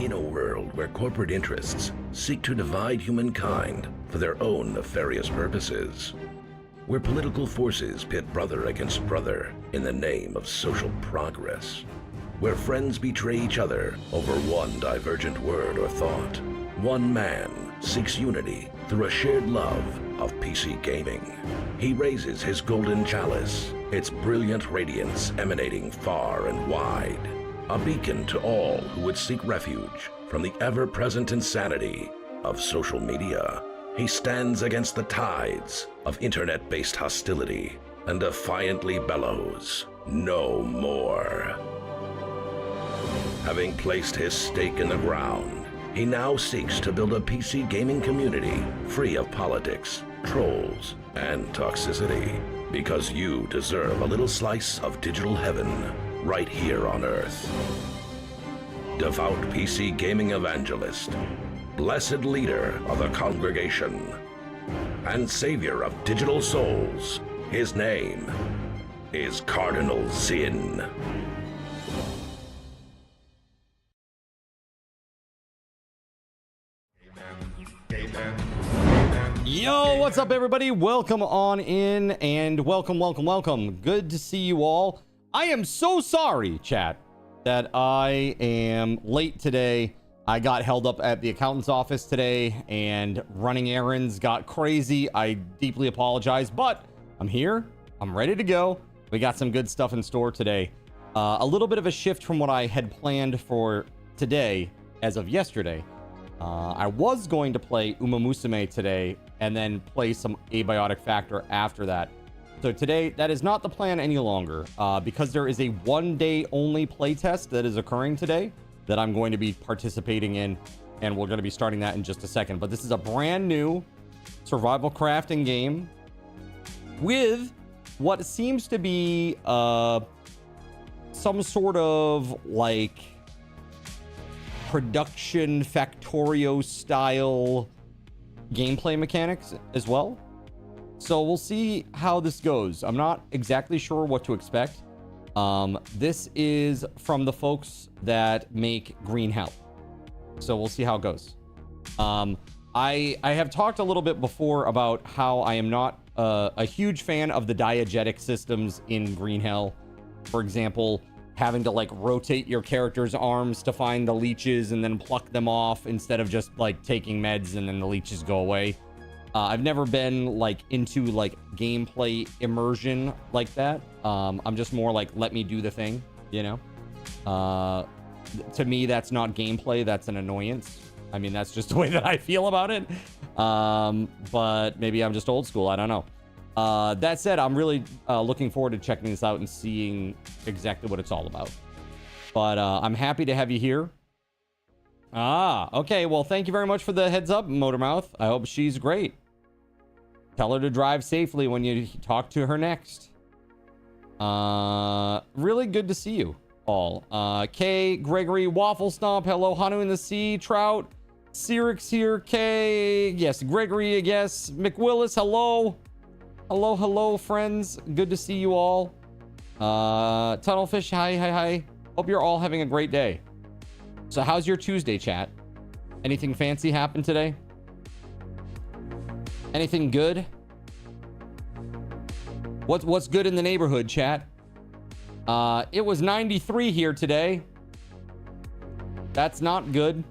In a world where corporate interests seek to divide humankind for their own nefarious purposes, where political forces pit brother against brother in the name of social progress, where friends betray each other over one divergent word or thought, one man seeks unity through a shared love of PC gaming. He raises his golden chalice, its brilliant radiance emanating far and wide, a beacon to all who would seek refuge from the ever-present insanity of social media. He stands against the tides of internet-based hostility and defiantly bellows, "No more." Having placed his stake in the ground, he now seeks to build a PC gaming community free of politics, trolls, and toxicity, because you deserve a little slice of digital heaven right here on Earth. Devout PC gaming evangelist, blessed leader of the congregation, and savior of digital souls, his name is Cardinal Sin. Yo, what's up everybody? Welcome on in and welcome. Good to see you all. I am so sorry, chat, that I am late today. I got held up at the accountant's office today and running errands got crazy. I deeply apologize, but I'm here. I'm ready to go. We got some good stuff in store today. A little bit of a shift from what I had planned for today as of yesterday. I was going to play Uma Musume today and then play some Abiotic Factor after that. So today, that is not the plan any longer, because there is a one-day only playtest that is occurring today that I'm going to be participating in, and we're going to be starting that in just a second. But this is a brand new survival crafting game with what seems to be some sort of like production Factorio style gameplay mechanics as well. So we'll see how this goes. I'm not exactly sure what to expect. This is from the folks that make Green Hell, so we'll see how it goes. I have talked a little bit before about how I am not a huge fan of the diegetic systems in Green Hell. For example, having to like rotate your character's arms to find the leeches and then pluck them off instead of just like taking meds and then the leeches go away. I've never been like into like gameplay immersion like that. I'm just more like, let me do the thing, you know? To me, that's not gameplay, that's an annoyance. I mean, that's just the way that I feel about it. But maybe I'm just old school, I don't know. That said, I'm really looking forward to checking this out and seeing exactly what it's all about. But I'm happy to have you here. Okay, well, thank you very much for the heads up, Motormouth. I hope she's great. Tell her to drive safely when you talk to her next. Really good to see you all. Kay, Gregory, Waffle Stomp, hello, Hanu in the Sea, Trout, Cyrix here, Kay, yes, Gregory, I guess, McWillis, hello. Hello, friends. Good to see you all. Tunnelfish, hi. Hope you're all having a great day. So how's your Tuesday, chat? Anything fancy happen today? Anything good? What's good in the neighborhood, chat? It was 93 here today. That's not good.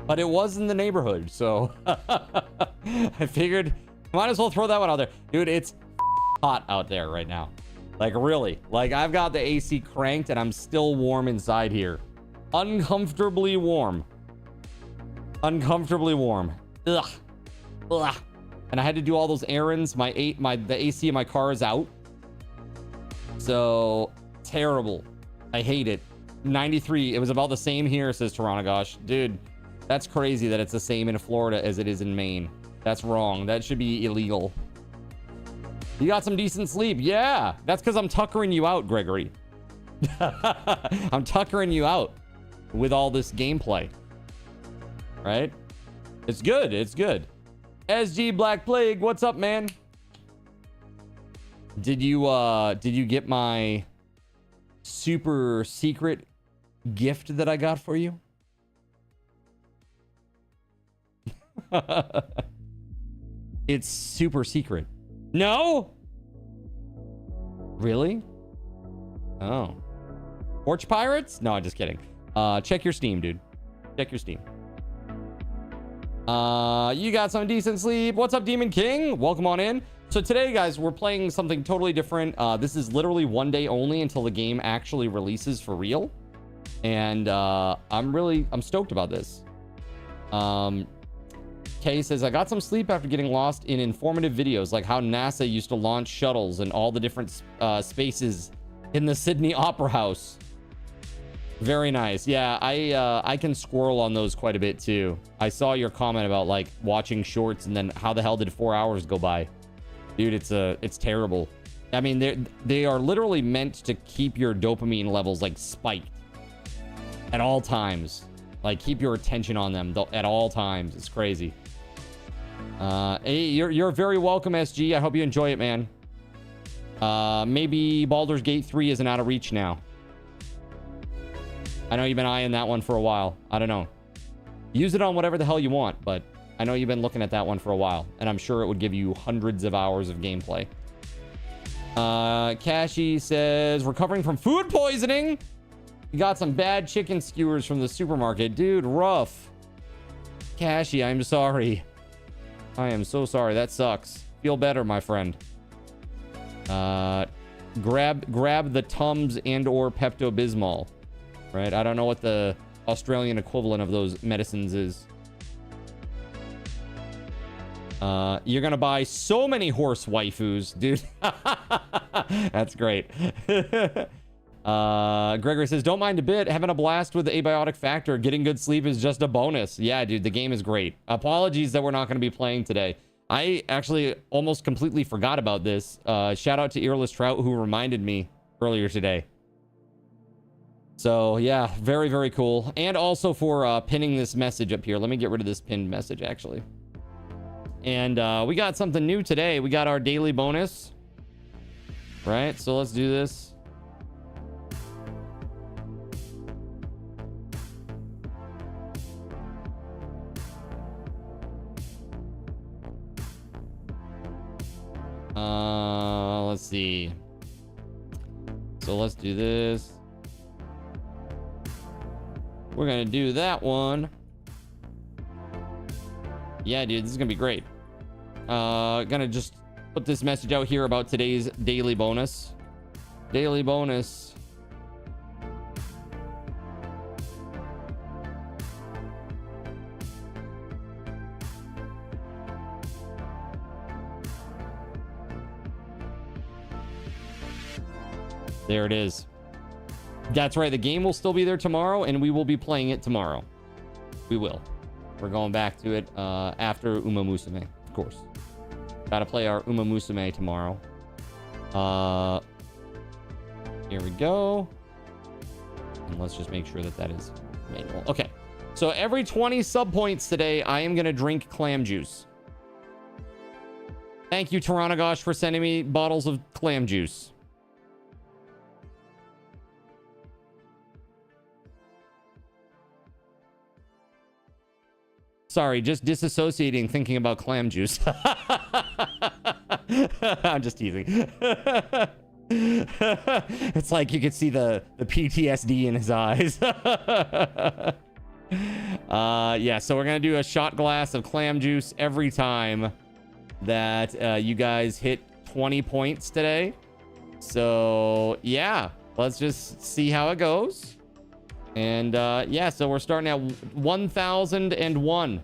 But it was in the neighborhood, so I figured might as well throw that one out there. Dude, it's hot out there right now. Like, really. Like, I've got the AC cranked and I'm still warm inside here. Uncomfortably warm. Uncomfortably warm. Ugh. And I had to do all those errands. The AC in my car is out. So, terrible. I hate it. 93. It was about the same here, says Taranagosh. Dude, that's crazy that it's the same in Florida as it is in Maine. That's wrong. That should be illegal. You got some decent sleep. Yeah, that's because I'm tuckering you out, Gregory. I'm tuckering you out with all this gameplay. Right? It's good. It's good. SG Black Plague, what's up, man? Did you get my super secret gift that I got for you? It's super secret. No? Really? Oh. Porch Pirates? No, I'm just kidding. Check your Steam, dude. Check your Steam. You got some decent sleep. What's up, Demon King? Welcome on in. So today, guys, we're playing something totally different. This is literally one day only until the game actually releases for real. And I'm stoked about this. Kay says, I got some sleep after getting lost in informative videos, like how NASA used to launch shuttles and all the different spaces in the Sydney Opera House. Very nice. Yeah, I can squirrel on those quite a bit too. I saw your comment about like watching shorts and then how the hell did 4 hours go by? Dude, it's terrible. I mean, they are literally meant to keep your dopamine levels like spiked at all times. Like keep your attention on them at all times. It's crazy. Hey, you're very welcome, SG. I hope you enjoy it, man. Maybe Baldur's Gate 3 isn't out of reach now. I know you've been eyeing that one for a while. I don't know. Use it on whatever the hell you want, but I know you've been looking at that one for a while, and I'm sure it would give you hundreds of hours of gameplay. Cashy says, recovering from food poisoning. You got some bad chicken skewers from the supermarket. Dude, rough. Cashy, I'm sorry. I am so sorry. That sucks. Feel better, my friend. Grab the Tums and or Pepto-Bismol. Right? I don't know what the Australian equivalent of those medicines is. You're gonna buy so many horse waifus, dude. That's great. Gregory says, don't mind a bit. Having a blast with the abiotic factor. Getting good sleep is just a bonus. Yeah, dude, the game is great. Apologies that we're not going to be playing today. I actually almost completely forgot about this. Shout out to Earless Trout who reminded me earlier today. So yeah, very, very cool. And also for pinning this message up here. Let me get rid of this pinned message actually. And we got something new today. We got our daily bonus. Right, so let's do this. Let's see. So let's do this. We're gonna do that one. Yeah, dude, this is gonna be great. Gonna just put this message out here about today's daily bonus. Daily bonus. There it is. That's right. The game will still be there tomorrow, and we will be playing it tomorrow. We will. We're going back to it after Uma Musume, of course. Gotta play our Uma Musume tomorrow. Here we go. And let's just make sure that that is manual. Okay. So every 20 sub points today, I am going to drink clam juice. Thank you, Taranagosh, for sending me bottles of clam juice. Sorry, just disassociating thinking about clam juice. I'm just teasing. It's like you could see the PTSD in his eyes. Yeah, so we're gonna do a shot glass of clam juice every time that you guys hit 20 points today. So yeah, let's just see how it goes. And yeah, so we're starting at 1001.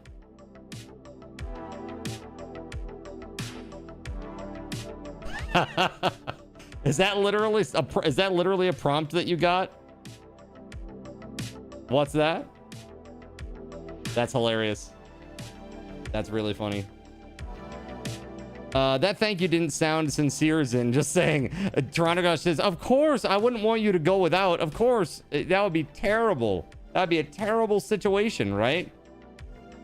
Is that literally a prompt that you got? What's that? That's hilarious. That's really funny. That thank you didn't sound sincere, Zin. Just saying. Toronto says, of course, I wouldn't want you to go without. Of course. That would be terrible. That'd be a terrible situation, right?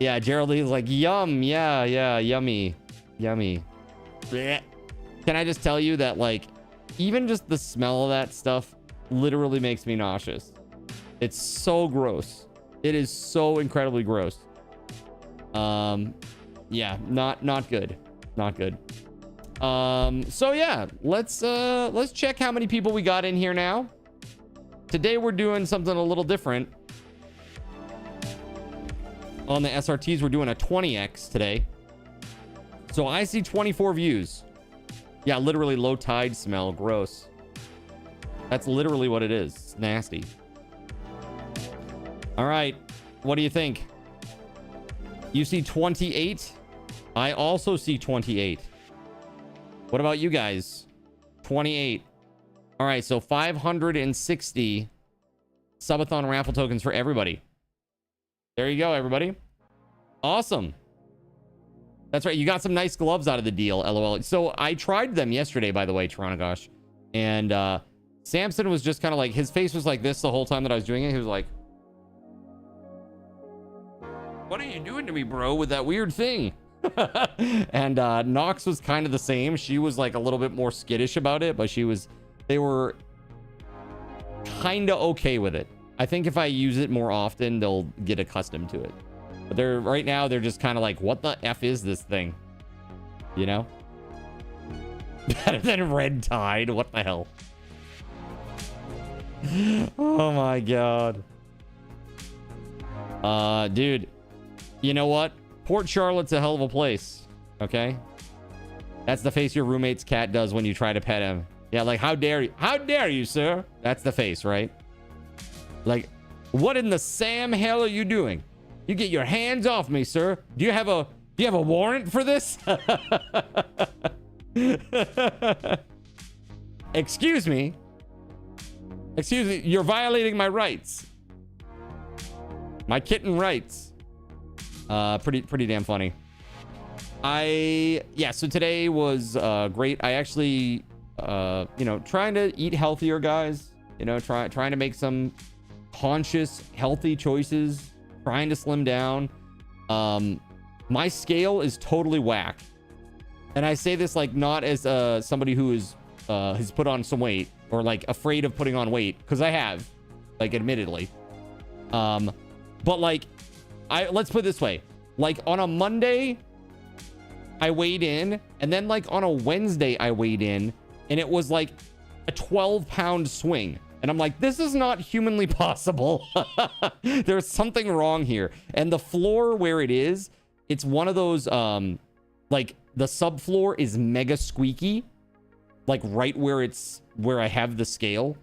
Yeah, Geraldine's like, yum. Yeah, yummy. Yummy. Blech. Can I just tell you that, like, even just the smell of that stuff literally makes me nauseous. It's so gross. It is so incredibly gross. Yeah, not good. Not good. So yeah, let's check how many people we got in here now. Today we're doing something a little different. On the SRTs, we're doing a 20x today. So I see 24 views. Yeah, literally low tide smell. Gross. That's literally what it is. It's nasty. All right. What do you think? You see 28? I also see 28. What about you guys? 28. All right, so 560 Subathon raffle tokens for everybody. There you go, everybody. Awesome. That's right. You got some nice gloves out of the deal, LOL. So I tried them yesterday, by the way, Torontogosh. And Samson was just kind of like, his face was like this the whole time that I was doing it. He was like, what are you doing to me, bro, with that weird thing? And Nox was kind of the same. She was like a little bit more skittish about it, but they were kind of okay with it. I think if I use it more often, they'll get accustomed to it. But right now, they're just kind of like, what the F is this thing? You know? Better than Red Tide. What the hell? Oh my God. Dude, you know what? Port Charlotte's a hell of a place. Okay? That's the face your roommate's cat does when you try to pet him. Yeah, like, how dare you? How dare you, sir? That's the face, right? Like, what in the Sam hell are you doing? You get your hands off me, sir. Do you have a warrant for this? Excuse me. Excuse me. You're violating my rights. My kitten rights. Pretty damn funny. Yeah, so today was great. I actually trying to eat healthier, guys. Trying to make some conscious, healthy choices. Trying to slim down. My scale is totally whack. And I say this like not as somebody who is has put on some weight or like afraid of putting on weight, because I have, like, admittedly. But like, let's put it this way. Like on a Monday, I weighed in, and then like on a Wednesday, I weighed in, and it was like a 12-pound swing. And I'm like, this is not humanly possible. There's something wrong here. And the floor where it is, it's one of those, like the subfloor is mega squeaky, like right where I have the scale,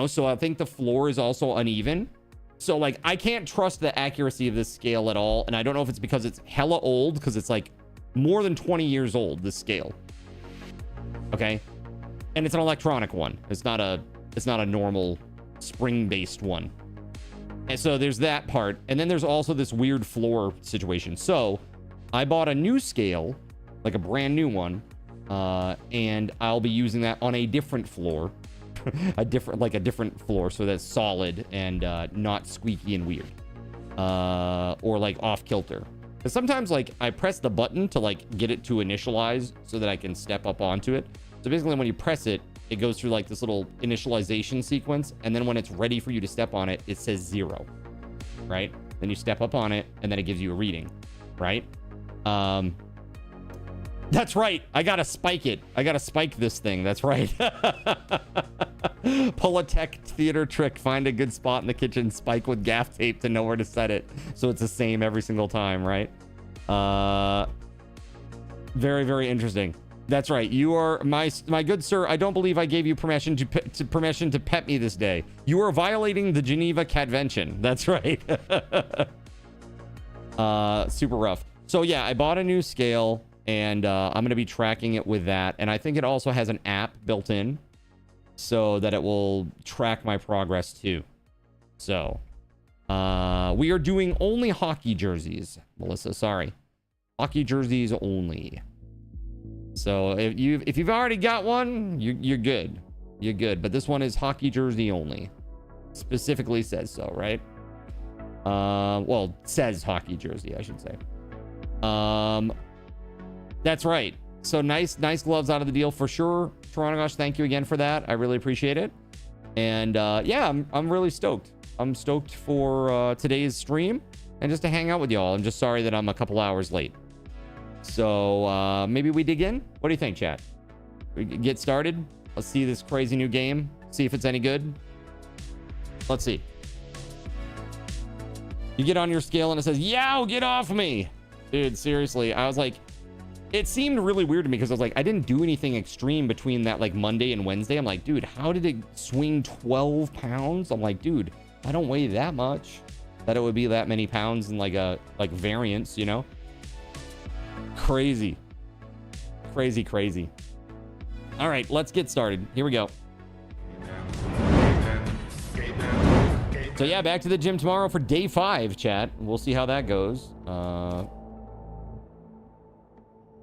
so I think the floor is also uneven. So like, I can't trust the accuracy of this scale at all. And I don't know if it's because it's hella old, because it's like more than 20 years old, this scale. Okay. And it's an electronic one. It's not a normal spring-based one. And so there's that part. And then there's also this weird floor situation. So I bought a new scale, like a brand new one. And I'll be using that on a different floor. a different floor. So that's solid and not squeaky and weird. Or like off kilter. Because sometimes like I press the button to like get it to initialize so that I can step up onto it. So basically when you press it, it goes through like this little initialization sequence. And then when it's ready for you to step on it, it says 0, right? Then you step up on it and then it gives you a reading, right? That's right. I got to spike it. I got to spike this thing. That's right. Pull a tech theater trick. Find a good spot in the kitchen. Spike with gaff tape to know where to set it. So it's the same every single time, right? Very, very interesting. That's right. You are my good sir. I don't believe I gave you permission to pet me this day. You are violating the Geneva Catvention. That's right. Super rough. So yeah, I bought a new scale and I'm going to be tracking it with that. And I think it also has an app built in so that it will track my progress too. So we are doing only hockey jerseys, Melissa. Sorry. Hockey jerseys only. So if you've already got one, you're good. You're good. But this one is hockey jersey only. Specifically says so, right? Well, says hockey jersey, I should say. That's right. So nice gloves out of the deal for sure. Torontogosh, thank you again for that. I really appreciate it. And yeah, I'm really stoked. I'm stoked for today's stream. and just to hang out with y'all. I'm just sorry that I'm a couple hours late. So maybe we dig in? What do you think, chat? We get started? Let's see this crazy new game. See if it's any good. Let's see. You get on your scale and it says, "Yow, get off me." Dude, seriously. I was like, it seemed really weird to me because I was like, I didn't do anything extreme between that like Monday and Wednesday. I'm like, dude, how did it swing 12 pounds? I'm like, dude, I don't weigh that much. That it would be that many pounds in like a variance, you know? Crazy. Crazy, crazy. All right, let's get started. Here we go. So yeah, back to the gym tomorrow for day 5, chat. We'll see how that goes.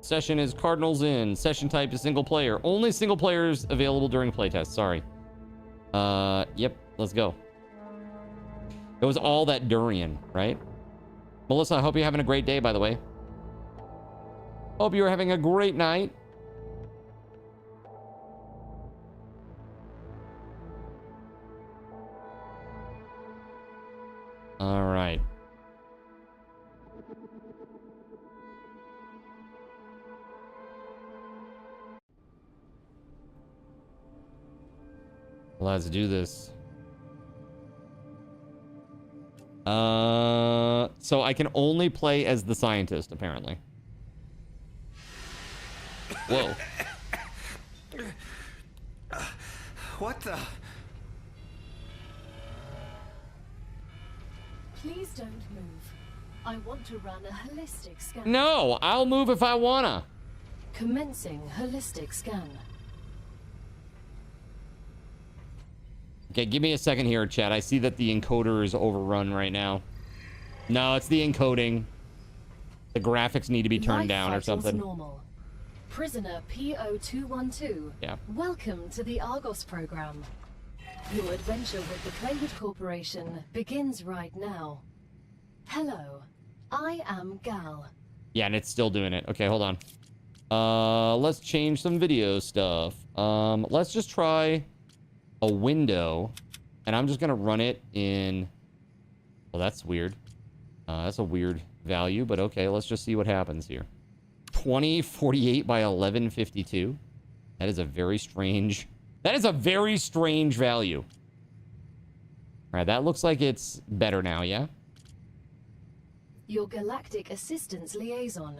Session is Cardinals in. Session type is single player. Only single players available during playtest. Sorry. Yep, let's go. It was all that durian, right? Melissa, I hope you're having a great day, by the way. Hope you're having a great night. All right. Let's do this. So I can only play as the scientist, apparently. Whoa. What the? Please don't move. I want to run a holistic scan. No, I'll move if I wanna. Commencing holistic scan. Okay, give me a second here, chat. I see that the encoder is overrun right now. No, it's the encoding. The graphics need to be turned down or something. Normal. Prisoner PO212. Yeah. Welcome to the Argos program. Your adventure with the Playwood Corporation begins right now. Hello, I am Gal. Yeah, and it's still doing it. Okay, hold on. Let's change some video stuff. Let's just try a window, and I'm just gonna run it in. Well, that's weird. That's a weird value, but okay, let's just see what happens here. 2048 by 1152. That is a very strange. That is a very strange value. All right, that looks like it's better now, yeah? Your Galactic Assistance Liaison.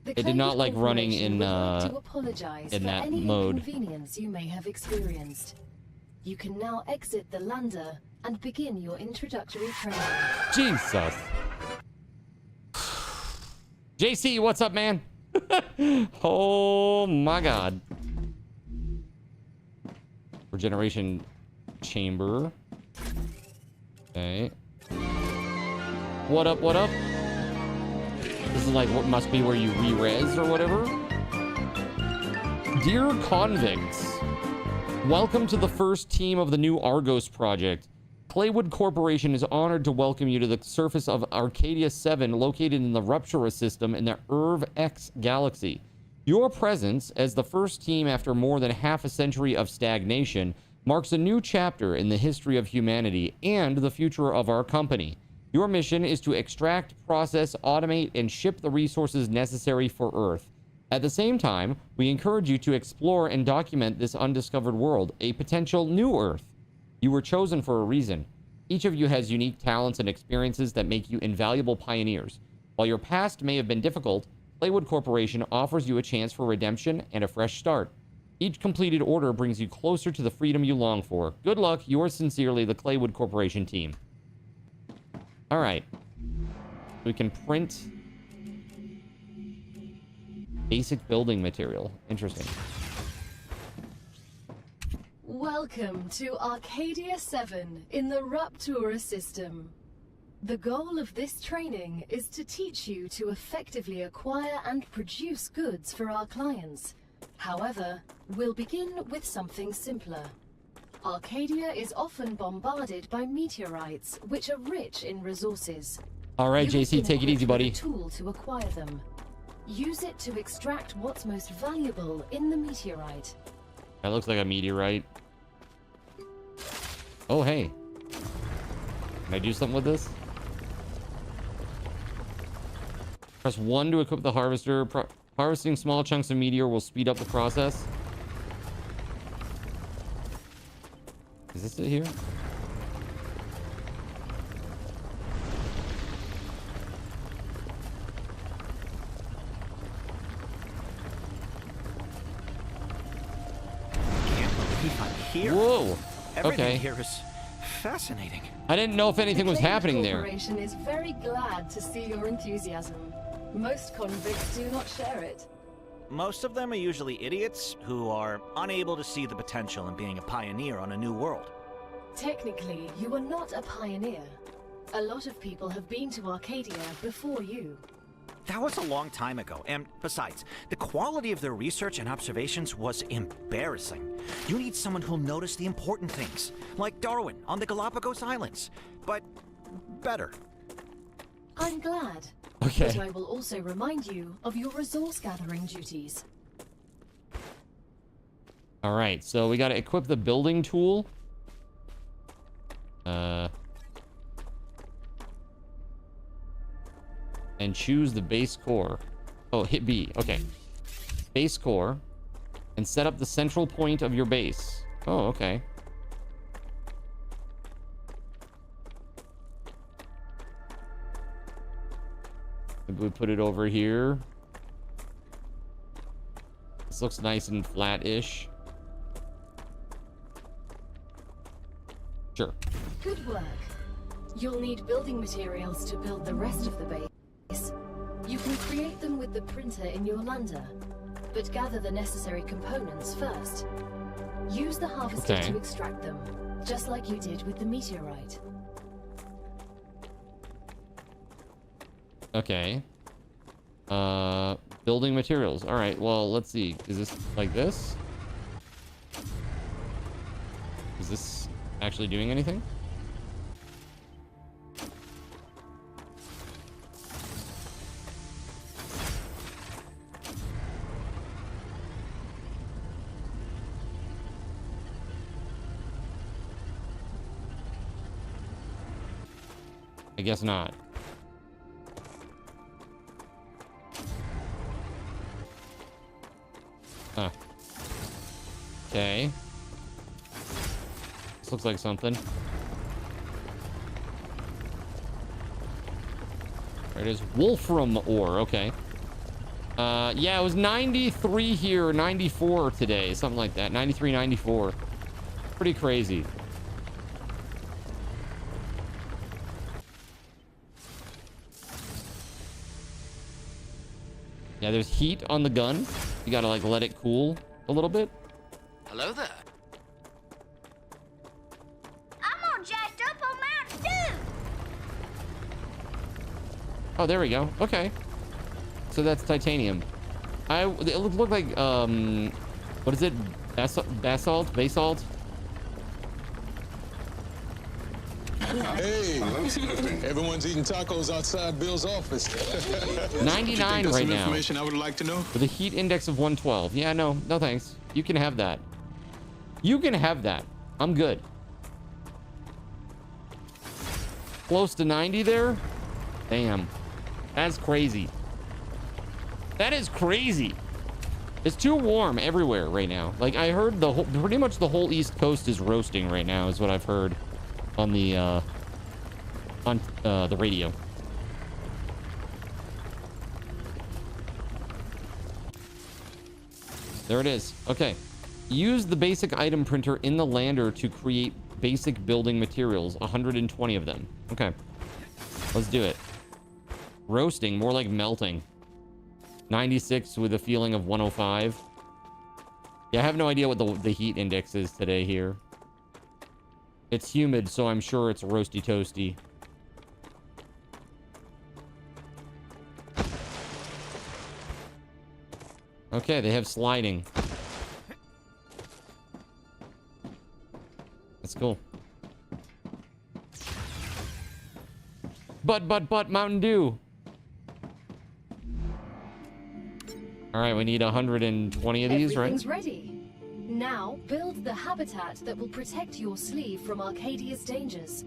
It did not like running in to apologize in for that any mode. Inconvenience you may have experienced. You can now exit the lander and begin your introductory training. Jesus. JC, what's up, man? Oh my God. Regeneration chamber. Okay. What up, what up? This is like what must be where you re-res or whatever. Dear convicts, welcome to the first team of the new Argos project. Playwood Corporation is honored to welcome you to the surface of Arcadia 7, located in the Ruptura system in the Irv-X galaxy. Your presence, as the first team after more than half a century of stagnation, marks a new chapter in the history of humanity and the future of our company. Your mission is to extract, process, automate, and ship the resources necessary for Earth. At the same time, we encourage you to explore and document this undiscovered world, a potential new Earth. You were chosen for a reason. Each of you has unique talents and experiences that make you invaluable pioneers. While your past may have been difficult, Playwood Corporation offers you a chance for redemption and a fresh start. Each completed order brings you closer to the freedom you long for. Good luck, yours sincerely, the Playwood Corporation team. All right. We can print basic building material. Interesting. Welcome to Arcadia 7 in the Ruptura system. The goal of this training is to teach you to effectively acquire and produce goods for our clients. However, we'll begin with something simpler. Arcadia is often bombarded by meteorites, which are rich in resources. All right, JC, take it easy, buddy. A tool to acquire them. Use it to extract what's most valuable in the meteorite. That looks like a meteorite. Oh, hey. Can I do something with this? Press 1 to equip the harvester. Harvesting small chunks of meteor will speed up the process. Is this it here? Can't believe I'm here. Whoa. Everything Okay. here is fascinating. I didn't know if anything was The Claimed happening there. Corporation is very glad to see your enthusiasm. Most convicts do not share it. Most of them are usually idiots who are unable to see the potential in being a pioneer on a new world. Technically, you are not a pioneer. A lot of people have been to Arcadia before you. That was a long time ago, and besides, the quality of their research and observations was embarrassing. You need someone who'll notice the important things, like Darwin on the Galapagos Islands, but better. I'm glad. Okay. But I will also remind you of your resource gathering duties. All right, so we got to equip the building tool. And choose the base core. Oh, hit B. Okay. Base core. And set up the central point of your base. Oh, okay. Maybe we put it over here. This looks nice and flat-ish. Sure. Good work. You'll need building materials to build the rest of the base. You can create them with the printer in your lander, but gather the necessary components first. Use the harvester Okay. to extract them, just like you did with the meteorite. Okay. Building materials. All right, well, let's see. Is this like this? Is this actually doing anything? I guess not. Huh. Okay. This looks like something. There it is. Wolfram ore. Okay. Yeah, it was 93 here, 94 today. Something like that. 93, 94. Pretty crazy. Yeah, there's heat on the gun. You gotta like let it cool a little bit. Hello there. I'm all jacked up on Mountain Dew. Oh, there we go. Okay. So that's titanium. It looked like what is it? Basalt? Basalt? Hey, everyone's eating tacos outside Bill's office. 99 right now. Information I would like to know. With a heat index of 112. Yeah, no thanks. You can have that. You can have that. I'm good. Close to 90 there? Damn. That's crazy. That is crazy. It's too warm everywhere right now. Like I heard pretty much the whole East Coast is roasting right now is what I've heard on the radio. There it is. Okay. Use the basic item printer in the lander to create basic building materials. 120 of them. Okay. Let's do it. Roasting, more like melting. 96 with a feeling of 105. Yeah, I have no idea what the heat index is today here. It's humid, so I'm sure it's roasty toasty. Okay, they have sliding. That's cool. But, Mountain Dew. All right, we need 120 of these, right? Everything's ready. Now, build the habitat that will protect your sleeve from Arcadia's dangers.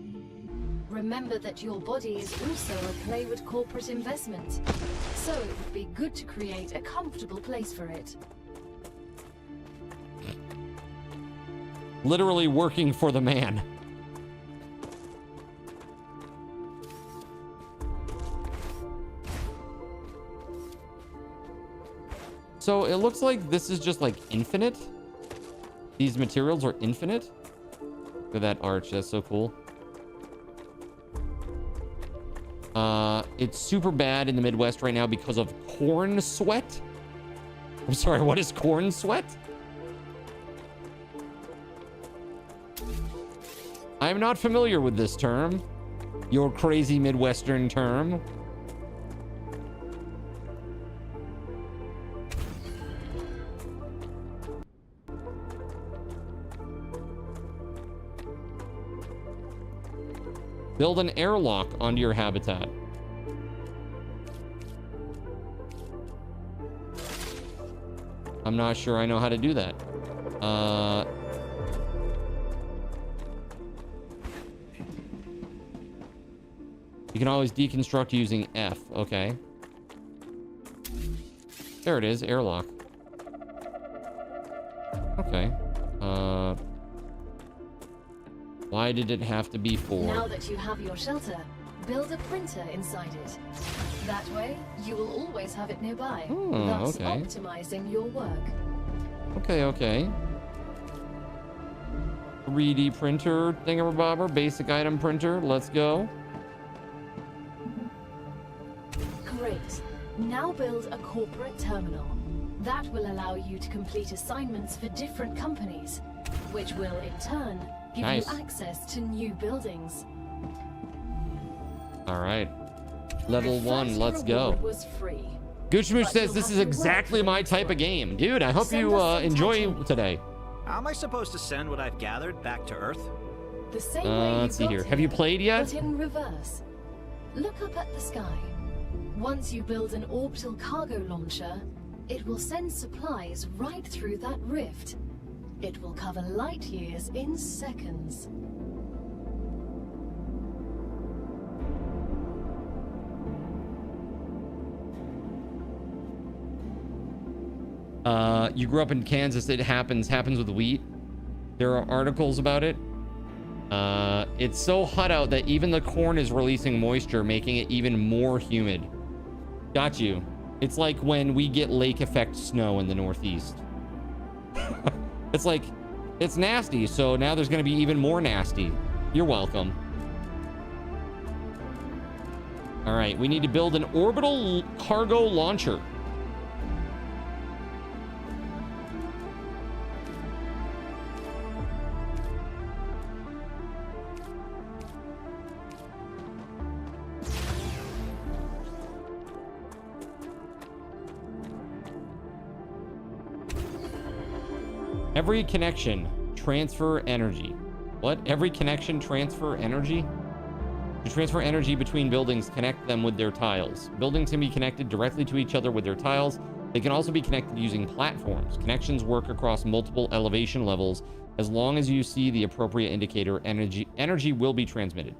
Remember that your body is also a play with corporate investment, so it would be good to create a comfortable place for it. Literally working for the man. So it looks like this is just like infinite. These materials are infinite. Look at that arch, that's so cool. It's super bad in the Midwest right now because of corn sweat. I'm sorry, what is corn sweat? I'm not familiar with this term. Your crazy Midwestern term. Build an airlock onto your habitat. I'm not sure I know how to do that. You can always deconstruct using F. Okay. There it is, airlock. Okay. Why did it have to be 4? Now that you have your shelter, build a printer inside it. That way, you will always have it nearby, thus optimizing your work. Okay, okay. 3D printer thingamabobber, basic item printer. Let's go. Great. Now build a corporate terminal. That will allow you to complete assignments for different companies, which will in turn give you access to new buildings. All right. Level 1, let's go. Was free. Goochmooch says this is exactly my type of game. Dude, I hope you enjoy today. How am I supposed to send what I've gathered back to Earth? The same way let's see here. Have you played yet? But in reverse. Look up at the sky. Once you build an orbital cargo launcher, it will send supplies right through that rift. It will cover light years in seconds. You grew up in Kansas. It happens with wheat. There are articles about it. It's so hot out that even the corn is releasing moisture, making it even more humid. Got you. It's like when we get lake effect snow in the Northeast. It's like, it's nasty, so now there's going to be even more nasty. You're welcome. All right, we need to build an orbital cargo launcher. Every connection transfer energy. What? Every connection transfer energy? To transfer energy between buildings, connect them with their tiles. Buildings can be connected directly to each other with their tiles. They can also be connected using platforms. Connections work across multiple elevation levels. As long as you see the appropriate indicator, energy will be transmitted.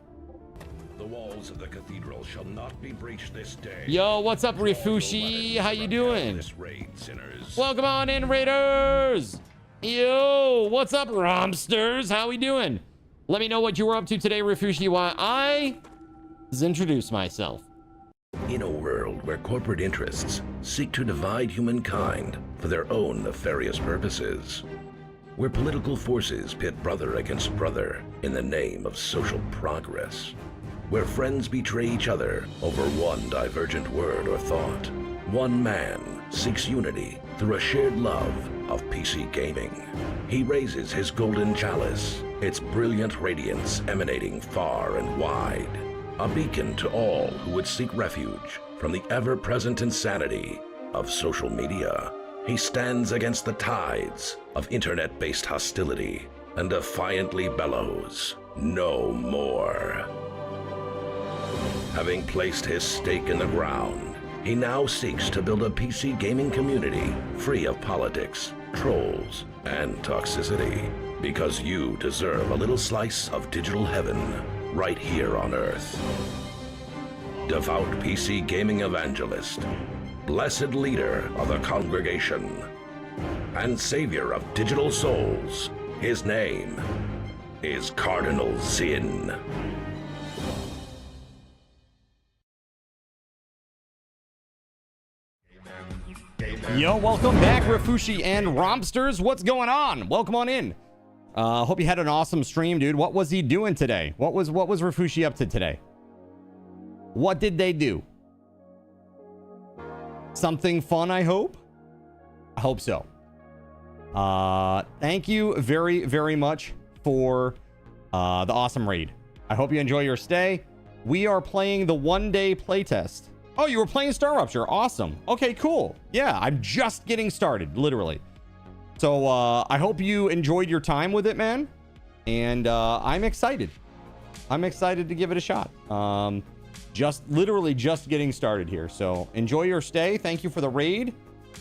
The walls of the cathedral shall not be breached this day. Yo, what's up, Rifushi? How you doing? This raid, sinners. Welcome on in, Raiders! Yo, what's up, Romsters? How we doing? Let me know what you were up to today, Rifushi, while I introduce myself. In a world where corporate interests seek to divide humankind for their own nefarious purposes, where political forces pit brother against brother in the name of social progress, where friends betray each other over one divergent word or thought, one man seeks unity through a shared love of PC gaming. He raises his golden chalice, its brilliant radiance emanating far and wide, a beacon to all who would seek refuge from the ever-present insanity of social media. He stands against the tides of internet-based hostility and defiantly bellows, "No more." Having placed his stake in the ground, he now seeks to build a PC gaming community free of politics, trolls, and toxicity. Because you deserve a little slice of digital heaven, right here on Earth. Devout PC gaming evangelist, blessed leader of the congregation, and savior of digital souls. His name is Cardinal Sin. Yo, welcome back, Rafushi and Rompsters. What's going on? Welcome on in. Hope you had an awesome stream, dude. What was he doing today? What was Rafushi up to today? What did they do? Something fun, I hope? I hope so. Thank you very, very much for the awesome raid. I hope you enjoy your stay. We are playing the one-day playtest. Oh, you were playing Starrupture. Awesome. Okay, cool. Yeah, I'm just getting started, literally. So, I hope you enjoyed your time with it, man. And, I'm excited. I'm excited to give it a shot. Literally just getting started here. So, enjoy your stay. Thank you for the raid.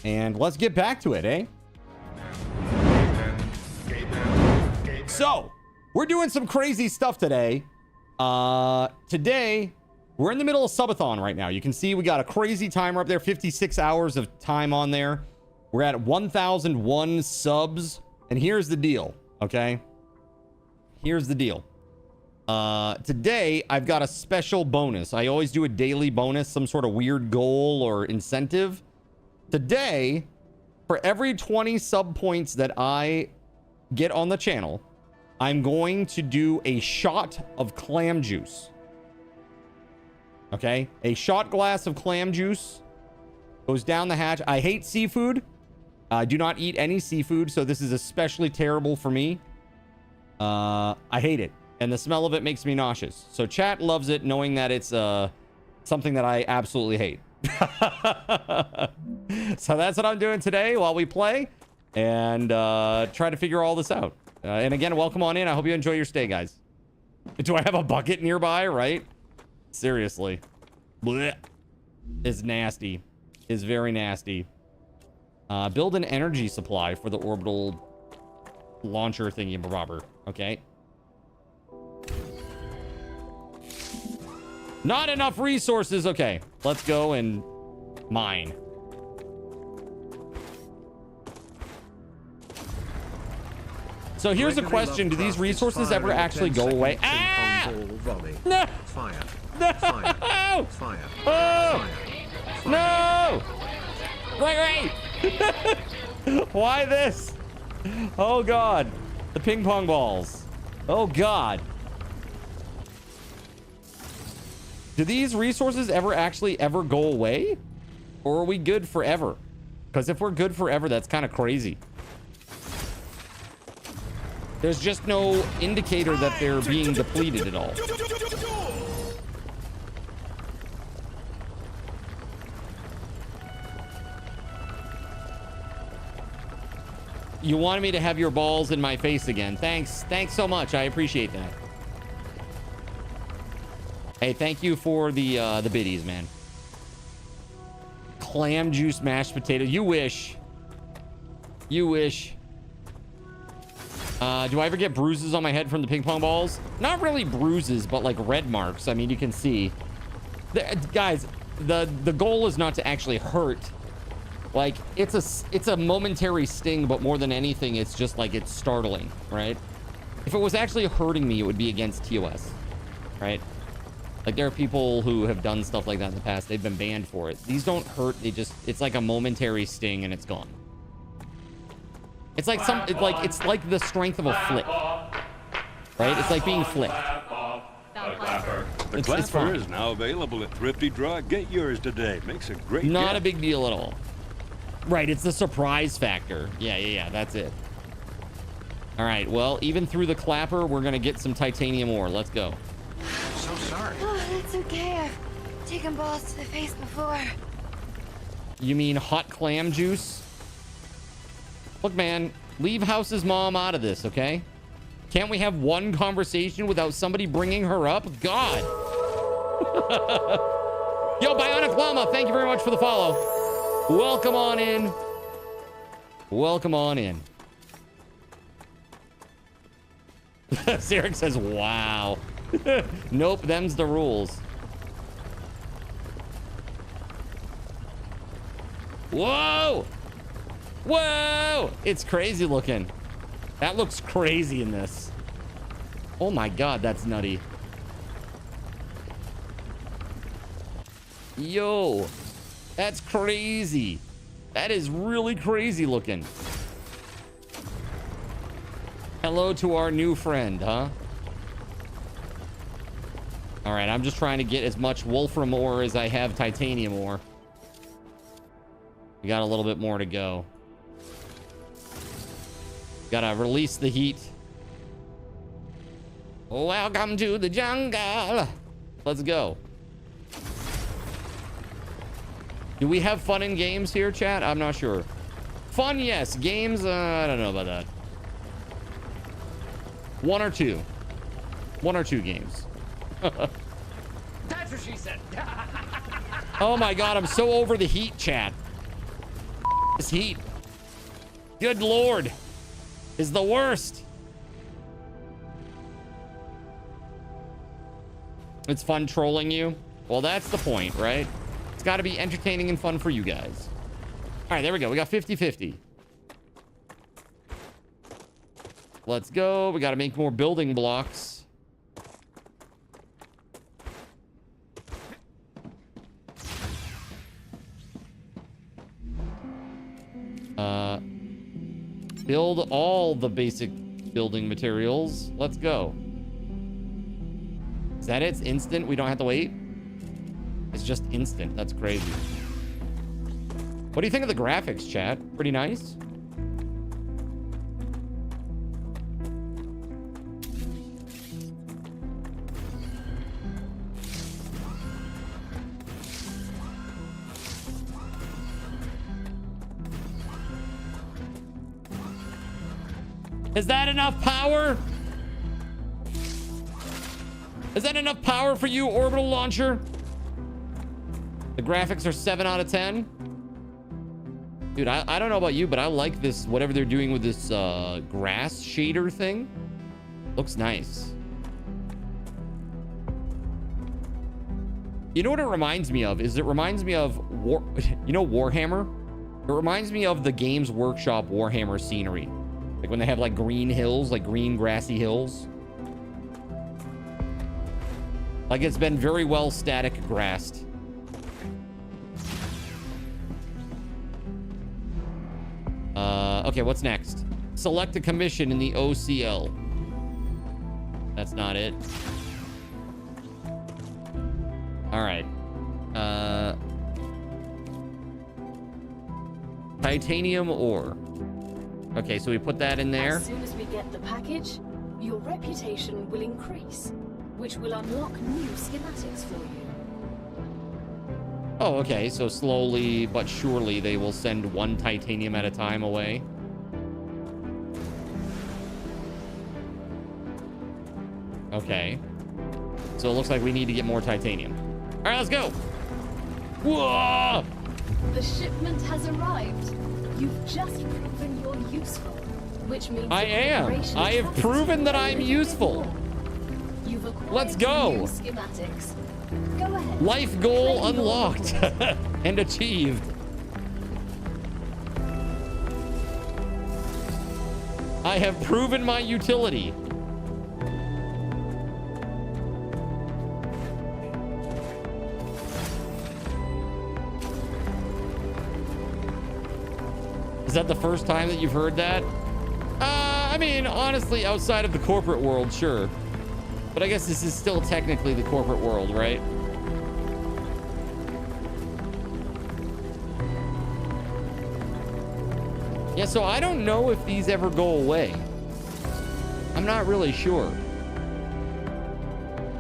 And let's get back to it, eh? So, we're doing some crazy stuff today. Today, we're in the middle of Subathon right now. You can see we got a crazy timer up there, 56 hours of time on there. We're at 1,001 subs. And here's the deal, okay? Here's the deal. Today, I've got a special bonus. I always do a daily bonus, some sort of weird goal or incentive. Today, for every 20 sub points that I get on the channel, I'm going to do a shot of clam juice. Okay? A shot glass of clam juice goes down the hatch. I hate seafood. I do not eat any seafood, so this is especially terrible for me. I hate it. And the smell of it makes me nauseous. So chat loves it, knowing that it's something that I absolutely hate. So that's what I'm doing today while we play and try to figure all this out. And again, welcome on in. I hope you enjoy your stay, guys. Do I have a bucket nearby, right? Seriously. Blech. It's nasty. It's very nasty. Build an energy supply for the orbital launcher thingy bobber. Okay. Not enough resources. Okay. Let's go and mine. So here's a question. Do these resources ever actually go away? Ah! No! Fire. No! Fire. Fire. Oh! No! Wait. Why this? Oh, God. The ping pong balls. Oh, God. Do these resources ever go away? Or are we good forever? Because if we're good forever, that's kind of crazy. There's just no indicator that they're being depleted at all. You wanted me to have your balls in my face again. Thanks so much. I appreciate that. Hey, thank you for the biddies, man. Clam juice mashed potato. You wish. You wish. Do I ever get bruises on my head from the ping pong balls? Not really bruises, but like red marks. I mean, you can see. Guys, the goal is not to actually hurt. Like, it's a momentary sting, but more than anything, it's just like it's startling, right? If it was actually hurting me, it would be against TOS, right? Like, there are people who have done stuff like that in the past. They've been banned for it. These don't hurt. It's like a momentary sting and it's gone. It's like it's like the strength of a flick, right? It's like being flicked. The clapper is now available at Thrifty Drug. Get yours today. Makes a great gift. Not a big deal at all. Right, it's the surprise factor. Yeah, that's it. All right, well, even through the clapper, we're gonna get some titanium ore. Let's go. So sorry. Oh, that's okay. I've taken balls to the face before. You mean hot clam juice? Look, man, leave House's mom out of this, okay? Can't we have one conversation without somebody bringing her up? God. Yo, Bionic Llama, thank you very much for the follow. Welcome on in. Welcome on in. Sarek says, wow. Nope, them's the rules. Whoa! Whoa! It's crazy looking. That looks crazy in this. Oh my god, that's nutty. Yo, that's crazy. That is really crazy looking. Hello to our new friend, huh? All right, I'm just trying to get as much wolfram ore as I have titanium ore. We got a little bit more to go. Gotta release the heat. Welcome to the jungle. Let's go. Do we have fun in games here, chat? I'm not sure. Fun, yes. Games, I don't know about that. One or two. One or two games. That's what she said. Oh my god, I'm so over the heat, chat. This heat. Good lord. Is the worst. It's fun trolling you. Well, that's the point, right? It's got to be entertaining and fun for you guys. All right, there we go. We got 50-50. Let's go. We got to make more building blocks. Build all the basic building materials. Let's go. Is that it? It's instant? We don't have to wait? It's just instant. That's crazy. What do you think of the graphics, chat? Pretty nice? Is that enough power? Is that enough power for you, orbital launcher? The graphics are 7 out of 10. Dude, I don't know about you, but I like this, whatever they're doing with this grass shader thing. Looks nice. You know what it reminds me of? It reminds me of Warhammer? It reminds me of the Games Workshop Warhammer scenery. Like when they have like green hills, like green grassy hills. Like it's been very well static grassed. Okay, what's next? Select a commission in the OCL. That's not it. All right. Titanium ore. Okay, so we put that in there. As soon as we get the package, your reputation will increase, which will unlock new schematics for you. Oh, okay. So slowly but surely they will send one titanium at a time away. Okay. So it looks like we need to get more titanium. All right, let's go. Whoa! The shipment has arrived. You've just proven you're useful, which means I am. I have proven that I'm useful. You've acquired Let's go. new schematics. Go ahead. Life goal unlocked and achieved. I have proven my utility. Is that the first time that you've heard that? I mean, honestly, outside of the corporate world, sure. But I guess this is still technically the corporate world, right? Yeah, so I don't know if these ever go away. I'm not really sure.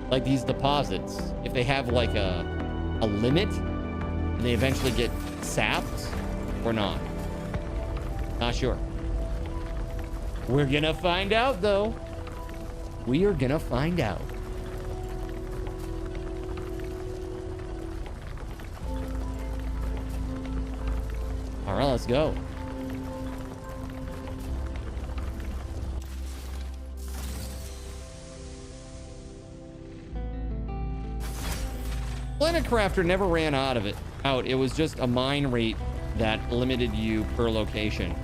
Like these deposits, if they have like a limit and they eventually get sapped or not. Not sure. We're gonna find out though. We are gonna find out. All right, let's go. Planet Crafter never ran out. It was just a mine rate that limited you per location.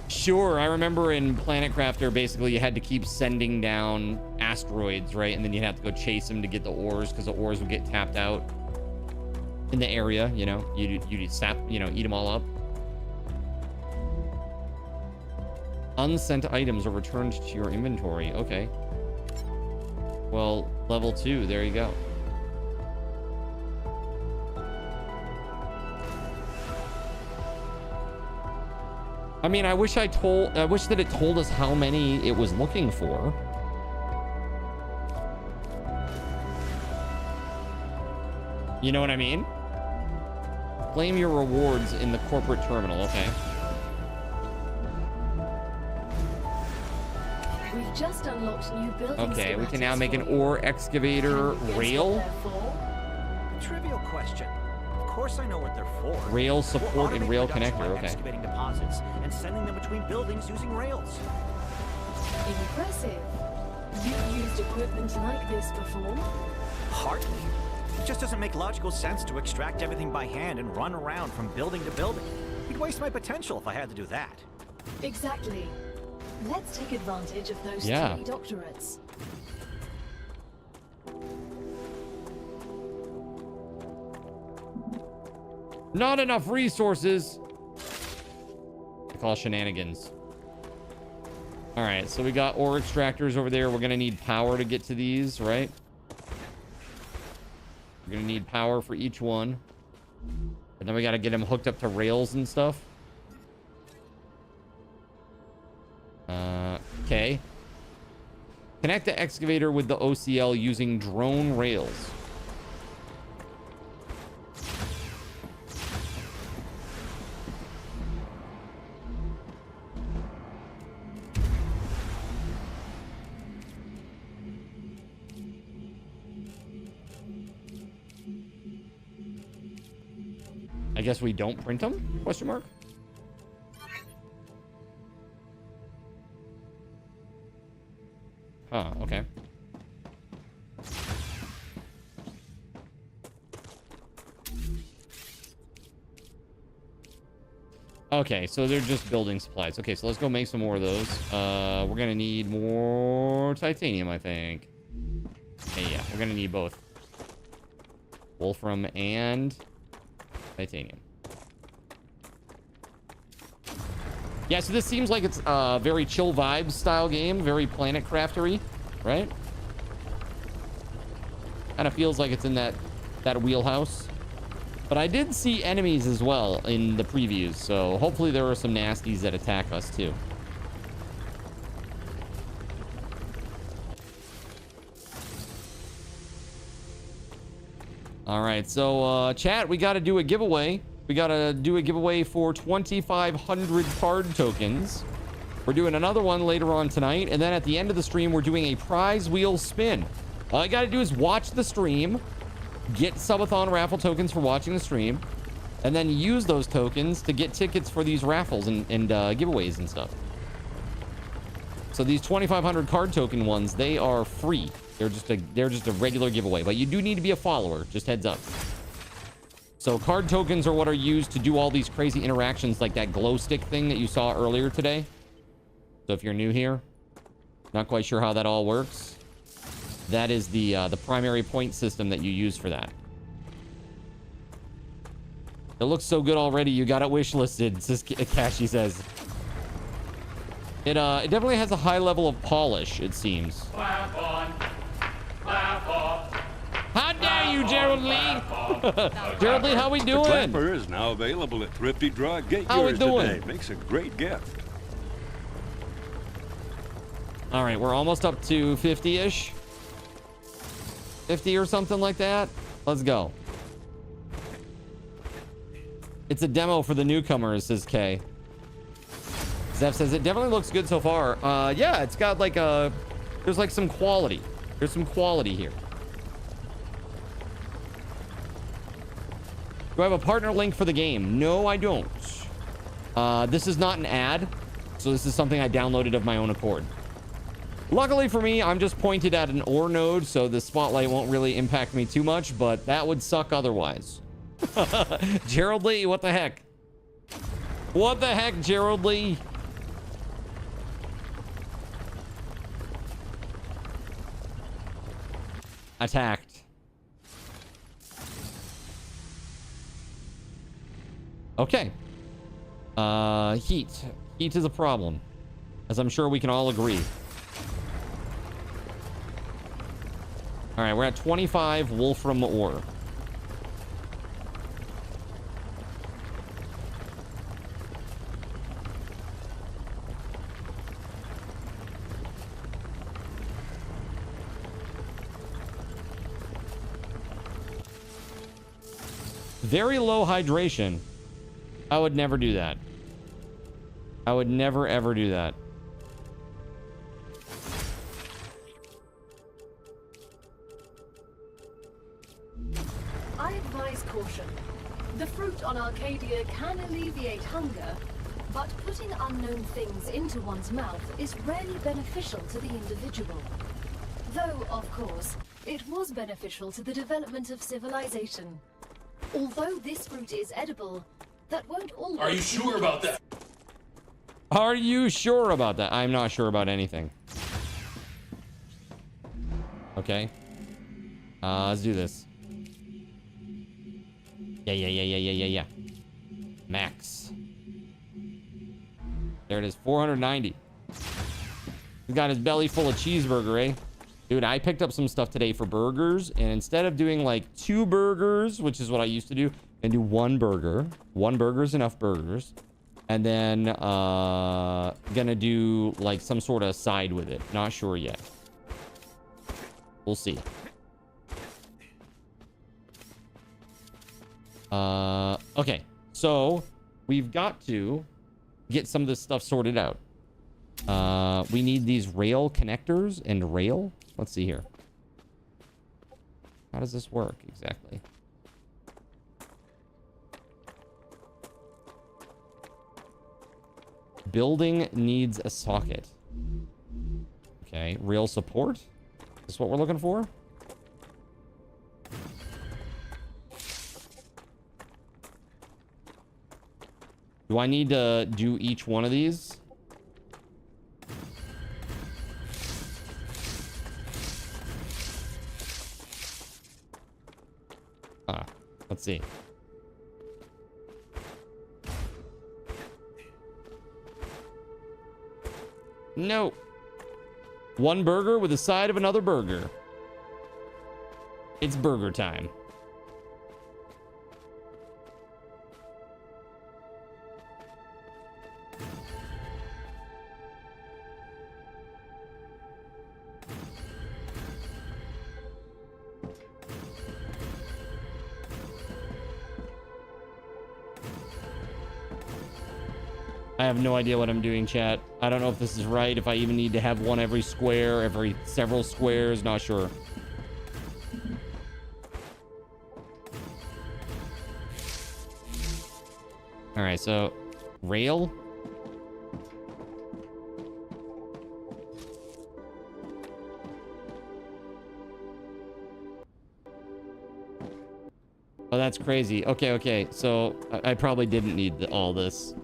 Sure, I remember in Planet Crafter, basically you had to keep sending down asteroids, right? And then you'd have to go chase them to get the ores, because the ores would get tapped out in the area, you know? You'd sap, you know, eat them all up. Unsent items are returned to your inventory. Okay. Well, level 2, there you go. I mean, I wish that it told us how many it was looking for. You know what I mean? Claim your rewards in the corporate terminal. Okay. We've just unlocked new buildings. Okay, we can now make an ore excavator rail. Trivial question. Of course I know what they're for. Rail support and rail connector. Okay. Excavating deposits and sending them between buildings using rails. Impressive. You've used equipment like this before? Hardly. It just doesn't make logical sense to extract everything by hand and run around from building to building. You'd waste my potential if I had to do that. Exactly. Let's take advantage of those 3 doctorates. Not enough resources. I call shenanigans. All right, so we got ore extractors over there. We're gonna need power to get to these, right? We're gonna need power for each one. And then we gotta get them hooked up to rails and stuff. Okay. Connect the excavator with the OCL using drone rails. I guess we don't print them? Question mark. Huh, okay. Okay, so they're just building supplies. Okay, so let's go make some more of those. We're gonna need more titanium, I think. Hey, yeah, we're gonna need both. Wolfram and titanium. Yeah, so this seems like it's a very chill vibes style game, very Planet Craftery, right? Kind of feels like it's in that wheelhouse. But I did see enemies as well in the previews, so hopefully there are some nasties that attack us too. All right, so chat, we got to do a giveaway. We got to do a giveaway for 2,500 card tokens. We're doing another one later on tonight. And then at the end of the stream, we're doing a prize wheel spin. All you got to do is watch the stream, get Subathon raffle tokens for watching the stream, and then use those tokens to get tickets for these raffles and giveaways and stuff. So these 2,500 card token ones, they are free. They're just a regular giveaway, but you do need to be a follower. Just heads up. So card tokens are what are used to do all these crazy interactions, like that glow stick thing that you saw earlier today. So if you're new here, not quite sure how that all works, that is the primary point system that you use for that. It looks so good already. You got it wishlisted, Kashi says. It definitely has a high level of polish, it seems. Clap on. Clap off. How dare you, Gerald Lee? Gerald Lee, how we doing? The clapper is now available at Thrifty Drug. Get How we yours doing? today. Makes a great gift. All right, we're almost up to 50-ish. 50 or something like that. Let's go. It's a demo for the newcomers, says Kay. Zeph says it definitely looks good so far. Yeah, it's got like there's like some quality. There's some quality here. Do I have a partner link for the game? No, I don't. This is not an ad, so this is something I downloaded of my own accord. Luckily for me, I'm just pointed at an ore node, so the spotlight won't really impact me too much, but that would suck otherwise. Gerald Lee, what the heck? What the heck, Gerald Lee? Attacked. Okay. Heat. Heat is a problem, as I'm sure we can all agree. All right, we're at 25 Wolfram ore. Very low hydration. I would never do that. I would never, ever do that. I advise caution. The fruit on Arcadia can alleviate hunger, but putting unknown things into one's mouth is rarely beneficial to the individual. Though, of course, it was beneficial to the development of civilization. Although this fruit is edible, that won't always... Are you sure about that? Are you sure about that? I'm not sure about anything. Okay. Let's do this. Yeah. Max. There it is, 490. He's got his belly full of cheeseburger, eh? Dude, I picked up some stuff today for burgers, and instead of doing like 2 burgers, which is what I used to do, and do 1 burger. 1 burger is enough burgers. And then gonna do like some sort of side with it. Not sure yet. We'll see. Okay, so we've got to get some of this stuff sorted out. We need these rail connectors and rail. Let's see here. How does this work exactly? Building needs a socket. Okay, rail support. Is this what we're looking for? Do I need to do each one of these? Let's see. No. 1 burger with a side of another burger. It's burger time. I have no idea what I'm doing, chat. I don't know if this is right, if I even need to have one every square, every several squares, not sure. All right, so rail. Oh, that's crazy. Okay. So I probably didn't need all this.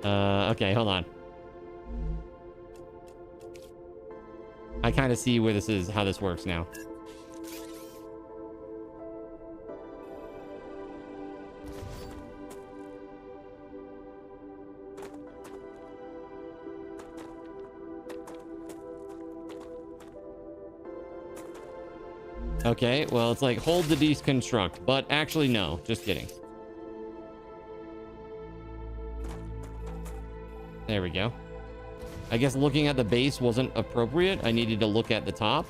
Okay, hold on. I kind of see where this is, how this works now. Okay, well, it's like hold to deconstruct, but actually no, just kidding. There we go. I guess looking at the base wasn't appropriate. I needed to look at the top.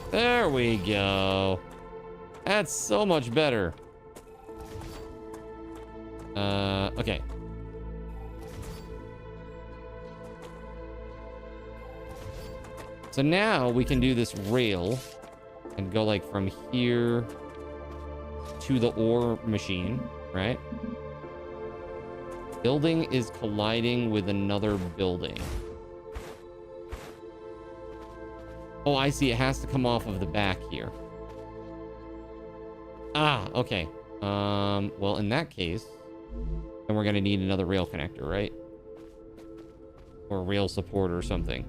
There we go. That's so much better. Okay. So now we can do this rail. And go like from here to the ore machine, right? Building is colliding with another building. Oh, I see. It has to come off of the back here. Ah, okay. Well, in that case, then we're going to need another rail connector, right? Or rail support or something.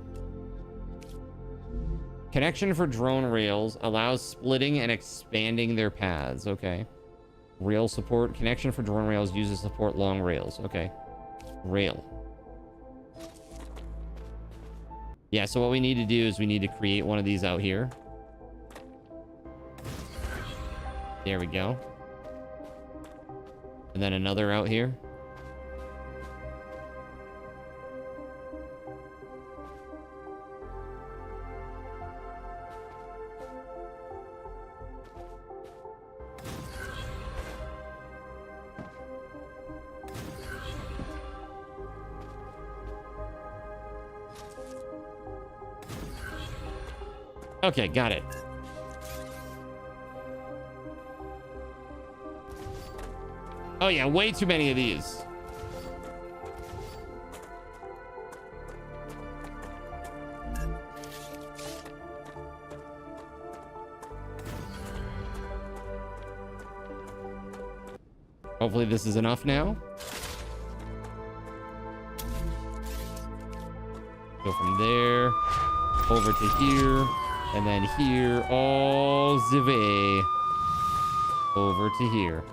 Connection for drone rails allows splitting and expanding their paths. Okay. Rail support. Connection for drone rails uses support long rails. Okay. Rail. Yeah, so what we need to do is we need to create one of these out here. There we go. And then another out here. Okay, got it. Oh yeah, way too many of these. Hopefully this is enough now. Go from there over to here. And then here, all the way over to here.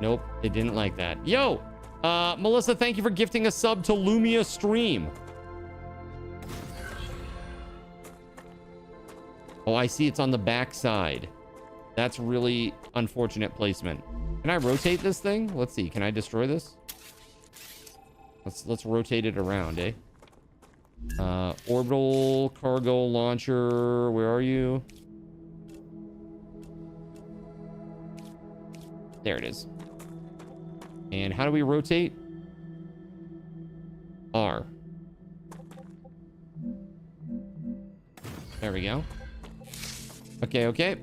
Nope, it didn't like that. Yo, Melissa, thank you for gifting a sub to Lumia Stream. Oh, I see it's on the back side. That's really unfortunate placement. Can I rotate this thing? Let's see. Can I destroy this? Let's rotate it around, eh? Orbital cargo launcher. Where are you? There it is. And how do we rotate? R. There we go. Okay, okay.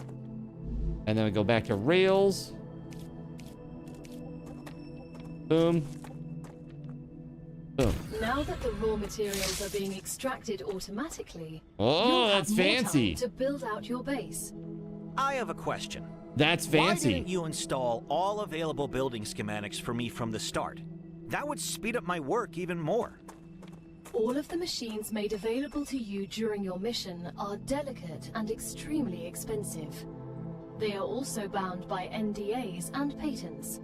And then we go back to rails. Boom. Boom. Now that the raw materials are being extracted automatically, oh, that's fancy. To build out your base. I have a question. That's fancy. Why didn't you install all available building schematics for me from the start? That would speed up my work even more. All of the machines made available to you during your mission are delicate and extremely expensive. They are also bound by NDAs and patents.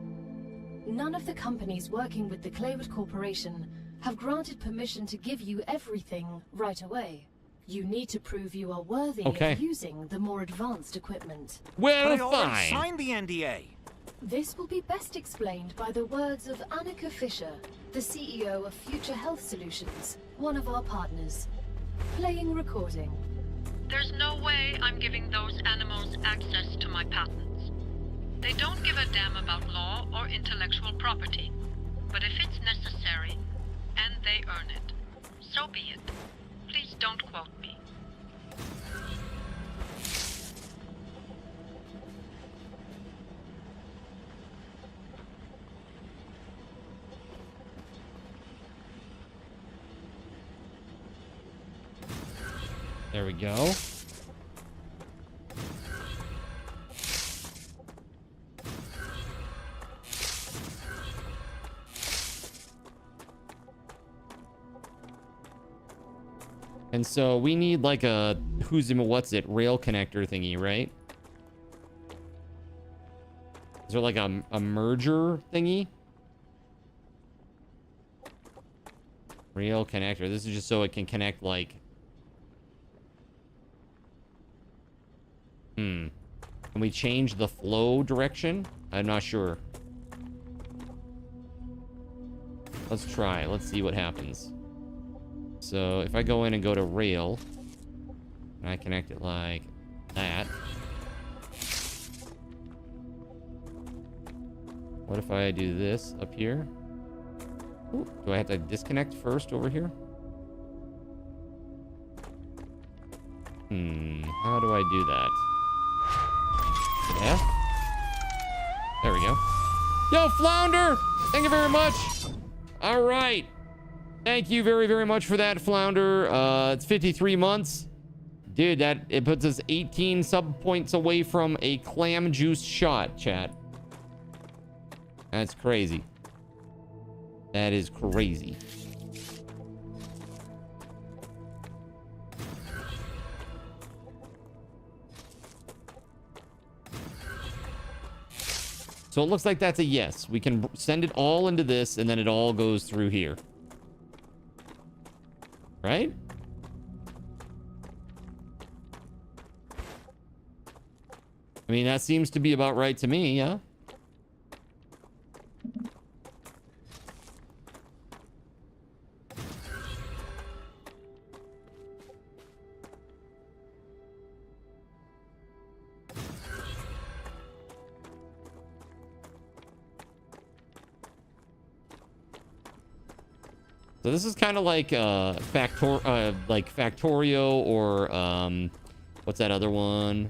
None of the companies working with the Claywood Corporation have granted permission to give you everything right away. You need to prove you are worthy of using the more advanced equipment. Well, but I already signed the NDA. This will be best explained by the words of Annika Fisher, the CEO of Future Health Solutions, one of our partners. Playing recording. There's no way I'm giving those animals access to my patents. They don't give a damn about law or intellectual property. But if it's necessary, and they earn it, so be it. Please don't quote me. There we go. And so we need like a what's it rail connector thingy, right? Is there like a merger thingy? Rail connector. This is just so it can connect like. Can we change the flow direction? I'm not sure. Let's try. Let's see what happens. So if I go in and go to rail, and I connect it like that. What if I do this up here? Ooh, do I have to disconnect first over here? How do I do that? F? There we go. Yo, Flounder! Thank you very much. All right. Thank you very, very much for that, Flounder. It's 53 months. Dude, it puts us 18 sub points away from a clam juice shot, chat. That's crazy. That is crazy. So it looks like that's a yes. We can send it all into this, and then it all goes through here. Right? I mean, that seems to be about right to me, yeah? So this is kind of like Factorio or what's that other one?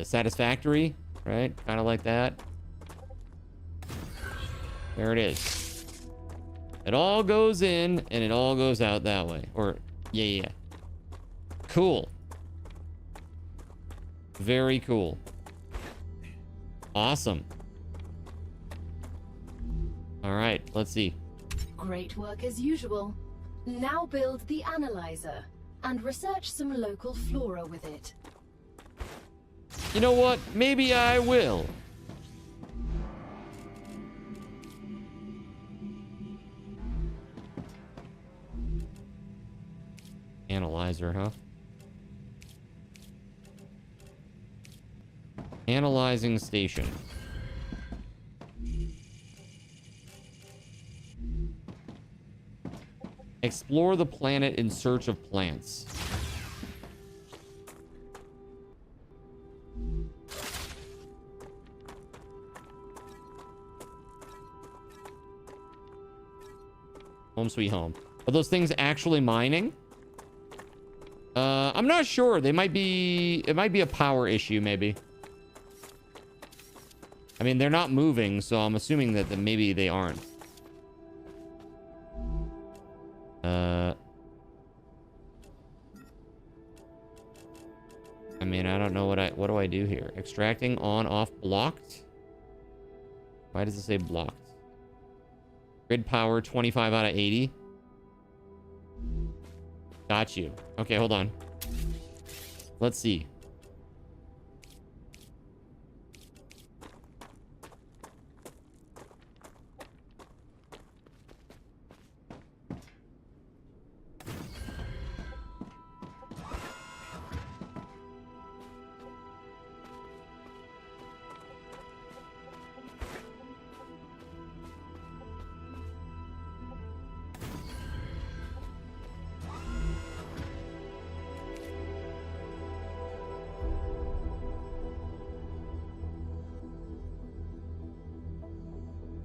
Satisfactory, right? Kind of like that. There it is. It all goes in and it all goes out that way. Or yeah. Cool. Very cool. Awesome. All right, let's see. Great work as usual. Now build the analyzer and research some local flora with it. You know what? Maybe I will. Analyzer, huh? Analyzing station. Explore the planet in search of plants. Home sweet home. Are those things actually mining? I'm not sure. They might be... It might be a power issue, maybe. I mean, they're not moving, so I'm assuming that maybe they aren't. I mean, I don't know what do I do here? Extracting on, off, blocked? Why does it say blocked? Grid power, 25 out of 80. Got you. Okay, hold on. Let's see.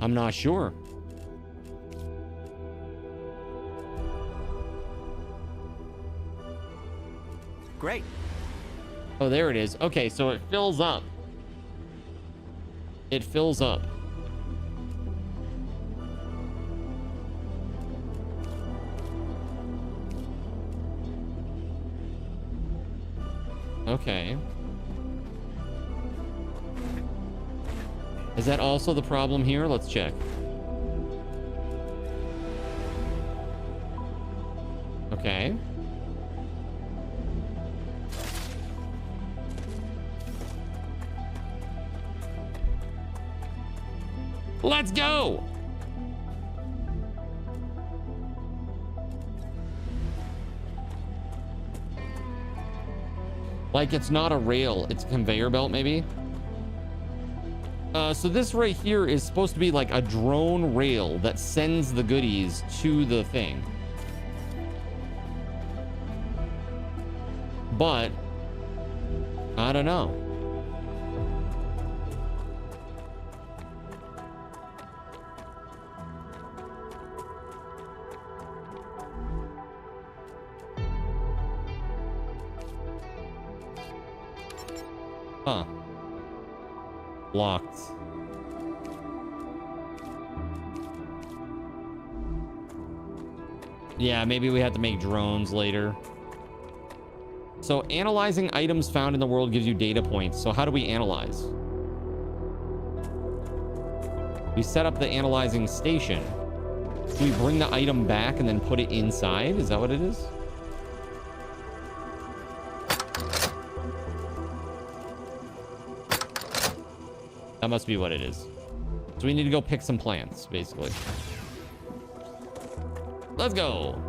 I'm not sure. Great. Oh, there it is. Okay, so it fills up. It fills up. Okay. Is that also the problem here? Let's check. Okay. Let's go! Like it's not a rail, it's a conveyor belt maybe? So this right here is supposed to be like a drone rail that sends the goodies to the thing. But I don't know. Huh. Locked. Yeah, maybe we have to make drones later. So analyzing items found in the world gives you data points. So how do we analyze? We set up the analyzing station. Do we bring the item back and then put it inside? Is that what it is? That must be what it is. So we need to go pick some plants, basically. Let's go.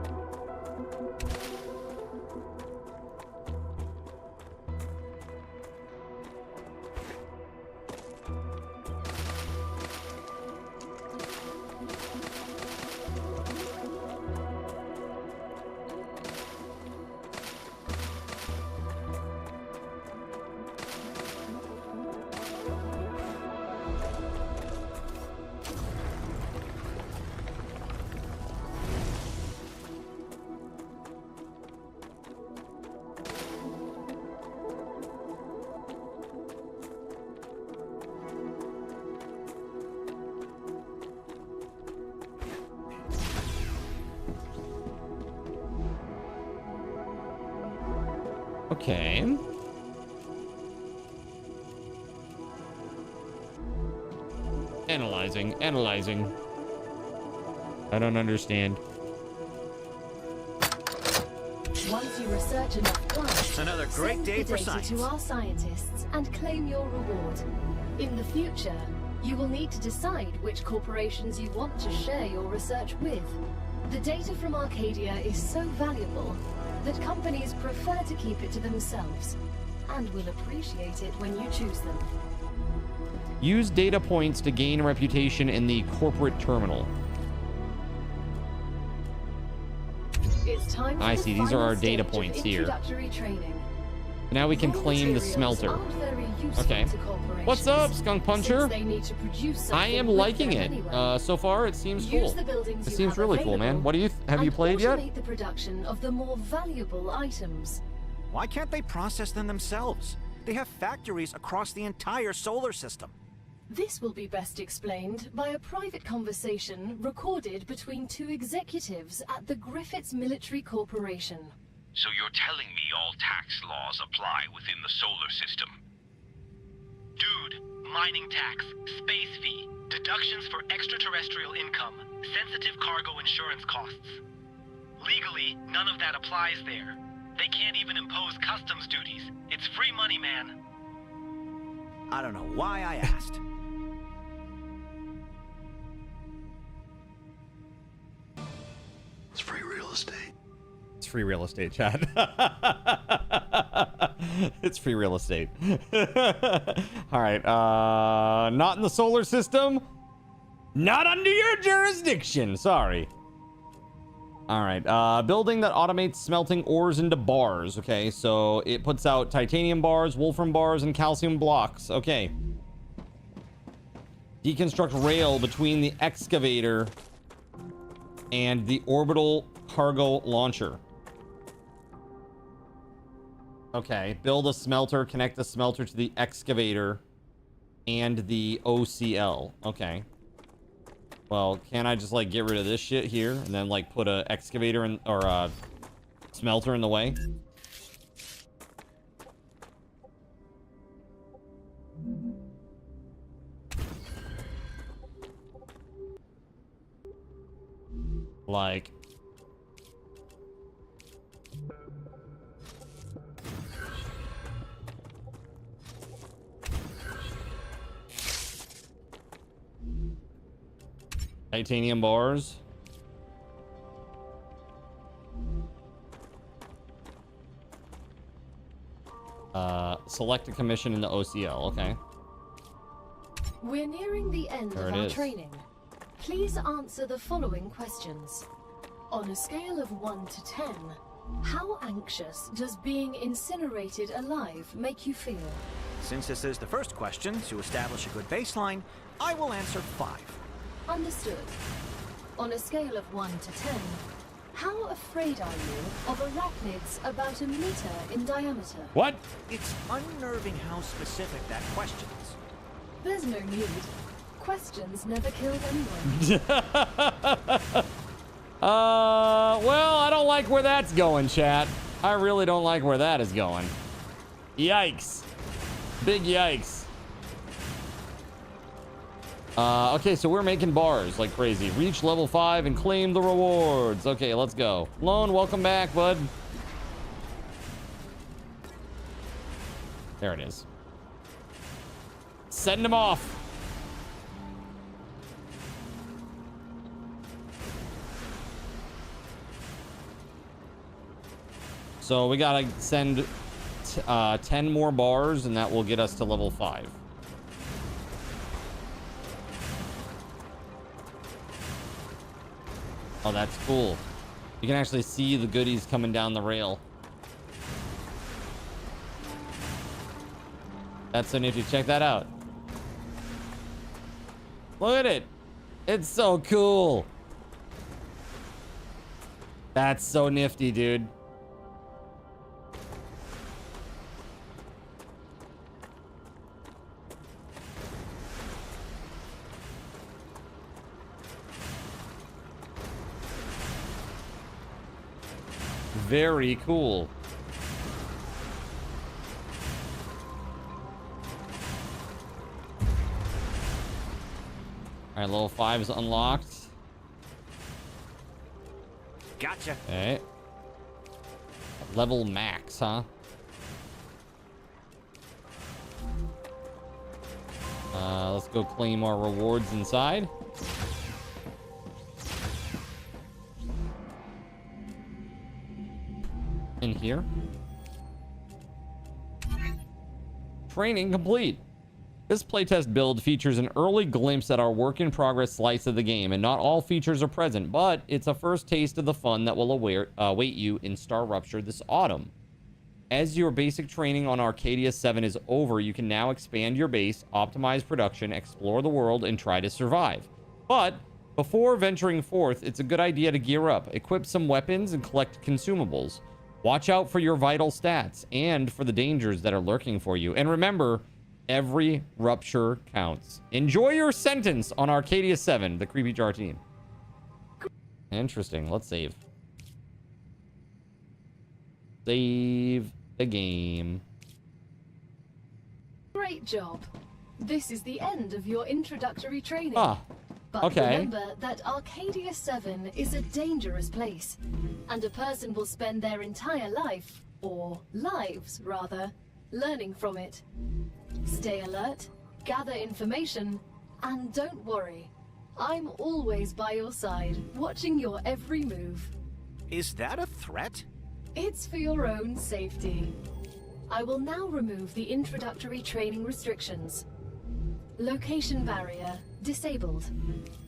Okay. Analyzing. I don't understand. Once you research enough plants, Another great day for send the data science. to our scientists and claim your reward. In the future, you will need to decide which corporations you want to share your research with. The data from Arcadia is so valuable that companies prefer to keep it to themselves and will appreciate it when you choose them. Use data points to gain reputation in the corporate terminal. It's time for I the see. These are our final data stage of points here. introductory training. Now we can Raw claim the materials smelter. aren't very useful Okay. to corporations, What's up, Skunk Puncher? since they need to produce I am something with liking them it. anyway. So far, it seems Use cool. the buildings It you seems have really cool, man. available What do you have you and played yet? automate the production of the more valuable items. Why can't they process them themselves? They have factories across the entire solar system. This will be best explained by a private conversation recorded between two executives at the Griffiths Military Corporation. So you're telling me all tax laws apply within the solar system? Dude, mining tax, space fee, deductions for extraterrestrial income, sensitive cargo insurance costs. Legally, none of that applies there. They can't even impose customs duties. It's free money, man. I don't know why I asked. It's free real estate. It's free real estate, Chad. It's free real estate. All right. Not in the solar system. Not under your jurisdiction. Sorry. All right. Building that automates smelting ores into bars. Okay. So it puts out titanium bars, wolfram bars, and calcium blocks. Okay. Deconstruct rail between the excavator and the orbital cargo launcher. Okay, build a smelter, connect the smelter to the excavator and the OCL. Okay. Well, can't I just like get rid of this shit here and then like put a excavator in or a smelter in the way? Like titanium bars. Select a commission in the OCL. Okay. We're nearing the end There of it our is. training. Please answer the following questions. On a scale of 1 to 10, how anxious does being incinerated alive make you feel? Since this is the first question, to establish a good baseline, I will answer 5. Understood. On a scale of 1 to 10, How afraid are you of arachnids about a meter in diameter? What? It's unnerving how specific that question is. There's no need. Questions never killed anyone. Well, I don't like where that's going, chat. I really don't like where that is going. Yikes. Big yikes. Okay, so we're making bars like crazy. Reach level 5 and claim the rewards. Okay, let's go. Lone, welcome back, bud. There it is. Send him off. So we gotta send 10 more bars, and that will get us to level 5. Oh, that's cool. You can actually see the goodies coming down the rail. That's so nifty. Check that out. Look at it. It's so cool. That's so nifty, dude. Very cool. All right, level 5 is unlocked. Gotcha. Okay. Level max, huh? Let's go claim our rewards inside. In here. Training complete. This playtest build features an early glimpse at our work-in-progress slice of the game, and not all features are present, but it's a first taste of the fun that will await you in Starrupture this autumn. As your basic training on Arcadia 7 is over, you can now expand your base, optimize production, explore the world, and try to survive. But before venturing forth, it's a good idea to gear up, equip some weapons, and collect consumables. Watch out for your vital stats and for the dangers that are lurking for you. And remember, every rupture counts. Enjoy your sentence on Arcadia 7, the Creepy Jar team. Interesting. Let's save. Save the game. Great job. This is the end of your introductory training. Ah, But okay. remember that Arcadia 7 is a dangerous place, and a person will spend their entire life, or lives rather, learning from it. Stay alert, gather information, and don't worry. I'm always by your side, watching your every move. Is that a threat? It's for your own safety. I will now remove the introductory training restrictions. Location barrier disabled.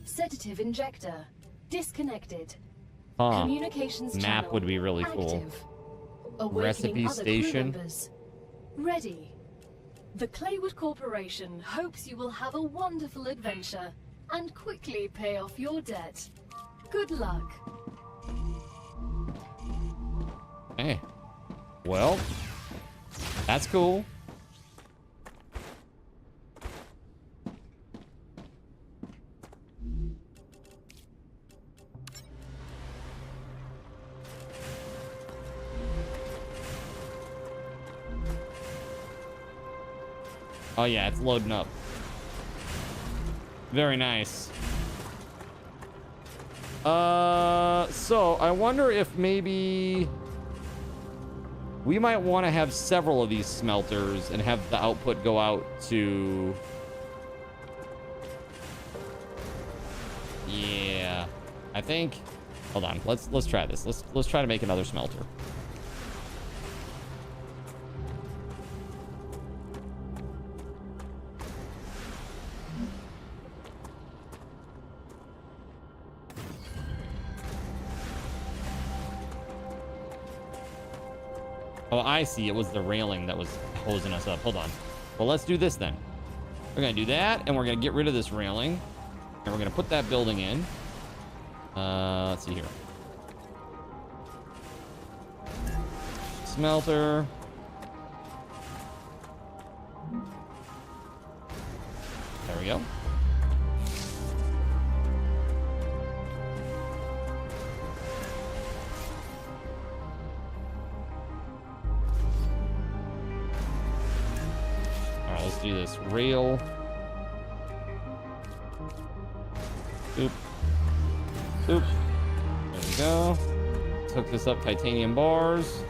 Sedative injector disconnected. Huh. Communications Map channel would be really cool. active. Awakening Recipe other crew station. members. Ready. The Claywood Corporation hopes you will have a wonderful adventure and quickly pay off your debt. Good luck. Hey. Well, that's cool. Oh yeah, it's loading up. Very nice. So I wonder if maybe we might want to have several of these smelters and have the output go out to... Yeah, I think... Hold on, let's try this. Let's try to make another smelter. Oh, I see. It was the railing that was hosing us up. Hold on. Well, let's do this then. We're going to do that, and we're going to get rid of this railing. And we're going to put that building in. Let's see here. smelter. There we go. All right, let's do this. Rail. Oop. Oop. There we go. Let's hook this up. Titanium bars.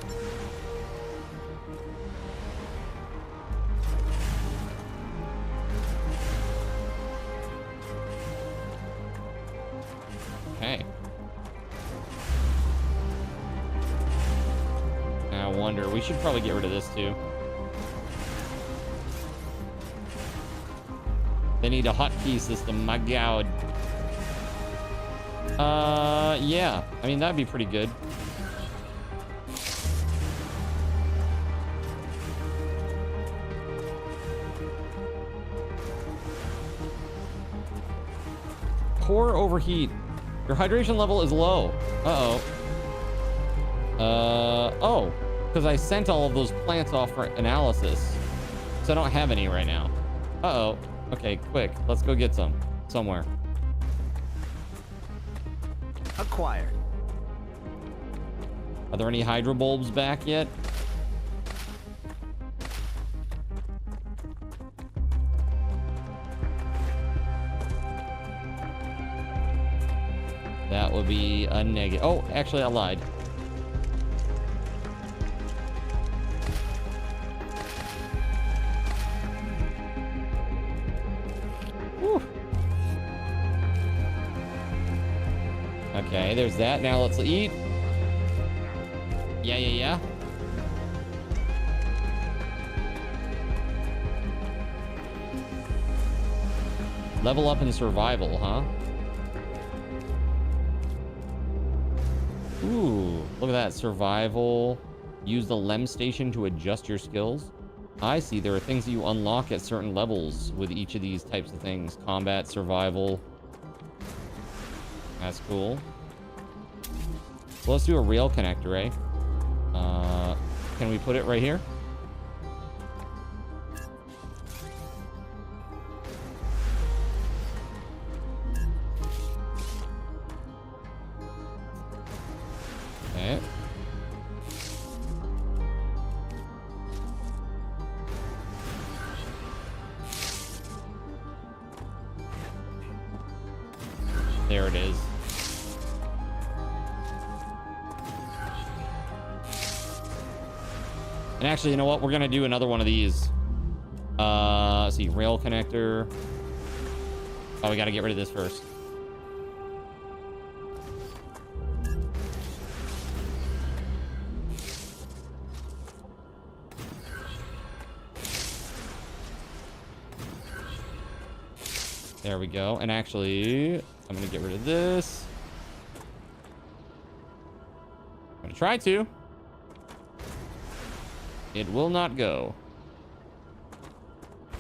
Okay. I wonder. We should probably get rid of this too. They need a hotkey system. My God. Yeah. I mean, that'd be pretty good. Core overheat. Your hydration level is low. Uh-oh. Oh. Because I sent all of those plants off for analysis. So I don't have any right now. Uh-oh. Okay, quick. Let's go get some. Somewhere. Acquired. Are there any hydro bulbs back yet? That would be a negative. Oh, actually, I lied. Whew. Okay, there's that. Now let's eat. Yeah. Level up in survival, huh? Ooh, look at that. Survival. Use the LEM station to adjust your skills. I see. There are things that you unlock at certain levels with each of these types of things. Combat, survival. That's cool. So let's do a rail connector, eh? Can we put it right here? Okay. There it is. And actually, you know what? We're gonna do another one of these. Let's see, rail connector. Oh, we gotta get rid of this first. There we go. And actually, I'm gonna get rid of this. I'm gonna try to. It will not go.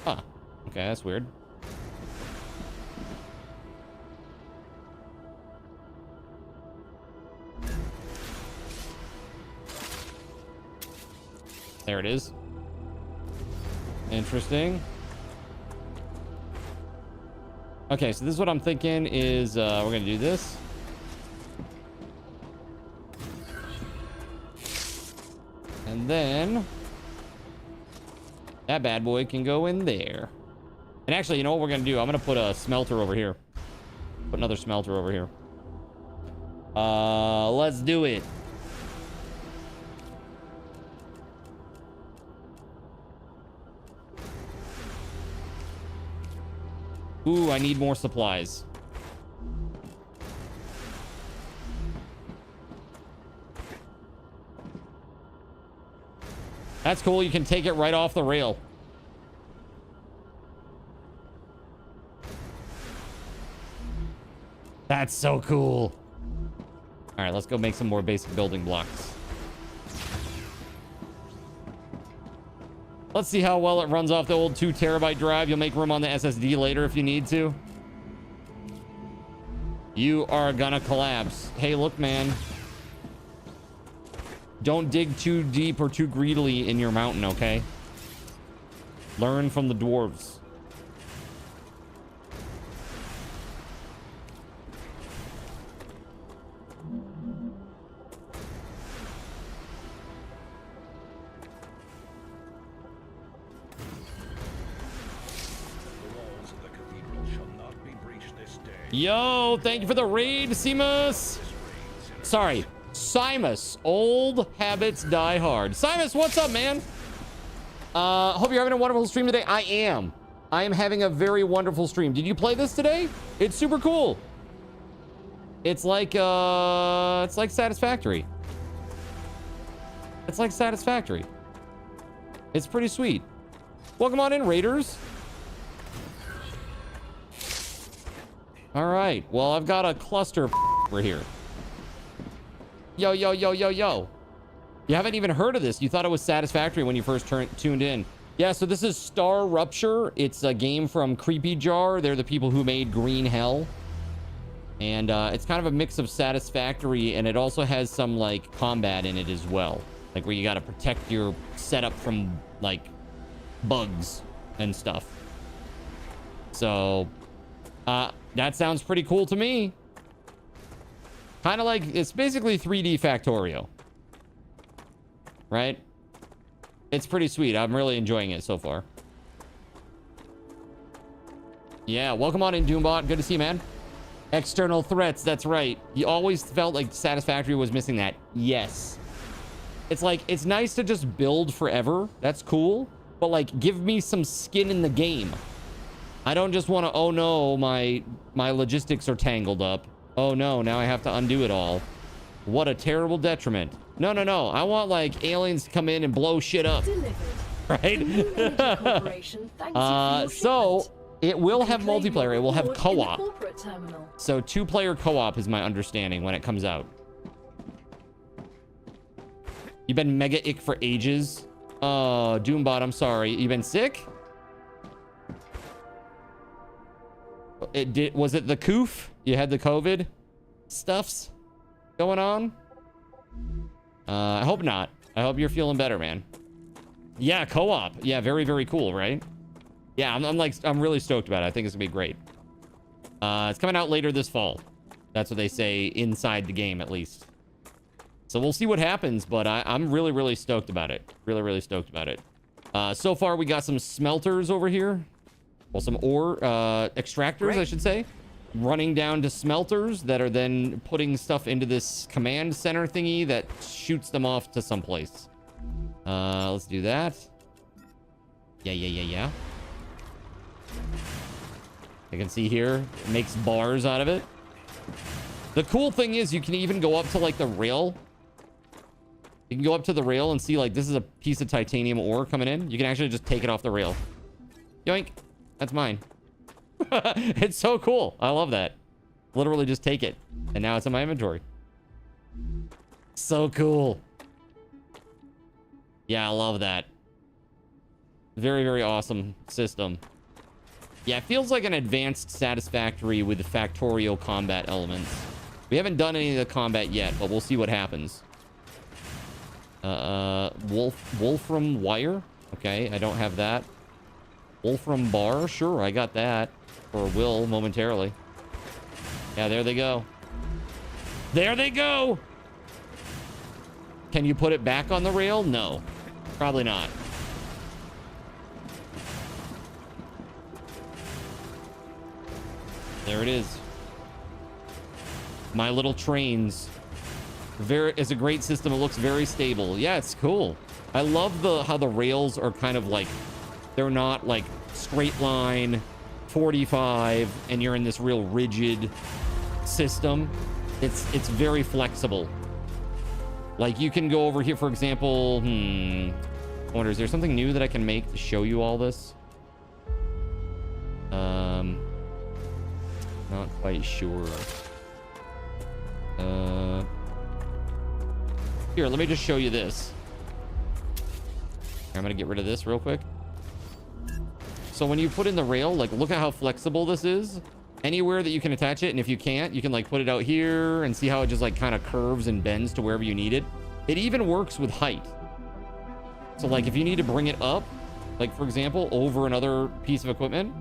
Huh. Okay, that's weird. There it is. Interesting. Okay, so this is what I'm thinking is we're gonna do this. And then that bad boy can go in there. And actually, you know what we're gonna do? I'm gonna put a smelter over here. Put another smelter over here. Let's do it. Ooh, I need more supplies. That's cool. You can take it right off the rail. That's so cool. All right, let's go make some more basic building blocks. Let's see how well it runs off the old 2 terabyte drive. You'll make room on the SSD later if you need to. You are gonna collapse. Hey, look, man. Don't dig too deep or too greedily in your mountain, okay? Learn from the dwarves. Yo, thank you for the raid, Simus. Sorry, Simus. Old habits die hard. Simus, what's up, man? Hope you're having a wonderful stream today. I am having a very wonderful stream. Did you play this today? It's super cool. It's like Satisfactory. It's like Satisfactory. It's pretty sweet. Welcome on in, raiders. All right. Well, I've got a cluster over here. Yo, yo, yo, yo, yo. You haven't even heard of this. You thought it was Satisfactory when you first tuned in. Yeah, so this is Starrupture. It's a game from Creepy Jar. They're the people who made Green Hell. And it's kind of a mix of Satisfactory, and it also has some, like, combat in it as well. Like, where you got to protect your setup from, like, bugs and stuff. So, that sounds pretty cool to me. Kind of like, it's basically 3D Factorio. Right? It's pretty sweet. I'm really enjoying it so far. Yeah, welcome on in, Doombot. Good to see you, man. External threats, that's right. You always felt like Satisfactory was missing that. Yes. It's like, it's nice to just build forever. That's cool. But, like, give me some skin in the game. I don't just want to, oh no, my logistics are tangled up. Oh no, now I have to undo it all. What a terrible detriment. No, no, no. I want, like, aliens to come in and blow shit up. Right? So, it will have multiplayer. It will have co-op. So, 2-player co-op is my understanding when it comes out. You've been mega ick for ages. Oh, Doombot, I'm sorry. You've been sick? Was it the coof? You had the COVID stuffs going on? I hope not. I hope you're feeling better, man. Yeah, co-op. Yeah, very, very cool, right? Yeah, I'm really stoked about it. I think it's gonna be great. It's coming out later this fall. That's what they say inside the game, at least. So we'll see what happens, but I'm really, really stoked about it. Really, really stoked about it. So far, we got some smelters over here. Well, some ore extractors, I should say. Running down to smelters that are then putting stuff into this command center thingy that shoots them off to someplace. Let's do that. Yeah. I can see here, it makes bars out of it. The cool thing is you can even go up to, like, the rail. You can go up to the rail and see, like, this is a piece of titanium ore coming in. You can actually just take it off the rail. Yoink. That's mine. It's so cool. I love that. Literally just take it. And now it's in my inventory. So cool. Yeah, I love that. Very, very awesome system. Yeah, it feels like an advanced Satisfactory with the Factorio combat elements. We haven't done any of the combat yet, but we'll see what happens. Wolfram wire? Okay, I don't have that. Wolfram bar? Sure, I got that. Or will momentarily. Yeah, there they go. There they go! Can you put it back on the rail? No. Probably not. There it is. My little trains. It's a great system. It looks very stable. Yeah, it's cool. I love how the rails are kind of like, they're not like straight line 45 and you're in this real rigid system. It's very flexible. Like you can go over here, for example, I wonder, is there something new that I can make to show you all this? Not quite sure. Here, let me just show you this. I'm gonna get rid of this real quick. So when you put in the rail, like, look at how flexible this is. Anywhere that you can attach it, and if you can't, you can, like, put it out here and see how it just, like, kind of curves and bends to wherever you need it. It even works with height. So like if you need to bring it up, like for example, over another piece of equipment,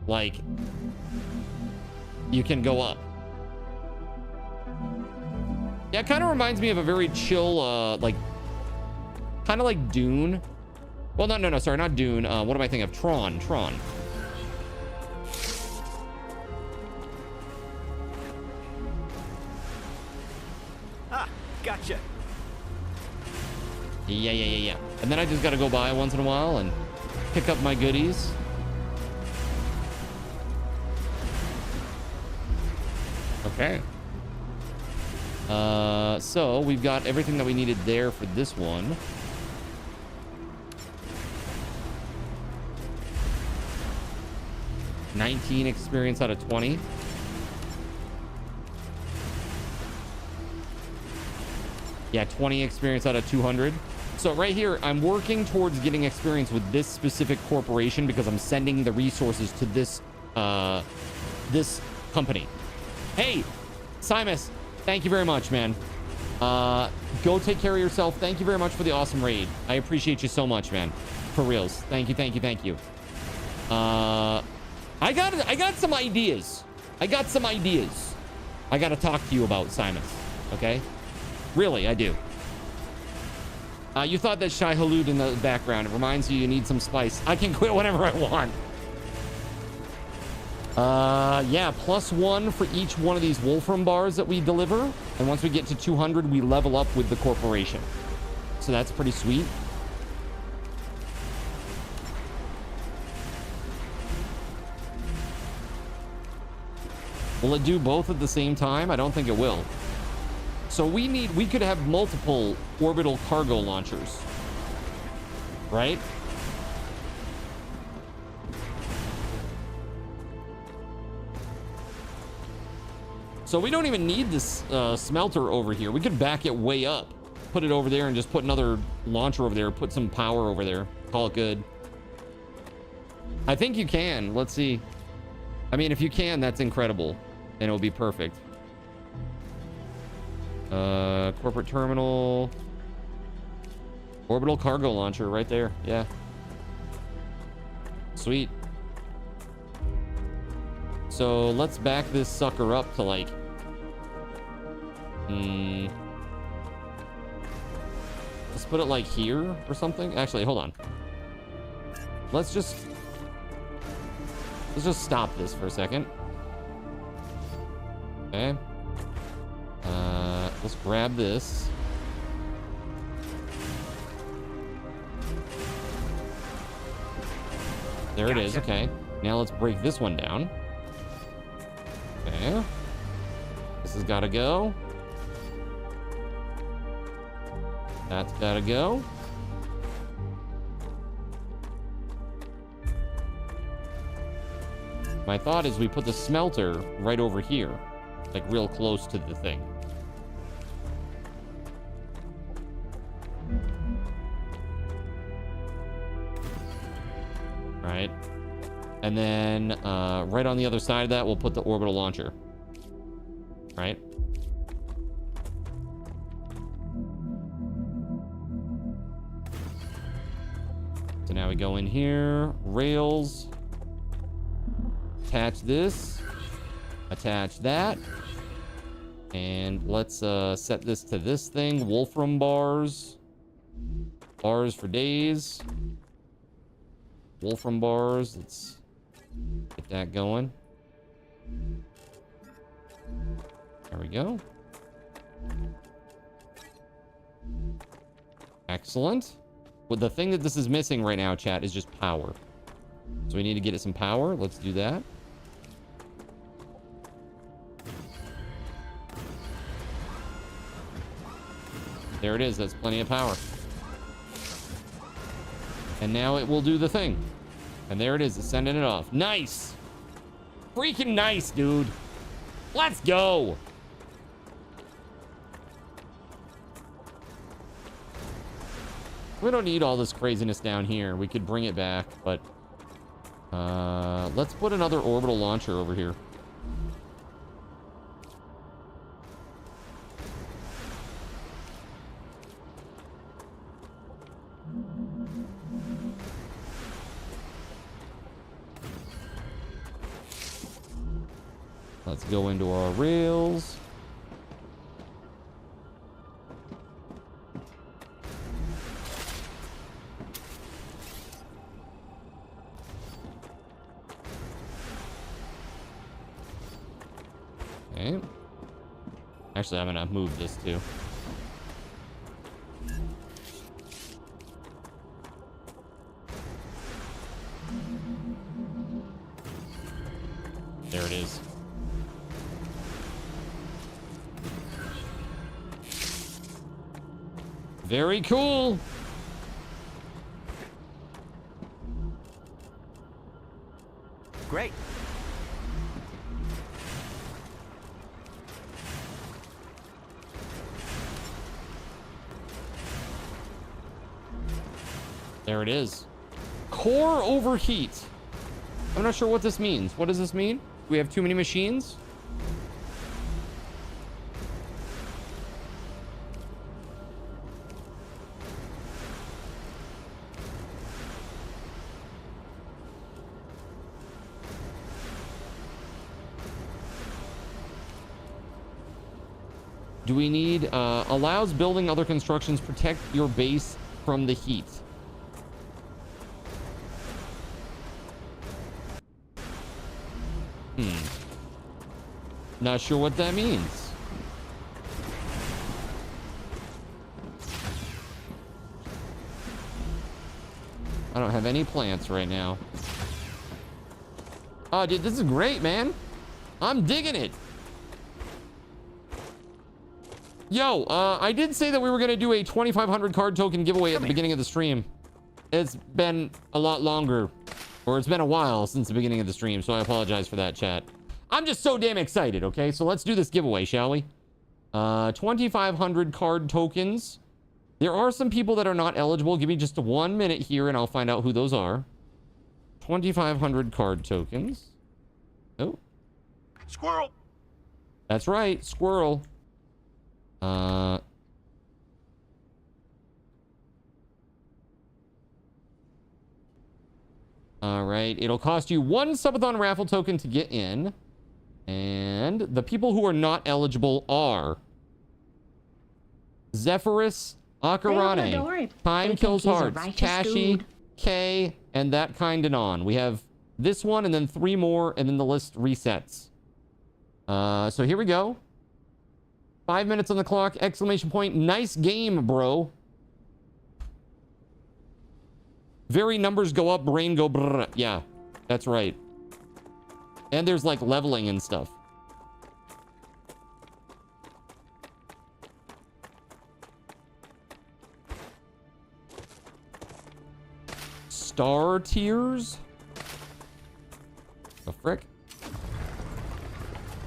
like you can go up. Yeah, it kind of reminds me of a very chill, like kind of like Dune. Well, no, sorry, not Dune. What am I thinking of? Tron. Ah, gotcha. Yeah. And then I just got to go by once in a while and pick up my goodies. Okay. So we've got everything that we needed there for this one. $19 experience out of 20. Yeah, 20 experience out of 200. So right here, I'm working towards getting experience with this specific corporation because I'm sending the resources to this this company. Hey, Simus, thank you very much, man. Go take care of yourself. Thank you very much for the awesome raid. I appreciate you so much, man. For reals. Thank you. I got some ideas. I got to talk to you about, Simus. Okay? Really, I do. You thought that Shai Halud in the background. It reminds you need some spice. I can quit whenever I want. Yeah, +1 for each one of these Wolfram bars that we deliver. And once we get to 200, we level up with the corporation. So that's pretty sweet. Will it do both at the same time? I don't think it will. So we could have multiple orbital cargo launchers, right? So we don't even need this smelter over here. We could back it way up, put it over there, and just put another launcher over there, put some power over there, call it good. I think you can. Let's see. I mean, if you can, that's incredible. And it'll be perfect. Corporate terminal. Orbital cargo launcher right there. Yeah. Sweet. So let's back this sucker up to like... let's put it like here or something. Actually, hold on. Let's just stop this for a second. Okay. Let's grab this. There it is. Okay. Now let's break this one down. Okay. This has got to go. That's got to go. My thought is we put the smelter right over here, like real close to the thing. Right. And then right on the other side of that, we'll put the orbital launcher. Right. So now we go in here, rails, attach this, attach that, and let's set this to this thing. Wolfram bars for days. Wolfram bars, let's get that going. There we go. Excellent. Well, the thing that this is missing right now, chat, is just power. So we need to get it some power. Let's do that. There it is. That's plenty of power. And now it will do the thing. And there it is. It's sending it off. Nice. Freaking nice, dude. Let's go. We don't need all this craziness down here. We could bring it back, but let's put another orbital launcher over here. Let's go into our rails. Okay. Actually, I'm gonna move this too. There it is. Very cool. Great. There it is. Core overheat. I'm not sure what this means. What does this mean? Do we have too many machines? Do we need allows building other constructions, protect your base from the heat? Not sure what that means. I don't have any plants right now. Oh, dude, this is great, man. I'm digging it. Yo, I did say that we were going to do a 2,500 card token giveaway at the beginning of the stream. It's been a lot longer, or it's been a while since the beginning of the stream, so I apologize for that, chat. I'm just so damn excited, okay? So let's do this giveaway, shall we? 2,500 card tokens. There are some people that are not eligible. Give me just 1 minute here, and I'll find out who those are. 2,500 card tokens. Oh. Squirrel. That's right, squirrel. All right, it'll cost you 1 Subathon raffle token to get in. And the people who are not eligible are Zephyrus, Akarane, Time Kills Hearts, Kashi, K, and that kind and on. We have this one and then 3 more, and then the list resets. So here we go. 5 minutes on the clock, exclamation point. Nice game, bro. Very numbers go up, brain go brrr. Yeah, that's right. And there's like leveling and stuff. Star tiers? The frick?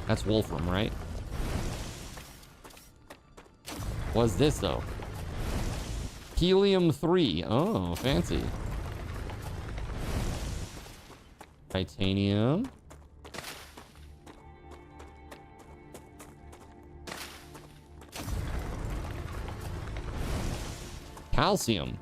That's Wolfram, right? What's this though? Helium 3. Oh, fancy. Titanium. Calcium.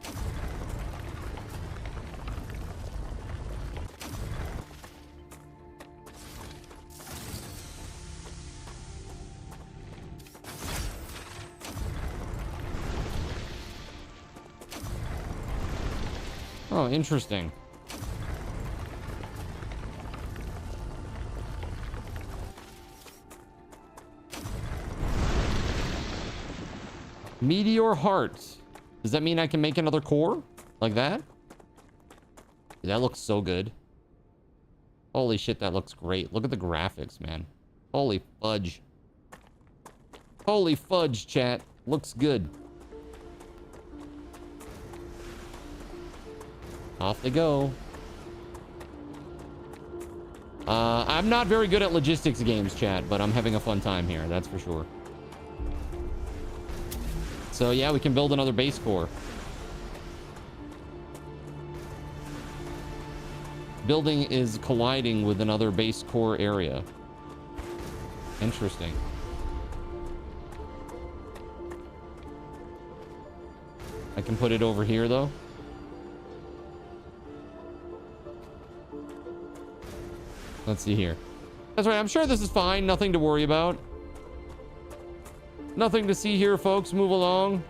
Oh, interesting. Meteor Heart. Does that mean I can make another core? Like that? That looks so good. Holy shit, that looks great. Look at the graphics, man. Holy fudge. Holy fudge, chat. Looks good. Off they go. I'm not very good at logistics games, chat, but I'm having a fun time here. That's for sure. So yeah, we can build another base core. Building is colliding with another base core area. Interesting. I can put it over here though. Let's see here. That's right. I'm sure this is fine. Nothing to worry about. Nothing to see here, folks. Move along.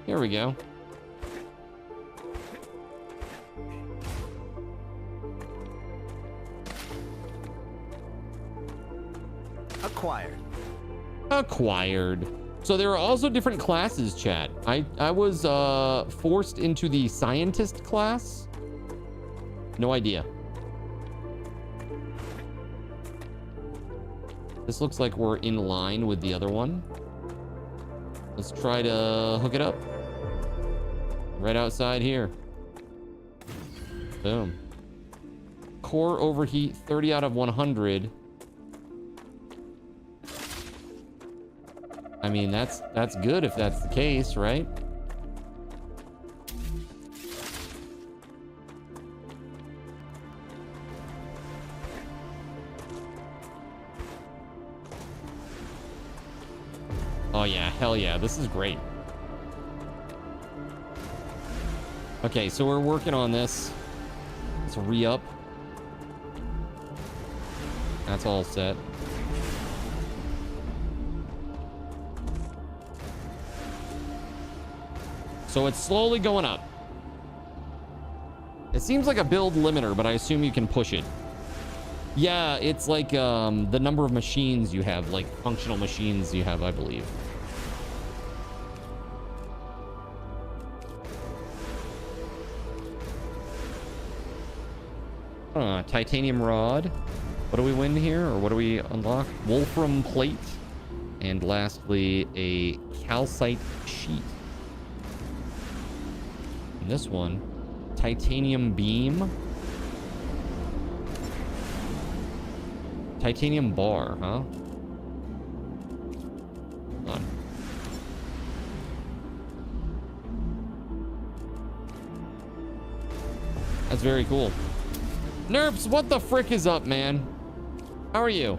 Here we go. Acquired. Acquired. So there are also different classes, chat. I was forced into the scientist class. No idea. This looks like we're in line with the other one. Let's try to hook it up. Right outside here. Boom. Core overheat, 30 out of 100. I mean, that's good if that's the case, right? Oh yeah, hell yeah, this is great. Okay, so we're working on this. Let's re-up. That's all set. So it's slowly going up. It seems like a build limiter, but I assume you can push it. Yeah, it's like the number of machines you have, like functional machines you have, I believe. Titanium rod. What do we win here? Or what do we unlock? Wolfram plate. And lastly, a calcite sheet. And this one, titanium beam. Titanium bar, huh? Hold on. That's very cool. Nerps, what the frick is up, man? How are you?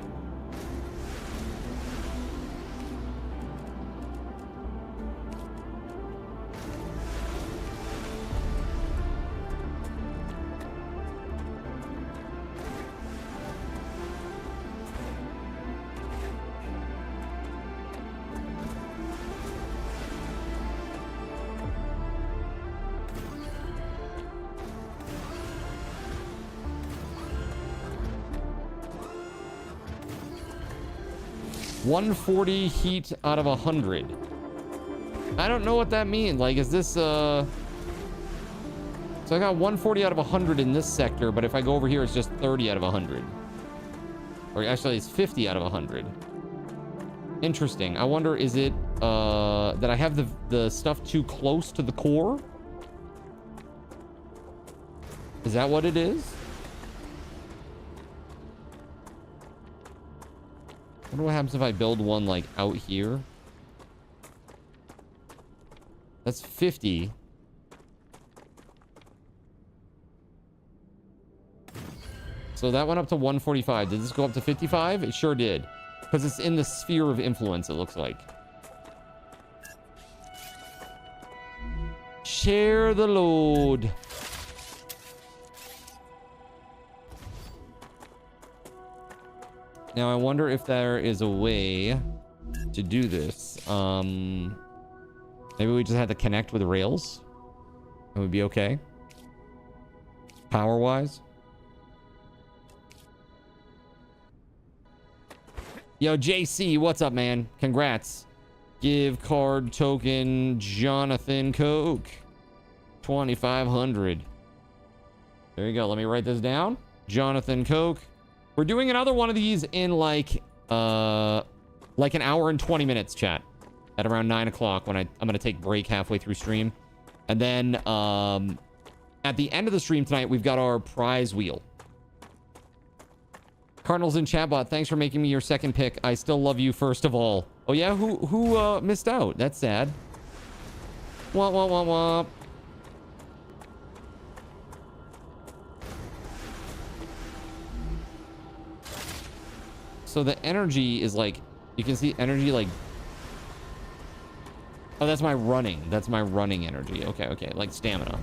$140 heat out of 100. I don't know what that means. Like, is this so I got 140 out of 100 in this sector, but if I go over here, it's just 30 out of 100. Or actually, it's 50 out of 100. Interesting. I wonder, is it that I have the stuff too close to the core? Is that what it is? I wonder what happens if I build one like out here. That's 50. So that went up to 145. Did this go up to 55? It sure did. Because it's in the sphere of influence, it looks like. Share the load. Now, I wonder if there is a way to do this. Maybe we just had to connect with rails. It would be okay. Power-wise. Yo, JC, what's up, man? Congrats. Give card token Jonathan Coke. 2,500. There you go. Let me write this down. Jonathan Coke. We're doing another one of these in like an hour and 20 minutes, chat. At around 9 o'clock when I'm going to take break halfway through stream. And then at the end of the stream tonight, we've got our prize wheel. Cardinals in chatbot, thanks for making me your second pick. I still love you first of all. Oh yeah, who missed out? That's sad. Womp womp womp womp. So the energy is like, you can see energy like, oh, that's my running. That's my running energy. Okay, okay, like stamina.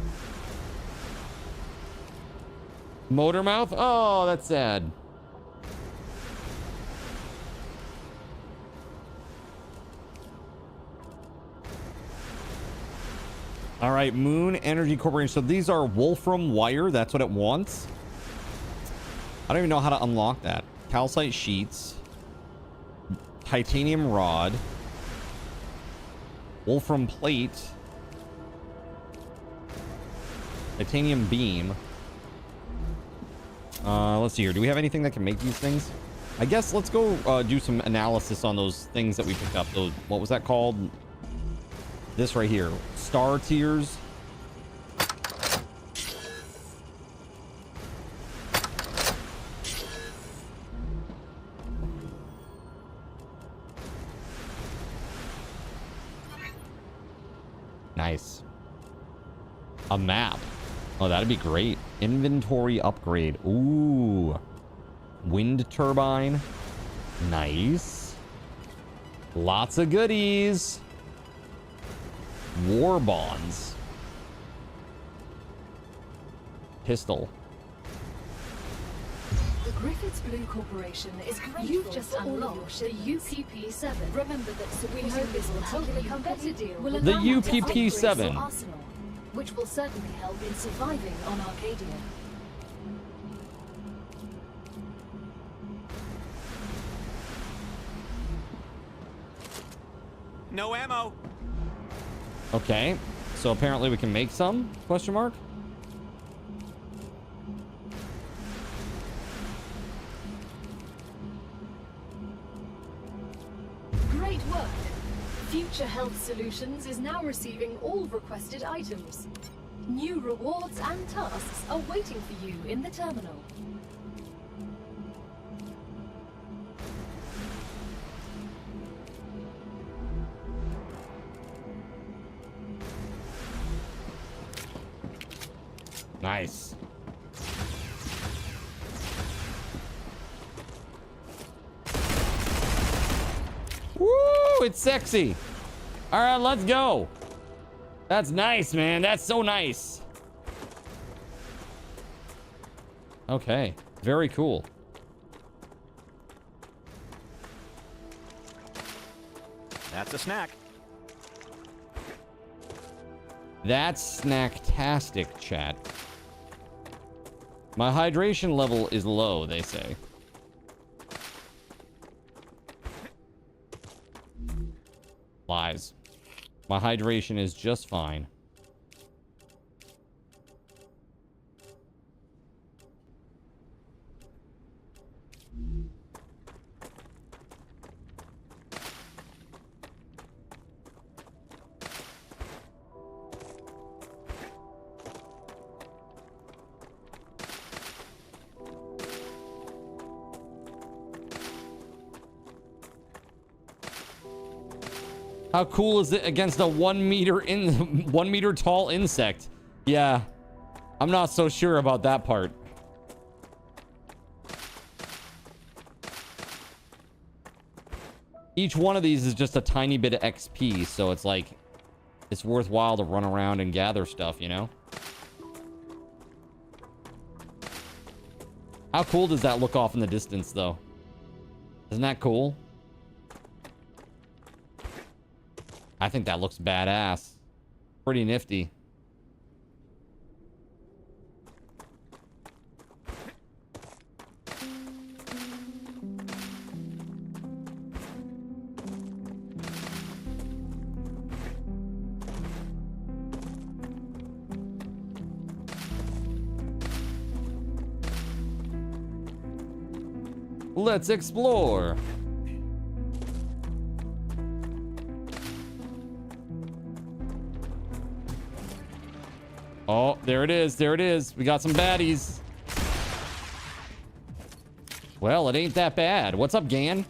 Motor mouth? Oh, that's sad. All right, Moon Energy Corporation. So these are Wolfram wire. That's what it wants. I don't even know how to unlock that. Calcite sheets. Titanium rod. Wolfram plate. Titanium beam. Let's see here. Do we have anything that can make these things? I guess let's go do some analysis on those things that we picked up. Those, what was that called? This right here. Star tiers. Nice. A map. Oh, that'd be great. Inventory upgrade. Ooh. Wind turbine. Nice. Lots of goodies. War bonds. Pistol. The Griffiths Blue Corporation is grateful. You've just unlocked the UPP-7. Remember that we hope this will help you better deal with the UPP-7, arsenal, which will certainly help in surviving on Arcadia. No ammo. Okay, so apparently we can make some? Question mark. Great work. Future Health Solutions is now receiving all requested items. New rewards and tasks are waiting for you in the terminal. Nice. Woo! It's sexy. All right, let's go. That's nice, man. That's so nice. Okay, very cool. That's a snack. That's snacktastic, chat. My hydration level is low, they say. Lies. My hydration is just fine. How cool is it against a 1 meter tall insect? Yeah, I'm not so sure about that part. Each one of these is just a tiny bit of XP, so it's like, it's worthwhile to run around and gather stuff, you know? How cool does that look off in the distance, though? Isn't that cool? I think that looks badass. Pretty nifty. Let's explore. Oh, there it is. There it is. We got some baddies. Well, it ain't that bad. What's up, Gan?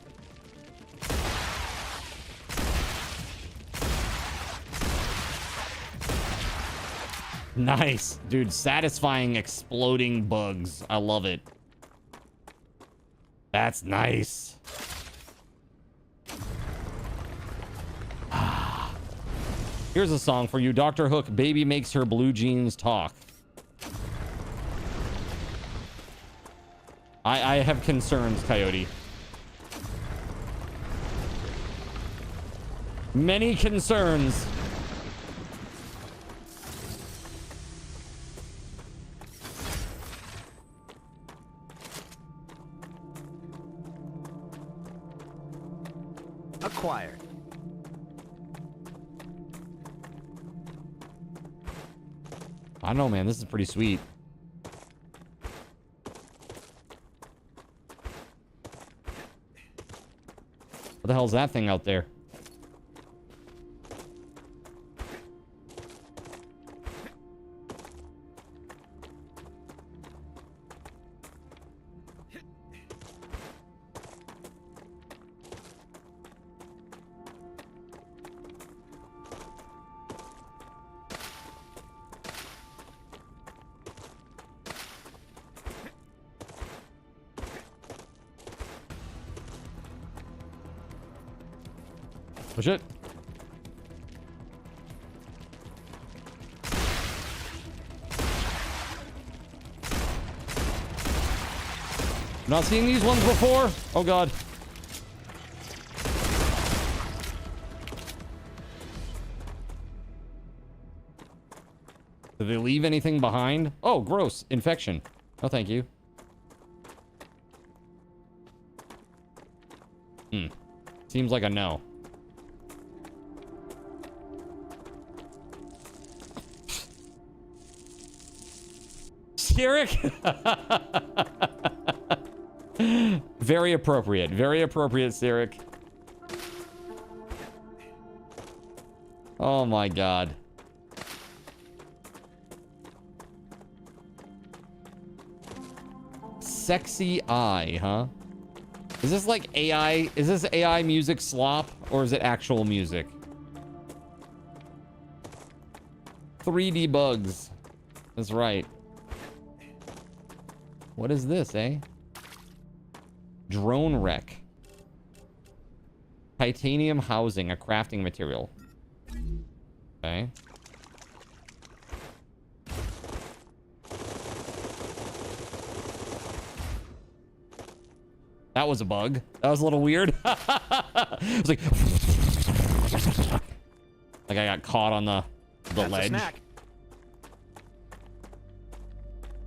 Nice. Dude, satisfying exploding bugs. I love it. That's nice. Here's a song for you. Dr. Hook, Baby Makes Her Blue Jeans Talk. I have concerns, Coyote. Many concerns. Acquired. I don't know, man. This is pretty sweet. What the hell is that thing out there? Oh shit. Not seen these ones before? Oh god. Did they leave anything behind? Oh, gross. Infection. Oh, thank you. Seems like a no. Eric? Very appropriate. Very appropriate, Sarek. Oh my god. Sexy eye, huh? Is this like AI? Is this AI music slop or is it actual music? 3D bugs. That's right. What is this, eh? Drone wreck. Titanium housing, a crafting material. Okay. That was a bug. That was a little weird. It was like I got caught on the ledge.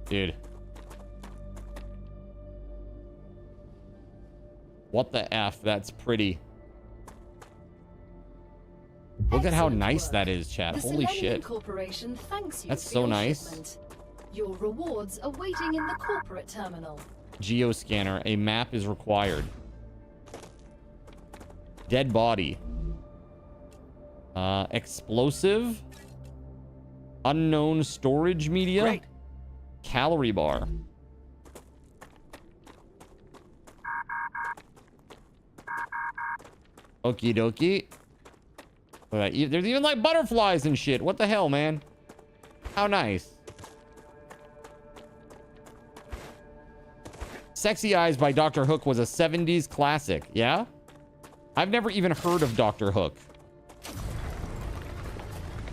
Dude. What the F? That's pretty. Look at how nice that is, chat. Holy shit. Corporation thanks you. That's so nice. Shipment. Your rewards are waiting in the corporate terminal. Geoscanner. A map is required. Dead body. Explosive. Unknown storage media. Great. Calorie bar. Okie dokie. There's even like butterflies and shit. What the hell, man? How nice. Sexy Eyes by Dr. Hook was a 70s classic. Yeah? I've never even heard of Dr. Hook.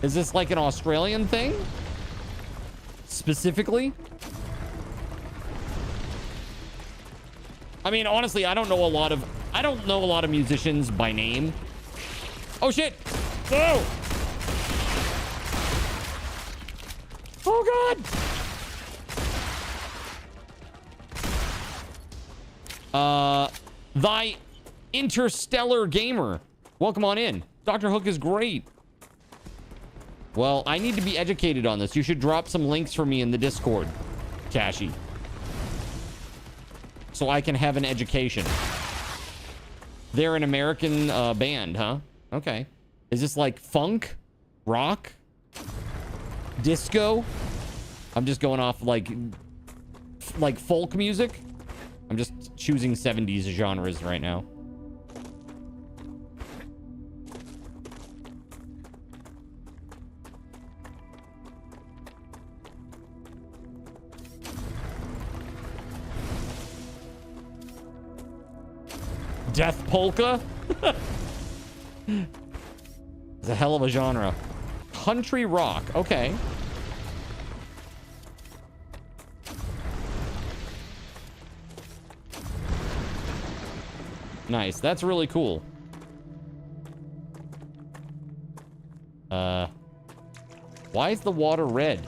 Is this like an Australian thing? Specifically? I mean, honestly, I don't know a lot of musicians by name. Oh shit! Oh! Oh god! Thy interstellar gamer. Welcome on in. Dr. Hook is great. Well, I need to be educated on this. You should drop some links for me in the Discord, Cashy. So I can have an education. They're an American band, huh? Okay. Is this like funk? Rock? Disco? I'm just going off like folk music. I'm just choosing 70s genres right now. Death polka? It's a hell of a genre. Country rock. Okay. Nice. That's really cool. Why is the water red?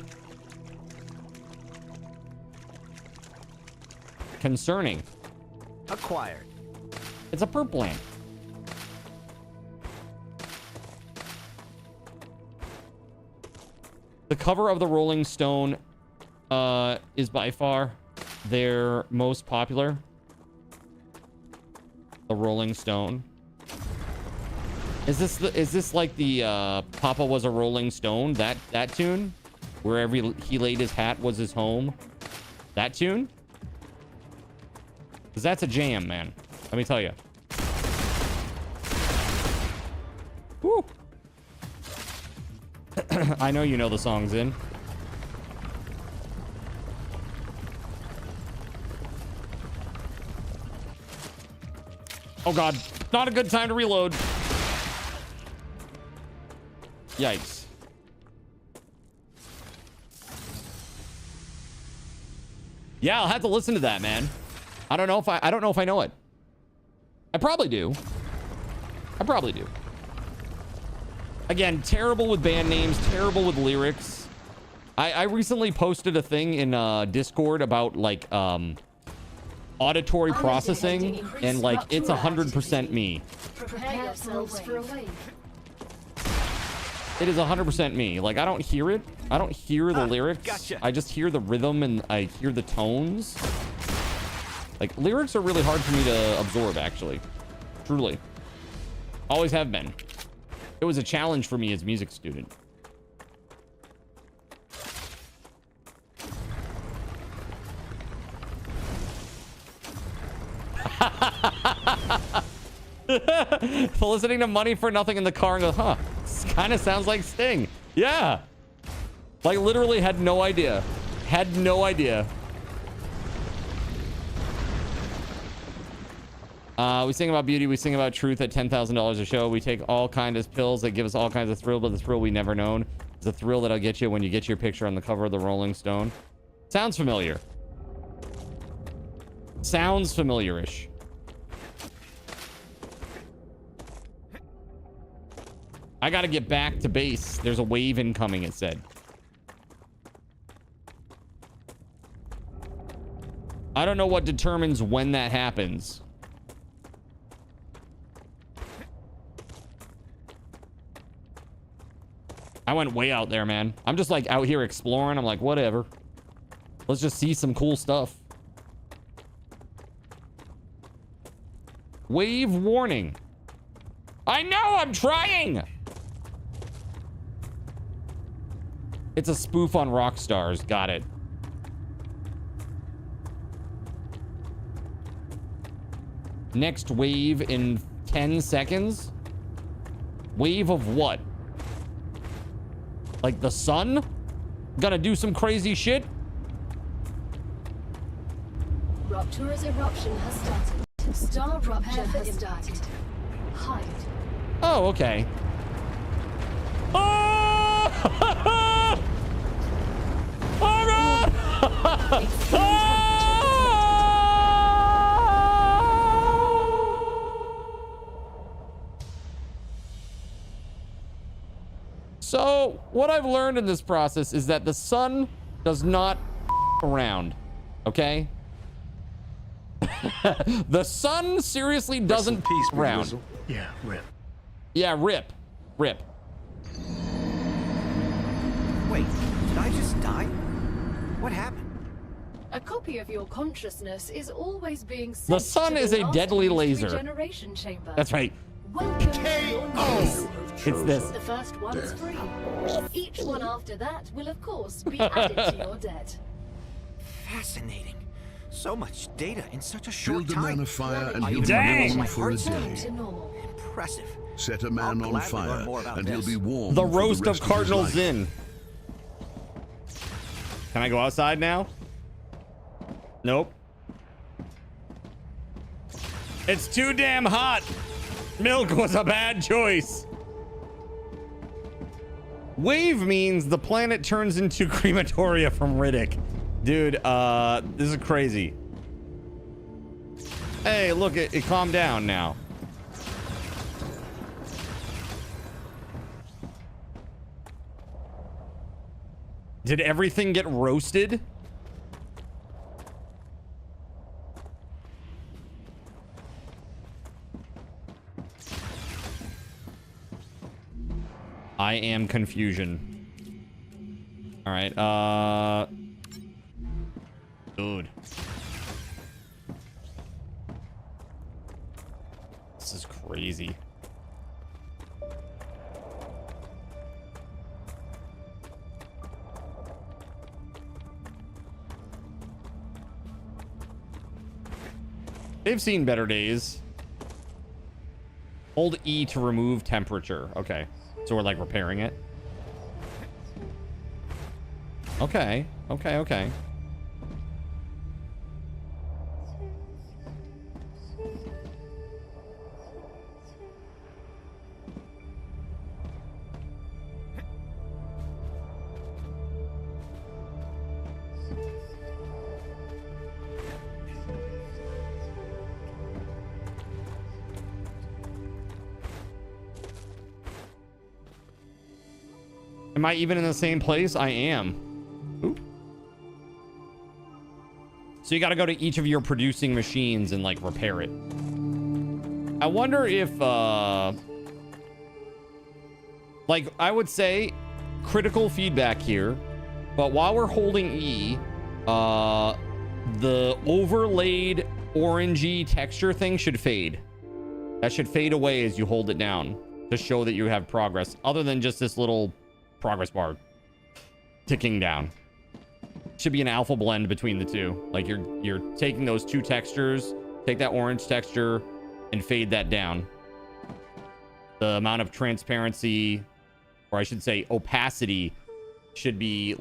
Concerning. Acquired. It's a purple lamp. The cover of the Rolling Stone is by far their most popular. The Rolling Stone. Is this like the Papa Was a Rolling Stone, that tune? Wherever he laid his hat was his home. That tune? Because that's a jam, man. Let me tell you. Woo. I know you know the songs in. Oh god, not a good time to reload. Yikes. Yeah, I'll have to listen to that, man. I don't know if I know it. I probably do. I probably do. Again, terrible with band names, terrible with lyrics. I recently posted a thing in Discord about like auditory processing, and like it's 100% me. Prepare yourselves for a wave. It is 100% me. Like, I don't hear it. I don't hear the lyrics. Gotcha. I just hear the rhythm and I hear the tones. Like, lyrics are really hard for me to absorb, actually. Truly. Always have been. It was a challenge for me as a music student. Listening to Money for Nothing in the car and go, huh, this kind of sounds like Sting. Yeah. Like, literally had no idea. Had no idea. We sing about beauty. We sing about truth at $10,000 a show. We take all kinds of pills that give us all kinds of thrill, but the thrill we never known is the thrill that'll get you when you get your picture on the cover of the Rolling Stone. Sounds familiar. Sounds familiar-ish. I gotta get back to base. There's a wave incoming, it said. I don't know what determines when that happens. I went way out there, man. I'm just like out here exploring. I'm like, whatever. Let's just see some cool stuff. Wave warning. I know, I'm trying. It's a spoof on rock stars. Got it. Next wave in 10 seconds? Wave of what? Like the sun? Gonna do some crazy shit? Raptura's eruption has started. Starrupture has started. Hide. Oh, okay. Oh! Oh, God! So, what I've learned in this process is that the sun does not around, okay? The sun seriously doesn't around. Yeah, rip. Yeah, rip. Rip. Wait, did I just die? What happened? A copy of your consciousness is always being sent The sun to is the a last deadly used laser. regeneration chamber. That's right. Welcome to your new It's this. The first one's free. Each one after that will, of course, be added to your debt. Fascinating. So much data in such a short Build a man time. of fire and I he'll even be realized warm my for a heart's day. To normal. Impressive. Set a man I'll on gladly fire learn more about and this. he'll be warm The for roast the of rest Cardinal his life. Zinn. Can I go outside now? Nope. It's too damn hot. Milk was a bad choice. Wave means the planet turns into crematoria from Riddick. Dude, this is crazy. Hey, look, it calmed down now. Did everything get roasted? I am confusion. All right, dude. This is crazy. They've seen better days. Hold E to remove temperature. Okay. So we're like repairing it. Okay. Okay, okay. Am I even in the same place? I am. Ooh. So you got to go to each of your producing machines and like repair it. I wonder if like I would say critical feedback here, but while we're holding E, the overlaid orangey texture thing should fade. That should fade away as you hold it down to show that you have progress, other than just this little progress bar ticking down. Should be an alpha blend between the two. Like you're taking those two textures, take that orange texture and fade that down. The amount of transparency, or I should say opacity, should be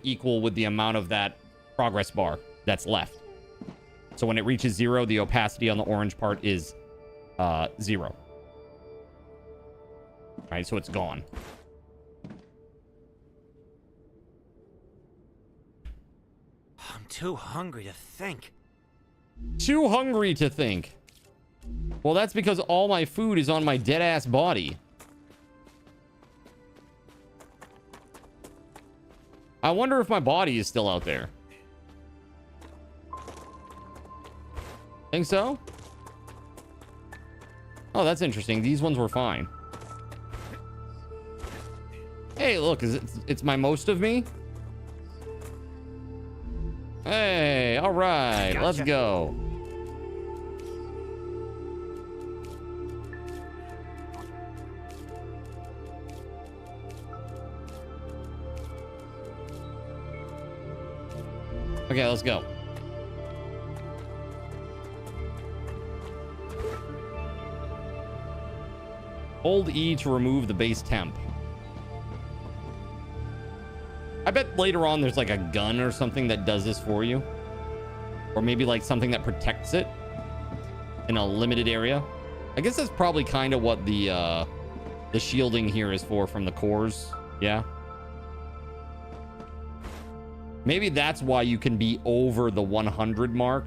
equal with the amount of that progress bar that's left. So when it reaches 0, the opacity on the orange part is 0. All right, so it's gone. I'm too hungry to think. Too hungry to think. Well, that's because all my food is on my dead-ass body. I wonder if my body is still out there. Think so? Oh, that's interesting. These ones were fine. Hey, look, it's my most of me? Hey, all right, gotcha. Let's go. Okay, let's go. Hold E to remove the base temp. I bet later on there's like a gun or something that does this for you. Or maybe like something that protects it in a limited area. I guess that's probably kind of what the shielding here is for from the cores. Yeah. Maybe that's why you can be over the 100 mark.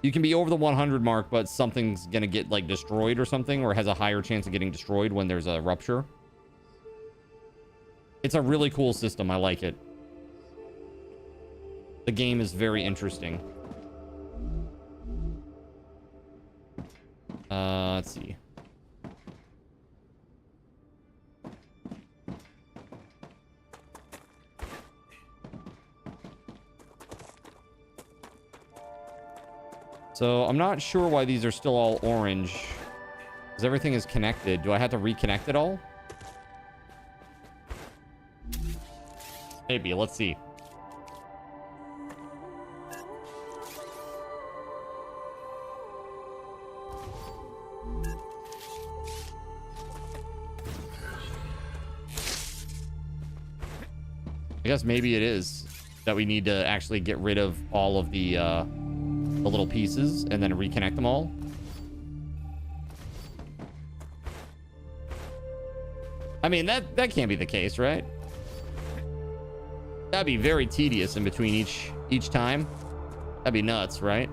You can be over the 100 mark, but something's going to get like destroyed or something, or has a higher chance of getting destroyed when there's a rupture. It's a really cool system. I like it. The game is very interesting. Let's see. So I'm not sure why these are still all orange, because everything is connected. Do I have to reconnect it all? Maybe. Let's see. I guess maybe it is that we need to actually get rid of all of the little pieces and then reconnect them all. I mean, that can't be the case, right? That'd be very tedious in between each time. That'd be nuts, right?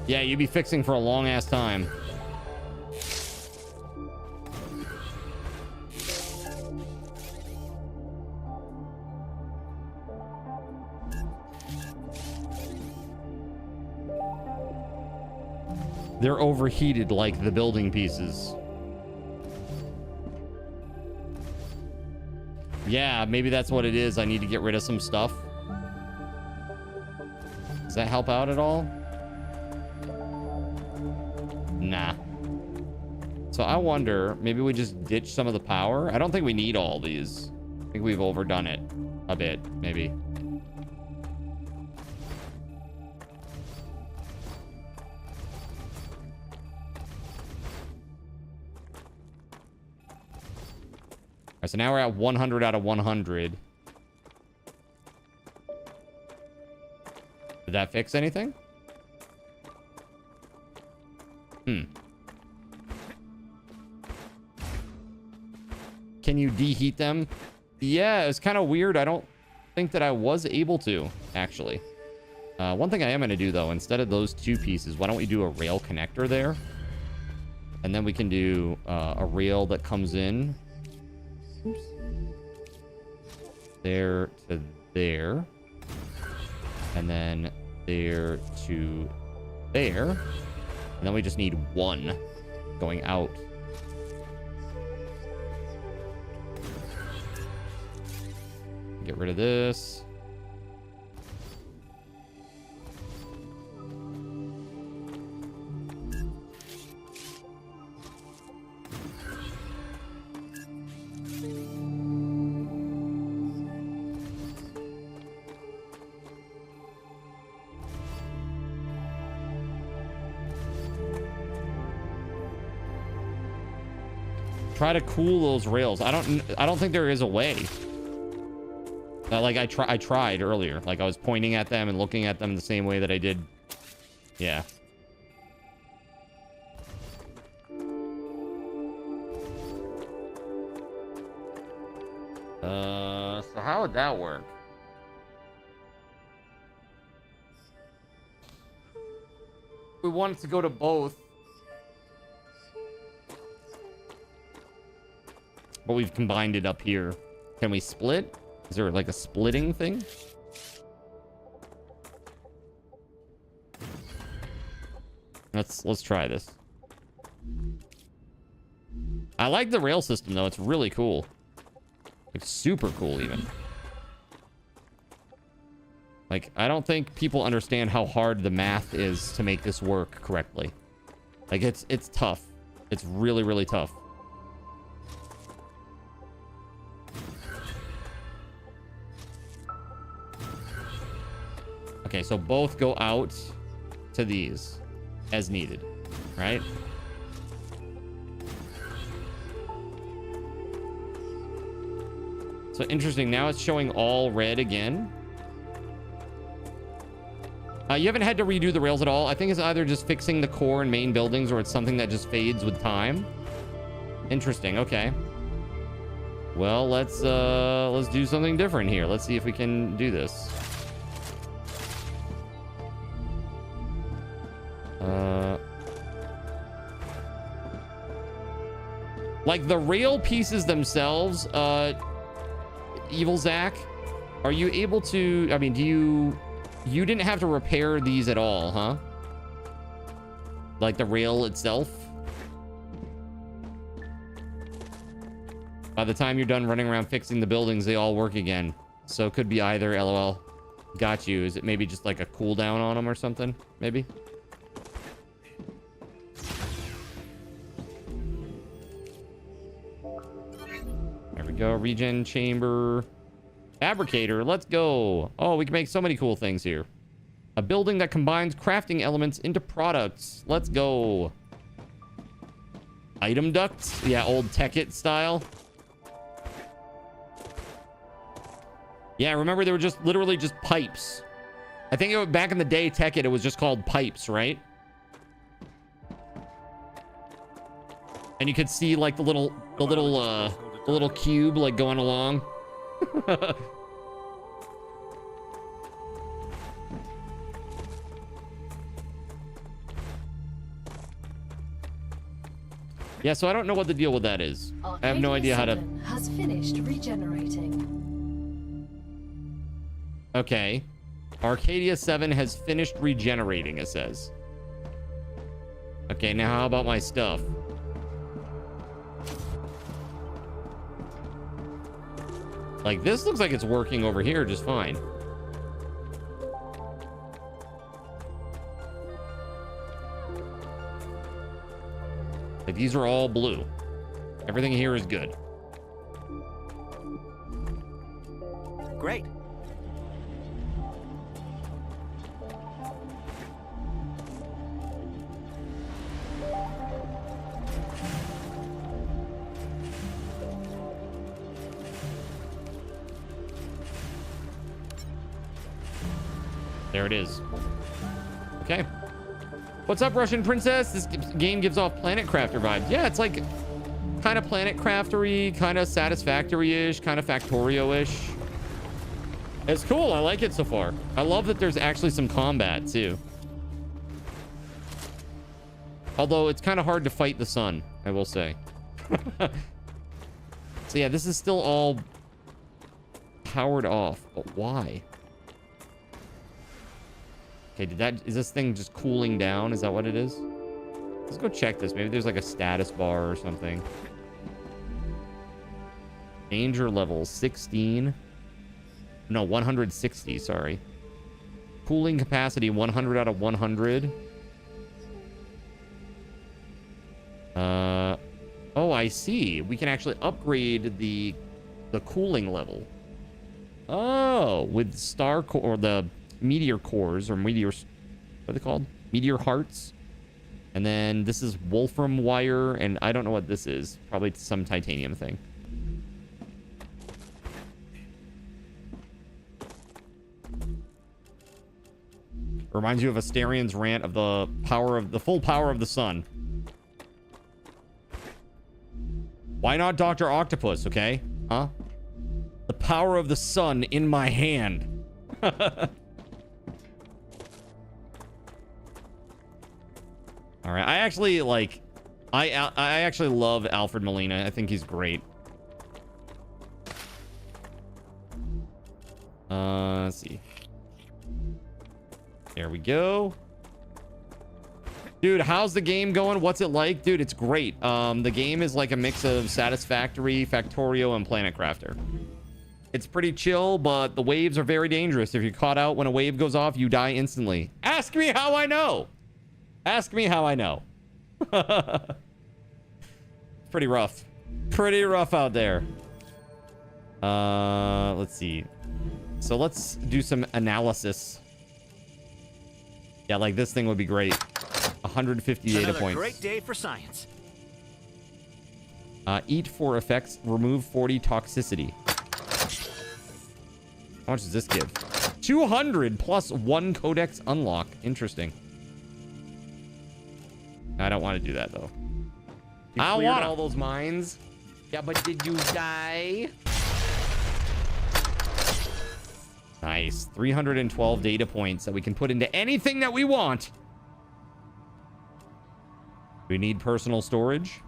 Yeah, you'd be fixing for a long ass time. They're overheated like the building pieces. Yeah, maybe that's what it is. I need to get rid of some stuff. Does that help out at all? Nah. So I wonder, maybe we just ditch some of the power. I don't think we need all these. I think we've overdone it a bit, maybe. All right, so now we're at 100 out of 100. Did that fix anything? Can you deheat them? Yeah, it's kind of weird. I don't think that I was able to, actually. One thing I am going to do, though, instead of those two pieces, why don't we do a rail connector there? And then we can do a rail that comes in. Oops. There to there. And then there to there. And then we just need one going out. Get rid of this. Try to cool those rails. I don't think there is a way. Like I tried earlier. Like I was pointing at them and looking at them the same way that I did. Yeah. So how would that work? We want it to go to both. But we've combined it up here. Can we split? Is there like a splitting thing? Let's try this. I like the rail system though. It's really cool. It's super cool even. Like, I don't think people understand how hard the math is to make this work correctly. Like, it's tough. It's really, really tough. Okay, so both go out to these as needed, right? So interesting. Now it's showing all red again. You haven't had to redo the rails at all. I think it's either just fixing the core and main buildings or it's something that just fades with time. Interesting. Okay. Well, let's do something different here. Let's see if we can do this. Like the rail pieces themselves, Evil Zach, are you able to, I mean, you didn't have to repair these at all, huh? Like the rail itself? By the time you're done running around fixing the buildings, they all work again. So it could be either, LOL. Got you. Is it maybe just like a cooldown on them or something? Maybe? There we go. Regen chamber. Fabricator. Let's go. Oh, we can make so many cool things here. A building that combines crafting elements into products. Let's go. Item ducts. Yeah, old Tekkit style. Yeah, remember they were just literally just pipes. I think it was, back in the day, Tekkit, it was just called pipes, right? And you could see like the little cube like going along. Yeah, so I don't know what the deal with that is. I have no idea how to... Has finished regenerating. Okay. Arcadia 7 has finished regenerating, it says. Okay, now how about my stuff? Like, this looks like it's working over here just fine. Like, these are all blue. Everything here is good. Great. There it is. Okay. What's up, Russian Princess? This game gives off Planet Crafter vibes. Yeah, it's like kind of Planet Crafter-y, kind of Satisfactory-ish, kind of Factorio-ish. It's cool. I like it so far. I love that there's actually some combat, too. Although, it's kind of hard to fight the sun, I will say. So, yeah, this is still all powered off. But why? Okay, is this thing just cooling down? Is that what it is? Let's go check this. Maybe there's like a status bar or something. Danger level 16. No, 160, sorry. Cooling capacity 100 out of 100. Oh, I see. We can actually upgrade the cooling level. Oh, with star core or the meteor cores or meteors, what are they called? Meteor hearts. And then this is wolfram wire, and I don't know what this is. Probably some titanium thing. Reminds you of Asterian's rant of the full power of the sun. Why not Dr. Octopus, okay? Huh? The power of the sun in my hand. All right, I actually like, I actually love Alfred Molina. I think he's great. Let's see. There we go. Dude, how's the game going? What's it like? Dude, it's great. The game is like a mix of Satisfactory, Factorio, and Planet Crafter. It's pretty chill, but the waves are very dangerous. If you're caught out when a wave goes off, you die instantly. Ask me how I know. Ask me how I know. It's pretty rough. Pretty rough out there. Let's see. So let's do some analysis. Yeah, like this thing would be great. 150 data points. Great day for science. Eat 4 effects. Remove 40 toxicity. How much does this give? 200 plus 1 codex unlock. Interesting. I don't want to do that, though. I don't want all those mines. Yeah, but did you die? Nice. 312 data points that we can put into anything that we want. We need personal storage.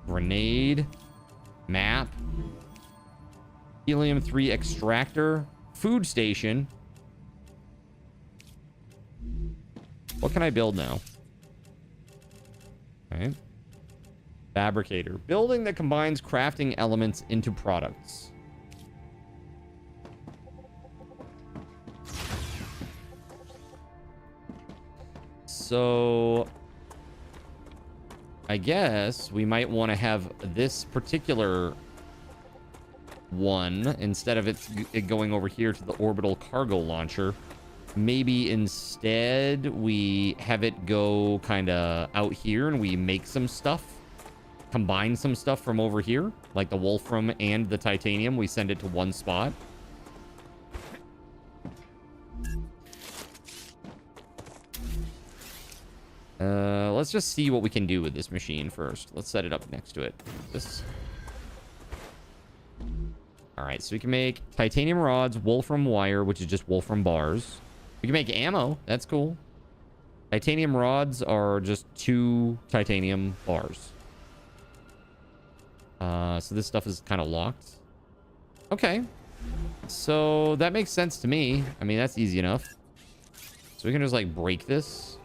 Grenade. Map. Helium-3 extractor. Food station. What can I build now? All right. Fabricator. Building that combines crafting elements into products. So I guess we might want to have this particular one, instead of it going over here to the orbital cargo launcher, maybe instead we have it go kind of out here and we make some stuff, combine some stuff from over here, like the wolfram and the titanium. We send it to one spot. let's just see what we can do with this machine first. Let's set it up next to it. This. All right, so we can make titanium rods, wolfram wire, which is just wolfram bars. We can make ammo. That's cool. Titanium rods are just 2 titanium bars. So this stuff is kind of locked. Okay. So that makes sense to me. I mean, that's easy enough. So we can just like break this.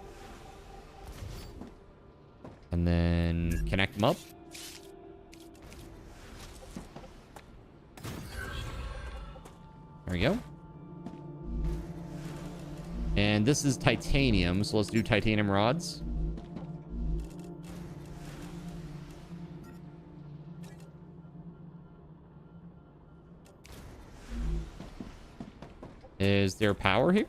And then connect them up. There we go. And this is titanium, so let's do titanium rods. Is there power here?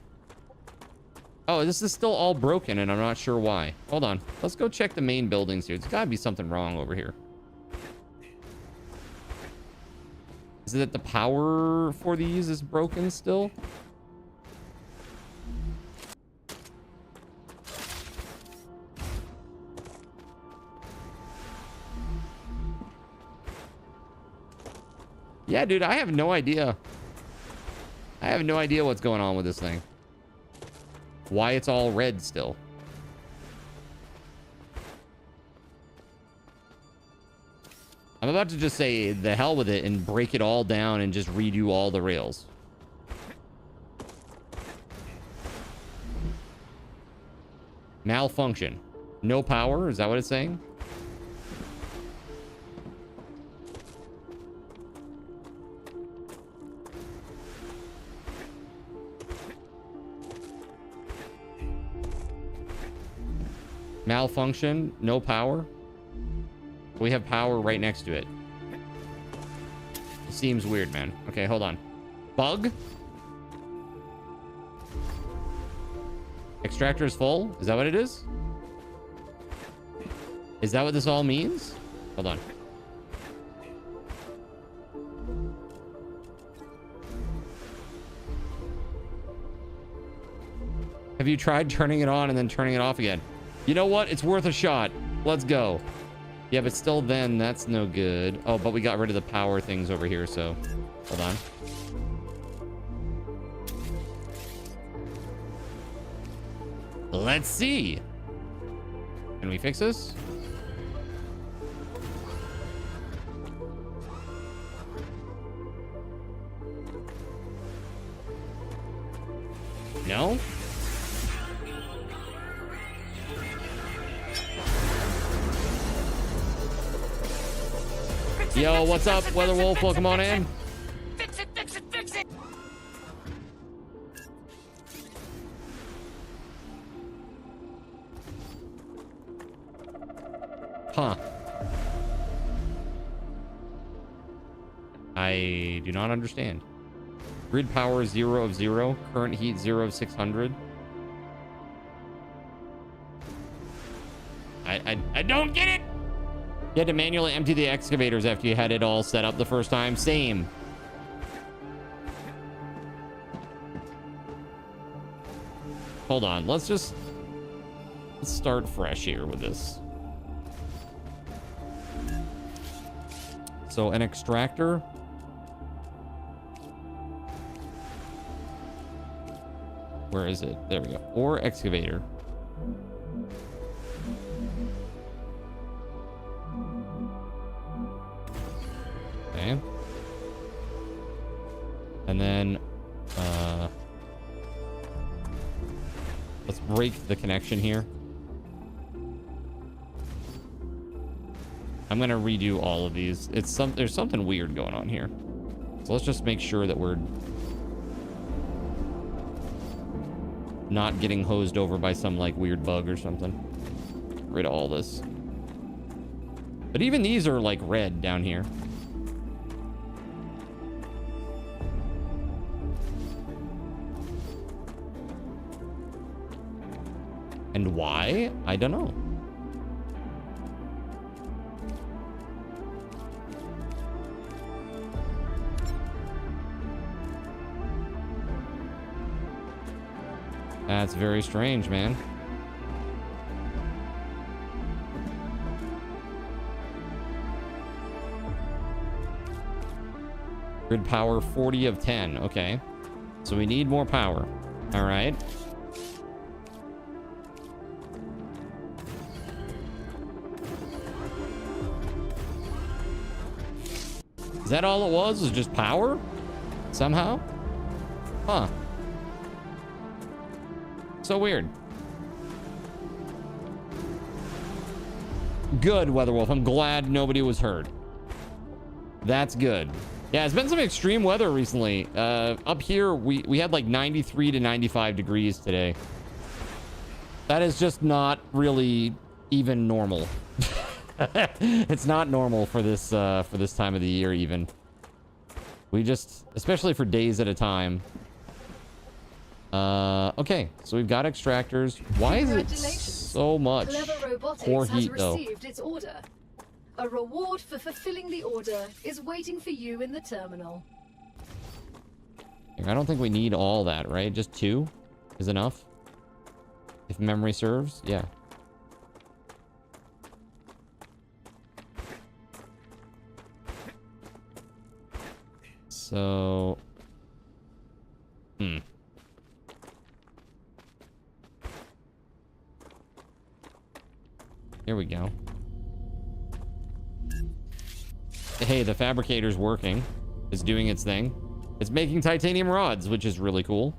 Oh, this is still all broken, and I'm not sure why. Hold on. Let's go check the main buildings here. There's got to be something wrong over here. Is it that the power for these is broken still? Yeah, dude, I have no idea. I have no idea what's going on with this thing. Why it's all red still. I'm about to just say the hell with it and break it all down and just redo all the rails. Malfunction. No power? Is that what it's saying? Malfunction, no power. We have power right next to it. It seems weird, man. Okay, hold on. Bug? Extractor is full? Is that what it is? Is that what this all means? Hold on. Have you tried turning it on and then turning it off again? You know what? It's worth a shot. Let's go. Yeah, but still then, that's no good. Oh, but we got rid of the power things over here, so... Hold on. Let's see. Can we fix this? No? Yo, what's up, WeatherWolf? Welcome on in. Fix it, fix it, fix it! Huh. I do not understand. Grid power 0 of 0. Current heat 0 of 600. I don't get it! You had to manually empty the excavators after you had it all set up the first time. Same. Hold on. Let's start fresh here with this. So an extractor. Where is it? There we go. Or excavator. Okay. And then let's break the connection here. I'm gonna redo all of these. There's something weird going on here. So let's just make sure that we're not getting hosed over by some like weird bug or something. Get rid of all this. But even these are like red down here. And why? I don't know. That's very strange, man. Grid power 40 of 10. Okay. So we need more power. All right. Is that all it was? Was just power? Somehow? Huh. So weird. Good, WeatherWolf. I'm glad nobody was hurt. That's good. Yeah, it's been some extreme weather recently. Up here, we had like 93 to 95 degrees today. That is just not really even normal. It's not normal for this time of the year even. We just, especially for days at a time. Okay, so we've got extractors. Why is it so much poor heat though? Its order. A reward for fulfilling the order is waiting for you in the terminal. I don't think we need all that, right? Just 2 is enough. If memory serves, yeah. So, here we go. Hey, the fabricator's working. It's doing its thing. It's making titanium rods, which is really cool.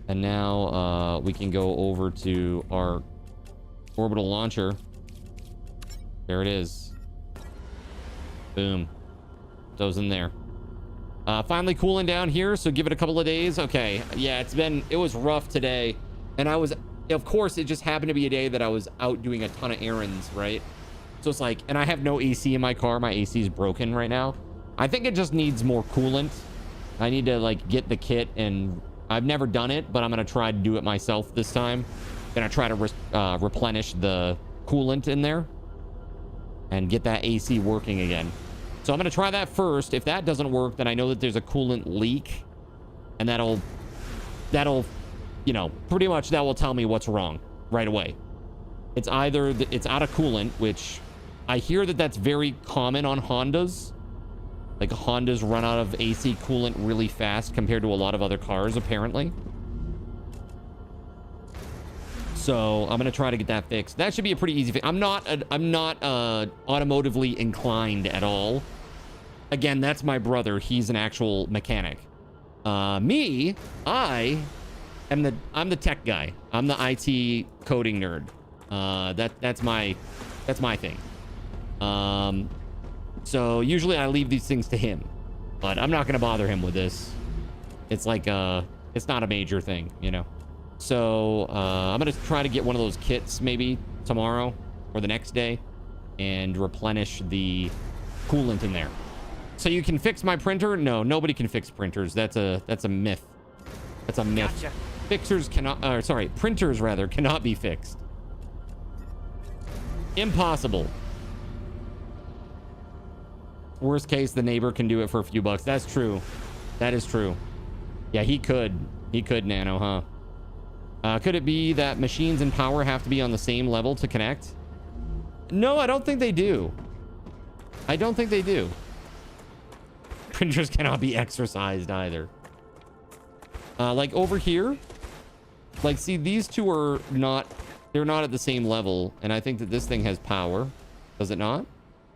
And now we can go over to our orbital launcher. There it is. Boom. Those in there. Finally cooling down here, so give it a couple of days. Okay, yeah, it was rough today. And of course, it just happened to be a day that I was out doing a ton of errands, right? So it's like, and I have no AC in my car. My AC is broken right now. I think it just needs more coolant. I need to like get the kit, and I've never done it, but I'm going to try to do it myself this time. Gonna try to replenish the coolant in there and get that AC working again. So I'm going to try that first. If that doesn't work, then I know that there's a coolant leak, and that'll, you know, pretty much that will tell me what's wrong right away. It's either it's out of coolant, which I hear that that's very common on Hondas. Like Hondas run out of AC coolant really fast compared to a lot of other cars, apparently. So I'm gonna try to get that fixed. That should be a pretty easy fix. I'm not automotively inclined at all. Again, that's my brother. He's an actual mechanic. I'm the tech guy. I'm the IT coding nerd. That's my thing. So usually I leave these things to him, but I'm not gonna bother him with this. It's like it's not a major thing, you know. So I'm gonna try to get one of those kits maybe tomorrow or the next day and replenish the coolant in there. So you can fix my printer? No, nobody can fix printers. That's a myth. That's a myth. Gotcha. Printers rather cannot be fixed. Impossible. Worst case, the neighbor can do it for a few bucks. That's true. That is true. Yeah, he could. He could, Nano, huh? Could it be that machines and power have to be on the same level to connect? No, I don't think they do. I don't think they do. Printers cannot be exercised either. Like over here, like, see, these two are not, they're not at the same level. And I think that this thing has power. Does it not?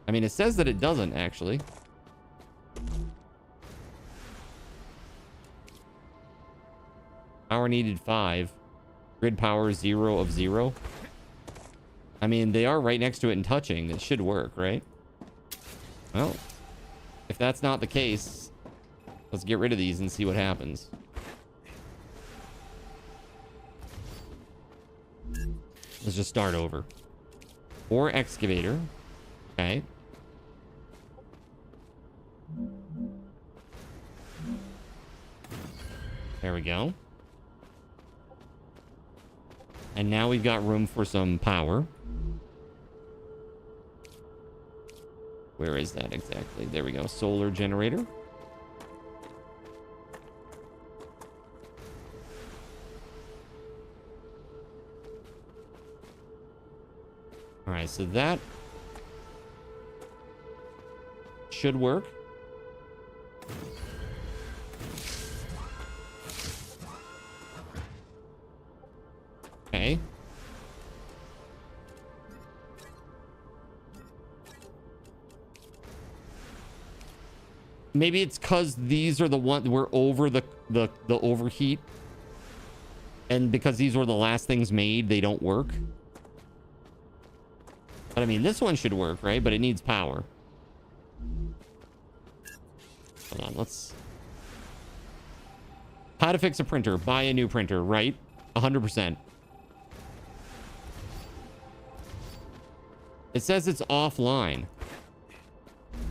I mean, it says that it doesn't, actually. Power needed 5. Grid power 0 of 0. I mean, they are right next to it and touching. It should work, right? Well, if that's not the case, let's get rid of these and see what happens. Let's just start over. Or excavator. Okay. There we go. And now we've got room for some power. Where is that exactly? There we go. Solar generator. All right, so that should work. Okay. Maybe it's because these are the ones we're over the overheat. And because these were the last things made, they don't work. But I mean, this one should work, right? But it needs power. Hold on, let's... How to fix a printer. Buy a new printer, right? 100%. It says it's offline.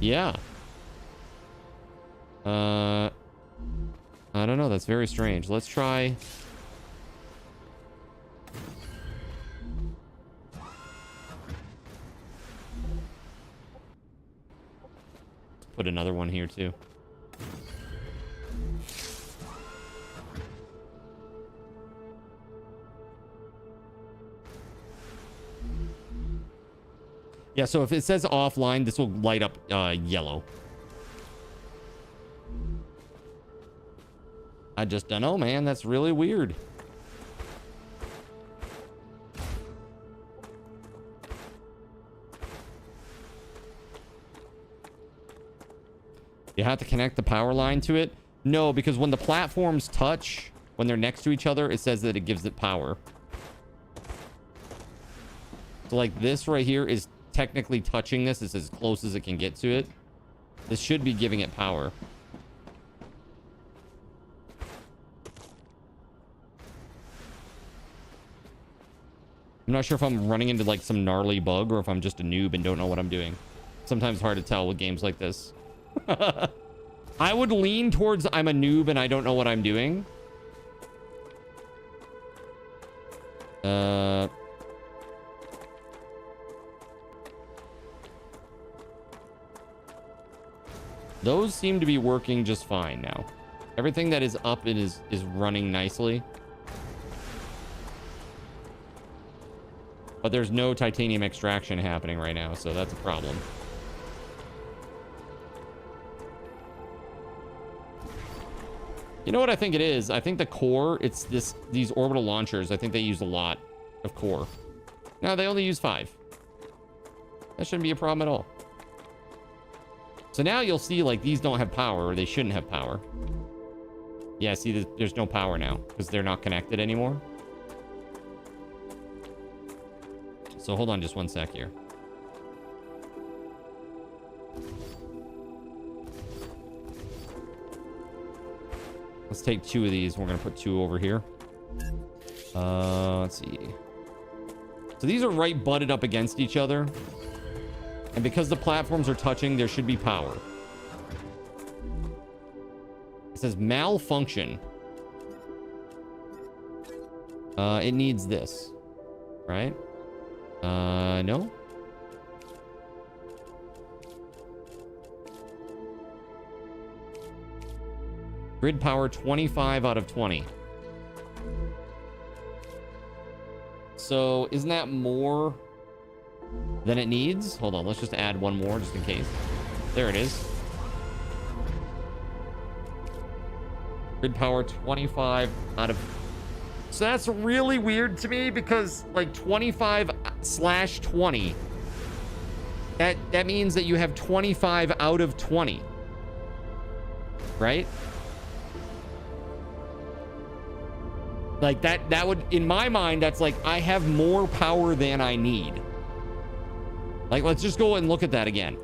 Yeah. I don't know. That's very strange. Let's try... Put another one here too. Yeah, so if it says offline, this will light up yellow. I just don't know, man. That's really weird. You have to connect the power line to it? No, because when the platforms touch, when they're next to each other, it says that it gives it power. So like this right here is technically touching this. It's as close as it can get to it. This should be giving it power. I'm not sure if I'm running into like some gnarly bug or if I'm just a noob and don't know what I'm doing. Sometimes hard to tell with games like this. I would lean towards I'm a noob and I don't know what I'm doing. Those seem to be working just fine now. Everything that is up is running nicely. But there's no titanium extraction happening right now, so that's a problem. You know what I think it is? I think the core, it's these orbital launchers. I think they use a lot of core. No, they only use 5. That shouldn't be a problem at all. So now you'll see like these don't have power, or they shouldn't have power. Yeah, see, there's no power now because they're not connected anymore. So hold on just one sec here. Let's take 2 of these. We're going to put 2 over here. Let's see. So these are right butted up against each other. And because the platforms are touching, there should be power. It says malfunction. It needs this. Right? No. Grid power 25 out of 20. So isn't that more than it needs? Hold on, let's just add one more just in case. There it is. Grid power 25 out of... So that's really weird to me because like 25/20. That means that you have 25 out of 20. Right? Like that would, in my mind, that's like I have more power than I need. Like, let's just go and look at that again.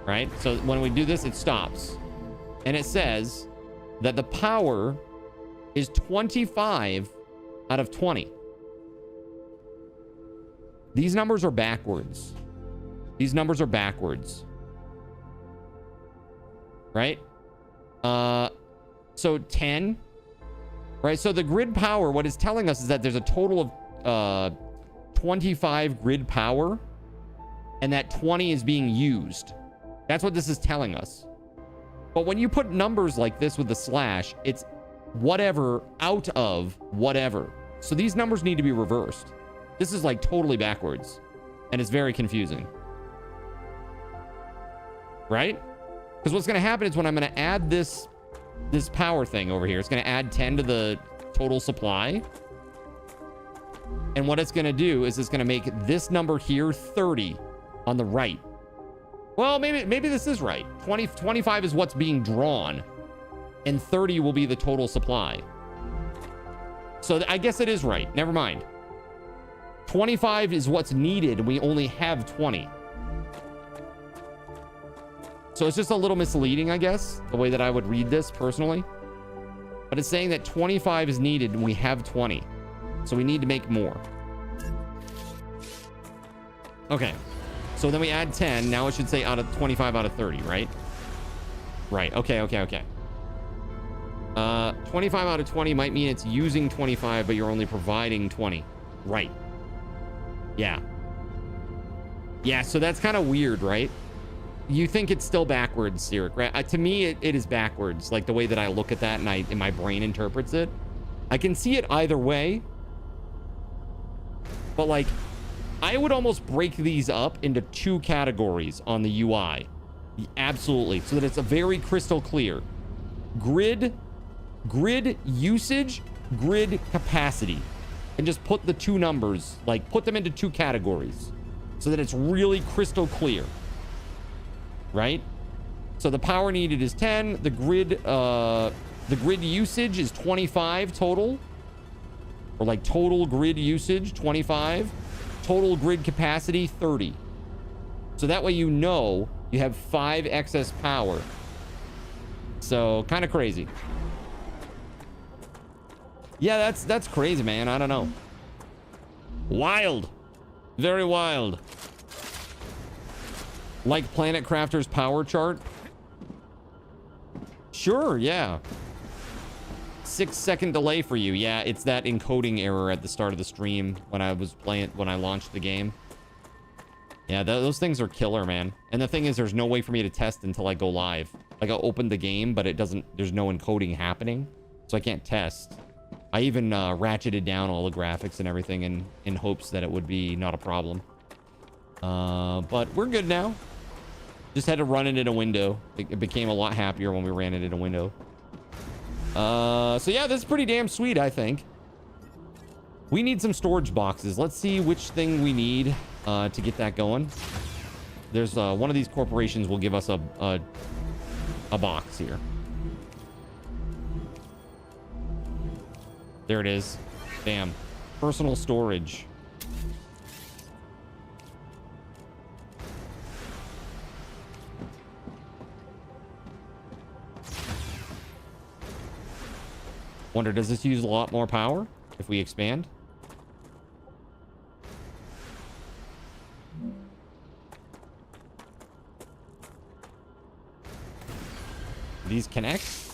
Right? So when we do this, it stops. And it says that the power is 25 out of 20. These numbers are backwards. These numbers are backwards. Right? So 10, right? So the grid power, what it's telling us is that there's a total of 25 grid power and that 20 is being used. That's what this is telling us. But when you put numbers like this with the slash, it's whatever out of whatever. So these numbers need to be reversed. This is like totally backwards and it's very confusing. Right? Because what's going to happen is when I'm going to add this power thing over here, it's going to add 10 to the total supply. And what it's going to do is it's going to make this number here 30 on the right. Well, maybe this is right. 25 is what's being drawn, and 30 will be the total supply. So I guess it is right. Never mind. 25 is what's needed. We only have 20. So it's just a little misleading, I guess, the way that I would read this personally. But it's saying that 25 is needed and we have 20. So we need to make more. Okay. So then we add 10. Now it should say out of 25 out of 30, right? Right. Okay. 25 out of 20 might mean it's using 25, but you're only providing 20. Right. Yeah. Yeah, so that's kind of weird, right? You think it's still backwards, Sirik, right? To me, it is backwards, like the way that I look at that and my brain interprets it. I can see it either way, but like, I would almost break these up into 2 categories on the UI. Absolutely, so that it's a very crystal clear. Grid usage, grid capacity. And just put the 2 numbers, like put them into 2 categories so that it's really crystal clear. Right? So the power needed is 10. The grid usage is 25 total. Or like total grid usage, 25. Total grid capacity, 30. So that way you know you have 5 excess power. So kind of crazy. Yeah, that's crazy, man. I don't know. Wild. Very wild. Like Planet Crafter's power chart? Sure, yeah. 6-second delay for you. Yeah, it's that encoding error at the start of the stream when I launched the game. Yeah, those things are killer, man. And the thing is, there's no way for me to test until I go live. Like, I'll open the game, but there's no encoding happening, so I can't test. I even ratcheted down all the graphics and everything in hopes that it would be not a problem. But we're good now. Just had to run it in a window. It became a lot happier when we ran it in a window. So yeah, this is pretty damn sweet, I think. We need some storage boxes. Let's see which thing we need to get that going. There's one of these corporations will give us a box here. There it is. Damn. Personal storage. Wonder, does this use a lot more power if we expand? These connect?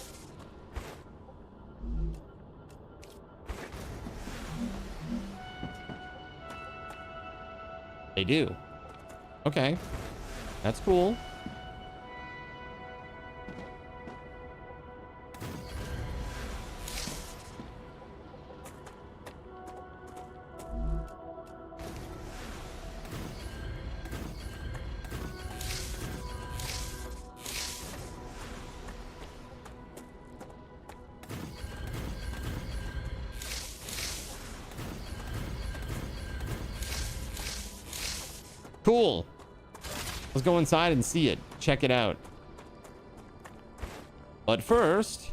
They do. Okay. That's cool. Cool. Let's go inside and see it. Check it out. But first,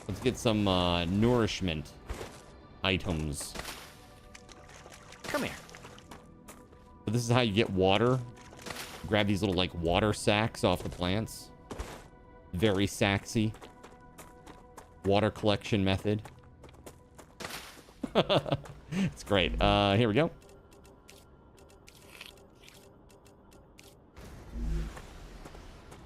let's get some nourishment items. Come here. So this is how you get water. Grab these little like water sacks off the plants. Very saxy. Water collection method. It's great. Here we go.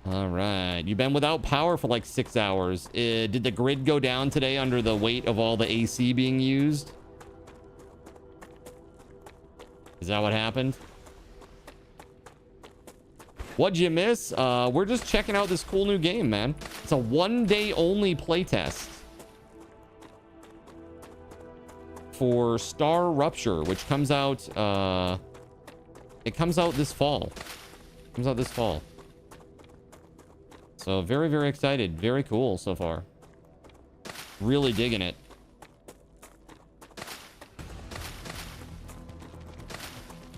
All right. You've been without power for like 6 hours. Did the grid go down today under the weight of all the AC being used? Is that what happened? What'd you miss? We're just checking out this cool new game, man. It's a 1-day only playtest for Starrupture, which comes out, it comes out this fall. So very, very excited. Very cool so far. Really digging it.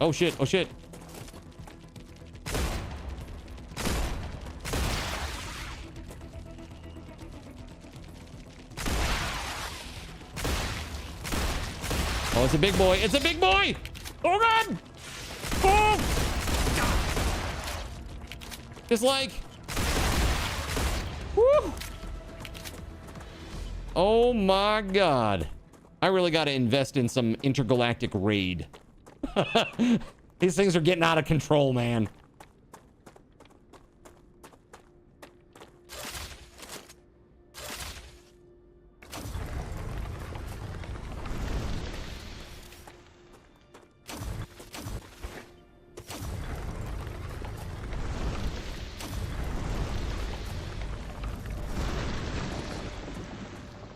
Oh shit, oh shit. Oh, it's a big boy. It's a big boy. Oh god. Oh. Just like. Woo. Oh my god. I really got to invest in some intergalactic raid. These things are getting out of control, man.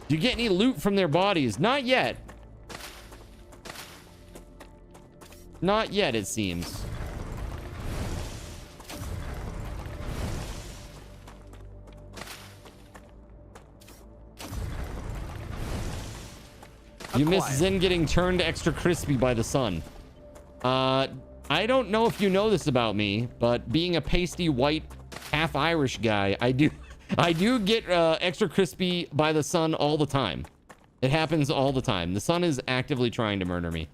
Do you get any loot from their bodies? Not yet. Not yet, it seems. You missed Zen getting turned extra crispy by the sun. I don't know if you know this about me, but being a pasty white half Irish guy, I do get extra crispy by the sun all the time. It happens all the time. The sun is actively trying to murder me.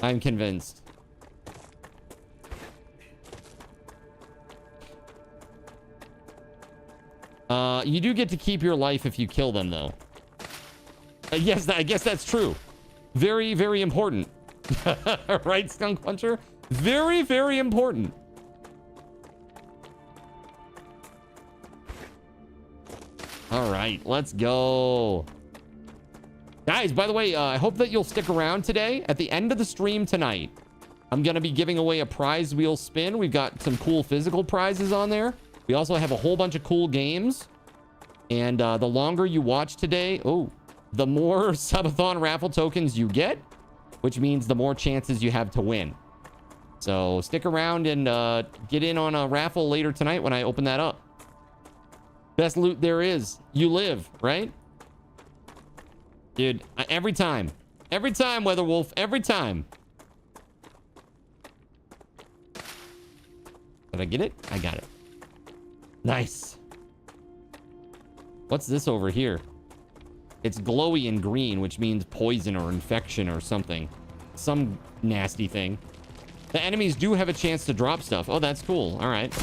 I'm convinced. You do get to keep your life if you kill them, though. Yes, I guess that's true. Very, very important. Right, Skunk Puncher? Very, very important. All right, let's go. Guys, by the way, I hope that you'll stick around today. At the end of the stream tonight, I'm going to be giving away a prize wheel spin. We've got some cool physical prizes on there. We also have a whole bunch of cool games. And the longer you watch today, the more Subathon raffle tokens you get, which means the more chances you have to win. So stick around and get in on a raffle later tonight when I open that up. Best loot there is. You live, right? Dude, every time. Every time, WeatherWolf. Every time. Did I get it? I got it. Nice. What's this over here? It's glowy and green, which means poison or infection or something. Some nasty thing. The enemies do have a chance to drop stuff. Oh, that's cool. All right.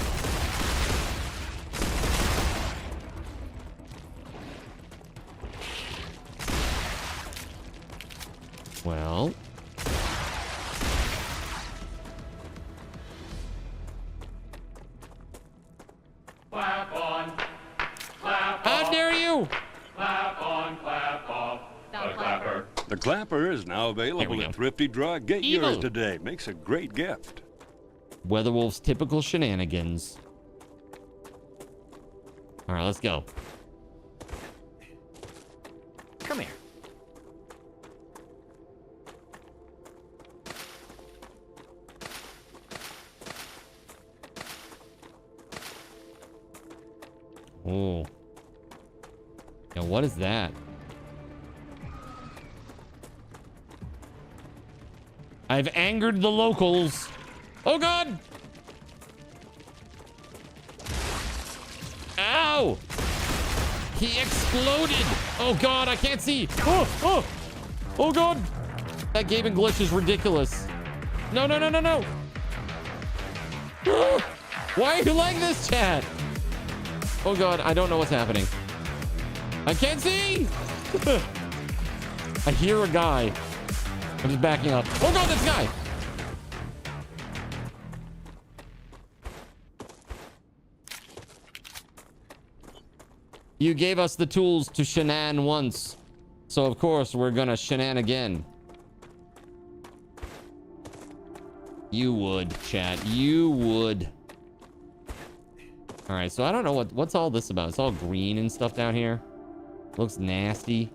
Well. Clap on. Clap How off. dare you? Clap on, clap off. The clapper. The clapper is now available at Thrifty Drug. Get Evil. yours today. Makes a great gift. WeatherWolf's typical shenanigans. All right, let's go. Come here. Oh. Now, what is that? I've angered the locals. Oh, God. Ow. He exploded. Oh, God, I can't see. Oh, oh. Oh, God. That gaming glitch is ridiculous. No, no, no, no, no. Why are you like this, chat? Oh, God, I don't know what's happening. I can't see. I hear a guy. I'm just backing up. Oh, God, this guy. You gave us the tools to shenan once. So, of course, we're gonna shenan again. You would, chat. You would. All right, so I don't know what's all this about. It's all green and stuff down here. Looks nasty.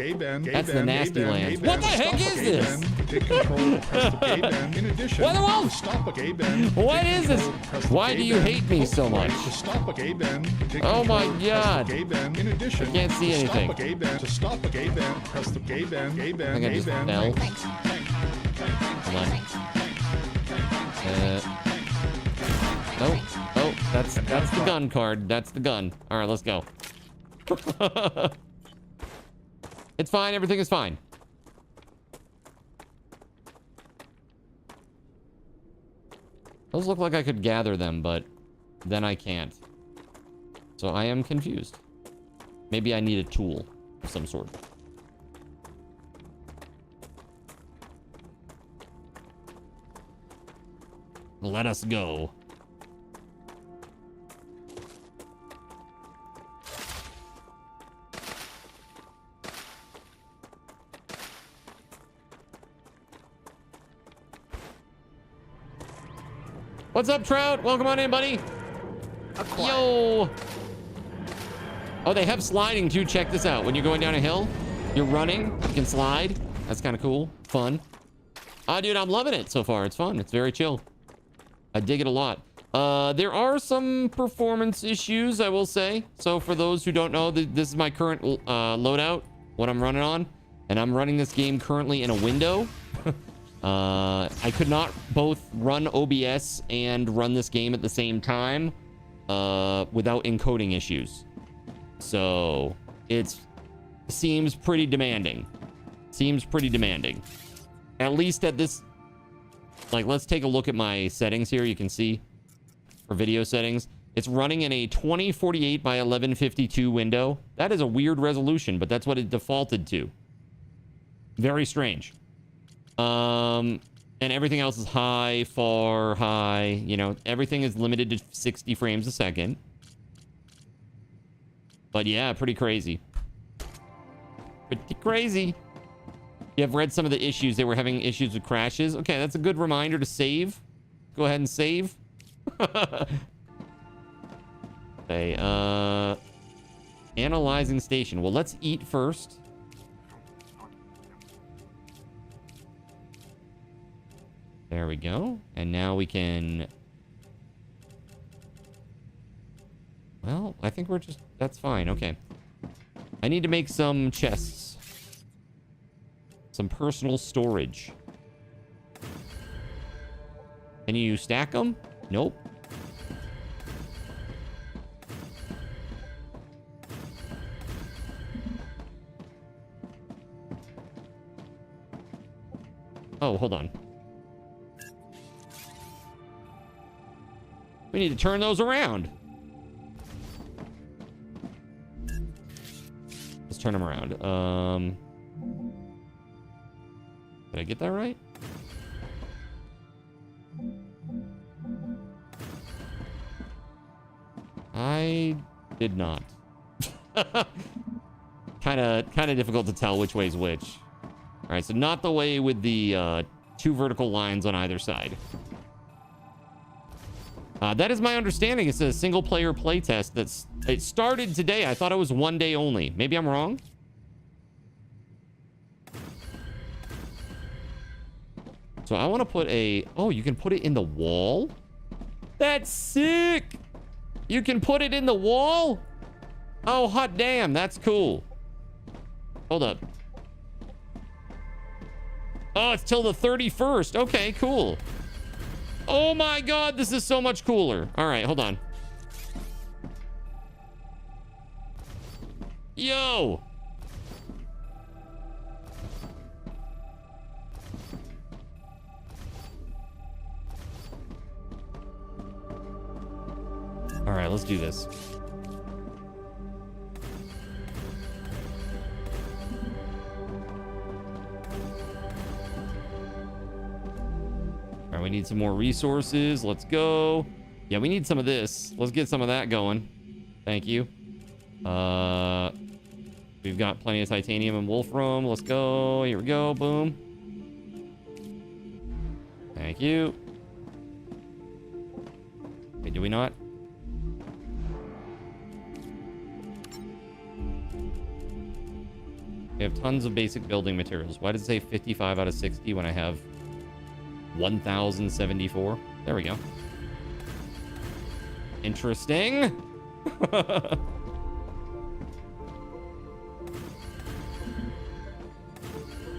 That's the nasty land. What the heck is this? WeatherWolf! What is this? Why do you hate me so much? Oh my god. I can't see anything. I think I just fell. Come on. Oh, that's the gun card. That's the gun. All right, let's go. It's fine. Everything is fine. Those look like I could gather them, but then I can't. So I am confused. Maybe I need a tool of some sort. Let us go. What's up, Trout? Welcome on in, buddy. Yo. Oh, they have sliding too. Check this out. When you're going down a hill, you're running, you can slide. That's kind of cool. Fun. Dude, I'm loving it so far. It's fun. It's very chill. I dig it a lot. There are some performance issues, I will say. So for those who don't know, this is my current loadout, what I'm running on. And I'm running this game currently in a window. I could not both run OBS and run this game at the same time without encoding issues. So it seems pretty demanding. Seems pretty demanding. At least at this... Like, let's take a look at my settings here. You can see for video settings. It's running in a 2048 by 1152 window. That is a weird resolution, but that's what it defaulted to. Very strange. And everything else is high, far, high. You know, everything is limited to 60 frames a second. But yeah, pretty crazy. Pretty crazy. You have read some of the issues. They were having issues with crashes. Okay, that's a good reminder to save. Go ahead and save. Okay, analyzing station. Well, let's eat first. There we go. And now we can... Well, I think we're just... That's fine. Okay. I need to make some chests. Some personal storage. Can you stack them? Nope. Oh, hold on. We need to turn those around. Let's turn them around. Did I get that right? I did not. Kind of difficult to tell which way is which. All right, so not the way with the 2 vertical lines on either side. That is my understanding. It's a single-player playtest. It started today. I thought it was 1 day only. Maybe I'm wrong. So I want to put a... Oh, you can put it in the wall? That's sick! You can put it in the wall? Oh, hot damn. That's cool. Hold up. Oh, it's till the 31st. Okay, cool. Oh my god, this is so much cooler. All right, hold on. Yo! All right, let's do this. All right, we need some more resources. Let's go. Yeah, we need some of this. Let's get some of that going. Thank you. We've got plenty of titanium and wolfram. Let's go. Here we go. Boom. Thank you. Wait, do we not? We have tons of basic building materials. Why does it say 55 out of 60 when I have 1,074? There we go. Interesting.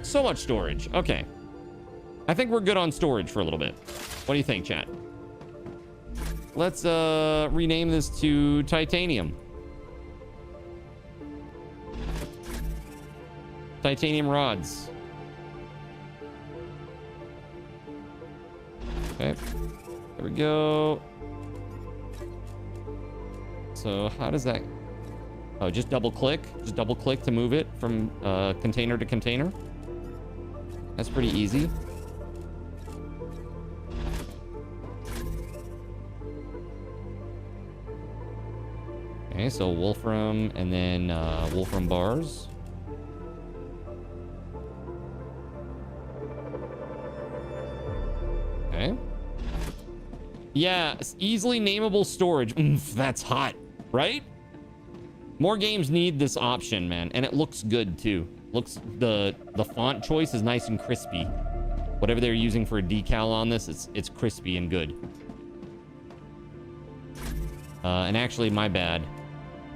So much storage. Okay. I think we're good on storage for a little bit. What do you think, chat? Let's rename this to titanium. Titanium rods. Okay. There we go. So how does that... Oh, just double click. Just double click to move it from container to container. That's pretty easy. Okay, so Wolfram and then Wolfram bars. Okay. Yeah, easily nameable storage. That's hot, right? More games need this option, man, and it looks good too. Looks the font choice is nice and crispy. Whatever they're using for a decal on this, it's crispy and good. And actually, my bad.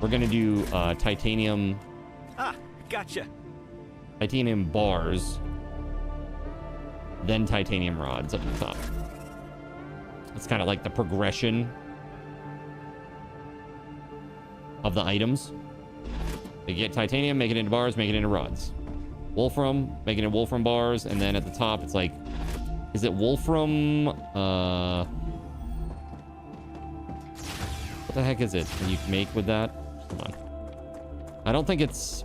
We're gonna do titanium. Ah, gotcha. Titanium bars, then titanium rods up the top. It's kind of like the progression of the items. They get titanium, make it into bars, make it into rods. Wolfram, make it into Wolfram bars, and then at the top it's like, is it Wolfram? What the heck is it? Can you make with that? Hold on. I don't think it's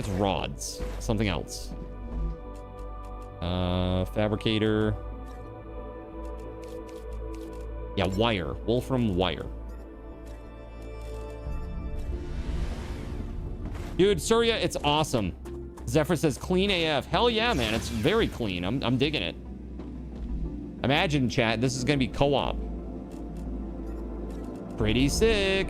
rods. Something else. Fabricator. Yeah, wire. Wolfram wire. Dude, Surya, it's awesome. Zephyr says clean AF. Hell yeah, man. It's very clean. I'm digging it. Imagine, chat, this is gonna be co-op. Pretty sick.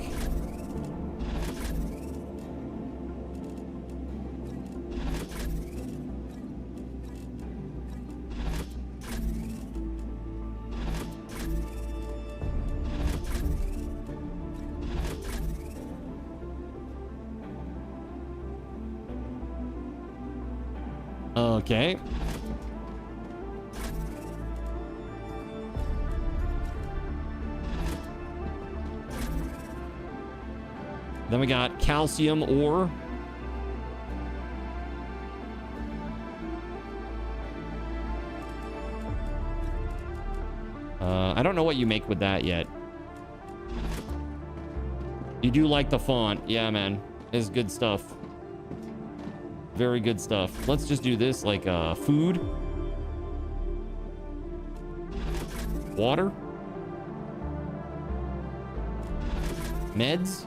Okay. Then we got calcium ore. I don't know what you make with that yet. You do like the font. Yeah, man. It's good stuff. Very good stuff. Let's just do this like food. Water. Meds.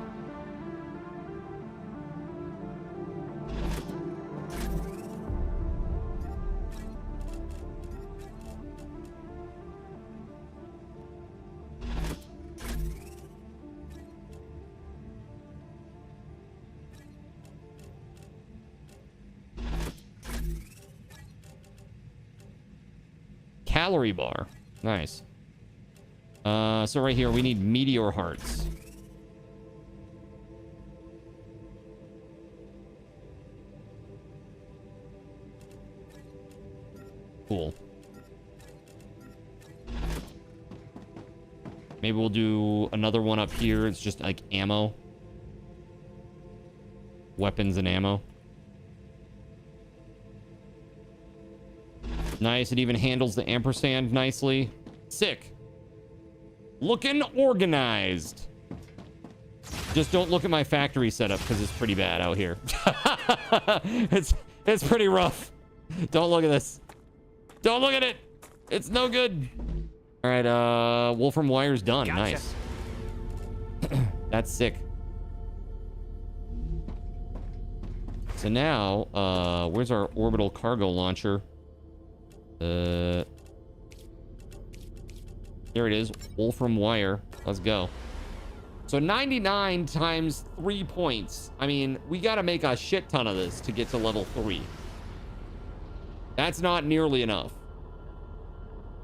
Calorie bar. Nice. So right here, we need meteor hearts. Cool. Maybe we'll do another one up here. It's just like ammo. Weapons and ammo. Nice. It even handles the ampersand nicely. Sick. Looking organized. Just don't look at my factory setup because it's pretty bad out here. It's pretty rough. Don't look at this. Don't look at it. It's no good. All right. Wolfram wire's done. Gotcha. Nice. That's sick. So now, where's our orbital cargo launcher? There it is. Wolfram wire. Let's go. So 99 times 3 points. I mean, we got to make a shit ton of this to get to level 3. That's not nearly enough.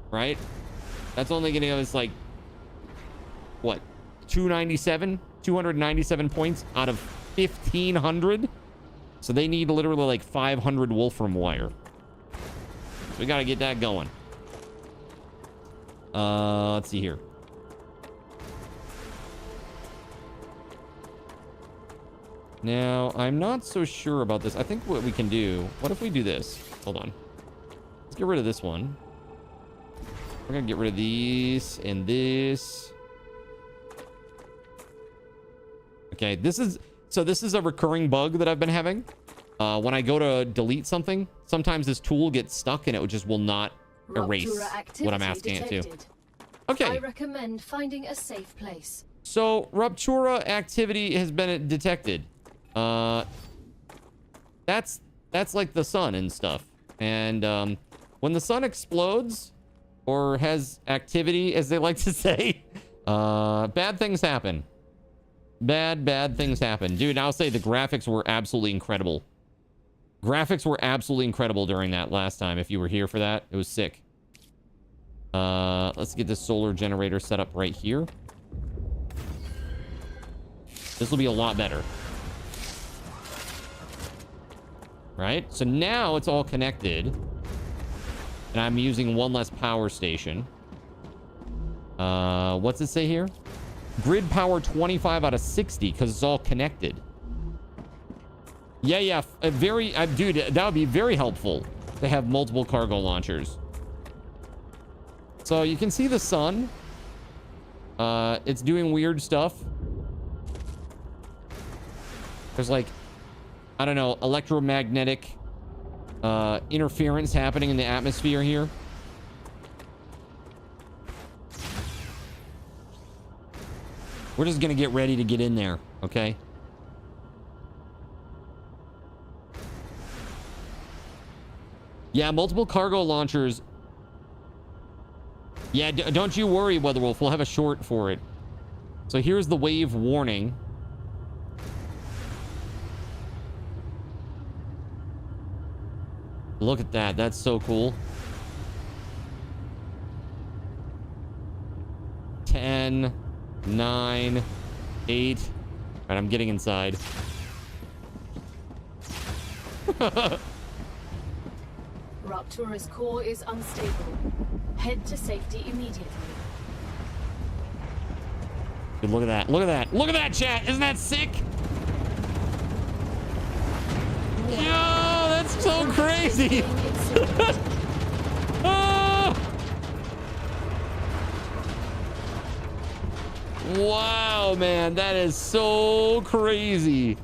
Right? That's only going to give us like, what? 297 points out of 1,500. So they need literally like 500 wolfram wire. So we got to get that going. Let's see here. Now, I'm not so sure about this. I think what we can do... What if we do this? Hold on. Let's get rid of this one. We're going to get rid of these and this. Okay, this is... So this is a recurring bug that I've been having. When I go to delete something, sometimes this tool gets stuck and it just will not erase what I'm asking it to. Okay. I recommend finding a safe place. So, Ruptura activity has been detected. That's like the sun and stuff. And when the sun explodes or has activity, as they like to say, bad things happen. Bad things happen. Dude, I'll say the graphics were absolutely incredible. Graphics were absolutely incredible during that last time. If you were here for that, it was sick. Let's get this solar generator set up right here. This will be a lot better. Right? So now it's all connected. And I'm using one less power station. What's it say here? Grid power 25 out of 60 because it's all connected. Yeah. Dude, that would be very helpful to have multiple cargo launchers. So you can see the sun. It's doing weird stuff. There's like, I don't know, electromagnetic interference happening in the atmosphere here. We're just gonna get ready to get in there, okay? Yeah, multiple cargo launchers. Yeah, don't you worry, WeatherWolf. We'll have a short for it. So here's the wave warning. Look at that. That's so cool. 10, 9, 8. All right, I'm getting inside. Ruptura's core is unstable. Head to safety immediately. Dude, look at that. Look at that. Look at that, chat. Isn't that sick? Yo, that's so crazy. Ah! Wow, man. That is so crazy.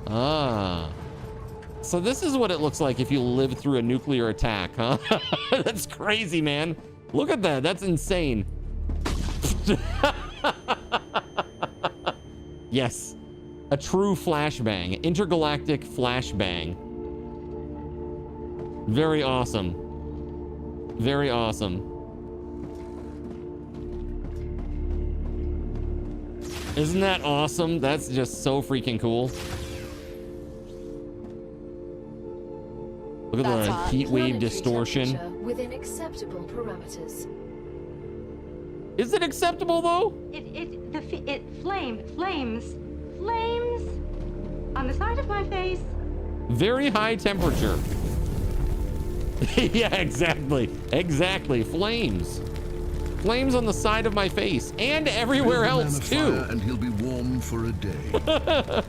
Ah. So this is what it looks like if you live through a nuclear attack, huh? That's crazy, man. Look at that. That's insane. Yes. A true flashbang. Intergalactic flashbang. Very awesome. Very awesome. Isn't that awesome? That's just so freaking cool. Look at the heat wave distortion. Within acceptable parameters. Is it acceptable though? It flames on the side of my face. Very high temperature. Yeah, exactly. Exactly. Flames on the side of my face and everywhere else too. And he'll be warm for a day.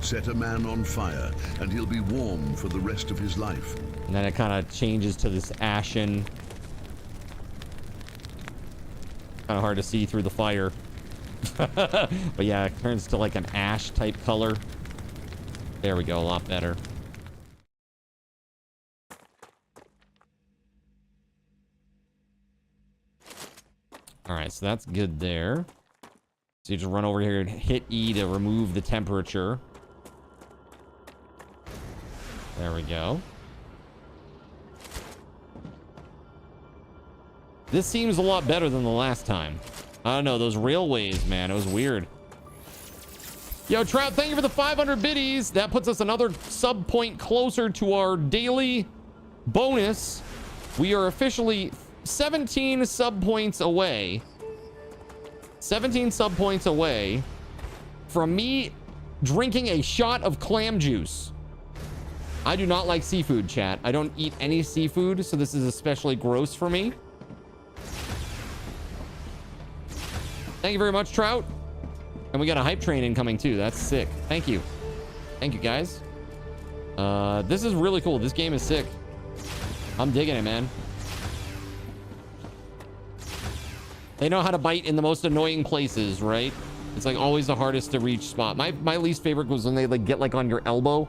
Set a man on fire and he'll be warm for the rest of his life. And then it kind of changes to this ashen. Kind of hard to see through the fire. But yeah, it turns to like an ash type color. There we go, a lot better. All right, so that's good there. So you just run over here and hit E to remove the temperature. There we go. This seems a lot better than the last time. I don't know, those railways, man. It was weird. Yo, Trout, thank you for the 500 biddies. That puts us another sub point closer to our daily bonus. We are officially 17 sub points away. 17 sub points away from me drinking a shot of clam juice. I do not like seafood, chat. I don't eat any seafood, so this is especially gross for me. Thank you very much, Trout. And we got a hype train incoming too. That's sick. Thank you. Thank you, guys. This is really cool. This game is sick. I'm digging it, man. They know how to bite in the most annoying places, right? It's like always the hardest to reach spot. My least favorite was when they like get like on your elbow.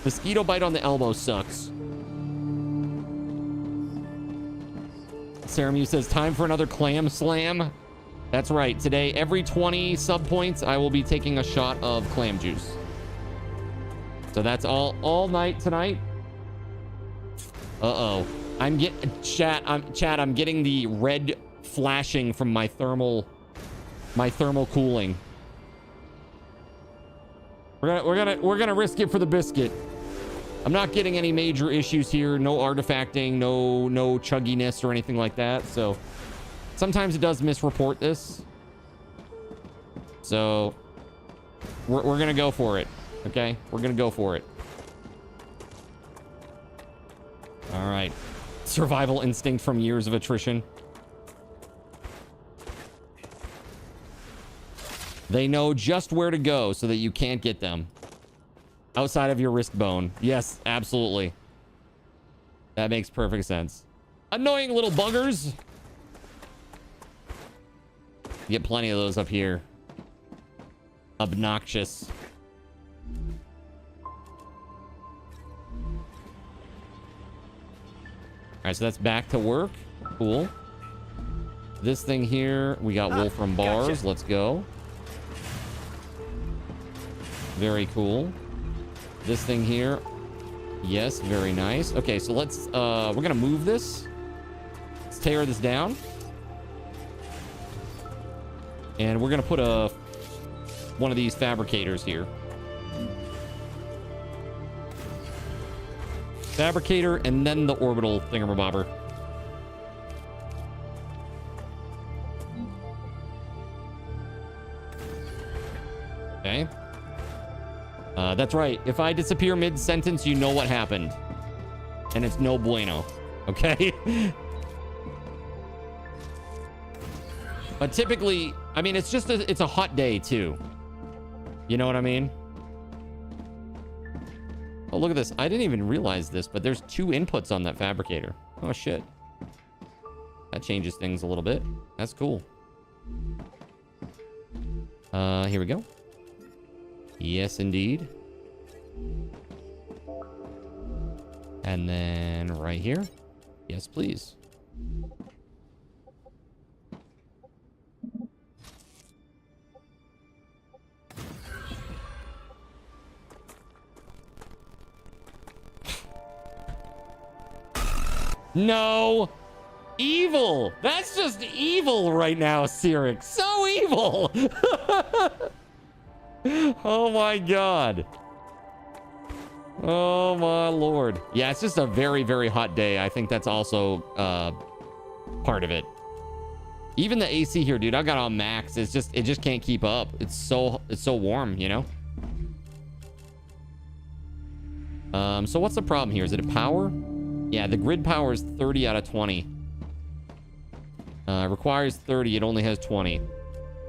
Mosquito bite on the elbow sucks. Saramu says, time for another clam slam. That's right. Today, every 20 sub points, I will be taking a shot of clam juice. So that's all night tonight. Uh-oh. I'm getting the red flashing from my thermal cooling. We're gonna risk it for the biscuit. I'm not getting any major issues here. No artifacting, no chugginess or anything like that. So sometimes it does misreport this. So we're gonna go for it. Okay, we're gonna go for it. All right. Survival instinct from years of attrition. They know just where to go so that you can't get them. Outside of your wrist bone. Yes, absolutely. That makes perfect sense. Annoying little buggers. You get plenty of those up here. Obnoxious. All right, so that's back to work. Cool. This thing here, we got Wolfram bars. Gotcha. Let's go. Very cool. This thing here. Yes, very nice. Okay, so let's we're gonna move this. Let's tear this down. And we're gonna put one of these fabricators here. Fabricator and then the orbital thingamabobber. Okay. That's right. If I disappear mid-sentence, you know what happened. And it's no bueno. Okay? But typically, I mean, it's just it's a hot day too. You know what I mean? Oh, look at this. I didn't even realize this, but there's 2 inputs on that fabricator. Oh, shit. That changes things a little bit. That's cool. Here we go. Yes, indeed. And then right here. Yes, please. No. Evil. That's just evil right now, Cyric. So evil. Oh my god. Oh my lord. Yeah, it's just a very, very hot day. I think that's also part of it. Even the AC here, dude, I got on max. It just can't keep up. It's so warm, you know? So what's the problem here? Is it a power? Yeah, the grid power is 30 out of 20. Requires 30. It only has 20.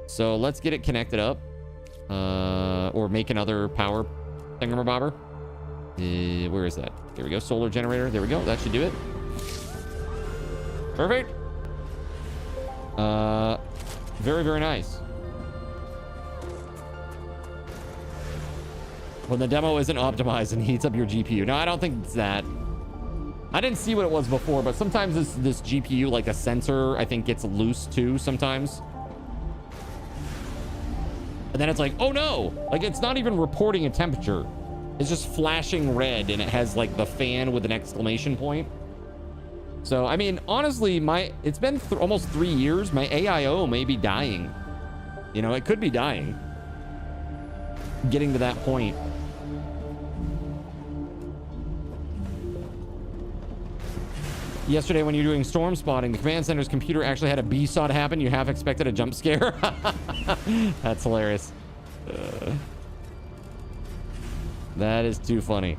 So let's get it connected up. Or make another power thingamabobber. Where is that? Here we go. Solar generator. There we go. That should do it. Perfect. Very, very nice. When the demo isn't optimized and heats up your GPU. No, I don't think it's that. I didn't see what it was before, but sometimes this GPU, like a sensor, I think gets loose too sometimes. And then it's like, oh no, like it's not even reporting a temperature. It's just flashing red and it has like the fan with an exclamation point. So, I mean, honestly, it's been almost 3 years. My AIO may be dying. You know, it could be dying. Getting to that point. Yesterday, when you were doing storm spotting, the command center's computer actually had a bee saw to happen. You half expected a jump scare. That's hilarious. That is too funny.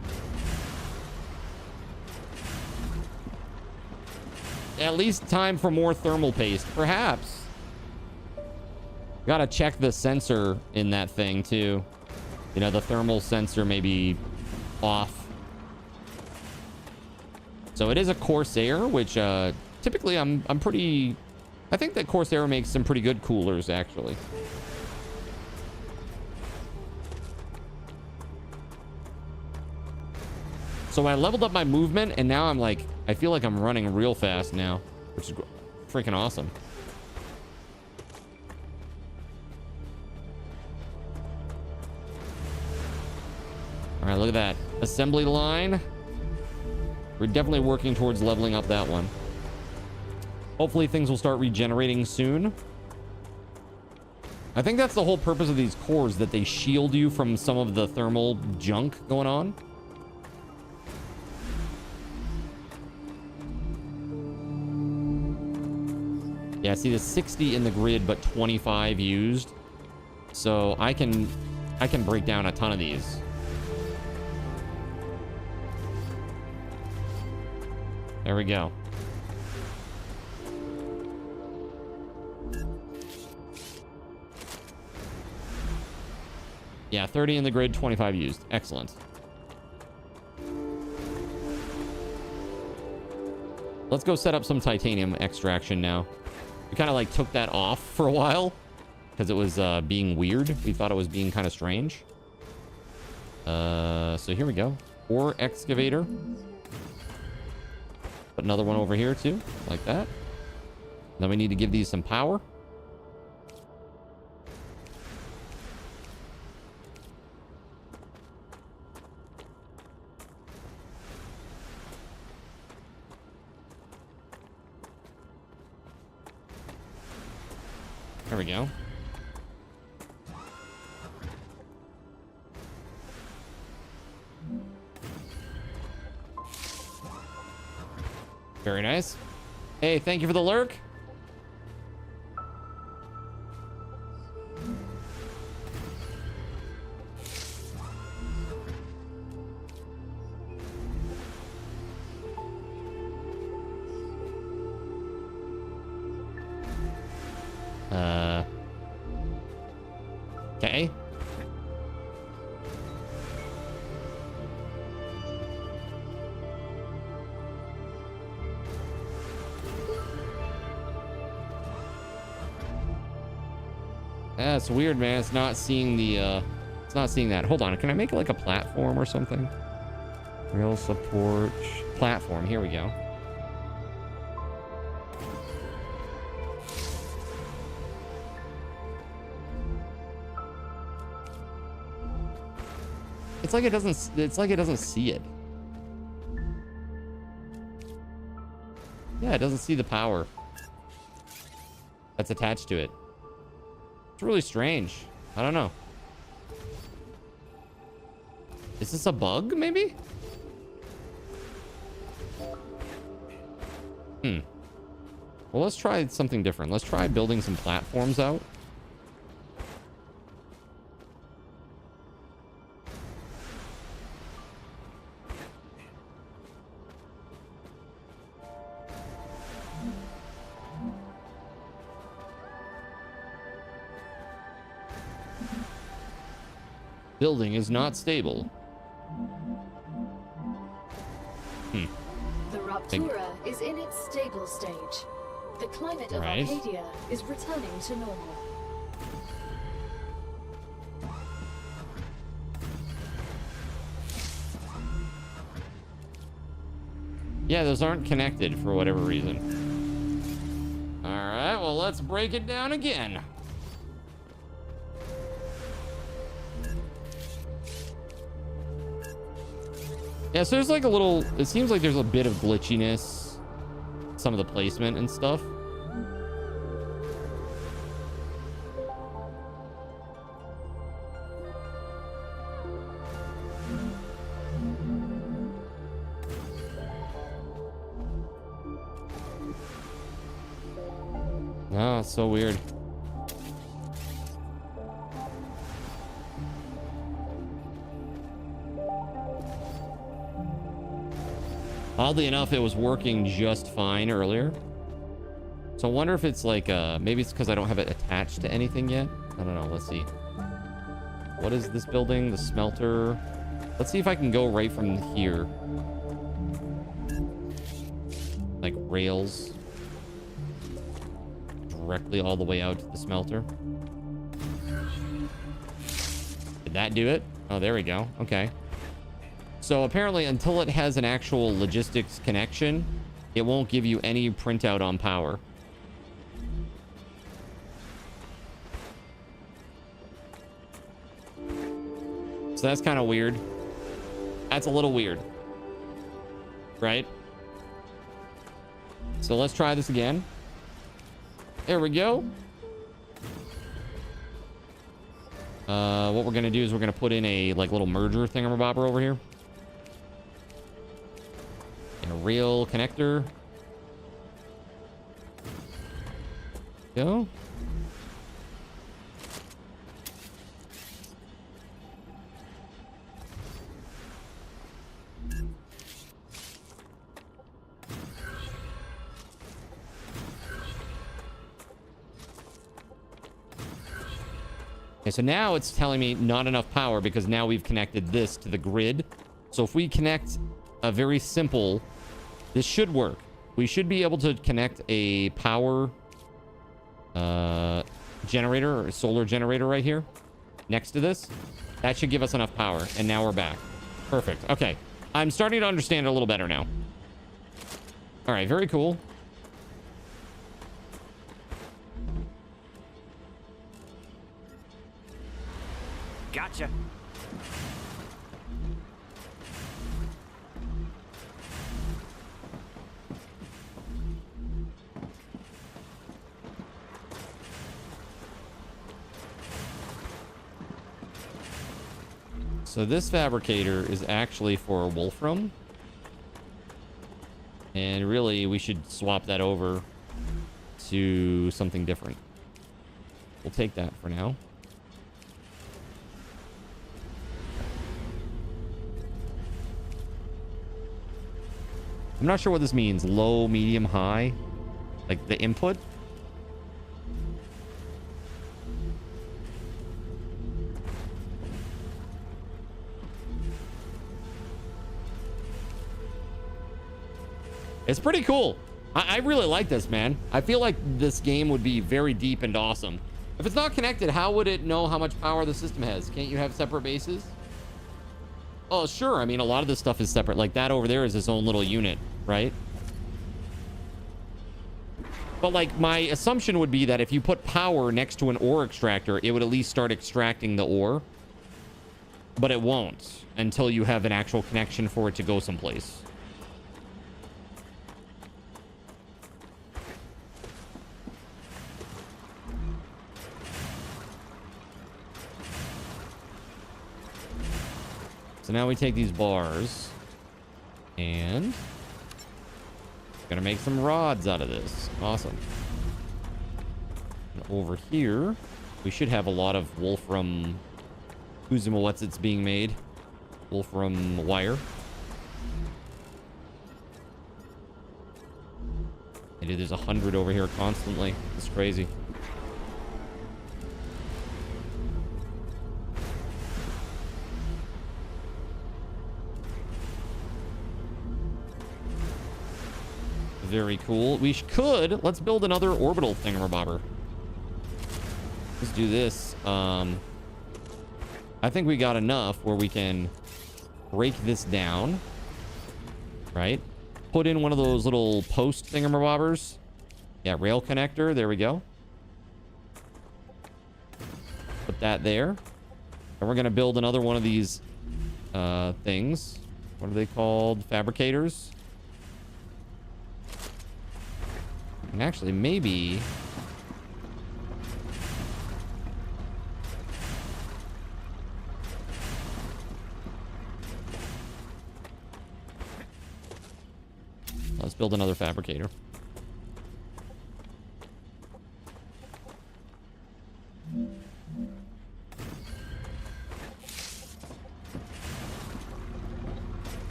At least time for more thermal paste, perhaps. Gotta check the sensor in that thing too. You know, the thermal sensor may be off. So it is a Corsair, which typically I'm pretty... I think that Corsair makes some pretty good coolers, actually. So I leveled up my movement, and now I'm like... I feel like I'm running real fast now, which is freaking awesome. All right, look at that. Assembly line. We're definitely working towards leveling up that one. Hopefully things will start regenerating soon. I think that's the whole purpose of these cores, that they shield you from some of the thermal junk going on. Yeah, see the 60 in the grid, but 25 used. So I can break down a ton of these. There we go. Yeah, 30 in the grid, 25 used. Excellent. Let's go set up some titanium extraction now. We kind of like took that off for a while because it was being weird. We thought it was being kind of strange. So here we go. Ore excavator. Put another one over here too, like that. Then we need to give these some power. There we go. Very nice. Hey, thank you for the lurk. Okay. That's weird, man. It's not seeing the it's not seeing that. Hold on, can I make it like a platform or something? Rail support platform. Here we go. It's like it doesn't see it. Yeah, it doesn't see the power that's attached to it. It's really strange. I don't know. Is this a bug, maybe? Well, let's try something different. Let's try building some platforms out. Building is not stable. The Raptura is in its stable stage. The climate of Arcadia is returning to normal. Yeah, those aren't connected for whatever reason. All right, well, let's break it down again. Yeah, so there's like a little... It seems like there's a bit of glitchiness some of the placement and stuff. Oh, it's so weird. Oddly enough, it was working just fine earlier. So I wonder if it's like, maybe it's because I don't have it attached to anything yet. I don't know. Let's see. What is this building? The smelter. Let's see if I can go right from here. Like rails. Directly all the way out to the smelter. Did that do it? Oh, there we go. Okay. So apparently until it has an actual logistics connection, it won't give you any printout on power. So that's kind of weird. That's a little weird. Right? So let's try this again. There we go. What we're gonna do is we're gonna put in a like little merger thingamabobber over here. And a real connector. Go. Okay, so now it's telling me not enough power because now we've connected this to the grid. So if we connect a very simple, this should work. We should be able to connect a power generator or a solar generator right here next to this. That should give us enough power. And now we're back. Perfect. Okay. I'm starting to understand it a little better now. All right. Very cool. Gotcha. So this fabricator is actually for Wolfram. And really, we should swap that over to something different. We'll take that for now. I'm not sure what this means. Low, medium, high. Like the input. It's pretty cool. I really like this, man. I feel like this game would be very deep and awesome. If it's not connected, how would it know how much power the system has? Can't you have separate bases? Oh, sure. I mean, a lot of this stuff is separate. Like that over there is its own little unit, right? But like my assumption would be that if you put power next to an ore extractor, it would at least start extracting the ore. But it won't until you have an actual connection for it to go someplace. So now we take these bars and gonna make some rods out of this. Awesome. And over here, we should have a lot of Wolfram. What's it's being made? Wolfram wire. And dude, there's 100 over here constantly. It's crazy. Very cool. We could. Let's build another orbital thingamabobber. Let's do this. I think we got enough where we can break this down. Right? Put in one of those little post thingamabobbers. Yeah, rail connector. There we go. Put that there. And we're going to build another one of these things. What are they called? Fabricators. And actually, maybe... Let's build another fabricator.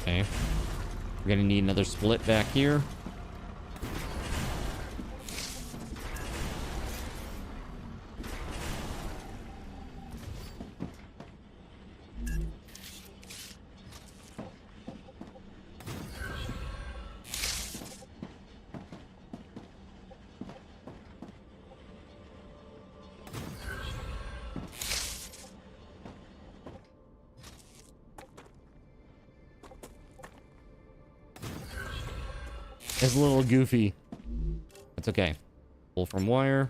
Okay. We're gonna need another split back here. It's a little goofy. That's okay. Pull from wire.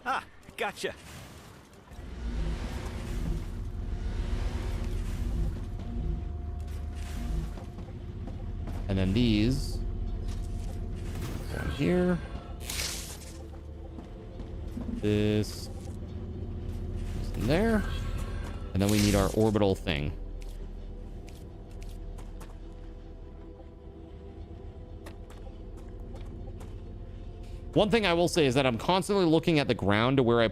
Ah, gotcha. And then these. One here. This. In there. And then we need our orbital thing. One thing I will say is that I'm constantly looking at the ground to where I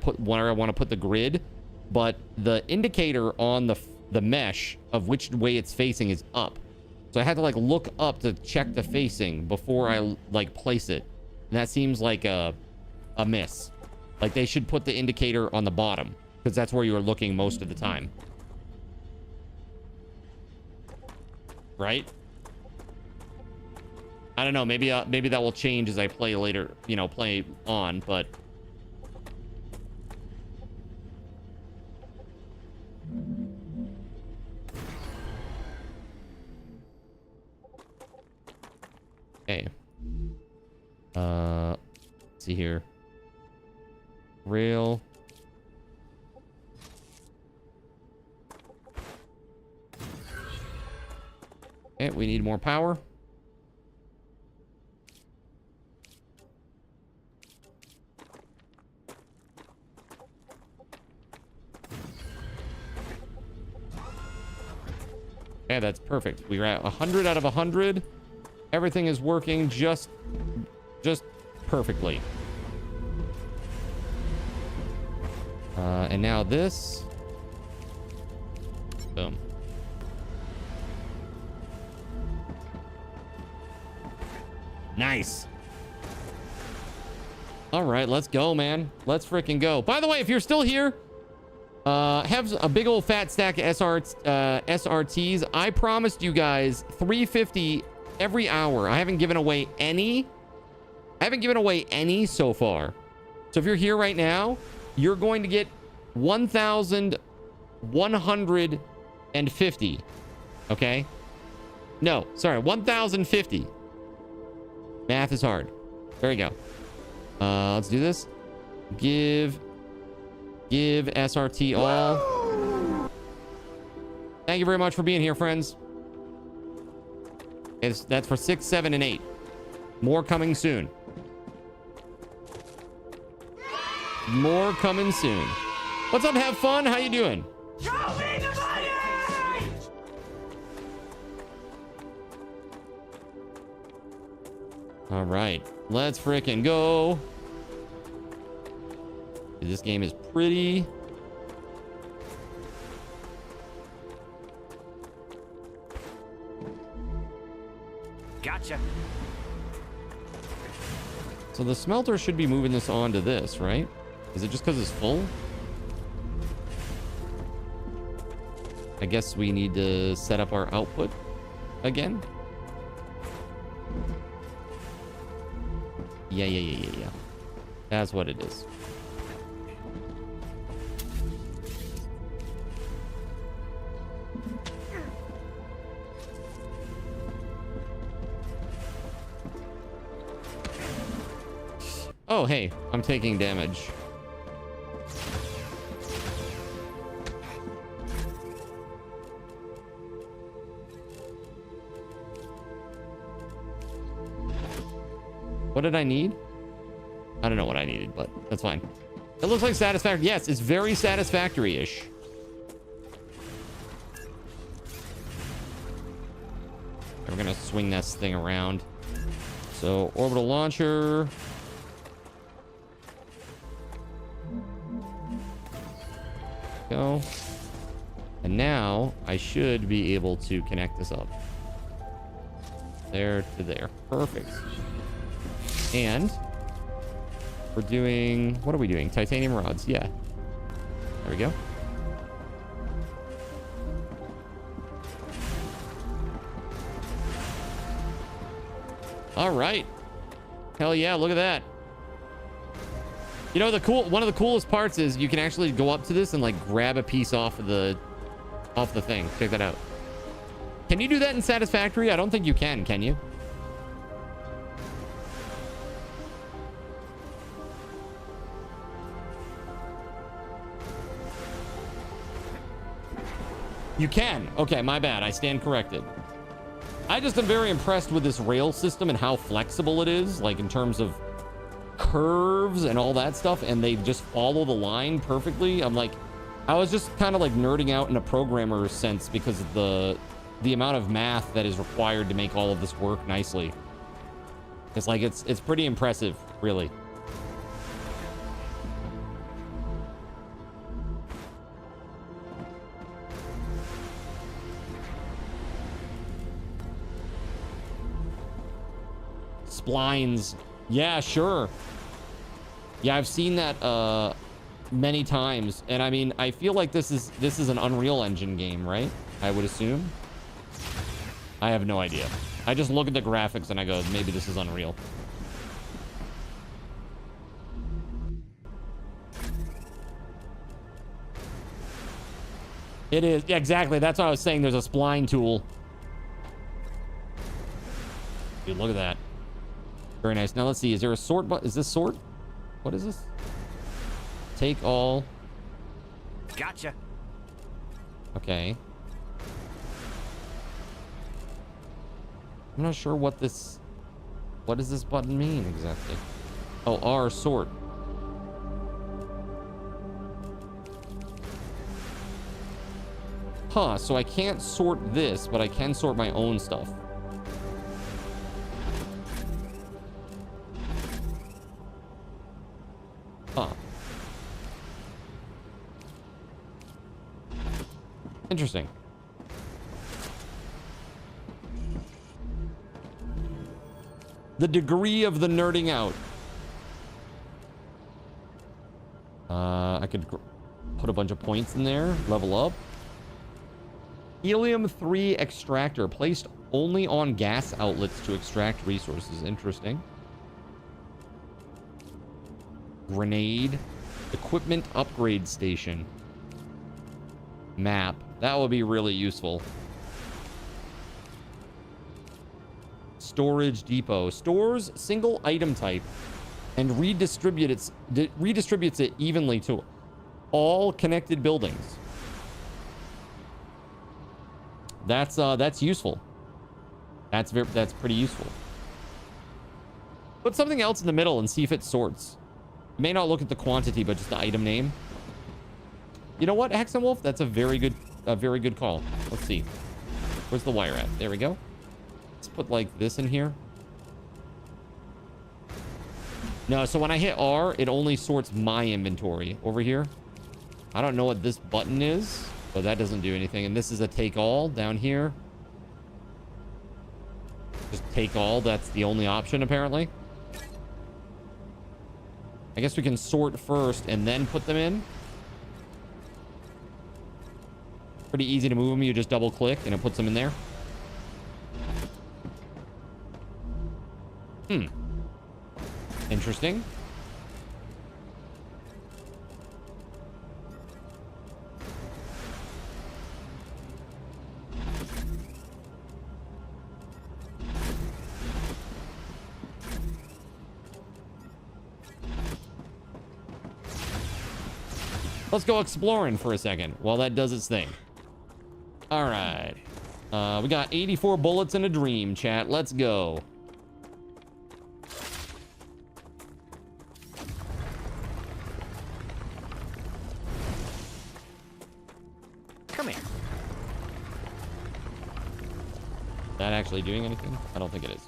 want to put the grid, but the indicator on the mesh of which way it's facing is up. So I had to like look up to check the facing before I like place it. And that seems like a miss. Like they should put the indicator on the bottom because that's where you're looking most of the time. Right? I don't know. Maybe that will change as I play later, you know, play on, but okay. Let's see here. Rail. Okay, we need more power. Okay, that's perfect. We're at 100 out of 100. Everything is working just perfectly. And now this. Boom. Nice. All right, let's go, man. Let's freaking go. By the way, if you're still here, have a big old fat stack of SRTs. I promised you guys 350 every hour. I haven't given away any. So far. So if you're here right now, you're going to get 1,150. Okay? No, sorry, 1,050. Math is hard. There we go. Let's do this. Give SRT all. Thank you very much for being here, friends. That's for 6, 7, and 8. More coming soon. More coming soon. What's up, have fun? How you doing? Show me the money! All right, let's frickin' go. This game is pretty. Gotcha. So the smelter should be moving this on to this, right? Is it just because it's full? I guess we need to set up our output again. Yeah. That's what it is. Oh, hey, I'm taking damage. What did I need? I don't know what I needed, but that's fine. It looks like satisfactory. Yes, it's very satisfactory-ish. We're gonna swing this thing around. So, orbital launcher. Go. And now I should be able to connect this up. There to there. Perfect. And we're doing, what are we doing? Titanium rods. Yeah. There we go. All right. Hell yeah, look at that. You know, one of the coolest parts is you can actually go up to this and like grab a piece off the thing. Check that out. Can you do that in Satisfactory? I don't think you can you? You can. Okay, my bad. I stand corrected. I just am very impressed with this rail system and how flexible it is, like in terms of curves and all that stuff, and they just follow the line perfectly. I'm like, I was just kind of like nerding out in a programmer's sense because of the amount of math that is required to make all of this work nicely. It's like, it's pretty impressive, really. Splines. Yeah, sure. Yeah, I've seen that many times, and I mean, I feel like this is an Unreal Engine game, right? I would assume. I have no idea. I just look at the graphics and I go, maybe this is Unreal. It is. Yeah, exactly. That's what I was saying. There's a spline tool. Dude, look at that. Very nice. Now let's see. Is there a sort button? Is this sort? What is this? Take all. Gotcha. Okay. I'm not sure what does this button mean exactly? Oh, R, sort. Huh, so I can't sort this, but I can sort my own stuff. Huh. Interesting. The degree of the nerding out. I could put a bunch of points in there. Level up. Helium-3 extractor placed only on gas outlets to extract resources. Interesting. Grenade. Equipment upgrade station. Map. That would be really useful. Storage depot. Stores single item type and redistributes it evenly to all connected buildings. That's useful. That's pretty useful. Put something else in the middle and see if it sorts. You may not look at the quantity, but just the item name. You know what, Hex and Wolf? That's a very good call. Let's see. Where's the wire at? There we go. Let's put like this in here. No, so when I hit R, it only sorts my inventory over here. I don't know what this button is, but that doesn't do anything. And this is a take all down here. Just take all. That's the only option, apparently. I guess we can sort first and then put them in. Pretty easy to move them. You just double click and it puts them in there. Interesting. Let's go exploring for a second while that does its thing. All right. We got 84 bullets in a dream, chat. Let's go. that actually doing anything? I don't think it is.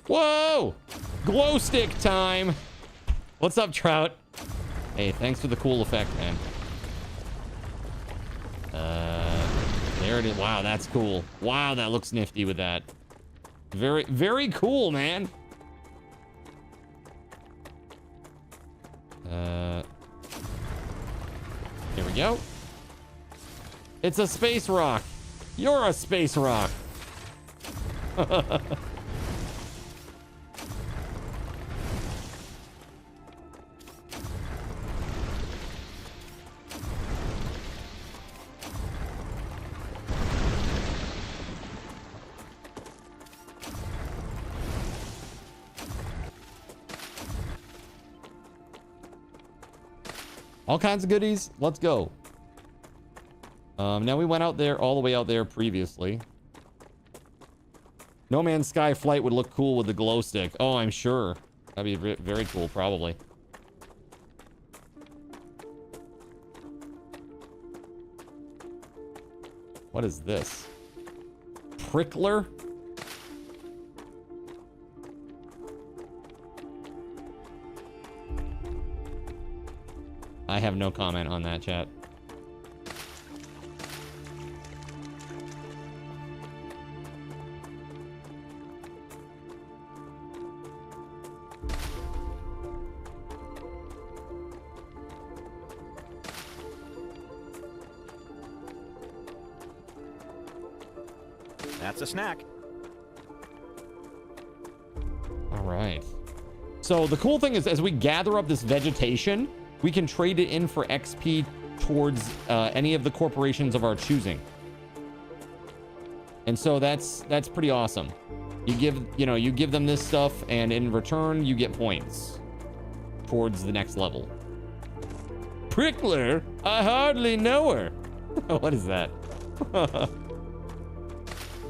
Whoa! Glow stick time! What's up, Trout? Hey, thanks for the cool effect, man. There it is. Wow, that's cool. Wow, that looks nifty with that. Very, very cool, man. Here we go. It's a space rock. You're a space rock. All kinds of goodies. Let's go. Now we went out there, all the way out there previously. No Man's Sky flight would look cool with the glow stick. Oh, I'm sure. That'd be very cool, probably. What is this? Prickler? I have no comment on that, chat. That's a snack. All right. So the cool thing is, as we gather up this vegetation, we can trade it in for XP towards any of the corporations of our choosing. And so that's pretty awesome. You give them this stuff, and in return you get points towards the next level. Prickler? I hardly know her. What is that?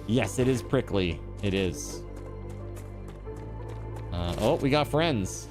Yes, it is prickly. It is. Oh, we got friends.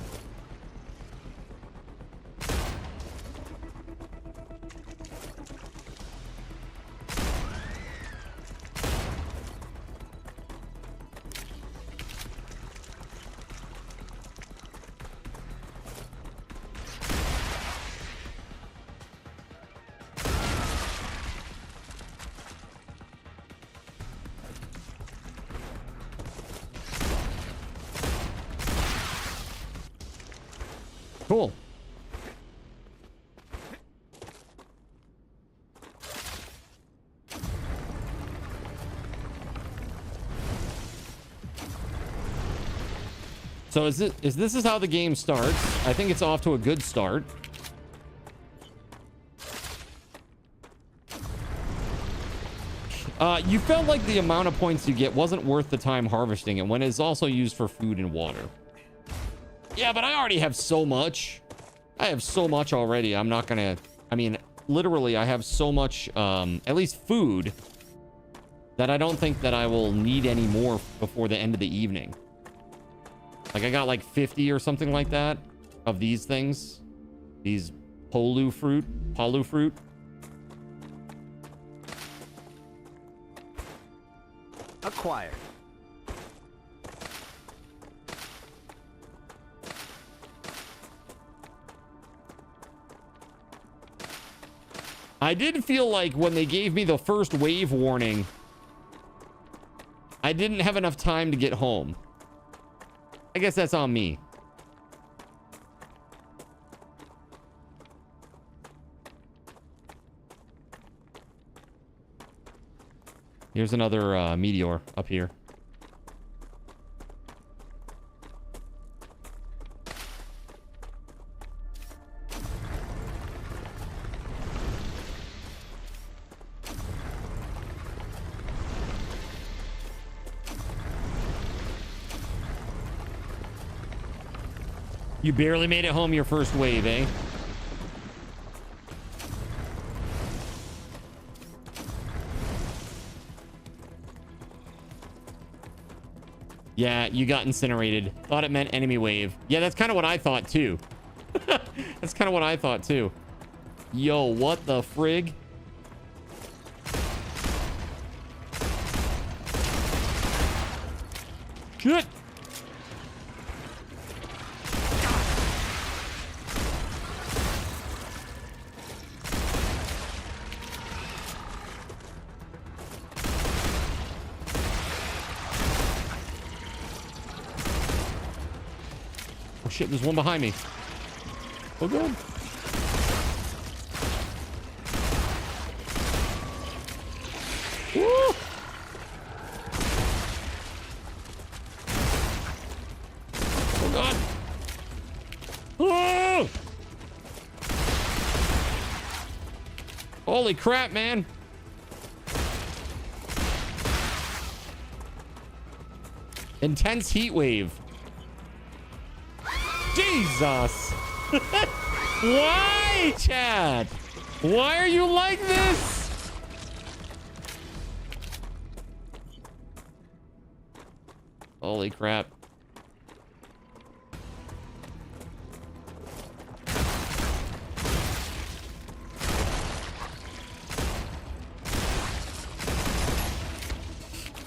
Cool. So this is how the game starts. I think it's off to a good start. You felt like the amount of points you get wasn't worth the time harvesting it when it's also used for food and water. Yeah, but I already have so much. I have so much already. I'm not gonna... I mean, literally, I have so much, at least food, that I don't think that I will need any more before the end of the evening. Like, I got like 50 or something like that of these things. These palu fruit. Acquired. I did feel like when they gave me the first wave warning, I didn't have enough time to get home. I guess that's on me. Here's another meteor up here. You barely made it home your first wave, eh? Yeah, you got incinerated. Thought it meant enemy wave. Yeah, that's kind of what I thought too. That's kind of what I thought too. Yo, what the frig? Shit! Oh shit, there's one behind me. Oh god. Woo! Oh god. Oh! Holy crap, man. Intense heat wave. Jesus. Why, Chad? Why are you like this? Holy crap.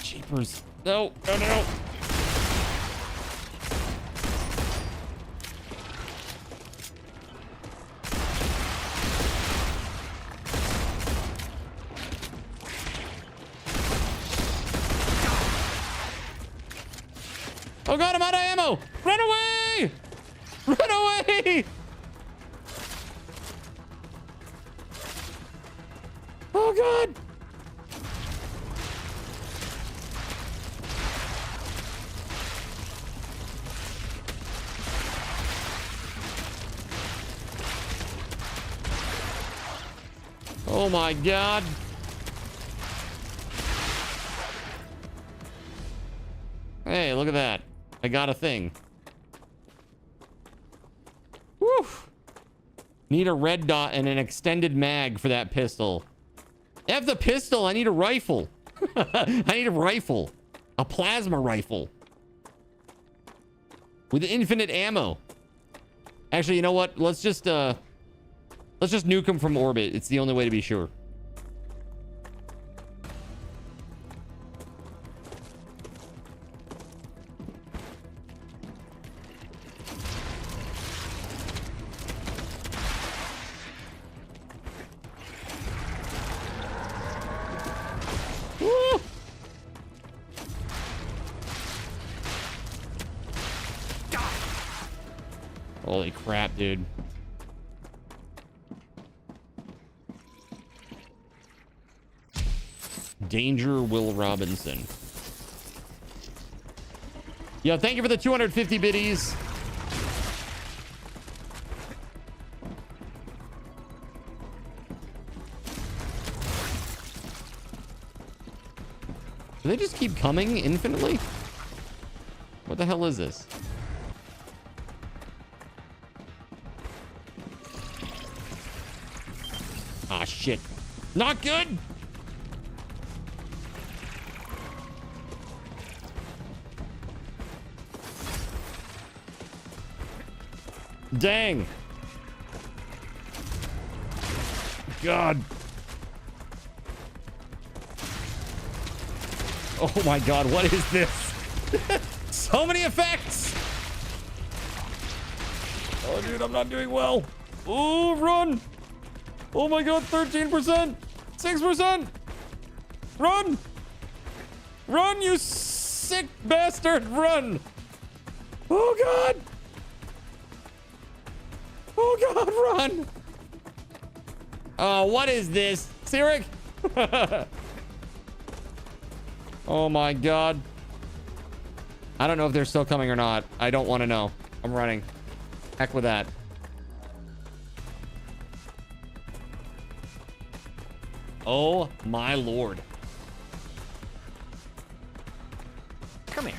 Jeepers. No, no, no. Oh god, I'm out of ammo! Run away! Run away! Oh god! Oh my god! Hey, look at that. I got a thing. Woo! Need a red dot and an extended mag for that pistol. F the pistol, I need a rifle. I need a rifle. A plasma rifle. With infinite ammo. Actually, you know what? Let's just nuke him from orbit. It's the only way to be sure. Woo! Holy crap, dude. Danger Will Robinson. Yo, thank you for the 250 biddies. Do they just keep coming infinitely? What the hell is this? Ah, shit. Not good. Dang. God. Oh my god, what is this? So many effects. Oh, dude, I'm not doing well. Oh, run. Oh my god, 13%. 6%. Run. Run, you sick bastard. Run. Oh god. Oh god, run. Oh, what is this? Sirik? Oh my god. I don't know if they're still coming or not. I don't want to know. I'm running. Heck with that. Oh my lord. Come here.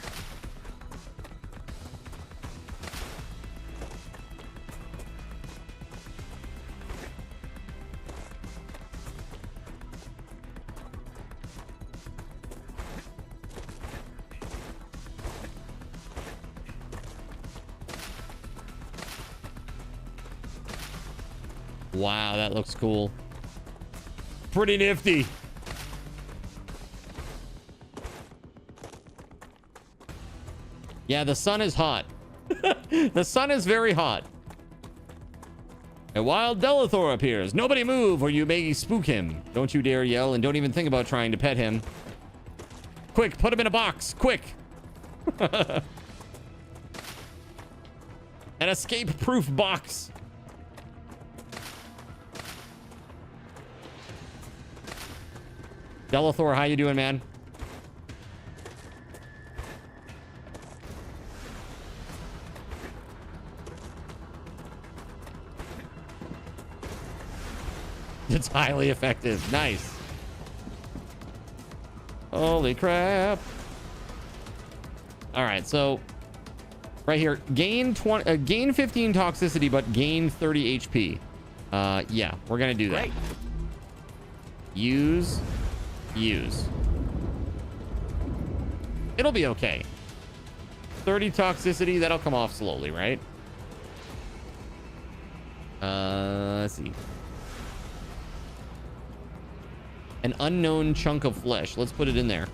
Wow, that looks cool. Pretty nifty. Yeah, the sun is hot. The sun is very hot. A wild Delethor appears. Nobody move or you may spook him. Don't you dare yell and don't even think about trying to pet him. Quick, put him in a box. Quick. An escape-proof box. Delethor, how you doing, man? It's highly effective. Nice. Holy crap. All right, so right here, gain 15 toxicity, but gain 30 HP. Yeah, we're gonna do that. Great. Use. It'll be okay. 30 toxicity, that'll come off slowly, right? Let's see. An unknown chunk of flesh. Let's put it in there.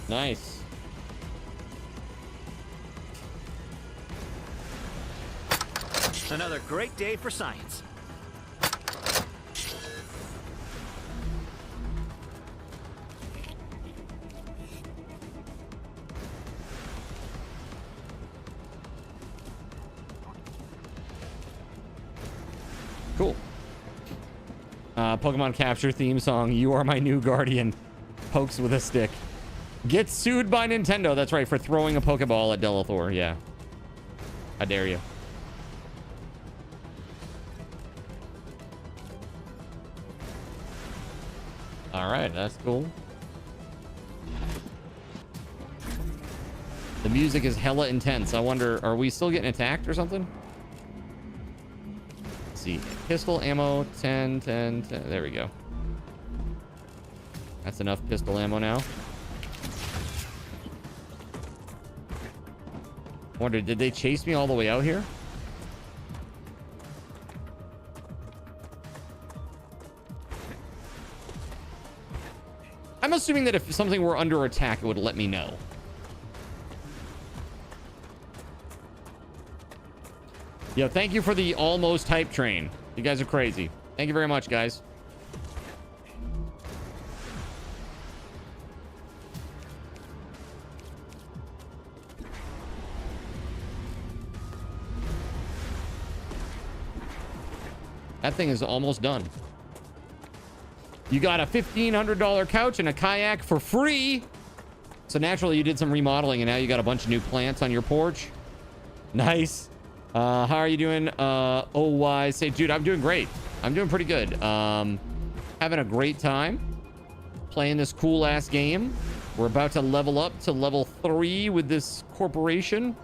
Nice. Another great day for science. Cool. Pokemon Capture theme song. You are my new guardian. Pokes with a stick. Get sued by Nintendo. That's right, for throwing a Pokeball at Delethor. Yeah. How dare you. All right, that's cool. The music is hella intense. I wonder, are we still getting attacked or something? Let's see. Pistol ammo, 10. There we go. That's enough pistol ammo now. Wonder, did they chase me all the way out here? I'm assuming that if something were under attack, it would let me know. Yo, thank you for the almost hype train. You guys are crazy. Thank you very much, guys. That thing is almost done. You got a $1,500 couch and a kayak for free. So naturally you did some remodeling and now you got a bunch of new plants on your porch. Nice. How are you doing? OY say, dude, I'm doing great. I'm doing pretty good. Having a great time playing this cool ass game. We're about to level up to level 3 with this corporation.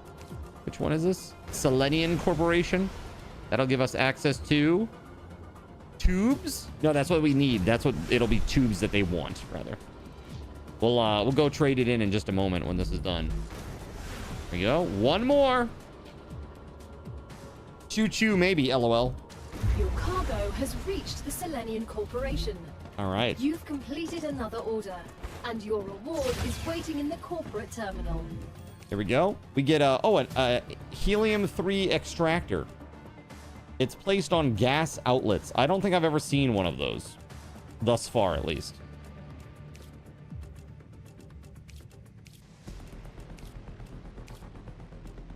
Which one is this? Selenian Corporation. That'll give us access to tubes. No, that's what we need. That's what it'll be, tubes that they want, rather. We'll go trade it in just a moment when this is done. There we go. One more. Choo choo, maybe. LOL. Your cargo has reached the Selenian Corporation. All right. You've completed another order, and your reward is waiting in the corporate terminal. There we go. We get a helium-3 extractor. It's placed on gas outlets. I don't think I've ever seen one of those. Thus far, at least.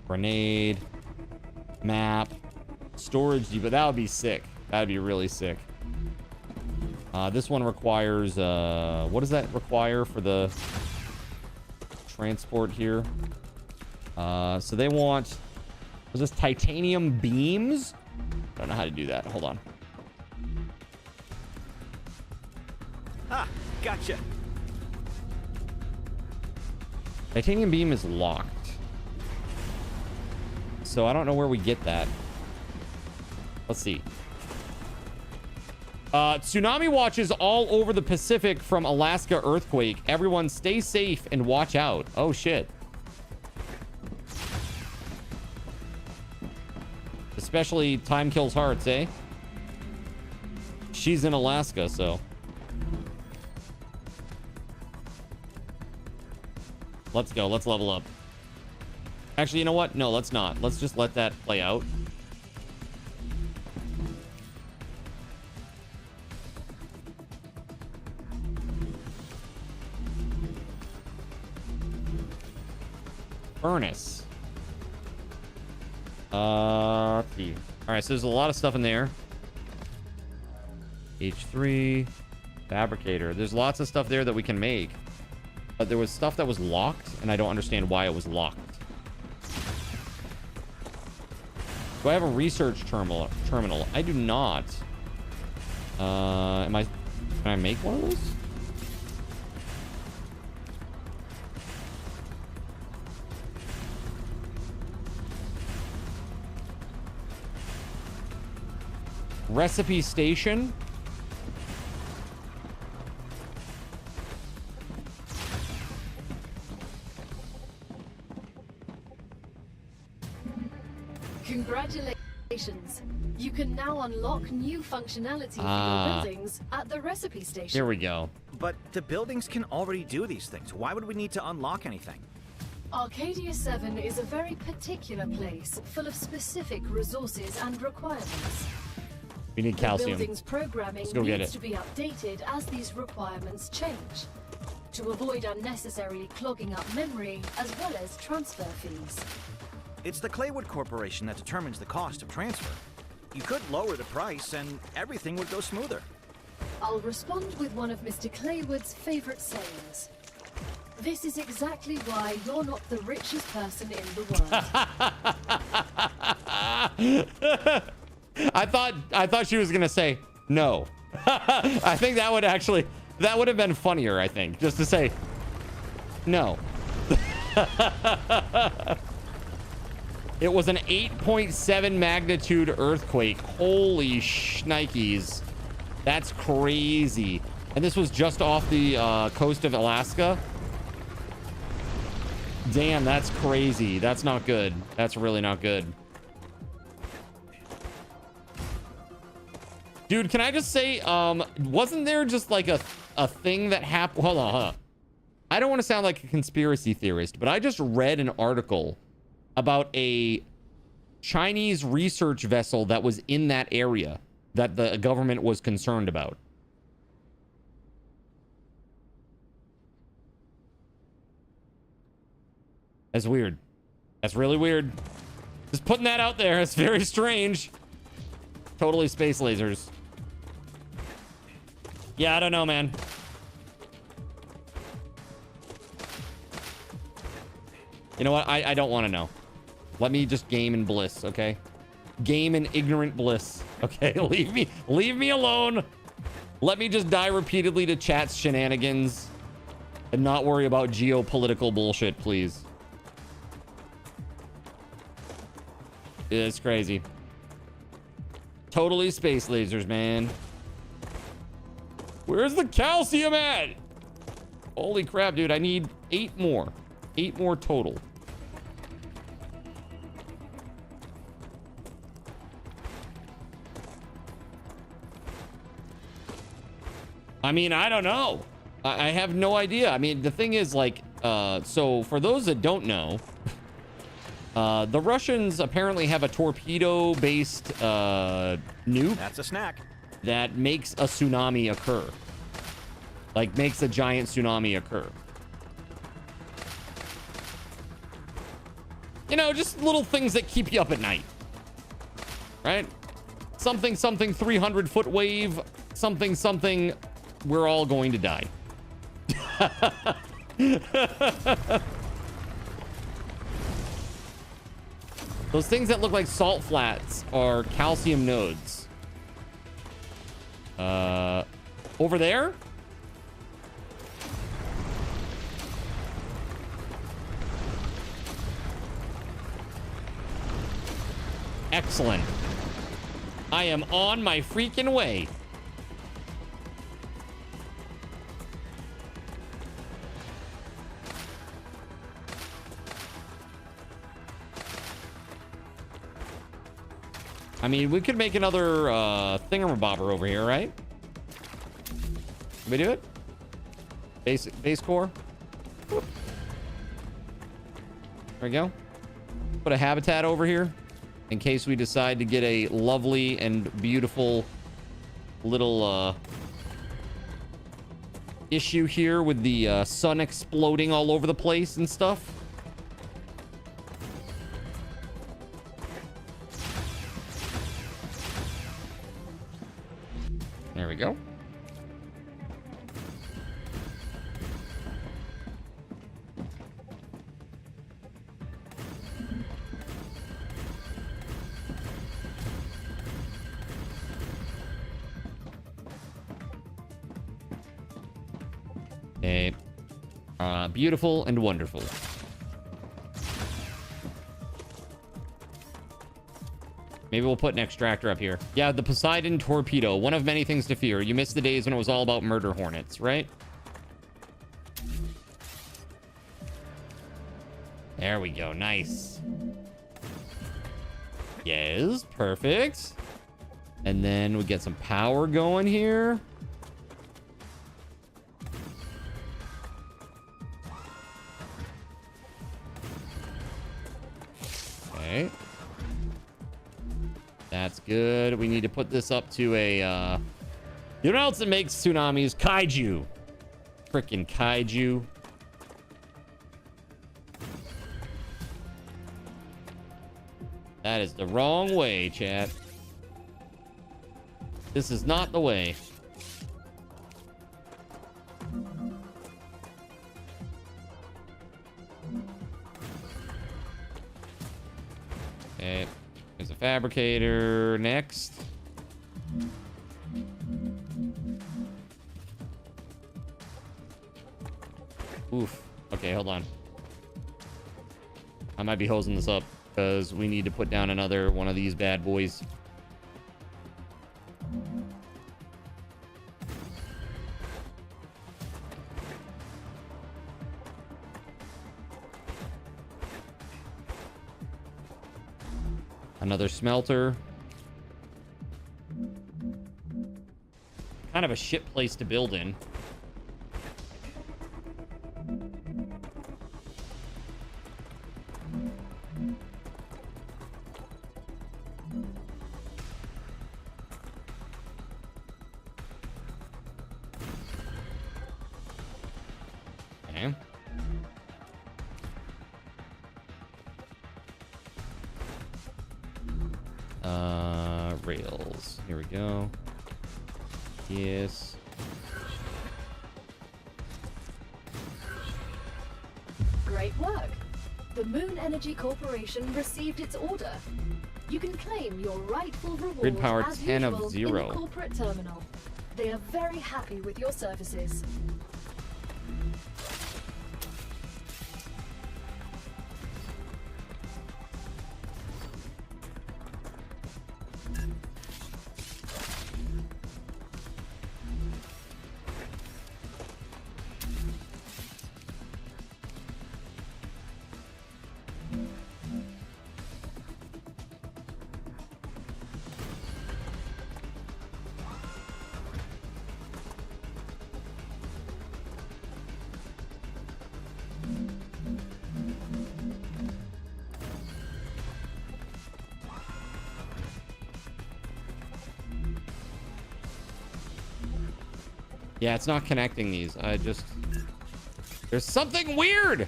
Grenade. Map. Storage depot. That would be sick. That would be really sick. This one requires... what does that require for the transport here? So they want... Was this titanium beams? I don't know how to do that. Hold on. Ah, gotcha. Titanium beam is locked. So I don't know where we get that. Let's see. Tsunami watches all over the Pacific from Alaska earthquake. Everyone stay safe and watch out. Oh, shit. Especially time kills hearts, eh? She's in Alaska, so. Let's go. Let's level up. Actually, you know what? No, let's not. Let's just let that play out. Furnace. Let's see. All right, so there's a lot of stuff in there. H3. Fabricator. There's lots of stuff there that we can make. But there was stuff that was locked, and I don't understand why it was locked. Do I have a research terminal? I do not. Can I make one of those? Recipe station. Congratulations. You can now unlock new functionality for your buildings at the recipe station. Here we go. But the buildings can already do these things. Why would we need to unlock anything? Arcadia 7 is a very particular place, full of specific resources and requirements. We need calcium. The building's programming needs to be updated as these requirements change, to avoid unnecessarily clogging up memory as well as transfer fees. It's the Claywood Corporation that determines the cost of transfer. You could lower the price and everything would go smoother. I'll respond with one of Mr. Claywood's favorite sayings. This is exactly why you're not the richest person in the world. I thought she was gonna say no. I think that would have been funnier, I think, just to say no. It was an 8.7 magnitude earthquake. Holy shnikes. That's crazy. And this was just off the coast of Alaska. Damn, that's crazy. That's not good. That's really not good. Dude, can I just say, wasn't there just like a thing that happened? Hold on. I don't want to sound like a conspiracy theorist, but I just read an article about a Chinese research vessel that was in that area that the government was concerned about. That's weird. That's really weird. Just putting that out there. It's very strange. Totally space lasers. Yeah, I don't know, man. You know what? I don't want to know. Let me just game in bliss, okay? Game in ignorant bliss. Okay, leave me alone. Let me just die repeatedly to chat's shenanigans and not worry about geopolitical bullshit, please. It's crazy. Totally space lasers, man. Where's the calcium at? Holy crap, dude. I need 8 more. 8 more total. I mean, I don't know. I have no idea. I mean, the thing is, like, so for those that don't know, the Russians apparently have a torpedo-based nuke. That's a snack. That makes a tsunami occur. Like, makes a giant tsunami occur. You know, just little things that keep you up at night. Right? Something, 300-foot wave. Something, we're all going to die. Those things that look like salt flats are calcium nodes. Over there? Excellent. I am on my freaking way. I mean, we could make another thingamabobber over here, right? Can we do it? Base core. Whoop. There we go. Put a habitat over here in case we decide to get a lovely and beautiful little issue here with the sun exploding all over the place and stuff. There we go. Okay. Beautiful and wonderful. Maybe we'll put an extractor up here. Yeah, the Poseidon torpedo. One of many things to fear. You missed the days when it was all about murder hornets, right? There we go. Nice. Yes, perfect. And then we get some power going here. Okay. That's good. We need to put this up to a, you know what else that makes tsunamis? Kaiju. Frickin' kaiju. That is the wrong way, chat. This is not the way. Okay. There's a fabricator next. Oof. Okay, hold on. I might be hosing this up because we need to put down another one of these bad boys. Another smelter. Kind of a shit place to build in. Okay. Rails. Here we go. Yes. Great work. The Moon Energy Corporation received its order. You can claim your rightful reward Grid power as 10 of usual 0. in the corporate terminal. They are very happy with your services. Yeah, it's not connecting these. There's something weird.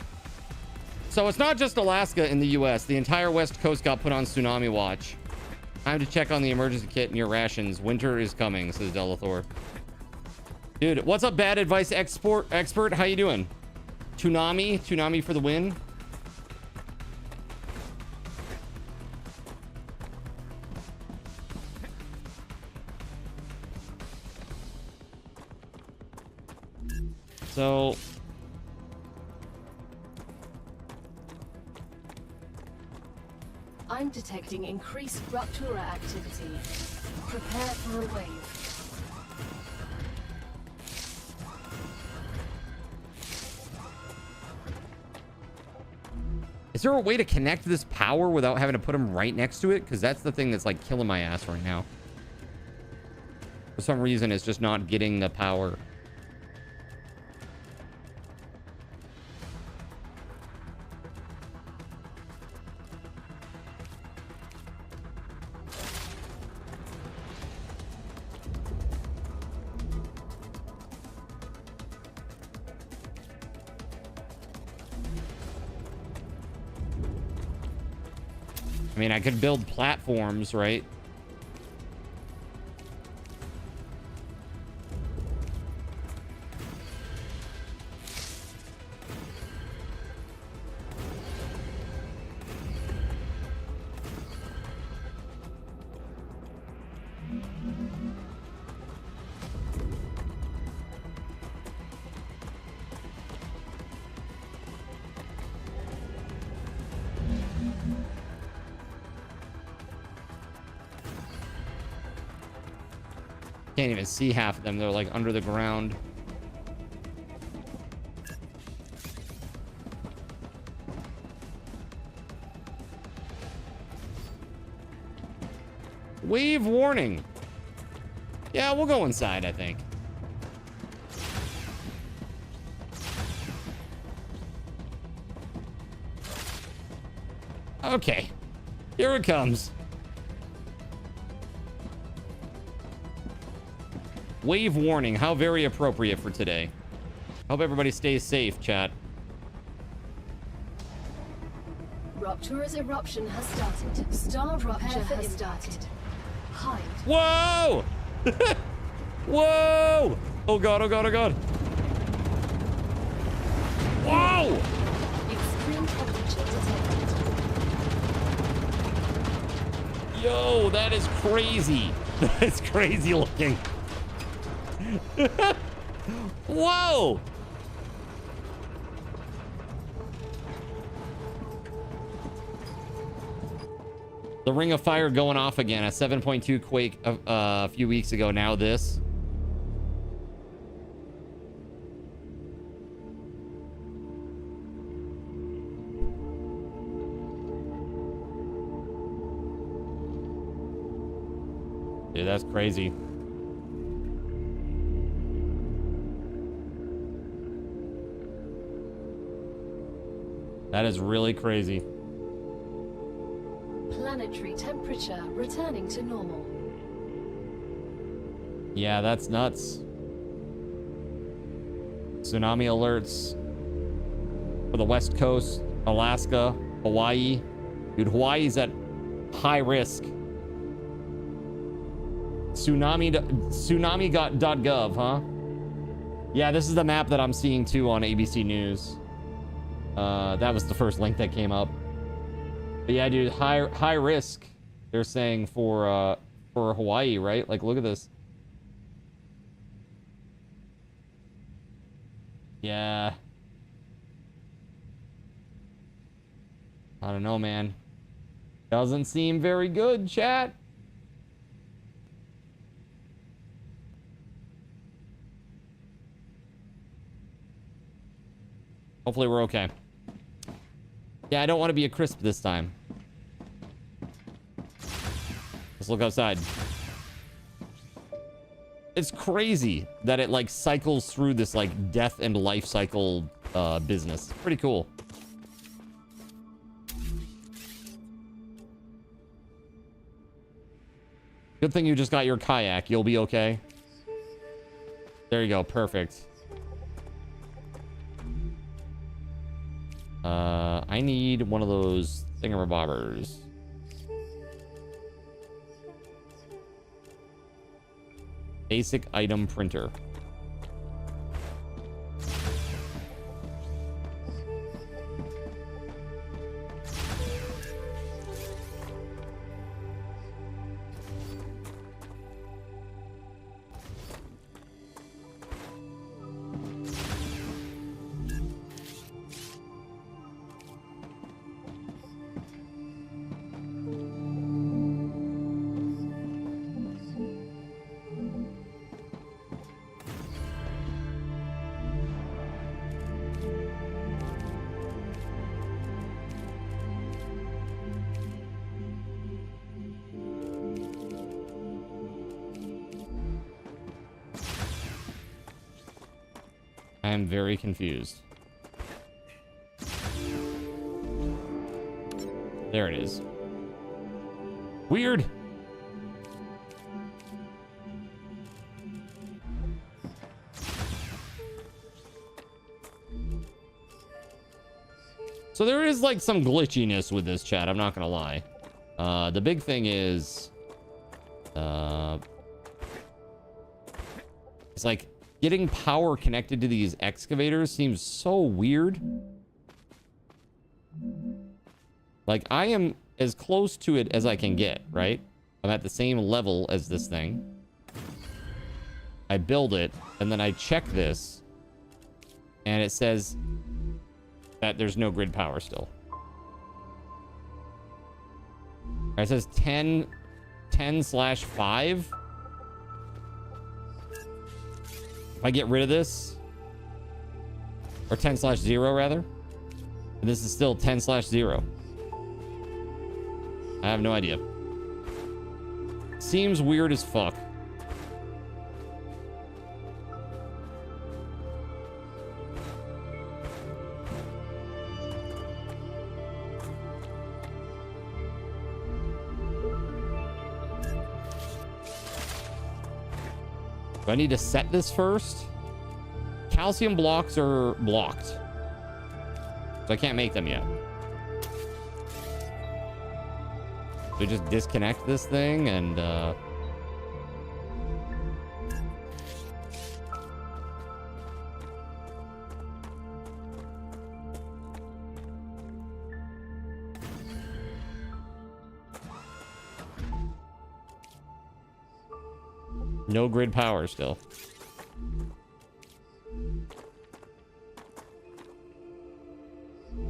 So it's not just Alaska in the US. The entire West Coast got put on tsunami watch. Time to check on the emergency kit and your rations. Winter is coming, says Delathor. Dude, what's up, bad advice expert? How you doing? Tsunami for the win. So I'm detecting increased Ruptura activity. Prepare for a wave. is there a way to connect this power without having to put them right next to it? Because that's the thing that's like killing my ass right now. For some reason, it's just not getting the power. I mean, I could build platforms, right? Can't even see half of them. They're like under the ground. Wave warning. Yeah, we'll go inside, I think. Okay. Here it comes. Wave warning. How very appropriate for today. Hope everybody stays safe, chat. Rupture's eruption has started. Starrupture has started. Hide. Whoa! Whoa! Oh god, oh god, oh god. Whoa! Extreme temperature detected. Yo, that is crazy. That is crazy looking. Whoa! The Ring of Fire going off again. A 7.2 quake a few weeks ago. Now this. Dude, that's crazy. That is really crazy. Planetary temperature returning to normal. Yeah, that's nuts. Tsunami alerts for the West Coast, Alaska, Hawaii. Dude, Hawaii's at high risk. Tsunami.gov, huh? Yeah, this is the map that I'm seeing too on ABC News. That was the first link that came up. But yeah, dude, high risk. They're saying for Hawaii, right? Like, look at this. Yeah. I don't know, man. Doesn't seem very good, chat. Hopefully we're okay. Yeah, I don't want to be a crisp this time. Let's look outside. It's crazy that it like cycles through this like death and life cycle business. Pretty cool. Good thing you just got your kayak. You'll be okay. There you go. Perfect. I need one of those thingamabobbers. Basic item printer. I am very confused. There it is. Weird. So there is like some glitchiness with this chat, I'm not gonna lie. The big thing is it's like getting power connected to these excavators seems so weird. Like, I am as close to it as I can get, right? I'm at the same level as this thing. I build it, and then I check this, and it says that there's no grid power still. It says 10/5. If I get rid of this, or 10/0 rather, and this is still 10/0. I have no idea. Seems weird as fuck. Do I need to set this first? Calcium blocks are blocked, so I can't make them yet. So just disconnect this thing and no grid power still.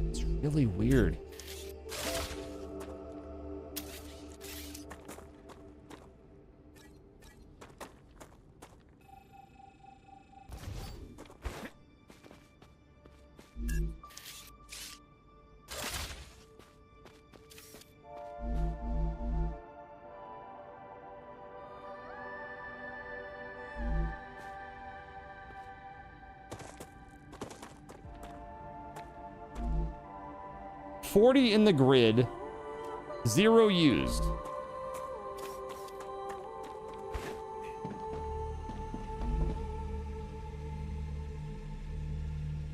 It's really weird. $40 in the grid, 0 used.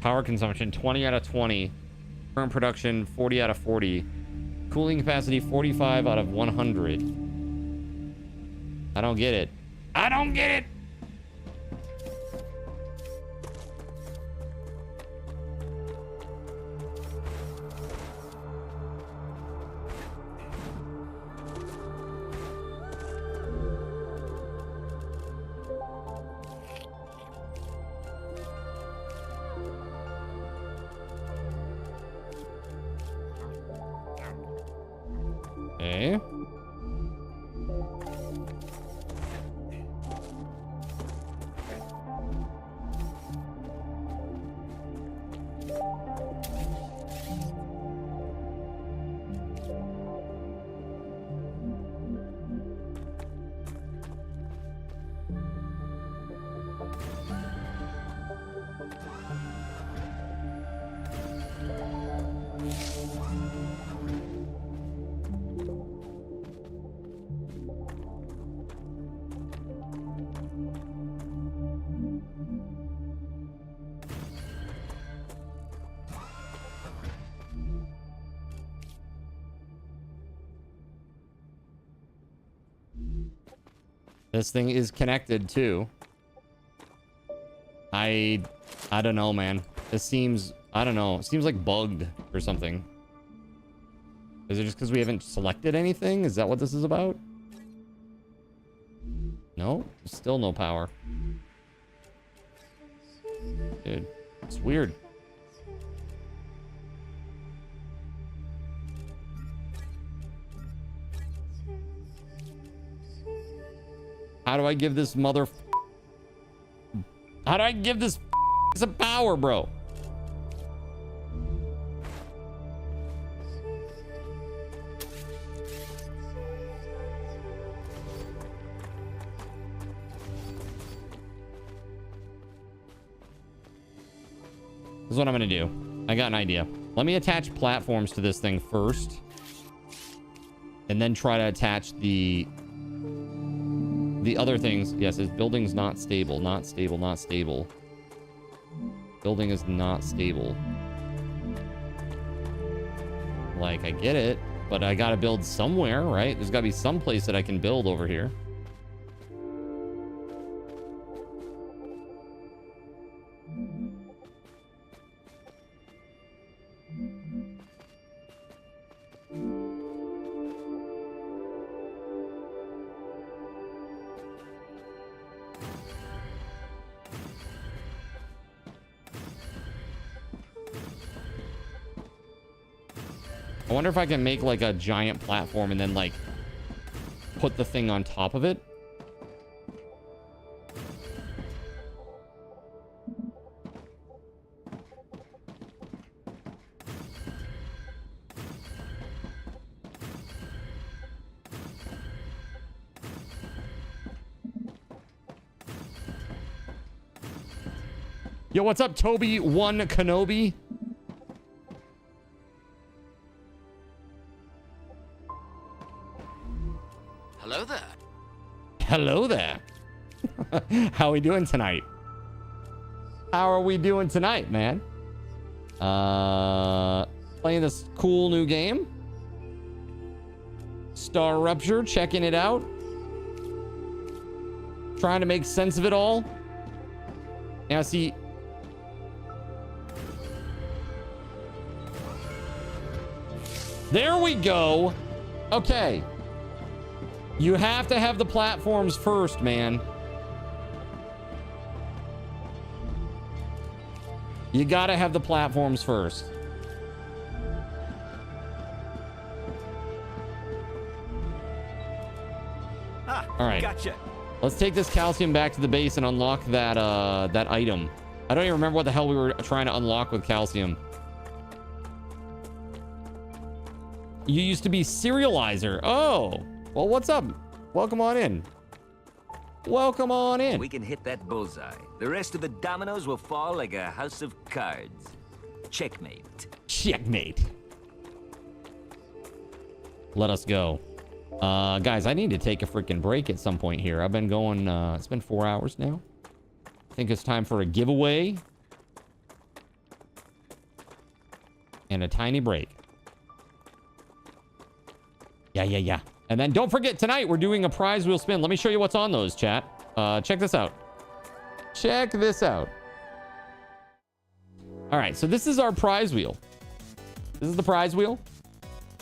Power consumption 20 out of 20. Current production 40 out of 40. Cooling capacity 45 out of 100. I don't get it. I don't get it. Okay. This thing is connected too. I don't know, man. This seems, I don't know. It seems like bugged or something. Is it just because we haven't selected anything? Is that what this is about? No? Still no power. Dude, it's weird. How do I give this mother... How do I give this some power, bro? is what I'm going to do. I got an idea. Let me attach platforms to this thing first. And then try to attach the other things. Yes, this building's not stable. Not stable, not stable. Building is not stable. Like, I get it, but I gotta build somewhere, right? There's gotta be some place that I can build over here. I wonder if I can make like a giant platform and then like put the thing on top of it. Yo, what's up, Toby1 Kenobi? Hello there. Hello there. How are we doing tonight? How are we doing tonight, man? Playing this cool new game. Starrupture, checking it out. Trying to make sense of it all. Now see. There we go. Okay. You have to have the platforms first, man. You gotta have the platforms first. All right. Gotcha. Let's take this calcium back to the base and unlock that that item. I don't even remember what the hell we were trying to unlock with calcium. You used to be serializer. Oh. Well, what's up? Welcome on in. Welcome on in. We can hit that bullseye. The rest of the dominoes will fall like a house of cards. Checkmate. Checkmate. Let us go. Guys, I need to take a freaking break at some point here. I've been going, it's been 4 hours now. I think it's time for a giveaway. And a tiny break. Yeah. And then don't forget, tonight we're doing a prize wheel spin. Let me show you what's on those, chat. Check this out. Check this out. All right, so this is our prize wheel. This is the prize wheel.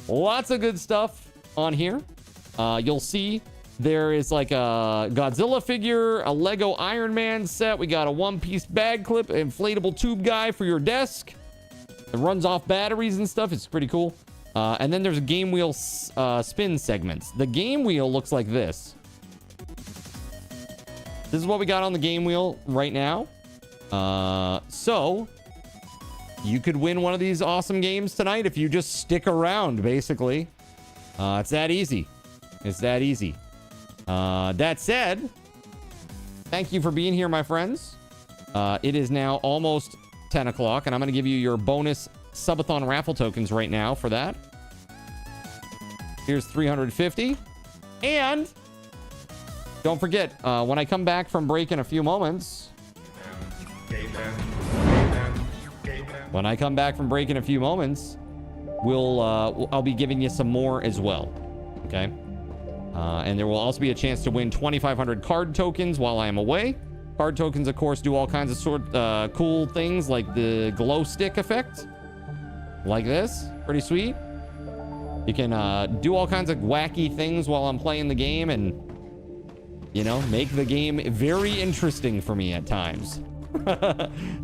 Lots of good stuff on here. You'll see there is like a Godzilla figure, a Lego Iron Man set. We got a one-piece bag clip, inflatable tube guy for your desk. It runs off batteries and stuff. It's pretty cool. And then there's a game wheel spin segments. The game wheel looks like this. This is what we got on the game wheel right now. So you could win one of these awesome games tonight if you just stick around, basically. It's that easy. It's that easy. That said, thank you for being here, my friends. It is now almost 10 o'clock, and I'm going to give you your bonus Subathon raffle tokens right now for that. Here's 350. And don't forget, when I come back from break in a few moments, I'll be giving you some more as well. Okay. And there will also be a chance to win 2,500 card tokens while I am away. Card tokens, of course, do all kinds of cool things like the glow stick effect. Like this. Pretty sweet. You can do all kinds of wacky things while I'm playing the game and, you know, make the game very interesting for me at times.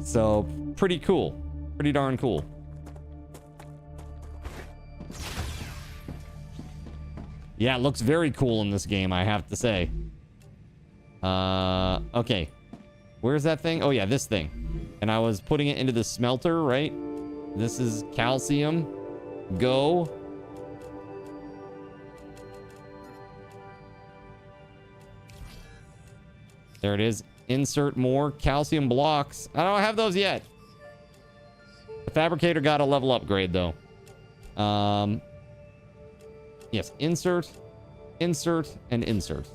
So, pretty cool. Pretty darn cool. Yeah, it looks very cool in this game, I have to say. Okay. Where's that thing? Oh, yeah, this thing. And I was putting it into the smelter, right? This is calcium. Go. There it is. Insert more calcium blocks. I don't have those yet. Fabricator got a level upgrade, though. Yes, insert, insert, and insert.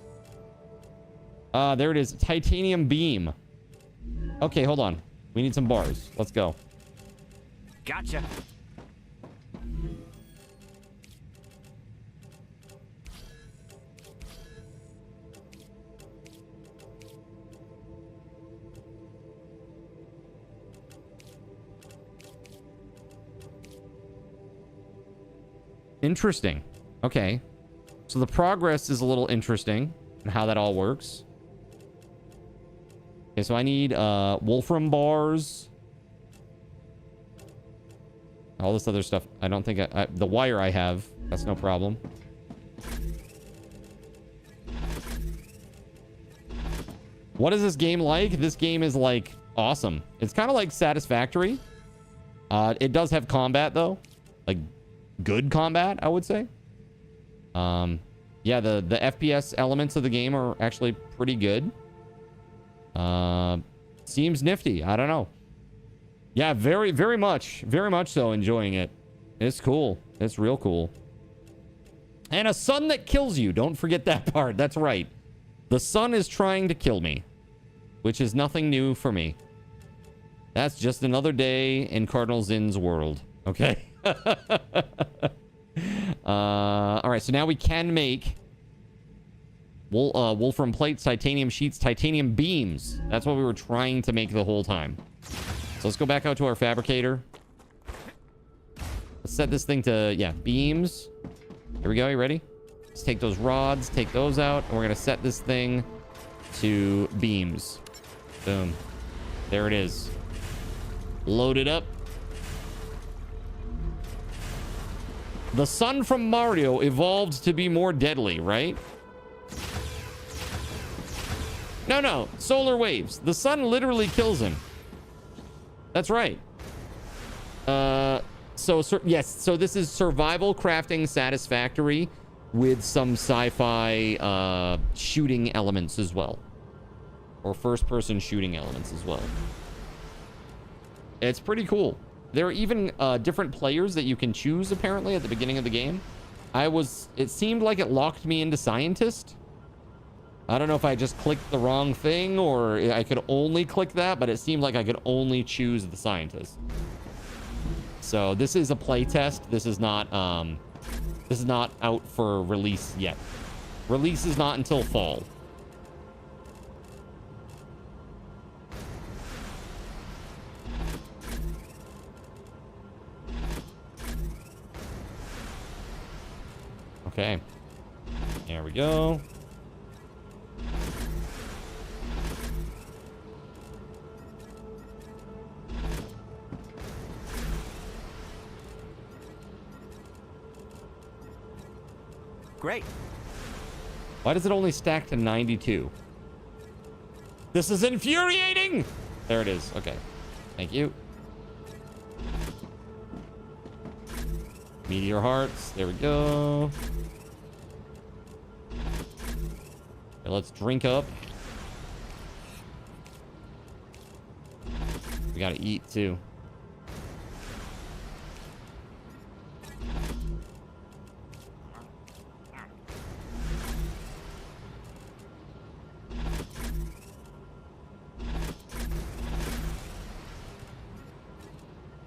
There it is. Titanium beam. Okay, hold on. We need some bars. Let's go. Gotcha. Interesting. Okay. So the progress is a little interesting and how that all works. Okay, so I need Wolfram bars. All this other stuff. I don't think the wire I have. That's no problem. What is this game like? This game is like awesome. It's kind of like Satisfactory. It does have combat though. Like good combat, I would say. Yeah, the FPS elements of the game are actually pretty good. Seems nifty. I don't know. Yeah, very much so enjoying it. It's cool. It's real cool. And a sun that kills you. Don't forget that part. That's right. The sun is trying to kill me, which is nothing new for me. That's just another day in Cardinal Zin's world. Okay. All right, so now we can make Wolfram plates, titanium sheets, titanium beams. That's what we were trying to make the whole time. So let's go back out to our fabricator. Let's set this thing to, yeah, beams. Here we go. You ready? Let's take those rods, take those out, and we're going to set this thing to beams. Boom. There it is. Load it up. The sun from Mario evolved to be more deadly, right? No. Solar waves. The sun literally kills him. That's right. Yes. So this is survival crafting satisfactory with some sci-fi shooting elements as well. Or first-person shooting elements as well. It's pretty cool. There are even different players that you can choose, apparently, at the beginning of the game. It seemed like it locked me into Scientist. I don't know if I just clicked the wrong thing or I could only click that, but it seemed like I could only choose the Scientist. So this is a play test. This is not out for release yet. Release is not until fall. Okay. There we go. Great. Why does it only stack to 92? This is infuriating! There it is. Okay. Thank you. Meteor hearts. There we go. Okay, let's drink up. We gotta eat too.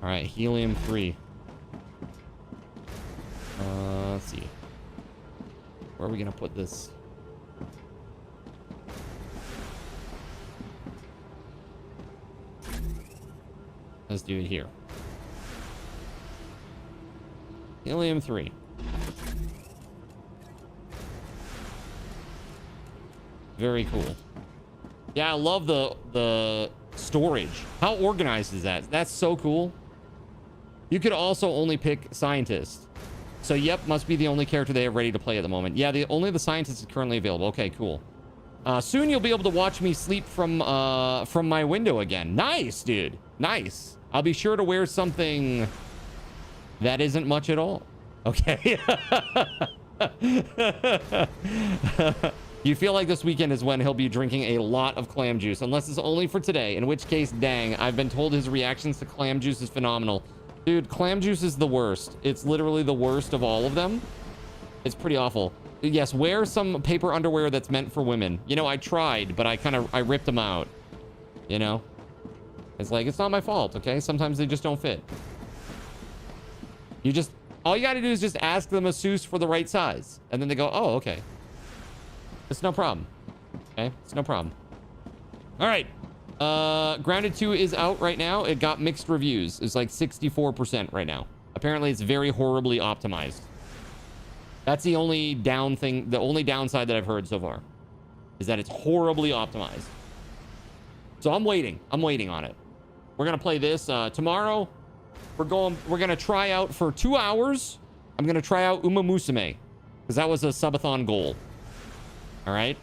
All right, helium-3. Let's see. Where are we gonna put this? Let's do it here. Helium-3. Very cool. Yeah, I love the storage. How organized is that? That's so cool. You could also only pick Scientist. So, yep, must be the only character they have ready to play at the moment. Yeah, only the Scientist is currently available. Okay, cool. Soon you'll be able to watch me sleep from my window again. Nice, dude. Nice. I'll be sure to wear something that isn't much at all. Okay. You feel like this weekend is when he'll be drinking a lot of clam juice, unless it's only for today, in which case, dang, I've been told his reactions to clam juice is phenomenal. Dude, clam juice is the worst. It's literally the worst of all of them. It's pretty awful. Yes, wear some paper underwear that's meant for women. You know, I tried, but I ripped them out. You know? It's like, it's not my fault, okay? Sometimes they just don't fit. All you gotta do is just ask the masseuse for the right size. And then they go, oh, okay. It's no problem. Okay? It's no problem. All right. Grounded 2 is out right now. It got mixed reviews. It's like 64% right now. Apparently, it's very horribly optimized. That's the only the only downside that I've heard so far is that it's horribly optimized. So I'm waiting on it. We're gonna play this tomorrow. We're gonna try out for 2 hours. I'm gonna try out Uma Musume because that was a subathon goal. All right.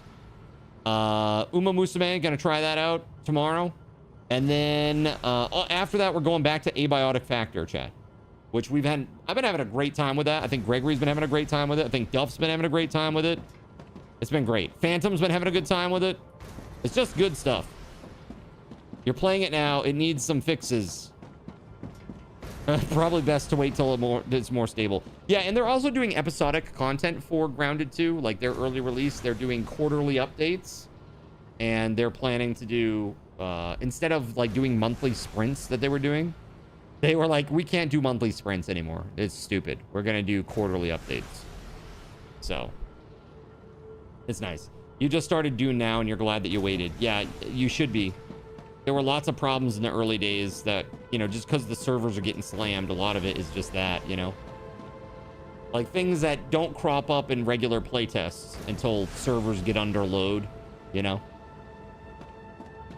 Uma Musume, gonna try that out tomorrow. And then after that, we're going back to Abiotic Factor, chat. Which I've been having a great time with that. I think Gregory's been having a great time with it. I think Duff's been having a great time with it. It's been great. Phantom's been having a good time with it. It's just good stuff. You're playing it now. It needs some fixes. Probably best to wait till it's more stable. Yeah, and they're also doing episodic content for Grounded 2, like their early release. They're doing quarterly updates, and they're planning to do instead of like doing monthly sprints that they were doing. They were like, we can't do monthly sprints anymore. It's stupid. We're gonna do quarterly updates. So it's nice. You just started Dune now, and you're glad that you waited. Yeah, you should be. There were lots of problems in the early days that, you know, just because the servers are getting slammed, a lot of it is just that, you know? Like things that don't crop up in regular playtests until servers get under load, you know?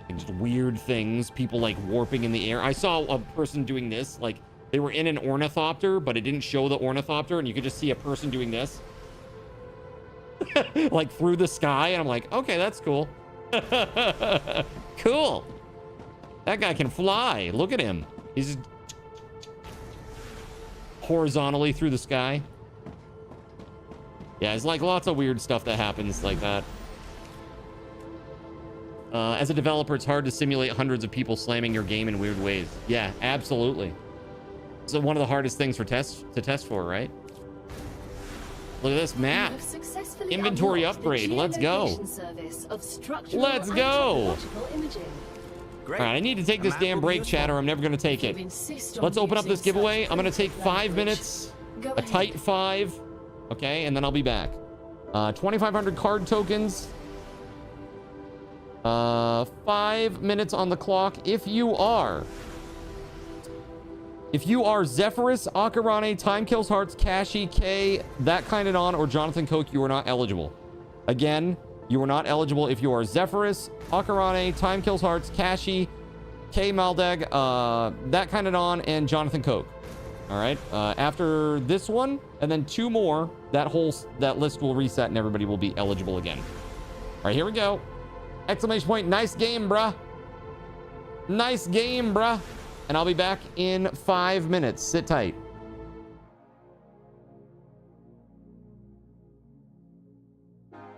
And just weird things, people like warping in the air. I saw a person doing this, like they were in an ornithopter, but it didn't show the ornithopter, and you could just see a person doing this. Like through the sky, and I'm like, okay, that's cool. Cool. That guy can fly. Look at him. He's horizontally through the sky. Yeah, it's like lots of weird stuff that happens like that. As a developer, it's hard to simulate hundreds of people slamming your game in weird ways. Yeah, absolutely. It's one of the hardest things to test for, right? Look at this map. Inventory upgrade. Let's go. Let's go. All right, I need to take this damn break, chat, or I'm never going to take it. Let's open up this giveaway. I'm going to take 5 minutes, a tight 5, okay, and then I'll be back. 2,500 card tokens. 5 minutes on the clock. If you are Zephyrus, Akarane, Time Kills Hearts, Kashi, K, That Kind of On, or Jonathan Koch, you are not eligible. Again, you are not eligible if you are Zephyrus, Akarane, Time Kills Hearts, Kashi, K Maldeg, That Kind of On, and Jonathan Koch. All right. After this one, and then 2 more, that list will reset and everybody will be eligible again. All right, here we go. Exclamation point! Nice game, bruh. Nice game, bruh. And I'll be back in 5 minutes. Sit tight.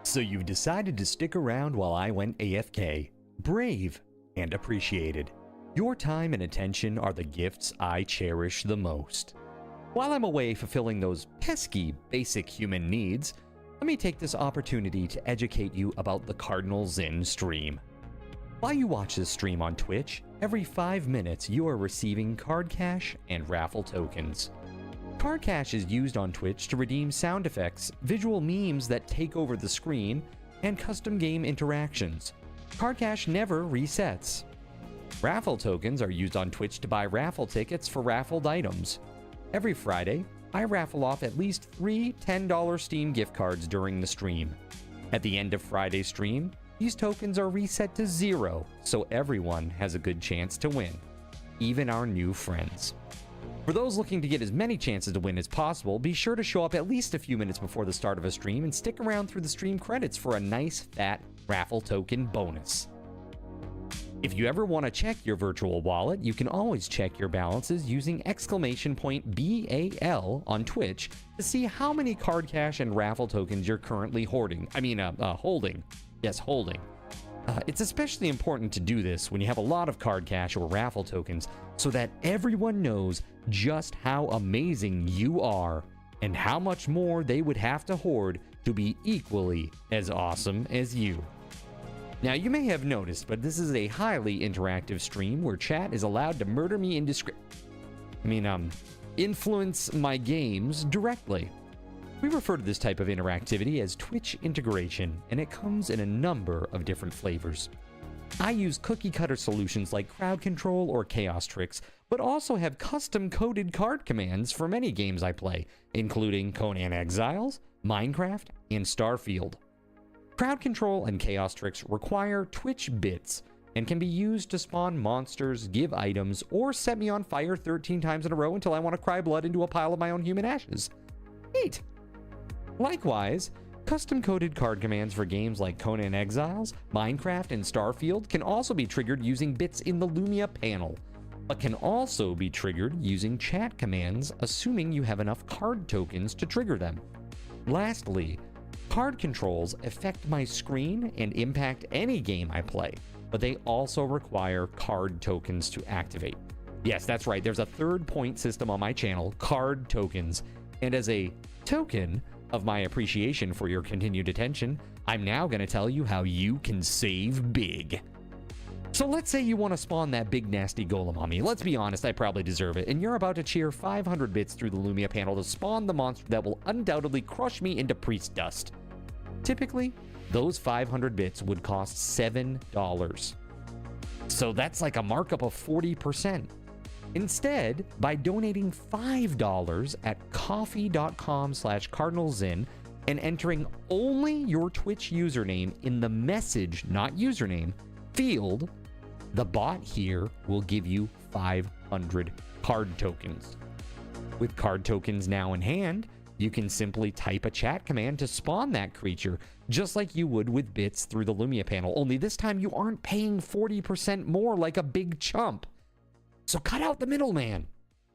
So you've decided to stick around while I went AFK. Brave and appreciated. Your time and attention are the gifts I cherish the most. While I'm away fulfilling those pesky basic human needs, let me take this opportunity to educate you about the Cardinal Zin stream. While you watch this stream on Twitch, every 5 minutes you are receiving card cash and raffle tokens. Card cash is used on Twitch to redeem sound effects, visual memes that take over the screen, and custom game interactions. Card cash never resets. Raffle tokens are used on Twitch to buy raffle tickets for raffled items. Every Friday, I raffle off at least 3 $10 Steam gift cards during the stream. At the end of Friday's stream, these tokens are reset to 0, so everyone has a good chance to win, even our new friends. For those looking to get as many chances to win as possible, be sure to show up at least a few minutes before the start of a stream and stick around through the stream credits for a nice fat raffle token bonus. If you ever want to check your virtual wallet, you can always check your balances using !BAL on Twitch to see how many card cash and raffle tokens you're currently holding. Yes, holding. It's especially important to do this when you have a lot of card cash or raffle tokens so that everyone knows just how amazing you are and how much more they would have to hoard to be equally as awesome as you. Now, you may have noticed, but this is a highly interactive stream where chat is allowed to murder me influence my games directly. We refer to this type of interactivity as Twitch integration, and it comes in a number of different flavors. I use cookie-cutter solutions like crowd control or chaos tricks, but also have custom-coded card commands for many games I play, including Conan Exiles, Minecraft, and Starfield. Crowd control and chaos tricks require Twitch bits and can be used to spawn monsters, give items, or set me on fire 13 times in a row until I want to cry blood into a pile of my own human ashes. Neat! Likewise, custom-coded card commands for games like Conan Exiles, Minecraft, and Starfield can also be triggered using bits in the Lumia panel, but can also be triggered using chat commands, assuming you have enough card tokens to trigger them. Lastly, card controls affect my screen and impact any game I play, but they also require card tokens to activate. Yes, that's right, there's a third point system on my channel, card tokens, and as a token of my appreciation for your continued attention, I'm now going to tell you how you can save big. So let's say you want to spawn that big nasty golem on me. Let's be honest, I probably deserve it, and you're about to cheer 500 bits through the Lumia panel to spawn the monster that will undoubtedly crush me into priest dust. Typically, those 500 bits would cost $7. So that's like a markup of 40%. Instead, by donating $5 at coffee.com/cardinalzin and entering only your Twitch username in the message, not username, field, the bot here will give you 500 card tokens. With card tokens now in hand, you can simply type a chat command to spawn that creature, just like you would with bits through the Lumia panel, only this time you aren't paying 40% more like a big chump. So cut out the middleman.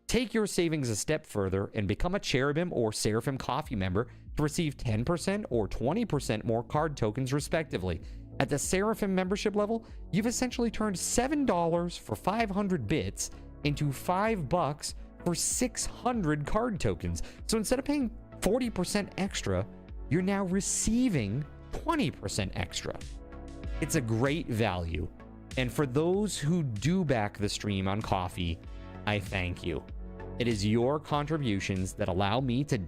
Take your savings a step further and become a Cherubim or Seraphim Coffee member to receive 10% or 20% more card tokens respectively. At the Seraphim membership level, you've essentially turned $7 for 500 bits into $5 for 600 card tokens. So instead of paying 40% extra, you're now receiving 20% extra. It's a great value. And for those who do back the stream on Coffee, I thank you. It is your contributions that allow me to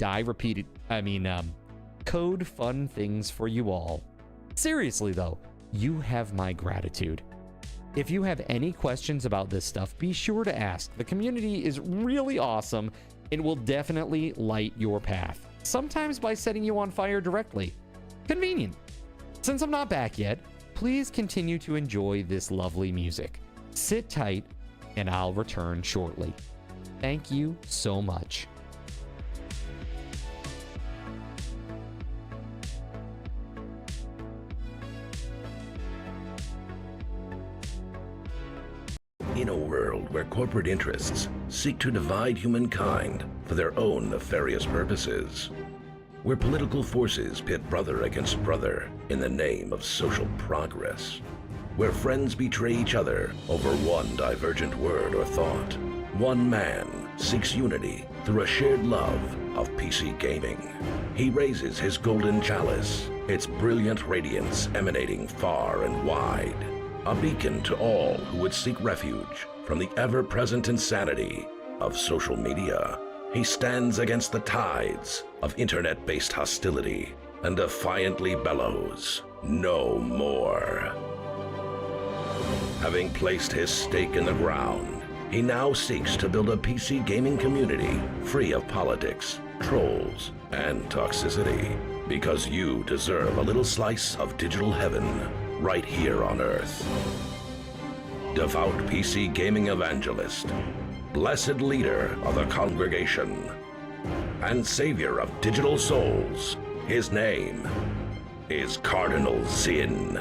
code fun things for you all. Seriously though, you have my gratitude. If you have any questions about this stuff, be sure to ask. The community is really awesome and will definitely light your path. Sometimes by setting you on fire directly. Convenient. Since I'm not back yet, please continue to enjoy this lovely music. Sit tight, and I'll return shortly. Thank you so much. In a world where corporate interests seek to divide humankind for their own nefarious purposes, where political forces pit brother against brother in the name of social progress, where friends betray each other over one divergent word or thought, one man seeks unity through a shared love of PC gaming. He raises his golden chalice, its brilliant radiance emanating far and wide, a beacon to all who would seek refuge from the ever-present insanity of social media. He stands against the tides of internet-based hostility and defiantly bellows, "No more." Having placed his stake in the ground, he now seeks to build a PC gaming community free of politics, trolls, and toxicity, because you deserve a little slice of digital heaven right here on Earth. Devout PC gaming evangelist, blessed leader of the congregation, and savior of digital souls, his name is Cardinal Zin.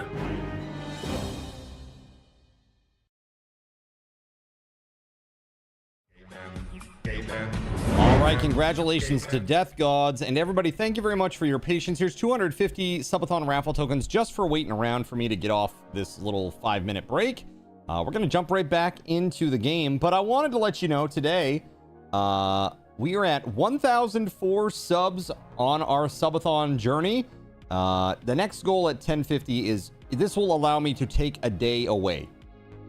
right, congratulations to Death Gods. And everybody, thank you very much for your patience. Here's 250 Subathon raffle tokens just for waiting around for me to get off this little 5-minute break. We're going to jump right back into the game. But I wanted to let you know today, we are at 1,004 subs on our Subathon journey. The next goal at 1050 is, this will allow me to take a day away.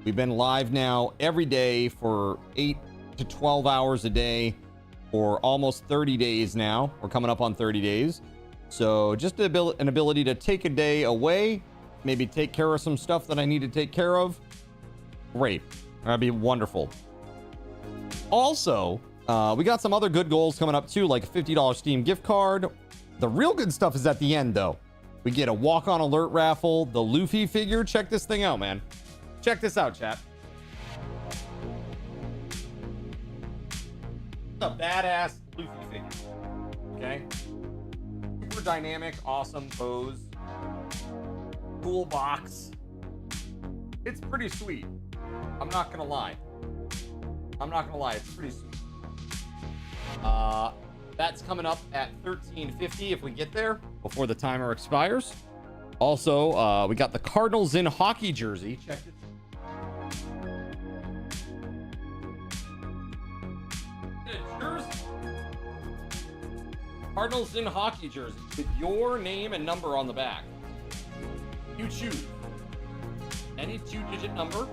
We've been live now every day for 8 to 12 hours a day for almost 30 days now. We're coming up on 30 days. So just an ability to take a day away, maybe take care of some stuff that I need to take care of. Great. That'd be wonderful. Also, we got some other good goals coming up too, like a $50 Steam gift card. The real good stuff is at the end though. We get a walk-on alert raffle, the Luffy figure. Check this thing out, man. Check this out, chat. A badass Luffy figure. Okay. Super dynamic, awesome pose. Cool box. It's pretty sweet. I'm not gonna lie. It's pretty sweet. That's coming up at 1350 if we get there before the timer expires. Also, we got the Cardinals in hockey jersey. Check it. Cardinals in hockey jersey with your name and number on the back. You choose any 2-digit number,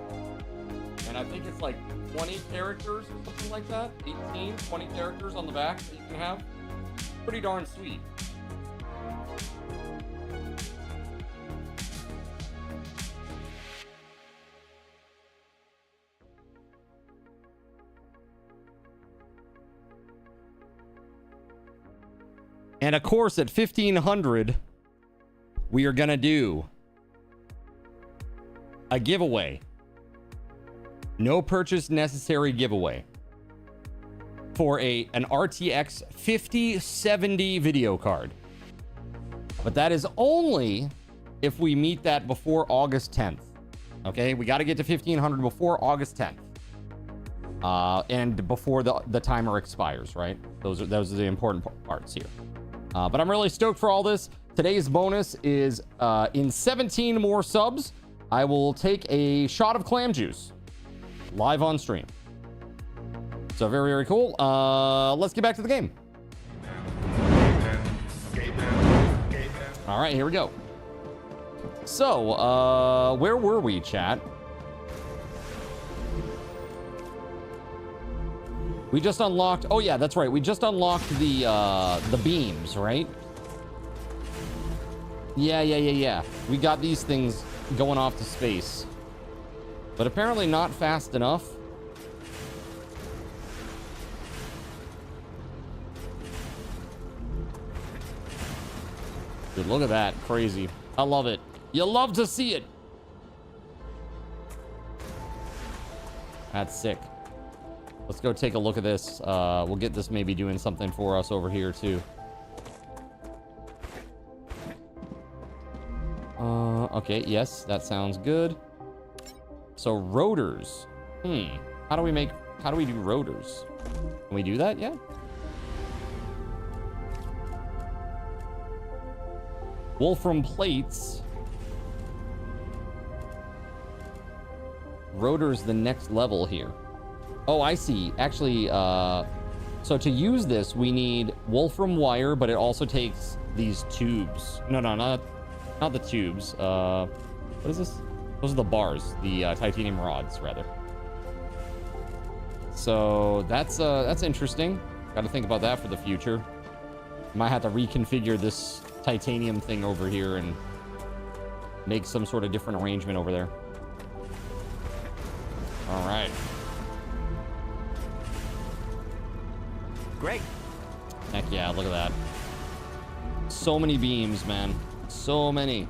and I think it's like 20 characters or something like that. 18, 20 characters on the back that you can have. Pretty darn sweet. And of course, at 1,500, we are gonna do a giveaway. No purchase necessary giveaway for an RTX 5070 video card. But that is only if we meet that before August 10th. Okay, we got to get to 1,500 before August 10th. And before the timer expires, right? Those are the important parts here. But I'm really stoked for all this. Today's bonus is in 17 more subs, I will take a shot of clam juice live on stream. So very, very cool. Let's get back to the game. All right, here we go. So, where were we, chat? We just unlocked... Oh, yeah, that's right. We just unlocked the beams, right? Yeah. We got these things going off to space. But apparently not fast enough. Dude, look at that. Crazy. I love it. You love to see it. That's sick. Let's go take a look at this. We'll get this maybe doing something for us over here too. Okay, yes, that sounds good. So rotors. How do we do rotors? Can we do that yet? Wolfram plates. Rotors the next level here. Oh, I see. Actually, so to use this, we need Wolfram wire, but it also takes these tubes. No, not the tubes. What is this? Those are the bars, the titanium rods, rather. So that's interesting. Got to think about that for the future. Might have to reconfigure this titanium thing over here and make some sort of different arrangement over there. All right. Great. Heck yeah, look at that. So many beams, man. So many.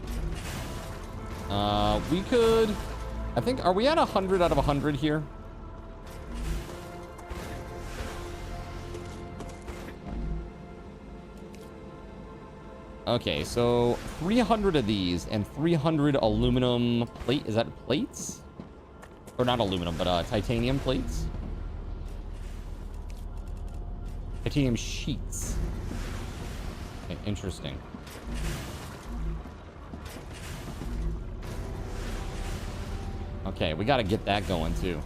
We could... I think... Are we at 100 out of 100 here? Okay, so 300 of these and 300 aluminum plate. Is that plates? Or not aluminum, but titanium plates. Titanium sheets. Okay, interesting. Okay, we got to get that going too.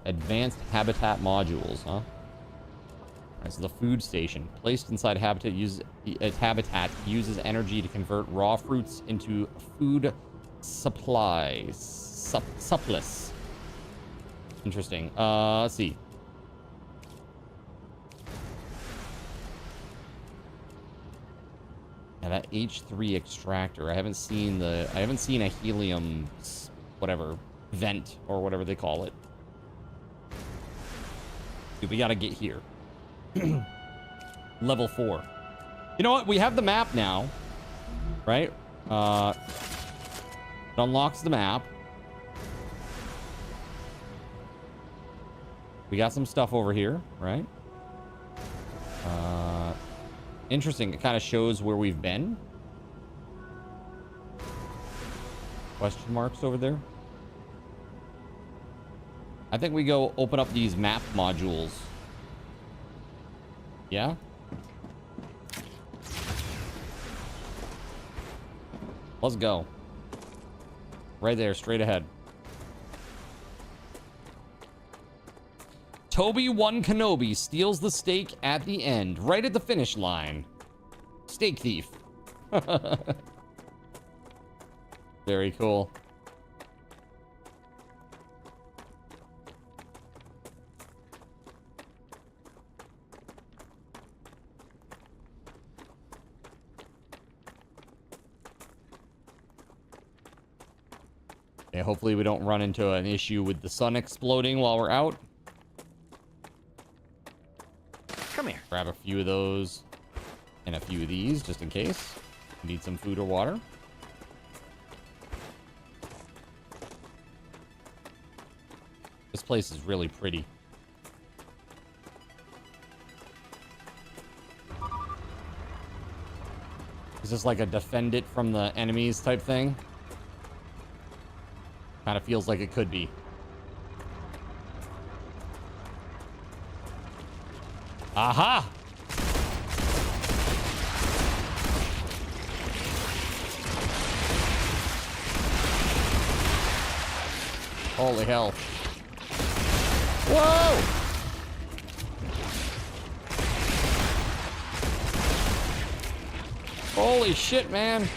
Advanced habitat modules, huh? This is the food station. Placed inside habitat uses energy to convert raw fruits into food supplies. Surplus. Interesting. Let's see. Now that H3 extractor, I haven't seen a helium whatever vent or whatever they call it. Dude, we gotta get here. Level 4. You know what? We have the map now, right? It unlocks the map. We got some stuff over here, right? Interesting. It kind of shows where we've been. Question marks over there. I think we go open up these map modules. Yeah? Let's go. Right there, straight ahead. Toby-1 Kenobi steals the steak at the end, right at the finish line. Steak thief. Very cool. Yeah, hopefully we don't run into an issue with the sun exploding while we're out. Come here. Grab a few of those and a few of these just in case. Need some food or water. This place is really pretty. Is this like a defend it from the enemies type thing? Kind of feels like it could be. Aha! Holy hell. Whoa! Holy shit, man.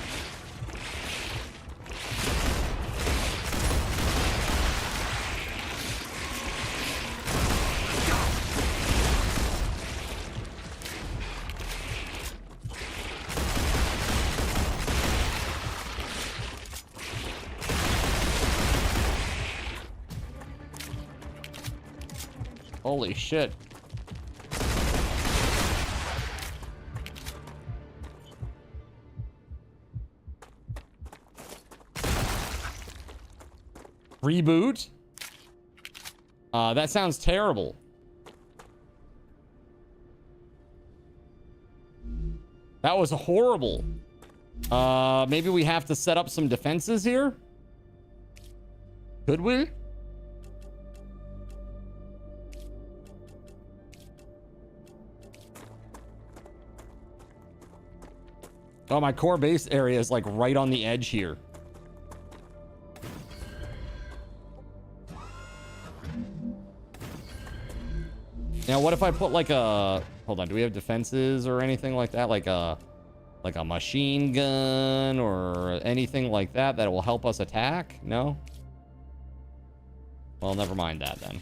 Holy shit. Reboot? That sounds terrible. That was horrible. Maybe we have to set up some defenses here? Could we? Oh, my core base area is like right on the edge here. Now, what if I put like a... Hold on, do we have defenses or anything like that? Like a machine gun or anything like that that will help us attack? No? Well, never mind that then.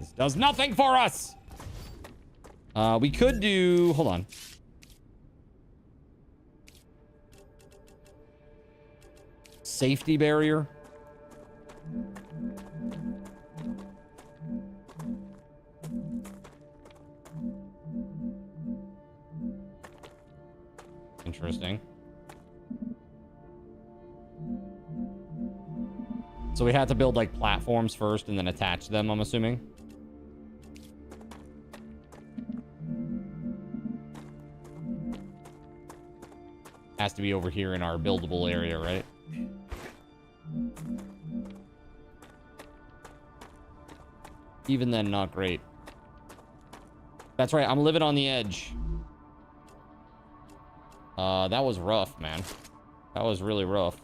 This does nothing for us! We could do... Hold on. Safety barrier. Interesting. So we had to build like platforms first and then attach them, I'm assuming. Has to be over here in our buildable area, right? Even then, not great. That's right, I'm living on the edge. That was rough, man. That was really rough.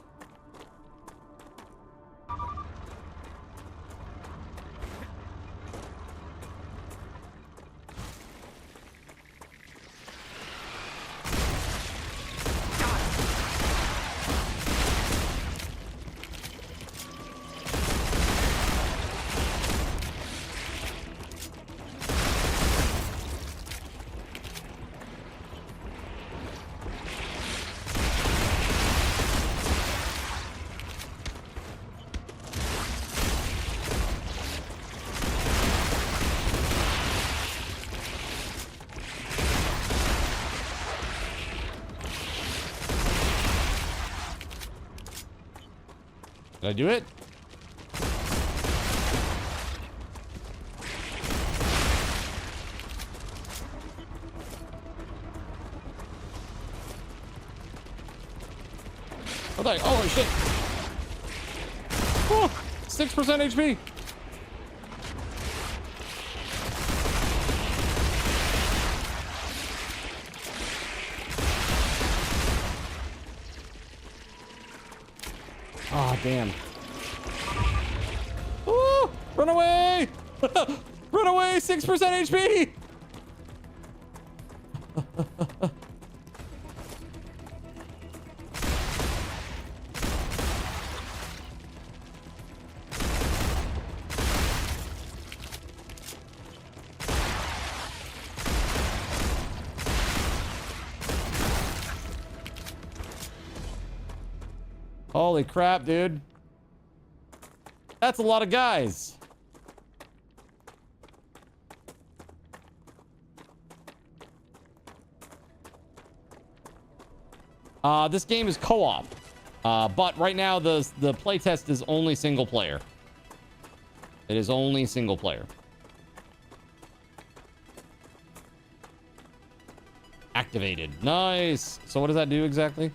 Did I do it? Oh, shit. Oh, 6% HP. Oh, damn. Ooh, run away! Run away! 6% HP! Holy crap, dude. That's a lot of guys. This game is co-op. But right now the playtest is only single player. It is only single player. Activated. Nice. So what does that do exactly?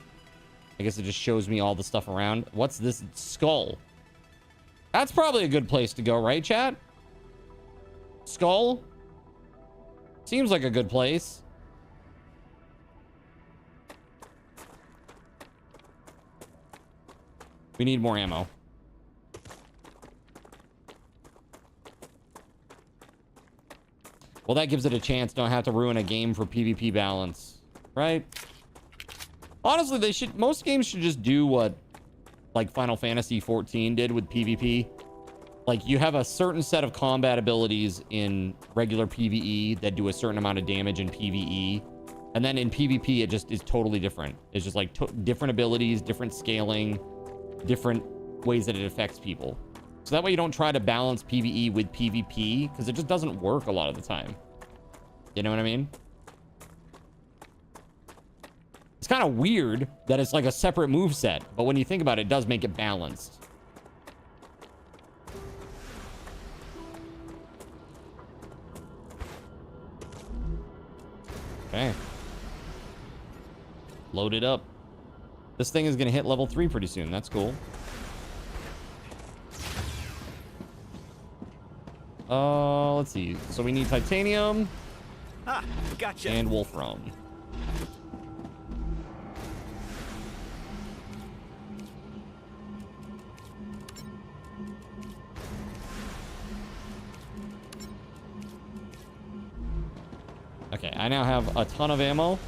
I guess it just shows me all the stuff around. What's this? Skull. That's probably a good place to go, right, chat? Skull? Seems like a good place. We need more ammo. Well, that gives it a chance. Don't have to ruin a game for PvP balance, right? Honestly, they should. Most games should just do what, like Final Fantasy 14 did with PvP. Like, you have a certain set of combat abilities in regular PvE that do a certain amount of damage in PvE, and then in PvP it just is totally different. It's just like different abilities, different scaling, different ways that it affects people. So that way you don't try to balance PvE with PvP, because it just doesn't work a lot of the time. You know what I mean? It's kind of weird that it's like a separate move set, but when you think about it, it does make it balanced. Okay. Load it up. This thing is going to hit level 3 pretty soon. That's cool. Let's see. So we need titanium. Ah, gotcha. And wolfram. Okay, I now have a ton of ammo.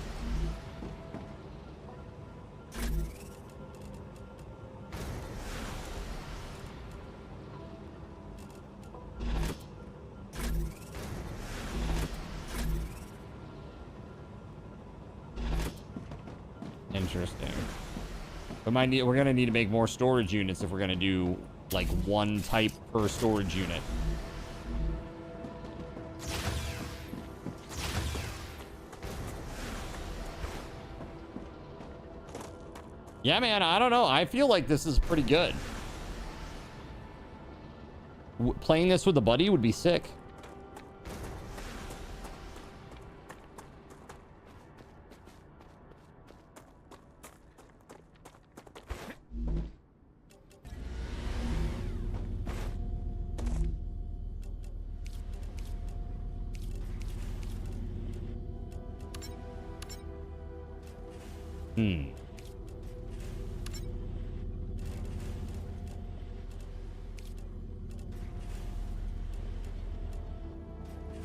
Interesting. We're gonna need to make more storage units if we're gonna do like one type per storage unit. Yeah, man, I don't know. I feel like this is pretty good. playing this with a buddy would be sick.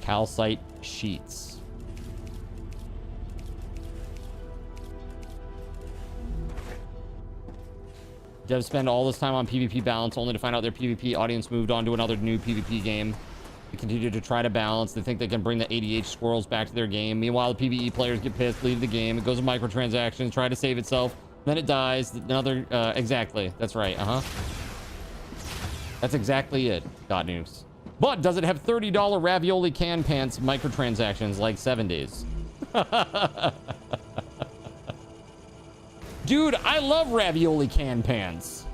Calcite sheets. Devs spend all this time on PvP balance only to find out their PvP audience moved on to another new PvP game. They continue to try to balance. They think they can bring the ADH squirrels back to their game. Meanwhile, the PvE players get pissed, leave the game. It goes to microtransactions, try to save itself. Then it dies. Another, exactly. That's right. That's exactly it. God news. But does it have $30 ravioli can pants microtransactions like 7 days? Dude, I love ravioli can pants.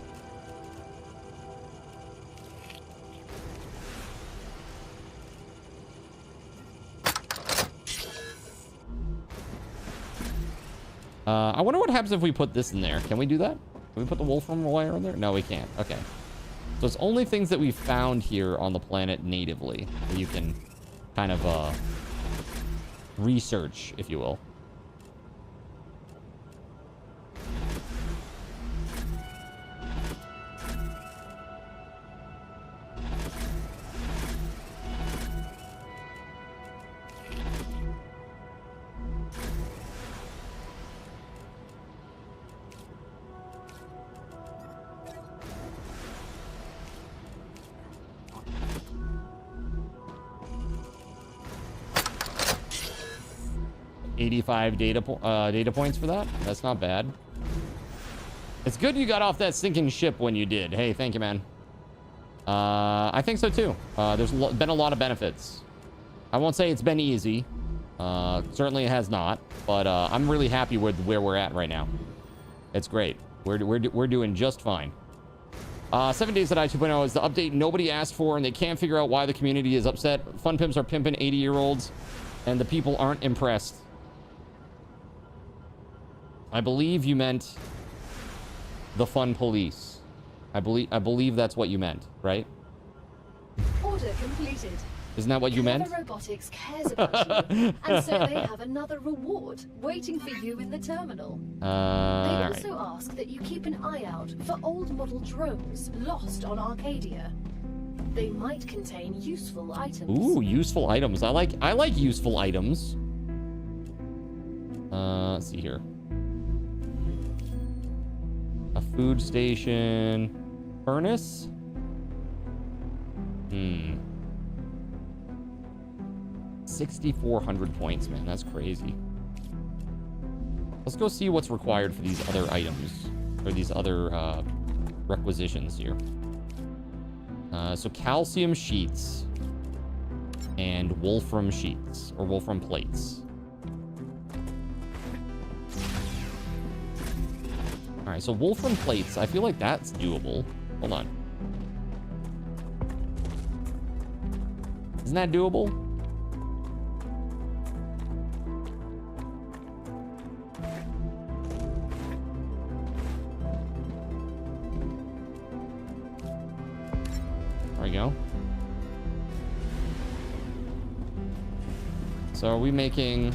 I wonder what happens if we put this in there. Can we do that? Can we put the wolfram wire in there? No, we can't. Okay. So it's only things that we found here on the planet natively that you can kind of research, if you will. Data points for that. That's not bad. It's good you got off that sinking ship when you did. Hey, thank you, man. I think so too. There's been a lot of benefits. I won't say it's been easy. Certainly it has not. But I'm really happy with where we're at right now. It's great. We're doing just fine. 7 days at I 2.0 is the update nobody asked for, and they can't figure out why the community is upset. Fun pimps are pimping 80-year-olds, and the people aren't impressed. I believe you meant the fun police. I believe that's what you meant, right? Order completed. Isn't that what you meant? Clever Robotics cares about you, and so they have another reward waiting for you in the terminal. They also ask that you keep an eye out for old model drones lost on Arcadia. They might contain useful items. Ooh, useful items. I like useful items. Let's see here. A food station. Furnace? 6,400 points, man. That's crazy. Let's go see what's required for these other items. Or these other requisitions here. So calcium sheets. And wolfram sheets. Or wolfram plates. Alright, so wolfram plates, I feel like that's doable. Hold on. Isn't that doable? There we go. So are we making...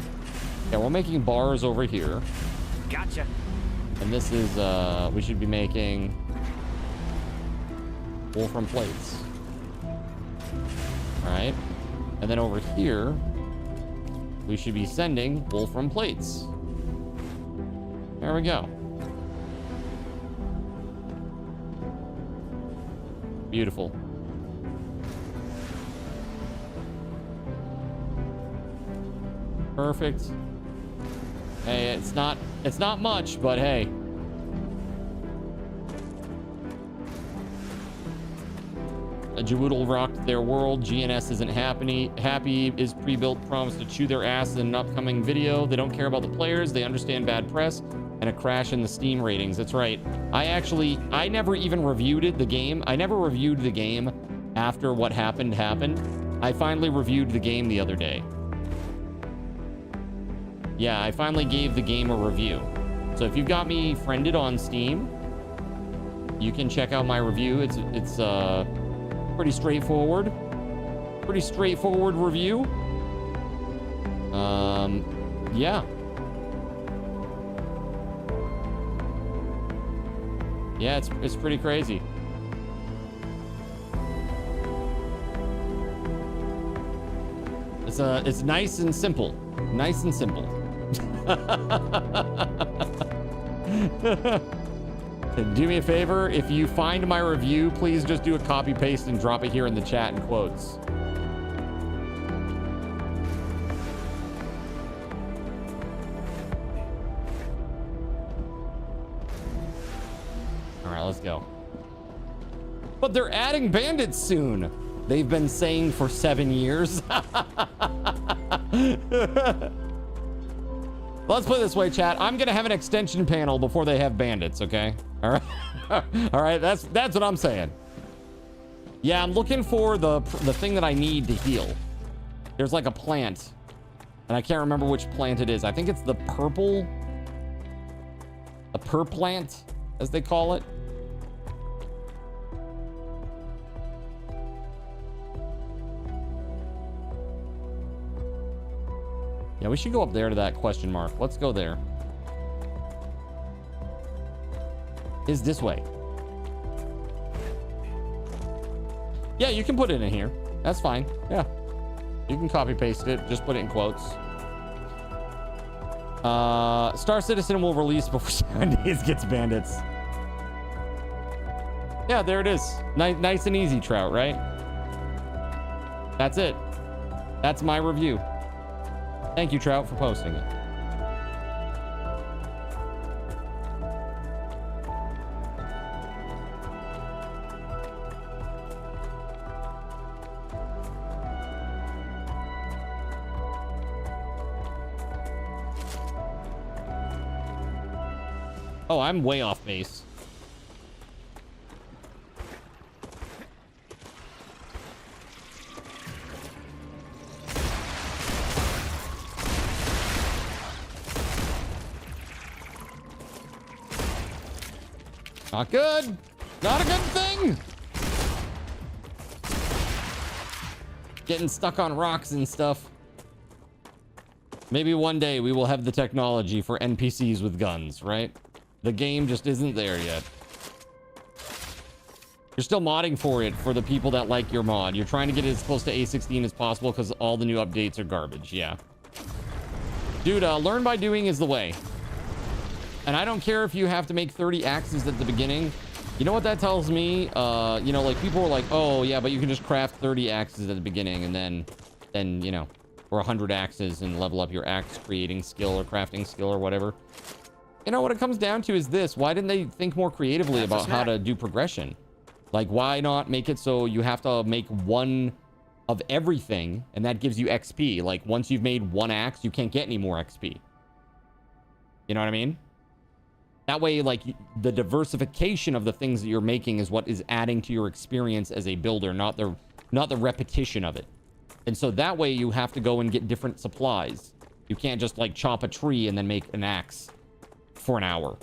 Yeah, we're making bars over here. Gotcha. And this is, we should be making wolfram plates. Alright. And then over here, we should be sending wolfram plates. There we go. Beautiful. Perfect. Hey, it's not much, but hey. A Jawoodle rocked their world. GNS isn't happy. Is pre-built promised to chew their ass in an upcoming video. They don't care about the players. They understand bad press and a crash in the Steam ratings. That's right. I never even reviewed the game. I never reviewed the game after what happened, I finally reviewed the game the other day. Yeah, I finally gave the game a review. So if you've got me friended on Steam, you can check out my review. It's pretty straightforward. Pretty straightforward review. Yeah. Yeah, it's pretty crazy. It's nice and simple. Nice and simple. Do me a favor, if you find my review, please just do a copy paste and drop it here in the chat in quotes. All right, let's go. But they're adding bandits soon. They've been saying for 7 years. Let's put it this way, chat. I'm gonna have an extension panel before they have bandits, okay? All right. All right, that's what I'm saying. Yeah, I'm looking for the thing that I need to heal. There's like a plant, and I can't remember which plant it is. I think it's the purple, a plant, as they call it. Yeah, we should go up there to that question mark. Let's go there. Is this way? Yeah, you can put it in here. That's fine. Yeah. You can copy paste it. Just put it in quotes. Star Citizen will release before 7 days gets bandits. Yeah, there it is. Nice and easy, Trout, right? That's it. That's my review. Thank you, Trout, for posting it. Oh, I'm way off base. Not good. Not a good thing. Getting stuck on rocks and stuff. Maybe one day we will have the technology for NPCs with guns, right? The game just isn't there yet. You're still modding for it for the people that like your mod. You're trying to get it as close to A16 as possible because all the new updates are garbage. Yeah. Dude, learn by doing is the way. And I don't care if you have to make 30 axes at the beginning. You know what that tells me? You know, like people were like, oh yeah, but you can just craft 30 axes at the beginning and then, you know, or 100 axes and level up your axe creating skill or crafting skill or whatever. You know, what it comes down to is this. Why didn't they think more creatively about how to do progression? Like, why not make it so you have to make one of everything and that gives you XP? Like, once you've made one axe, you can't get any more XP. You know what I mean? That way, like, the diversification of the things that you're making is what is adding to your experience as a builder, not the repetition of it. And so that way you have to go and get different supplies. You can't just, like, chop a tree and then make an axe for an hour.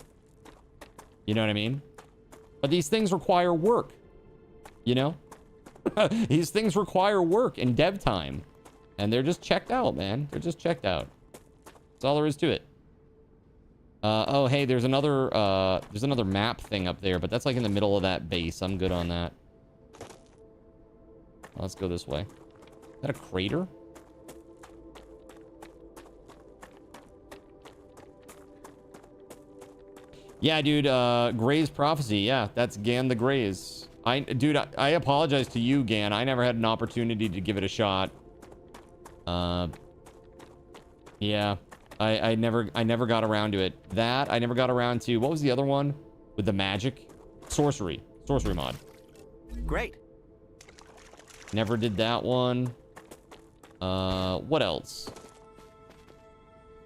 You know what I mean? But these things require work. You know? These things require work and dev time. And they're just checked out, man. They're just checked out. That's all there is to it. Oh, hey, there's another map thing up there, but that's like in the middle of that base. I'm good on that. Let's go this way. Is that a crater? Yeah, dude, Gray's Prophecy. Yeah, that's Gan the Grays. Dude, I apologize to you, Gan. I never had an opportunity to give it a shot. Yeah. I never got around to it. I never got around to, what was the other one with the magic? Sorcery mod. Great. Never did that one. What else?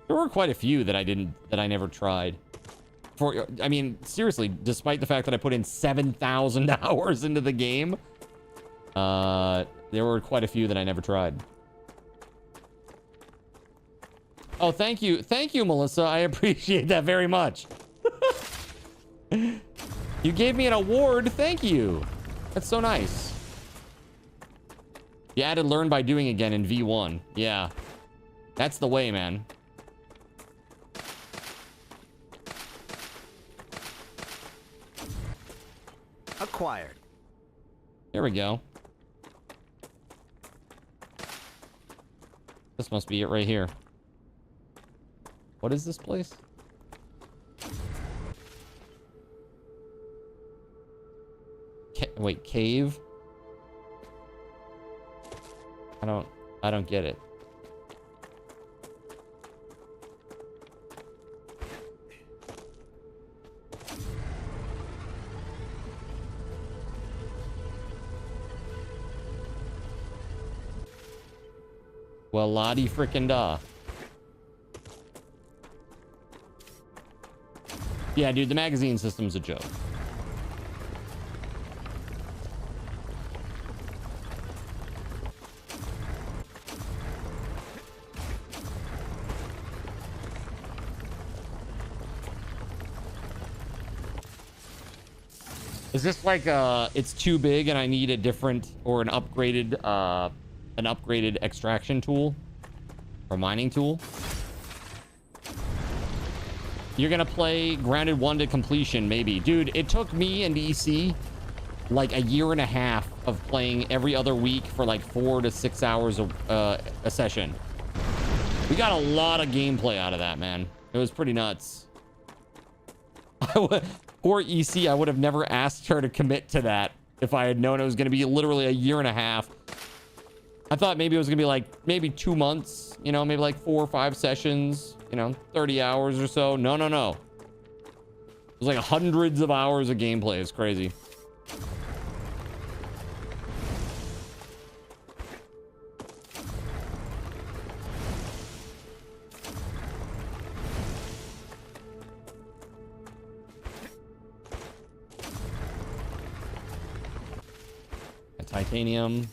There were quite a few that I never tried. I mean, seriously, despite the fact that I put in 7,000 hours into the game, There were quite a few that I never tried. Oh, thank you. Thank you, Melissa. I appreciate that very much. You gave me an award. Thank you. That's so nice. You added learn by doing again in V1. Yeah. That's the way, man. Acquired. There we go. This must be it right here. What is this place? Wait, cave? I don't get it. Well, lottie frickin' da. Yeah, dude, the magazine system's a joke. Is this like it's too big and I need a different or an upgraded extraction tool or mining tool? You're gonna play Grounded 1 to completion, maybe. Dude, it took me and EC like a year and a half of playing every other week for like 4 to 6 hours a session. We got a lot of gameplay out of that, man. It was pretty nuts. Poor EC, I would have never asked her to commit to that if I had known it was going to be literally a year and a half. I thought maybe it was going to be like maybe 2 months, you know, maybe like 4 or 5 sessions, you know, 30 hours or so. No, no, no. It was like hundreds of hours of gameplay. It's crazy. Titanium.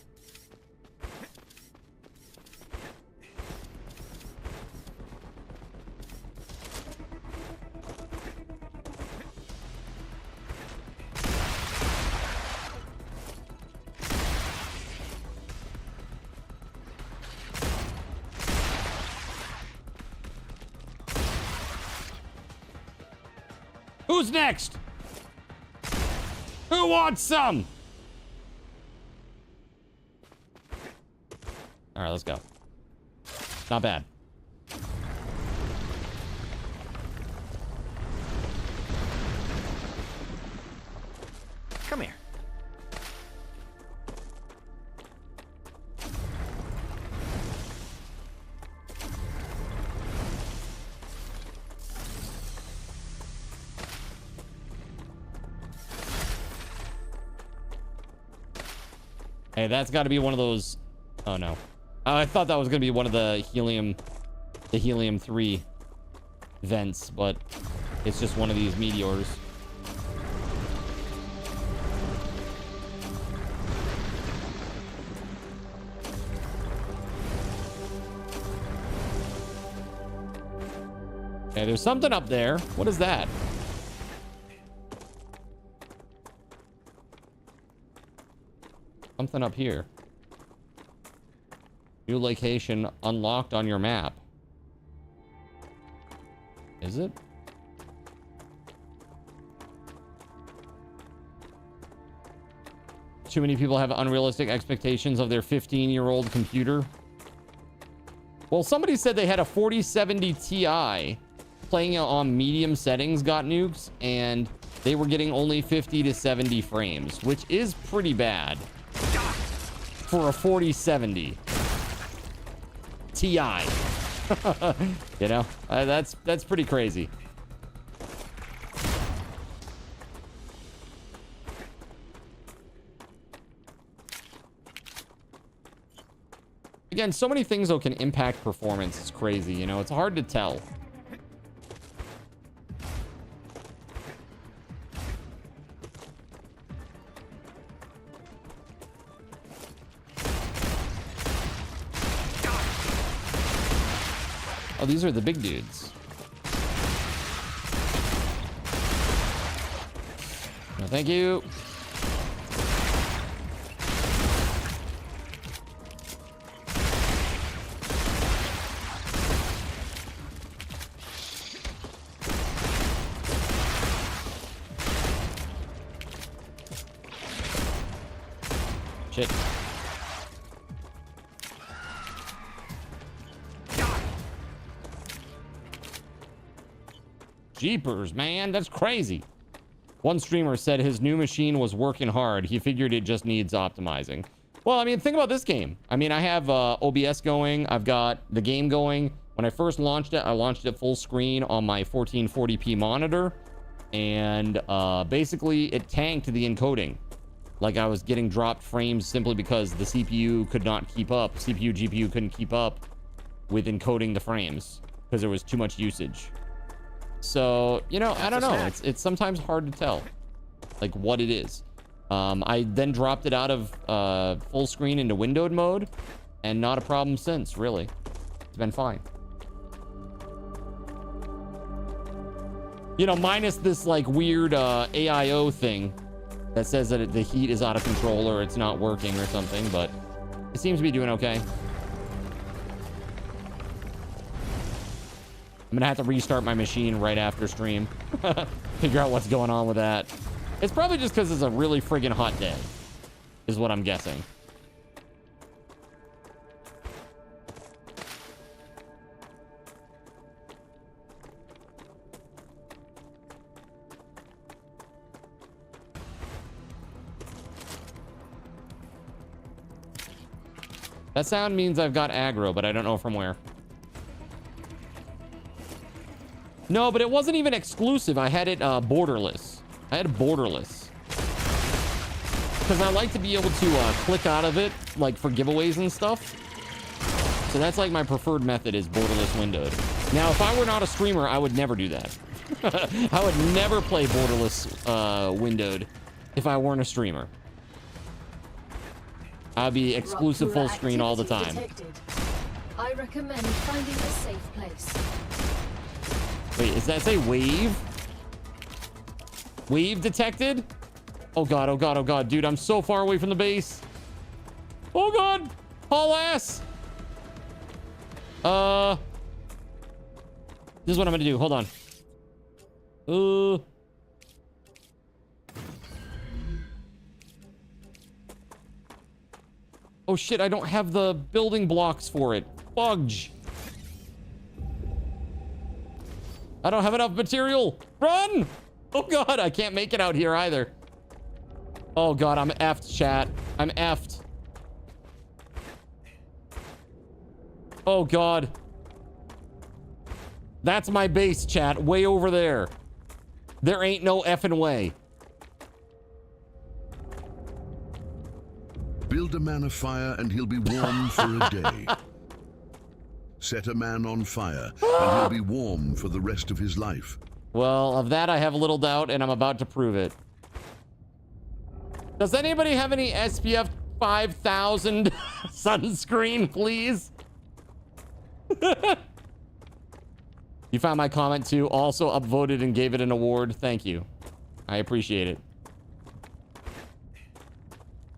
Who's next? Who wants some? All right, let's go. Not bad. Come here. Hey, that's got to be one of those. Oh no. I thought that was going to be one of the helium 3 vents, but it's just one of these meteors. Okay, there's something up there. What is that? Something up here. New location unlocked on your map. Is it? Too many people have unrealistic expectations of their 15-year-old computer. Well, somebody said they had a 4070 Ti playing on medium settings got nukes, and they were getting only 50 to 70 frames, which is pretty bad for a 4070 Ti. You know, that's pretty crazy. Again, so many things though can impact performance. It's crazy, you know, it's hard to tell. Oh, these are the big dudes. No, thank you. Shit. Jeepers, man, that's crazy. One streamer said his new machine was working hard. He figured it just needs optimizing. Well, I mean, think about this game. I mean, I have OBS going. I've got the game going. When I first launched it, I launched it full screen on my 1440p monitor. And basically, it tanked the encoding. Like, I was getting dropped frames simply because the CPU could not keep up. CPU, GPU couldn't keep up with encoding the frames because there was too much usage. So, you know, I don't know. It's sometimes hard to tell, like, what it is. I then dropped it out of full screen into windowed mode, and not a problem since, really. It's been fine. You know, minus this, like, weird AIO thing that says that the heat is out of control or it's not working or something, but it seems to be doing okay. I'm gonna have to restart my machine right after stream. Figure out what's going on with that. It's probably just because it's a really friggin' hot day, is what I'm guessing. That sound means I've got aggro, but I don't know from where. No, but it wasn't even exclusive. I had it borderless. I had borderless. Because I like to be able to click out of it, like for giveaways and stuff. So that's like my preferred method, is borderless windowed. Now, if I were not a streamer, I would never do that. I would never play borderless windowed if I weren't a streamer. I'd be exclusive full screen all the time. I recommend finding a safe place. Wait, does that say wave? Wave detected? Oh god, oh god, oh god. Dude, I'm so far away from the base. Oh god! Haul ass! This is what I'm gonna do. Hold on. Oh shit, I don't have the building blocks for it. Fudge. I don't have enough material. Run! Oh god, I can't make it out here either. Oh god, I'm effed, chat. I'm effed. Oh god. That's my base, chat. Way over there. There ain't no effing way. Build a man a fire and he'll be warm for a day. Set a man on fire and he'll be warm for the rest of his life. Well, of that I have little doubt, and I'm about to prove it. Does anybody have any SPF 5000 sunscreen, please? You found my comment too. Also upvoted and gave it an award. Thank you. I appreciate it.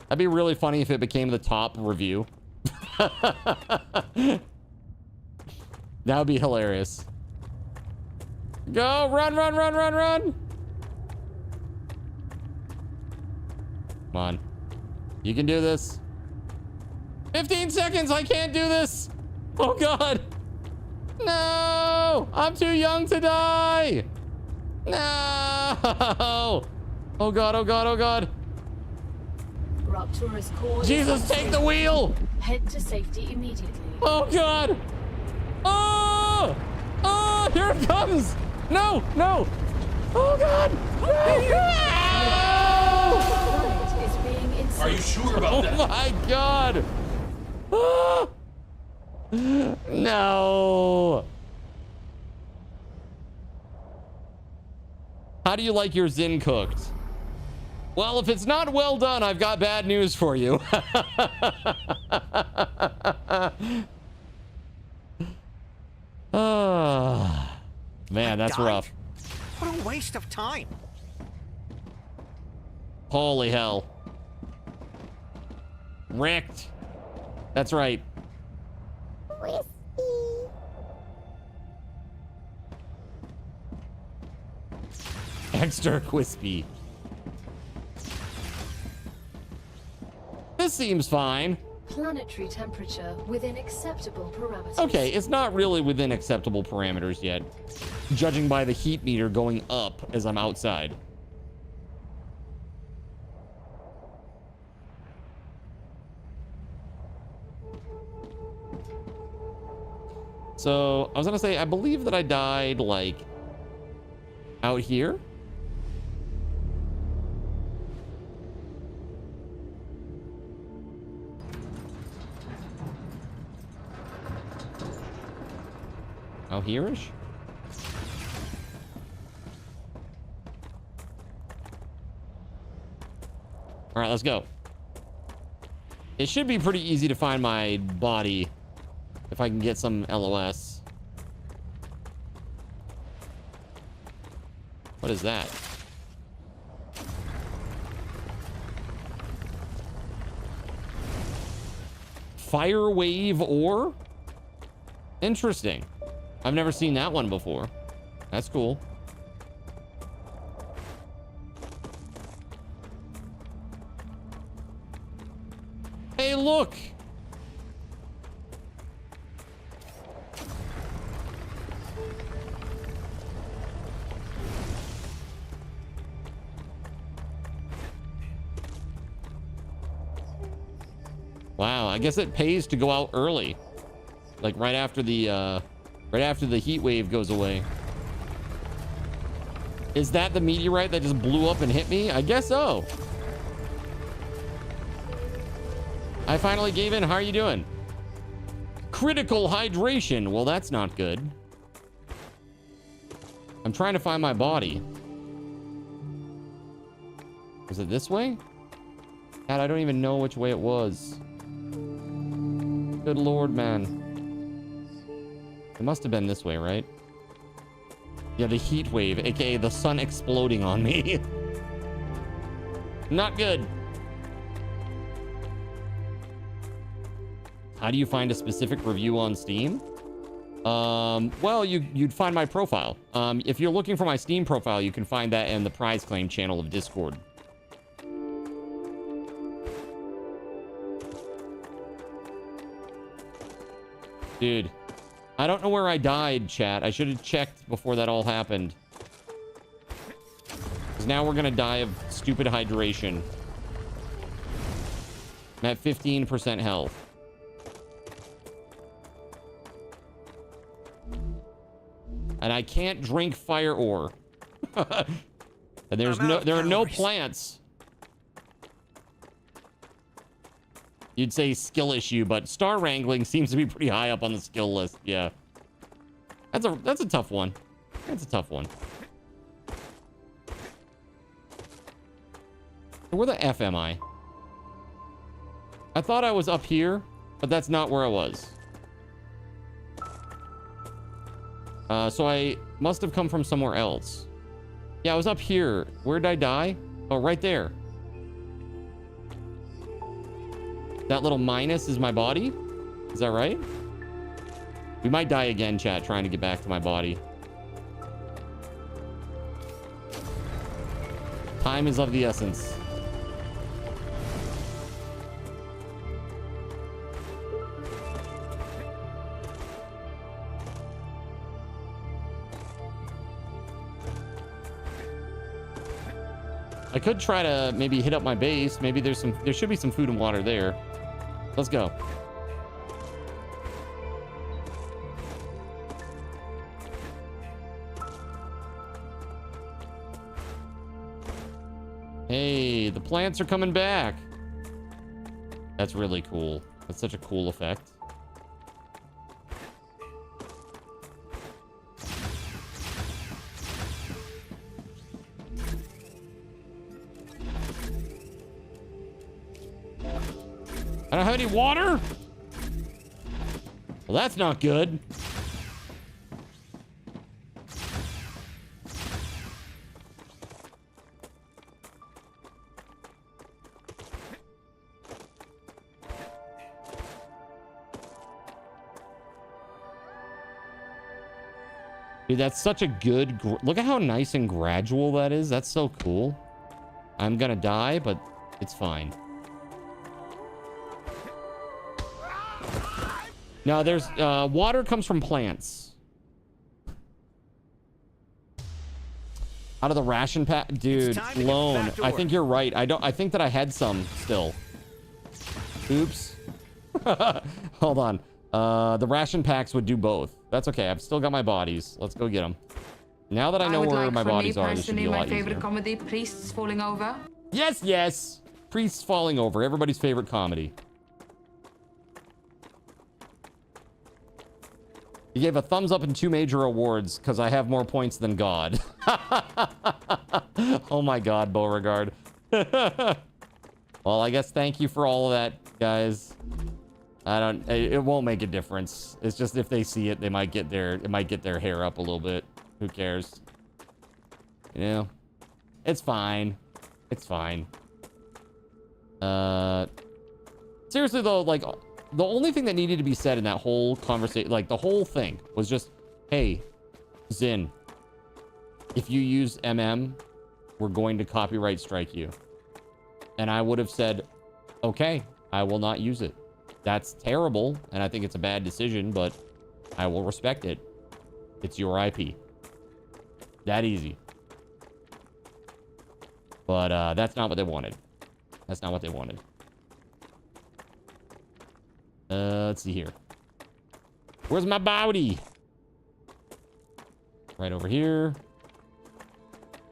That'd be really funny if it became the top review. That would be hilarious. Go, run, run, run, run, run. Come on. You can do this. 15 seconds, I can't do this. Oh God. No, I'm too young to die. No. Oh God, oh God, oh God. Jesus, take the wheel. Head to safety immediately. Oh God. Oh, oh, here it comes. No, no. Oh God. No. Are you sure about that? Oh my God. Ah. No. How do you like your Zin cooked? Well, if it's not well done, I've got bad news for you. Man, that's rough. What a waste of time. Holy hell. Wrecked. That's right. Extra crispy. This seems fine. Planetary temperature within acceptable parameters. Okay, it's not really within acceptable parameters yet, judging by the heat meter going up as I'm outside. So, I was gonna say, I believe that I died, like, out here? Out here-ish? All right, let's go. It should be pretty easy to find my body if I can get some LOS. What is that? Fire wave ore? Interesting. I've never seen that one before. That's cool. Hey, look! Wow, I guess it pays to go out early. Like right after the heat wave goes away. Is that the meteorite that just blew up and hit me? I guess so. I finally gave in. How are you doing? Critical hydration. Well, that's not good. I'm trying to find my body. Was it this way? God, I don't even know which way it was. Good Lord, man. It must have been this way, right? Yeah, the heat wave, aka the sun exploding on me. Not good. How do you find a specific review on Steam? Well, you'd find my profile. If you're looking for my Steam profile, you can find that in the prize claim channel of Discord. Dude, I don't know where I died, chat. I should have checked before that all happened. Because now we're gonna die of stupid hydration. I'm at 15% health. And I can't drink fire ore. And there are no plants. You'd say skill issue, but star wrangling seems to be pretty high up on the skill list. Yeah. That's a tough one. That's a tough one. Where the F am I? I thought I was up here, but that's not where I was. So I must have come from somewhere else. Yeah, I was up here. Where did I die? Oh, right there. That little minus is my body? Is that right? We might die again, chat, trying to get back to my body. Time is of the essence. I could try to maybe hit up my base. Maybe there should be some food and water there. Let's go. Hey, the plants are coming back. That's really cool. That's such a cool effect. I don't have any water? Well, that's not good. Dude, that's such a good... Look at how nice and gradual that is. That's so cool. I'm gonna die, but it's fine. Now, there's... water comes from plants. Out of the ration pack... Dude, Lone, I think you're right. I think that I had some still. Oops. Hold on. The ration packs would do both. That's okay. I've still got my bodies. Let's go get them. Now that I know where my bodies are, this should be a lot easier. My favorite comedy, priests falling over. Yes, yes. Priests falling over. Everybody's favorite comedy. You gave a thumbs up and 2 major awards because I have more points than God. Oh my God, Beauregard. Well, I guess thank you for all of that, guys. It won't make a difference. It's just if they see it, it might get their hair up a little bit. Who cares? You know? It's fine. It's fine. Seriously though, like, the only thing that needed to be said in that whole conversation, like the whole thing, was just, hey, Zin, if you use we're going to copyright strike you. And I would have said, okay, I will not use it. That's terrible, and I think it's a bad decision, but I will respect it. It's your IP. That easy. But that's not what they wanted. That's not what they wanted. Let's see here. Where's my body? Right over here.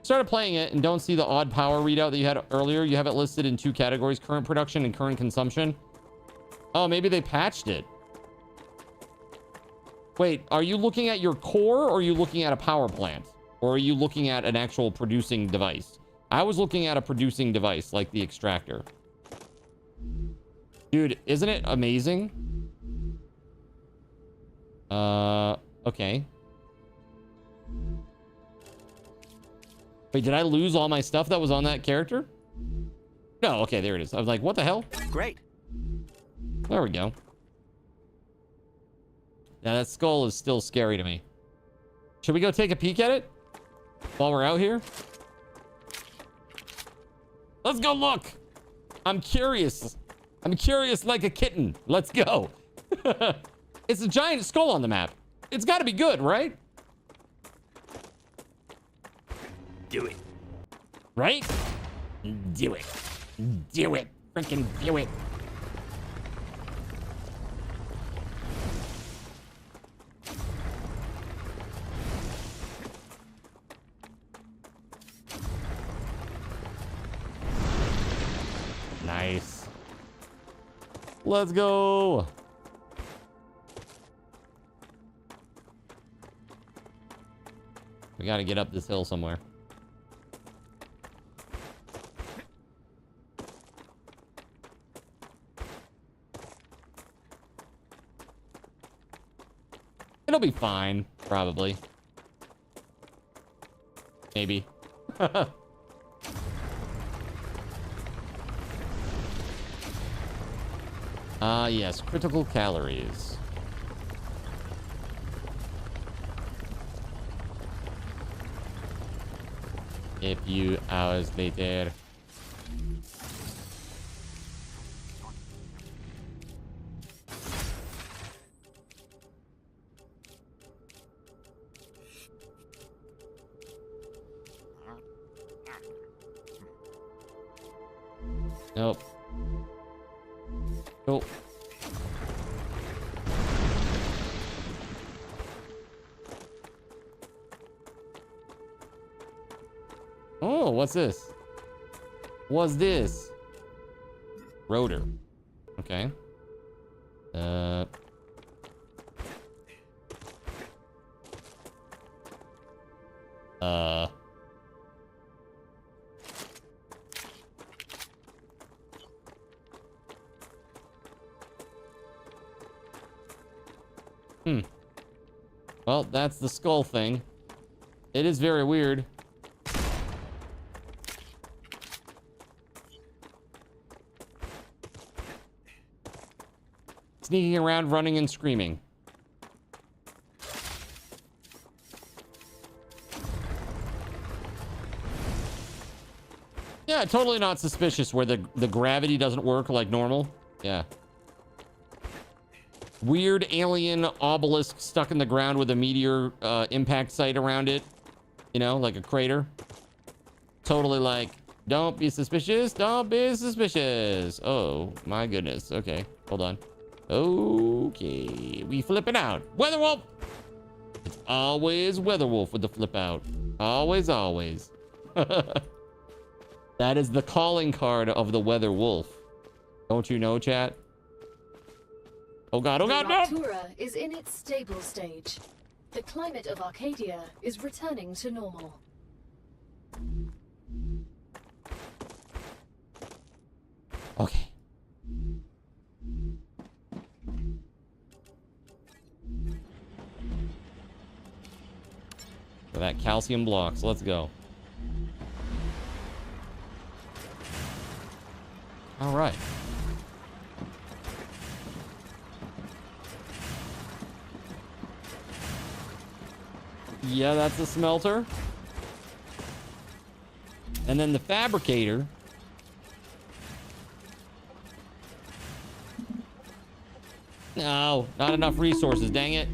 Started playing it and don't see the odd power readout that you had earlier. You have it listed in 2 categories, current production and current consumption. Oh, maybe they patched it. Wait, are you looking at your core or are you looking at a power plant? Or are you looking at an actual producing device? I was looking at a producing device like the extractor. Dude, isn't it amazing? Okay. Wait, did I lose all my stuff that was on that character? No, okay, there it is. I was like, what the hell? Great. There we go. Now that skull is still scary to me. Should we go take a peek at it while we're out here? Let's go look. I'm curious. I'm curious like a kitten. Let's go. It's a giant skull on the map. It's got to be good, right? Do it. Right? Do it. Do it. Freaking do it. Nice. Let's go. We got to get up this hill somewhere. It'll be fine, probably. Maybe. Yes, critical calories. A few hours later. Nope. Nope. Oh, what's this? What's this? Rotor. Okay. Well, that's the skull thing. It is very weird. Sneaking around, running and screaming. Yeah, totally not suspicious where the gravity doesn't work like normal. Yeah. Weird alien obelisk stuck in the ground with a meteor impact site around it. You know, like a crater. Totally like, don't be suspicious. Don't be suspicious. Oh, my goodness. Okay, hold on. Okay, we flipping out. WeatherWolf! It's always WeatherWolf with the flip out. Always, always. That is the calling card of the WeatherWolf. Don't you know, chat? Oh god, oh god, no! The Raptura is in its stable stage. The climate of Arcadia is returning to normal. Okay. For that calcium blocks, let's go. All right. Yeah, that's a smelter. And then the fabricator. No, not enough resources, dang it.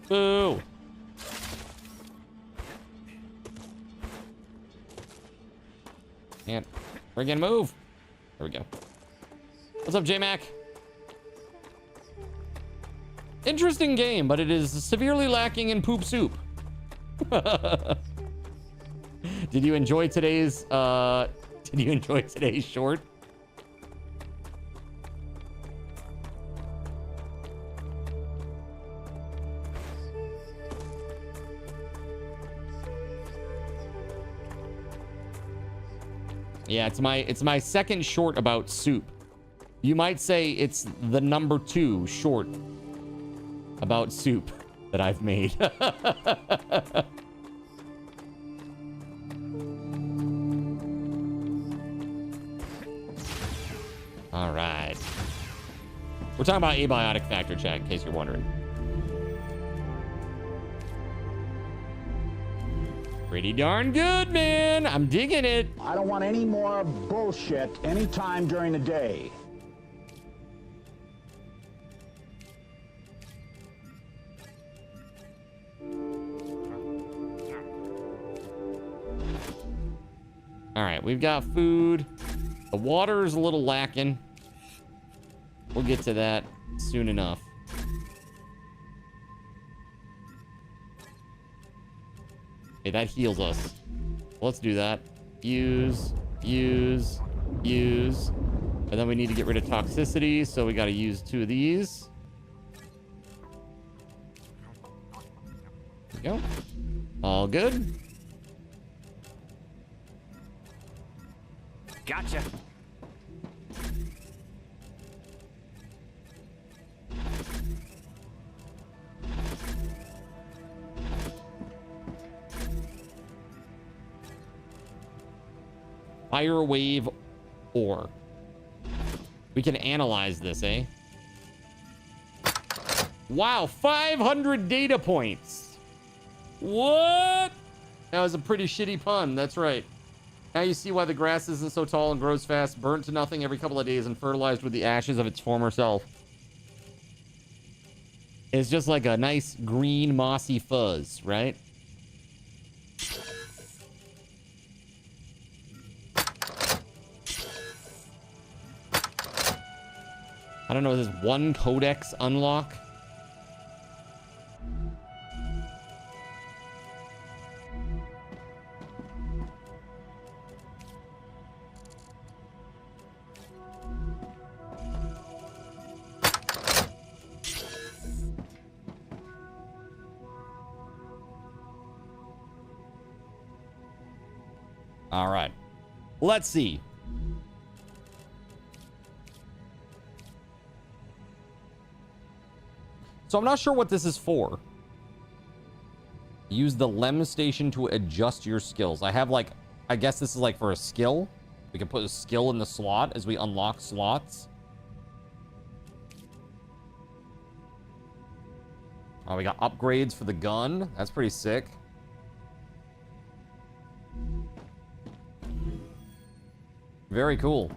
Boo. Can't friggin' move. There we go. What's up, J-Mac? Interesting game, but it is severely lacking in poop soup. Did you enjoy today's short? Yeah, it's my second short about soup. You might say it's the number 2 short about soup that I've made. All right. We're talking about abiotic factor, chat, in case you're wondering. Pretty darn good, man. I'm digging it. I don't want any more bullshit anytime during the day. All right, we've got food. The water is a little lacking. We'll get to that soon enough. Okay, that heals us. Let's do that. Use. And then we need to get rid of toxicity, so we got to use 2 of these. There we go. All good. Gotcha. Fire wave ore. We can analyze this, eh? Wow, 500 data points. What? That was a pretty shitty pun. That's right. Now you see why the grass isn't so tall and grows fast, burnt to nothing every couple of days and fertilized with the ashes of its former self. It's just like a nice green mossy fuzz, right? I don't know, is this 1 codex unlock? All right. Let's see. So I'm not sure what this is for. Use the LEM station to adjust your skills. I have like, I guess this is like for a skill. We can put a skill in the slot as we unlock slots. Oh, we got upgrades for the gun. That's pretty sick. Very cool.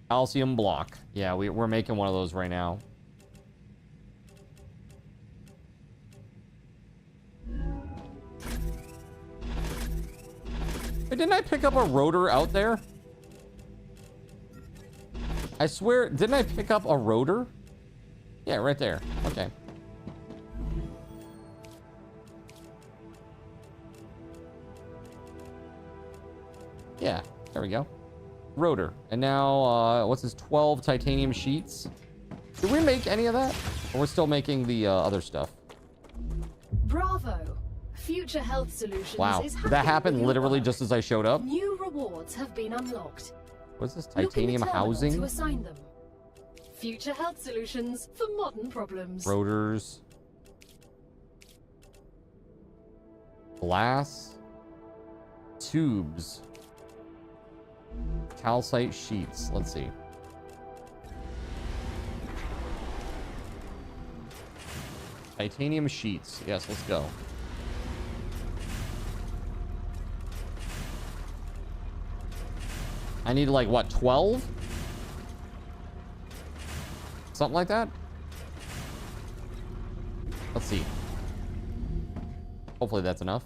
Calcium block. Yeah, we're making one of those right now. Wait, didn't I pick up a rotor out there? I swear, didn't I pick up a rotor? Yeah, right there. Okay. Yeah, there we go. Rotor. And now, what's this? 12 titanium sheets. Did we make any of that? Or we're still making the other stuff? Bravo! Future Health Solutions Wow. is Did that happen happy literally just as I showed up? New rewards have been unlocked. What's this? Look in the Titanium terminal housing? to assign them. Future Health Solutions for modern problems. Rotors. Glass. Tubes. Calcite sheets. Let's see. Titanium sheets. Yes, let's go. I need like what, 12? Something like that? Let's see. Hopefully that's enough.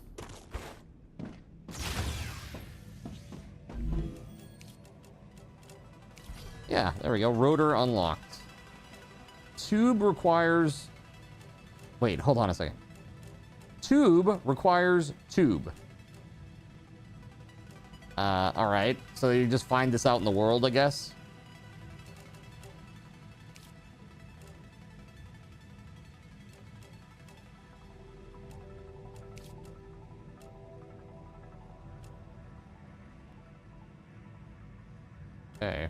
Yeah, there we go. Rotor unlocked. Tube requires... Wait, hold on a second. Tube requires tube. Alright. So you just find this out in the world, I guess? Okay.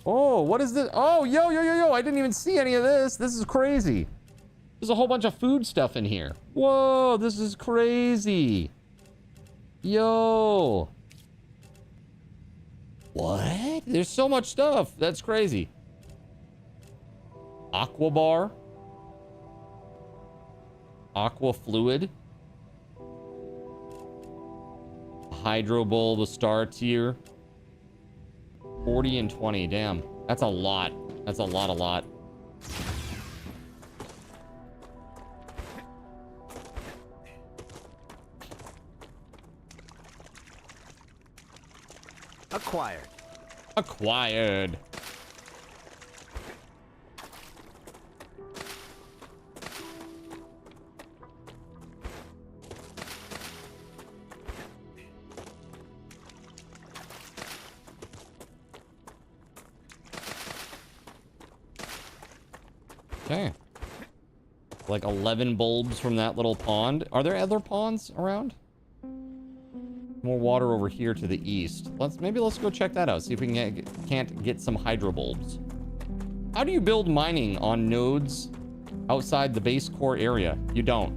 Oh, what is this? Oh, yo. I didn't even see any of this. This is crazy. There's a whole bunch of food stuff in here. Whoa, this is crazy. Yo. What? There's so much stuff. That's crazy. Aqua bar. Aqua fluid. Hydro bulb, a star tier. 40 and 20. Damn. That's a lot. That's a lot. Acquired. Okay. Like 11 bulbs from that little pond. Are there other ponds around? More water over here to the east. Maybe let's go check that out. See if we can't get some hydro bulbs. How do you build mining on nodes outside the base core area? You don't.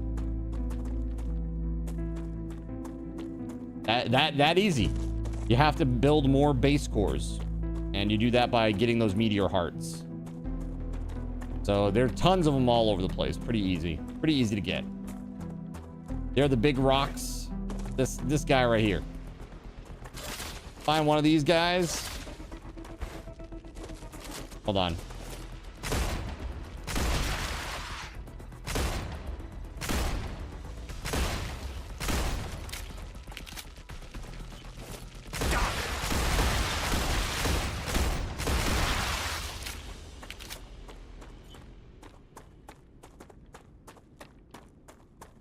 That easy. You have to build more base cores, and you do that by getting those meteor hearts. So there are tons of them all over the place. Pretty easy to get. They're the big rocks. This guy right here. Find one of these guys. Hold on.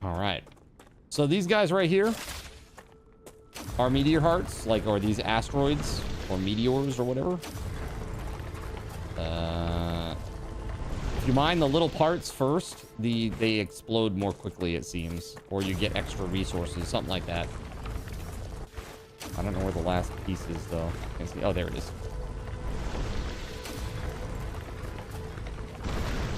All right. So these guys right here are meteor hearts, or these asteroids or meteors or whatever. If you mine the little parts first, they explode more quickly, it seems, or you get extra resources, something like that. I don't know where the last piece is though. Can't see. Oh, there it is.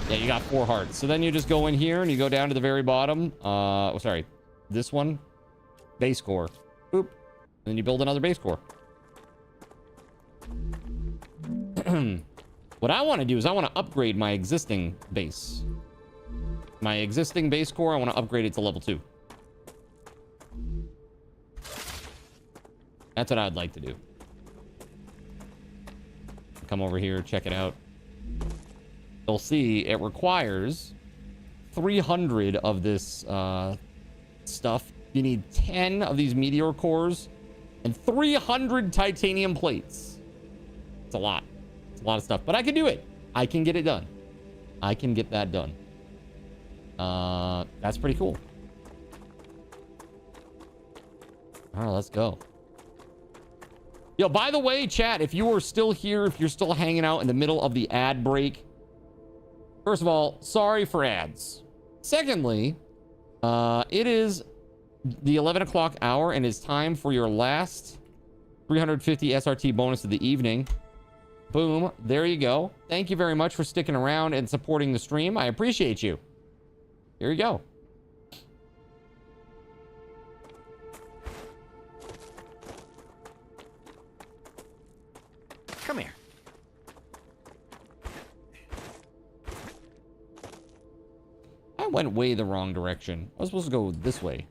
Yeah, you got 4 hearts. So then you just go in here and you go down to the very bottom. Sorry, this one, base core. Boop. And then you build another base core. What I want to do is I want to upgrade my existing base. My existing base core, I want to upgrade it to level 2. That's what I'd like to do. Come over here, check it out. You'll see it requires 300 of this stuff. You need 10 of these meteor cores and 300 titanium plates. It's a lot. It's a lot of stuff, but I can do it. I can get it done. I can get that done. That's pretty cool. All right, let's go. Yo, by the way, chat, if you are still here, if you're still hanging out in the middle of the ad break, first of all, sorry for ads. Secondly, it is the 11 o'clock hour and it's time for your last 350 SRT bonus of the evening. Boom. There you go. Thank you very much for sticking around and supporting the stream. I appreciate you. Here you go. Come here. I went way the wrong direction. I was supposed to go this way.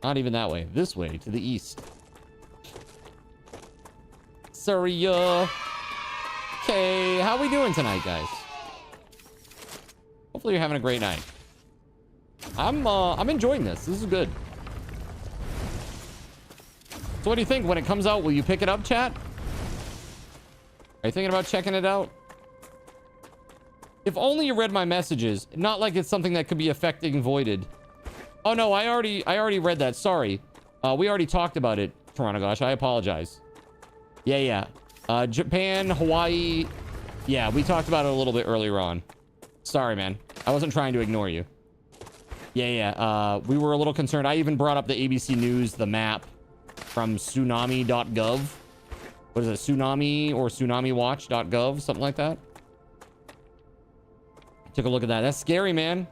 Not even that way. This way, to the east. Sorry, okay, how we doing tonight, guys? Hopefully you're having a great night. I'm enjoying this. This is good. So what do you think? When it comes out, will you pick it up, chat? Are you thinking about checking it out? If only you read my messages. Not like it's something that could be affecting Voided. Oh no, I already read that. Sorry. We already talked about it, Toronto Gosh. I apologize. Yeah. Japan, Hawaii. Yeah, we talked about it a little bit earlier on. Sorry, man. I wasn't trying to ignore you. Yeah. We were a little concerned. I even brought up the ABC News, the map from tsunami.gov. What is it? Tsunami or tsunamiwatch.gov? Something like that. Took a look at that. That's scary, man.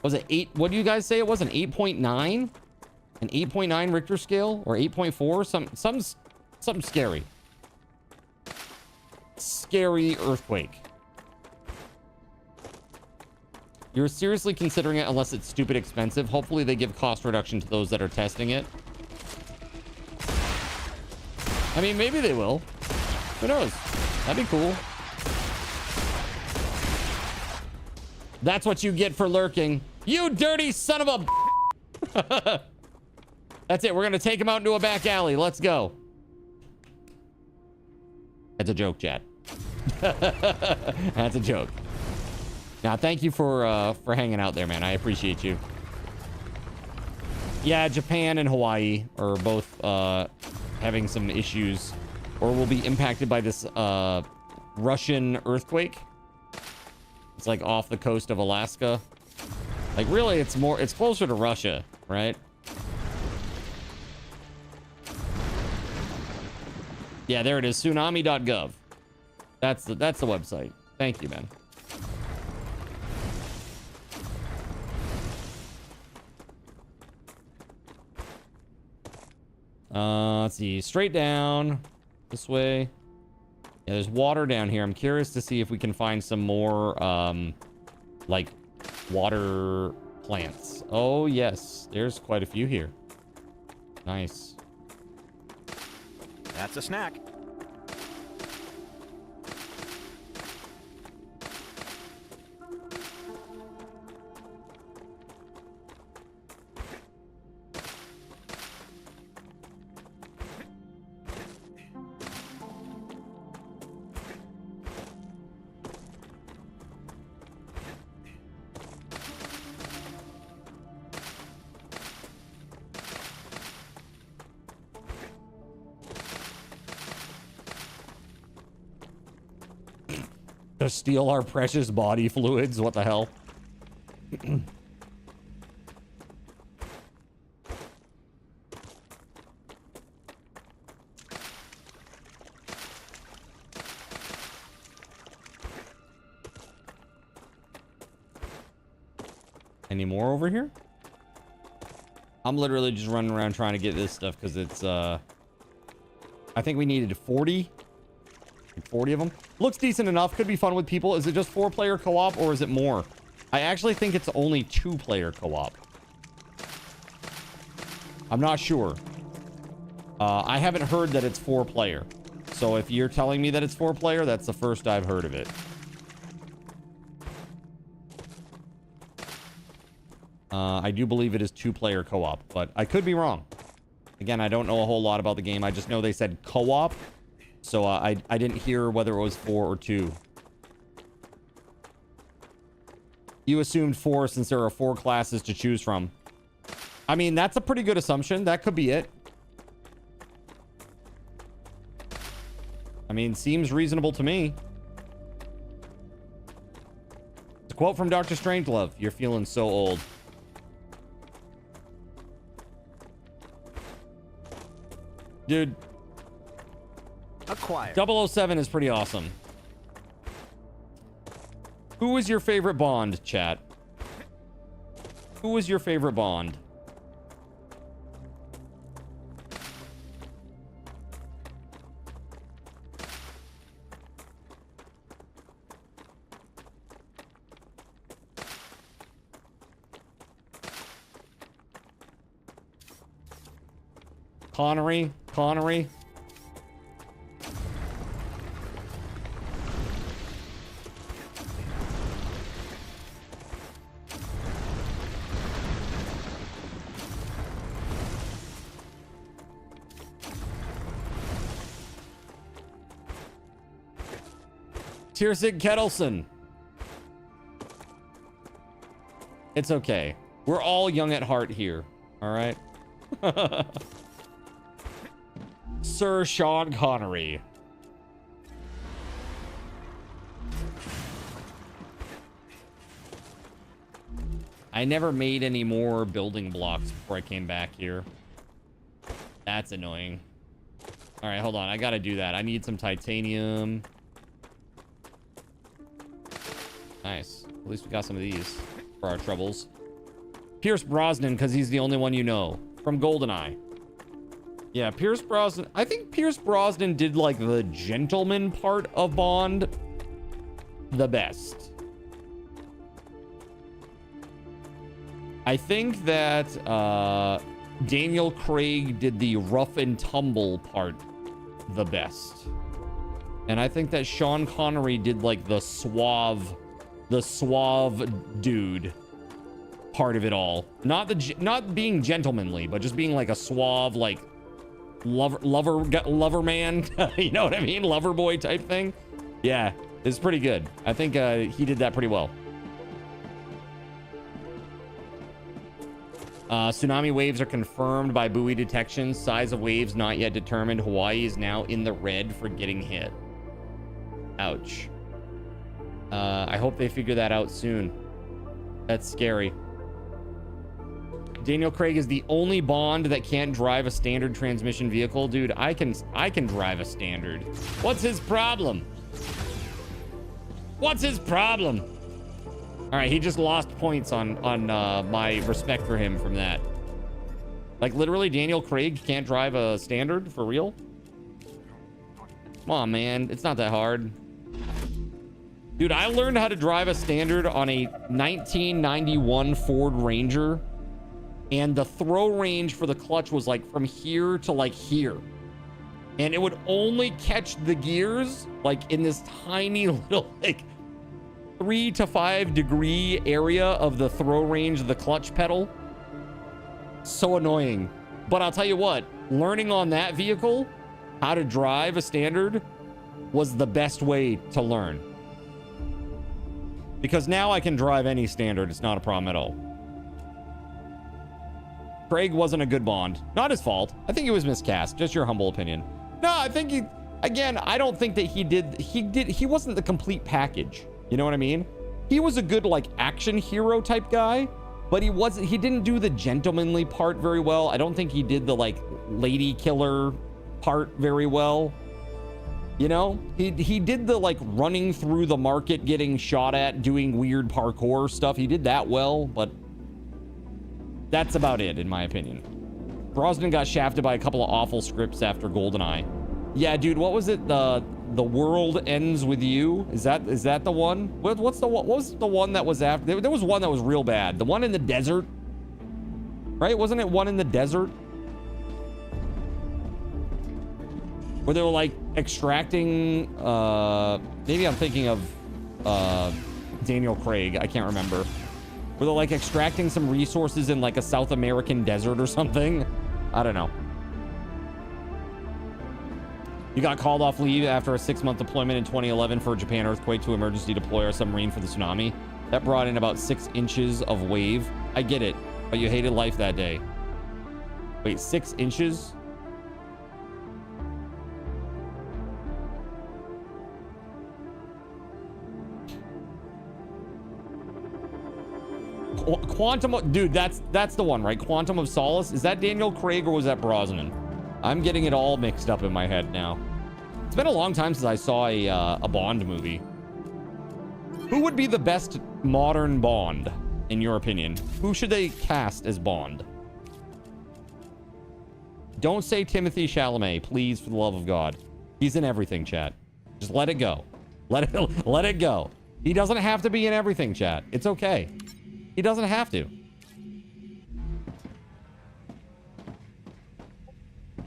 Was it 8? What do you guys say it was? An 8.9? An 8.9 Richter scale? Or 8.4? Something scary. Scary earthquake. You're seriously considering it unless it's stupid expensive. Hopefully they give cost reduction to those that are testing it. I mean, maybe they will. Who knows? That'd be cool. That's what you get for lurking. You dirty son of a... That's it. We're going to take him out into a back alley. Let's go. That's a joke, chat. That's a joke. Now, thank you for hanging out there, man. I appreciate you. Yeah, Japan and Hawaii are both having some issues or will be impacted by this Russian earthquake. It's like off the coast of Alaska. Like really, it's closer to Russia, right? Yeah, there it is. Tsunami.gov. That's the website. Thank you, man. Let's see. Straight down. This way. Yeah, there's water down here. I'm curious to see if we can find some more, like, water plants. Oh, yes. There's quite a few here. Nice. That's a snack. To steal our precious body fluids. What the hell? Any more over here? I'm literally just running around trying to get this stuff because it's I think we needed 40 Like 40 of them. Looks decent enough. Could be fun with people. Is it just 4-player co-op or is it more? I actually think it's only 2-player co-op. I'm not sure. I haven't heard that it's 4-player. So if you're telling me that it's 4-player, that's the first I've heard of it. I do believe it is 2-player co-op, but I could be wrong. Again, I don't know a whole lot about the game. I just know they said co-op. So I didn't hear whether it was 4 or 2. You assumed 4 since there are 4 classes to choose from. I mean, that's a pretty good assumption. That could be it. I mean, seems reasonable to me. It's a quote from Dr. Strangelove. You're feeling so old. Dude. Acquired. 007 is pretty awesome. Who was your favorite Bond, chat? Who was your favorite Bond? Connery. Tiersig Kettleson. It's okay. We're all young at heart here. All right. Sir Sean Connery. I never made any more building blocks before I came back here. That's annoying. All right, hold on. I gotta do that. I need some titanium. Nice. At least we got some of these for our troubles. Pierce Brosnan, because he's the only one you know. From GoldenEye. Yeah, Pierce Brosnan. I think Pierce Brosnan did, like, the gentleman part of Bond the best. I think that Daniel Craig did the rough and tumble part the best. And I think that Sean Connery did, like, the suave dude part of it all. Not being gentlemanly, but just being like a suave, like, lover man. You know what I mean? Lover boy type thing. Yeah, it's pretty good. I think he did that pretty well. Tsunami waves are confirmed by buoy detection. Size of waves not yet determined. Hawaii is now in the red for getting hit. Ouch. I hope they figure that out soon. That's scary. Daniel Craig is the only Bond that can't drive a standard transmission vehicle. Dude, I can drive a standard. What's his problem? What's his problem? All right, he just lost points on my respect for him from that. Like, literally, Daniel Craig can't drive a standard? For real? Come on, man. It's not that hard. Dude, I learned how to drive a standard on a 1991 Ford Ranger. And the throw range for the clutch was like from here to like here. And it would only catch the gears like in this tiny little like 3 to 5 degree area of the throw range of the clutch pedal. So annoying. But I'll tell you what, learning on that vehicle how to drive a standard was the best way to learn. Because now I can drive any standard. It's not a problem at all. Craig wasn't a good Bond. Not his fault. I think he was miscast. Just your humble opinion. No, I think he... Again, I don't think that he wasn't the complete package. You know what I mean? He was a good, like, action hero type guy. But he didn't do the gentlemanly part very well. I don't think he did the, like, lady killer part very well. You know? He did the, like, running through the market, getting shot at, doing weird parkour stuff. He did that well, but... that's about it, in my opinion. Brosnan got shafted by a couple of awful scripts after GoldenEye. Yeah, dude, what was it? The World Ends With You. Is that the one? What was the one that was after? There was one that was real bad. The one in the desert. Right? Wasn't it one in the desert? Where they were like extracting, maybe I'm thinking of Daniel Craig. I can't remember. Where they're like extracting some resources in like a South American desert or something. I don't know. You got called off leave after a 6-month deployment in 2011 for a Japan earthquake to emergency deploy our submarine for the tsunami. That brought in about 6 inches of wave. I get it, but you hated life that day. Wait, 6 inches? Quantum, dude, that's the one, right? Quantum of Solace. Is that Daniel Craig or was that Brosnan? I'm getting it all mixed up in my head now. It's been a long time since I saw a Bond movie. Who would be the best modern Bond, in your opinion? Who should they cast as Bond? Don't say Timothy Chalamet, please, for the love of God. He's in everything, chat. Just let it go. Let it go. He doesn't have to be in everything, chat. It's okay. He doesn't have to.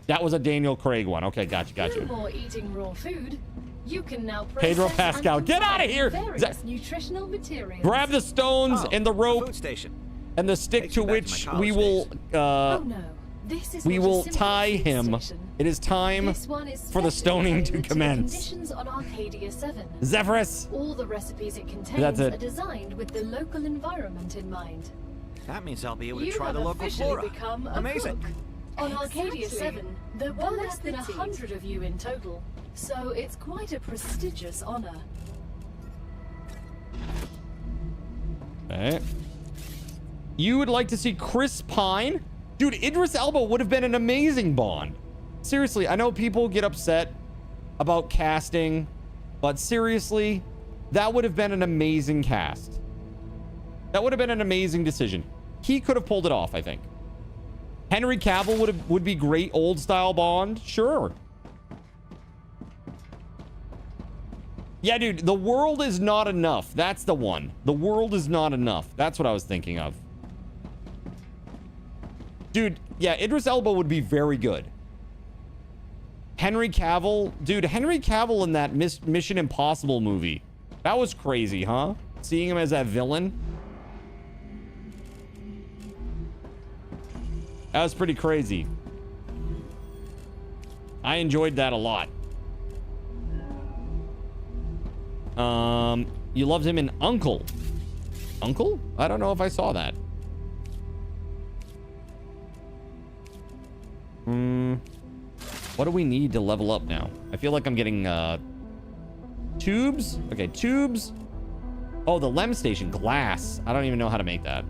That was a Daniel Craig one. Okay, gotcha. No more eating raw food. You can now Pedro Pascal, get out of here! Nutritional materials. Grab the stones and the rope Food station. and the stick to which we will we will tie him. It is time for the stoning to commence. On Arcadia 7. Zephyrus. All the recipes it contains That's it. are designed with the local environment in mind. That means I'll be able to You try have the local officially flora. become a Amazing. cook. On Arcadia 7, there were less than 100 of you in total, so it's quite a prestigious honor. Okay. You would like to see Chris Pine? Dude, Idris Elba would have been an amazing Bond. Seriously, I know people get upset about casting, but seriously, that would have been an amazing cast. That would have been an amazing decision. He could have pulled it off, I think. Henry Cavill would be great old style Bond. Sure. Yeah, dude, The World Is Not Enough. That's the one. The World Is Not Enough. That's what I was thinking of. Dude, yeah, Idris Elba would be very good. Henry Cavill. Dude, Henry Cavill in that Mission Impossible movie. That was crazy, huh? Seeing him as that villain. That was pretty crazy. I enjoyed that a lot. You loved him in Uncle. Uncle? I don't know if I saw that. What do we need to level up now? I feel like I'm getting tubes. Okay, tubes. Oh, the LEM station. Glass. I don't even know how to make that.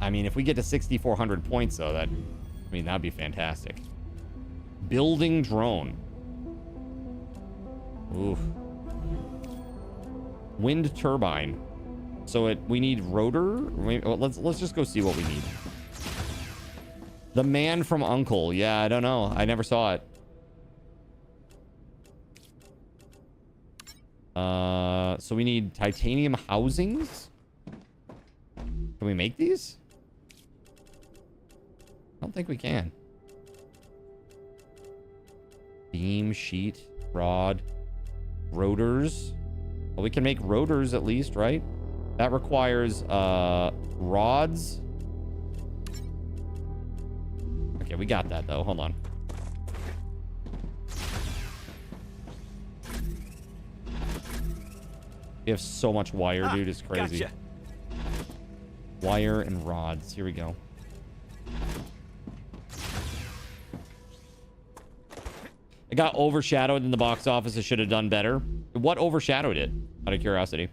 I mean, if we get to 6,400 points, though, that'd be fantastic. Building drone. Oof. Wind turbine. So we need rotor. Let's just go see what we need. The Man from Uncle. Yeah, I don't know. I never saw it. So we need titanium housings. Can we make these? I don't think we can. Beam, sheet, rod, rotors. Well, we can make rotors at least, right? That requires rods. Okay, we got that though. Hold on. We have so much wire, dude. It's crazy. Gotcha. Wire and rods. Here we go. It got overshadowed in the box office. It should have done better. What overshadowed it? Out of curiosity.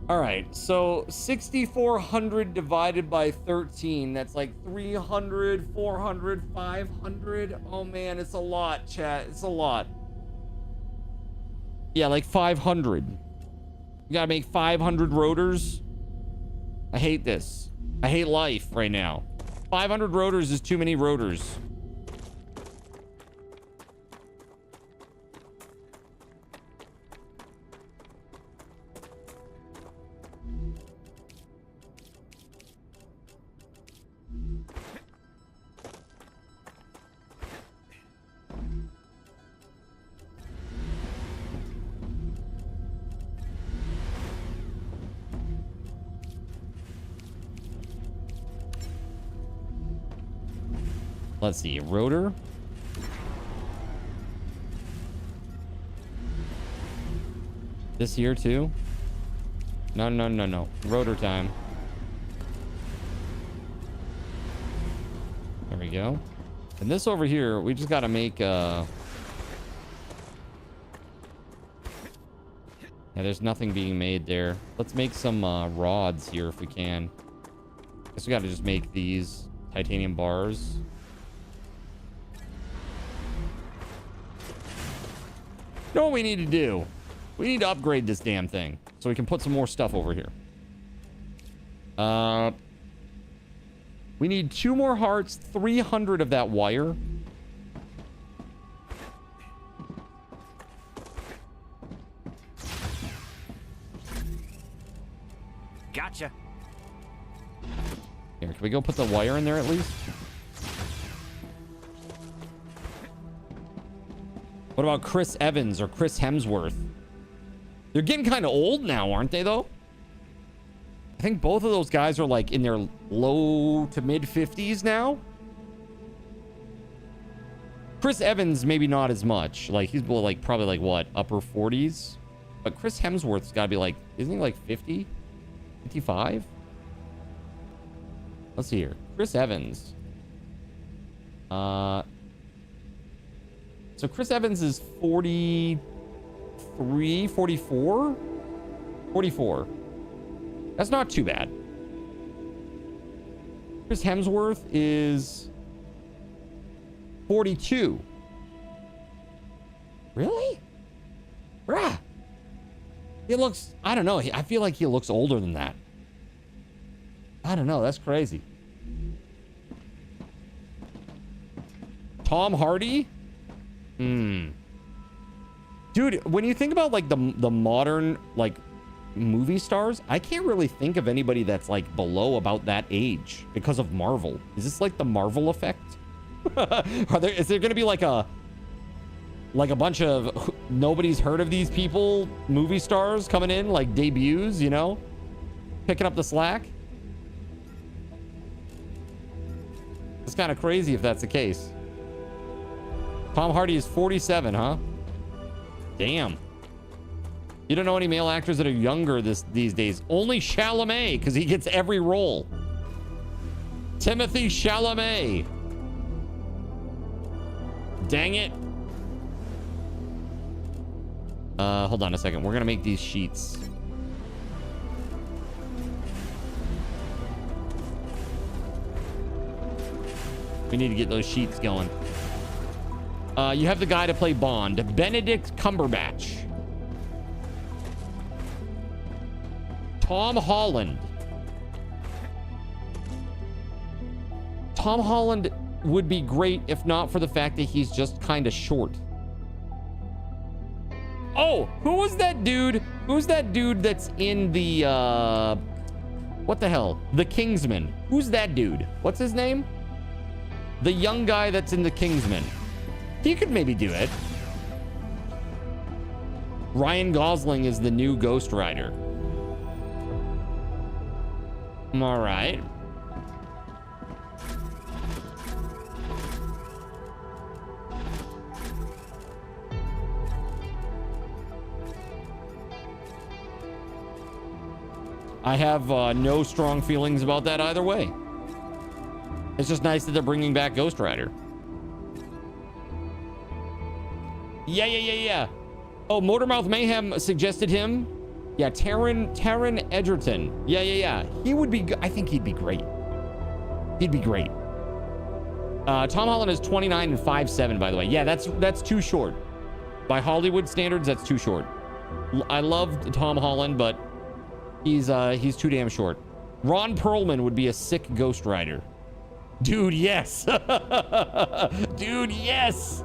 All right, so 6,400 divided by 13. That's like 300, 400, 500. Oh man, it's a lot, chat. It's a lot. Yeah, like 500. You gotta make 500 rotors. I hate this. I hate life right now. 500 rotors is too many rotors. Let's see, rotor. This here too? No, no, no, no. Rotor time. There we go. And this over here, we just got to make yeah, there's nothing being made there. Let's make some rods here if we can. Guess we got to just make these titanium bars. You know what we need to do? We need to upgrade this damn thing so we can put some more stuff over here. We need 2 more hearts, 300 of that wire. Gotcha. Here, can we go put the wire in there at least? What about Chris Evans or Chris Hemsworth? They're getting kind of old now, aren't they, though? I think both of those guys are like in their low to mid 50s now. Chris Evans, maybe not as much. Like, he's like probably like what, upper 40s? But Chris Hemsworth's got to be like, isn't he like 50? 55? Let's see here. Chris Evans. So Chris Evans is 43, 44? 44. That's not too bad. Chris Hemsworth is 42. Really? Bruh. He looks, I don't know. I feel like he looks older than that. I don't know. That's crazy. Tom Hardy? Dude, when you think about like the modern like movie stars, I can't really think of anybody that's like below about that age because of Marvel. Is this like the Marvel effect? Is there gonna be like a bunch of nobody's heard of these people movie stars coming in, like debuts, you know, picking up the slack? It's kind of crazy if that's the case. Tom Hardy is 47, huh? Damn. You don't know any male actors that are younger these days. Only Chalamet, because he gets every role. Timothy Chalamet. Dang it. Hold on a second. We're going to make these sheets. We need to get those sheets going. You have the guy to play Bond, Benedict Cumberbatch. Tom Holland. Tom Holland would be great if not for the fact that he's just kind of short. Oh, who was that dude? Who's that dude that's in the, what the hell? The Kingsman. Who's that dude? What's his name? The young guy that's in the Kingsman. He could maybe do it. Ryan Gosling is the new Ghost Rider. All right. I have no strong feelings about that either way. It's just nice that they're bringing back Ghost Rider. Yeah. Oh, Motormouth Mayhem suggested him. Yeah, Taron Egerton. Yeah. He would be, I think he'd be great. He'd be great. Tom Holland is 29 and 5'7", by the way. Yeah, that's too short. By Hollywood standards, that's too short. I love Tom Holland, but he's too damn short. Ron Perlman would be a sick Ghost Rider. Dude, yes. Dude, yes.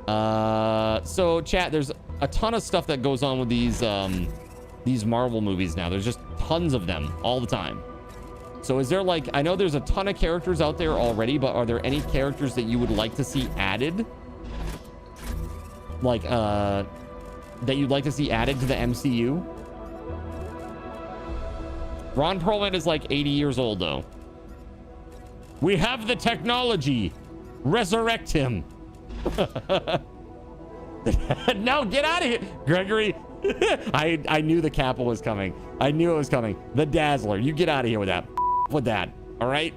So chat, there's a ton of stuff that goes on with these Marvel movies now. There's just tons of them all the time. So is there like, I know there's a ton of characters out there already, but are there any characters that you would like to see added? Like, that you'd like to see added to the MCU? Ron Perlman is like 80 years old, though. We have the technology. Resurrect him. No, get out of here, Gregory. I knew the Kappa was coming. I knew it was coming. The Dazzler. You get out of here with that. With that. All right.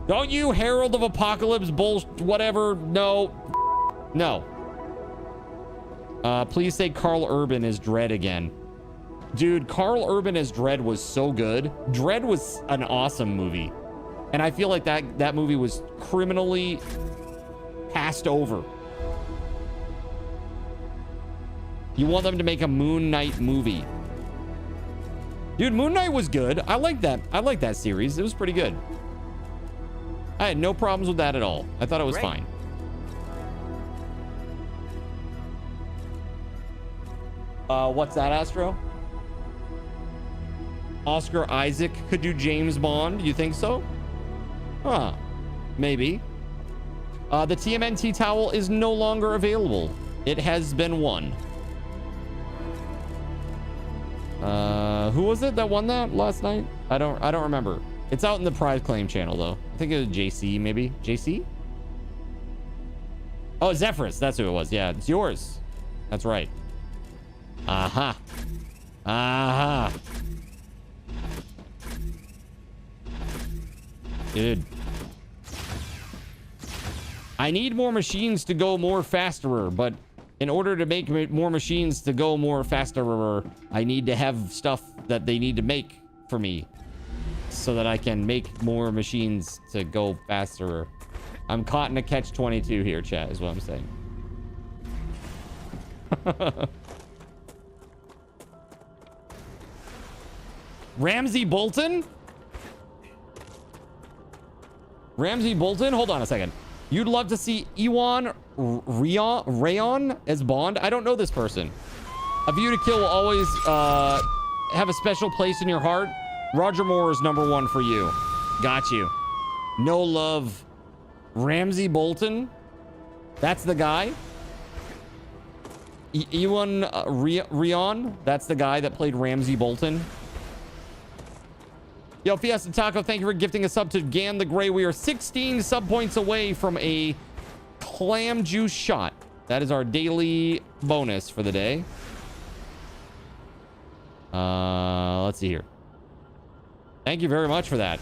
Don't you Herald of Apocalypse whatever. No. No. Please say Carl Urban is Dredd again. Dude, Carl Urban as Dredd was so good. Dredd was an awesome movie. And I feel like that movie was criminally passed over. You want them to make a Moon Knight movie. Dude, Moon Knight was good. I like that. I like that series. It was pretty good. I had no problems with that at all. I thought it was fine. What's that, Astro? Oscar Isaac could do James Bond. You think so? Huh. Maybe. The TMNT towel is no longer available. It has been won. Who was it that won that last night? I don't remember. It's out in the prize claim channel though. I think it was JC, maybe. JC? Oh, Zephyrus. That's who it was. Yeah, it's yours. That's right. Aha. Aha. Dude. I need more machines to go more faster, but in order to make more machines to go more faster, I need to have stuff that they need to make for me so that I can make more machines to go faster. I'm caught in a catch-22 here, chat, is what I'm saying. Ramsey Bolton? Ramsey Bolton? Hold on a second. You'd love to see Ewan Rayon as Bond? I don't know this person. A View to Kill will always have a special place in your heart. Roger Moore is #1 for you. Got you. No love. Ramsey Bolton? That's the guy? Ewan Rayon? That's the guy that played Ramsey Bolton? Yo, Fiesta Taco, thank you for gifting a sub to Gan the Grey. We are 16 sub points away from a clam juice shot. That is our daily bonus for the day. Let's see here. Thank you very much for that.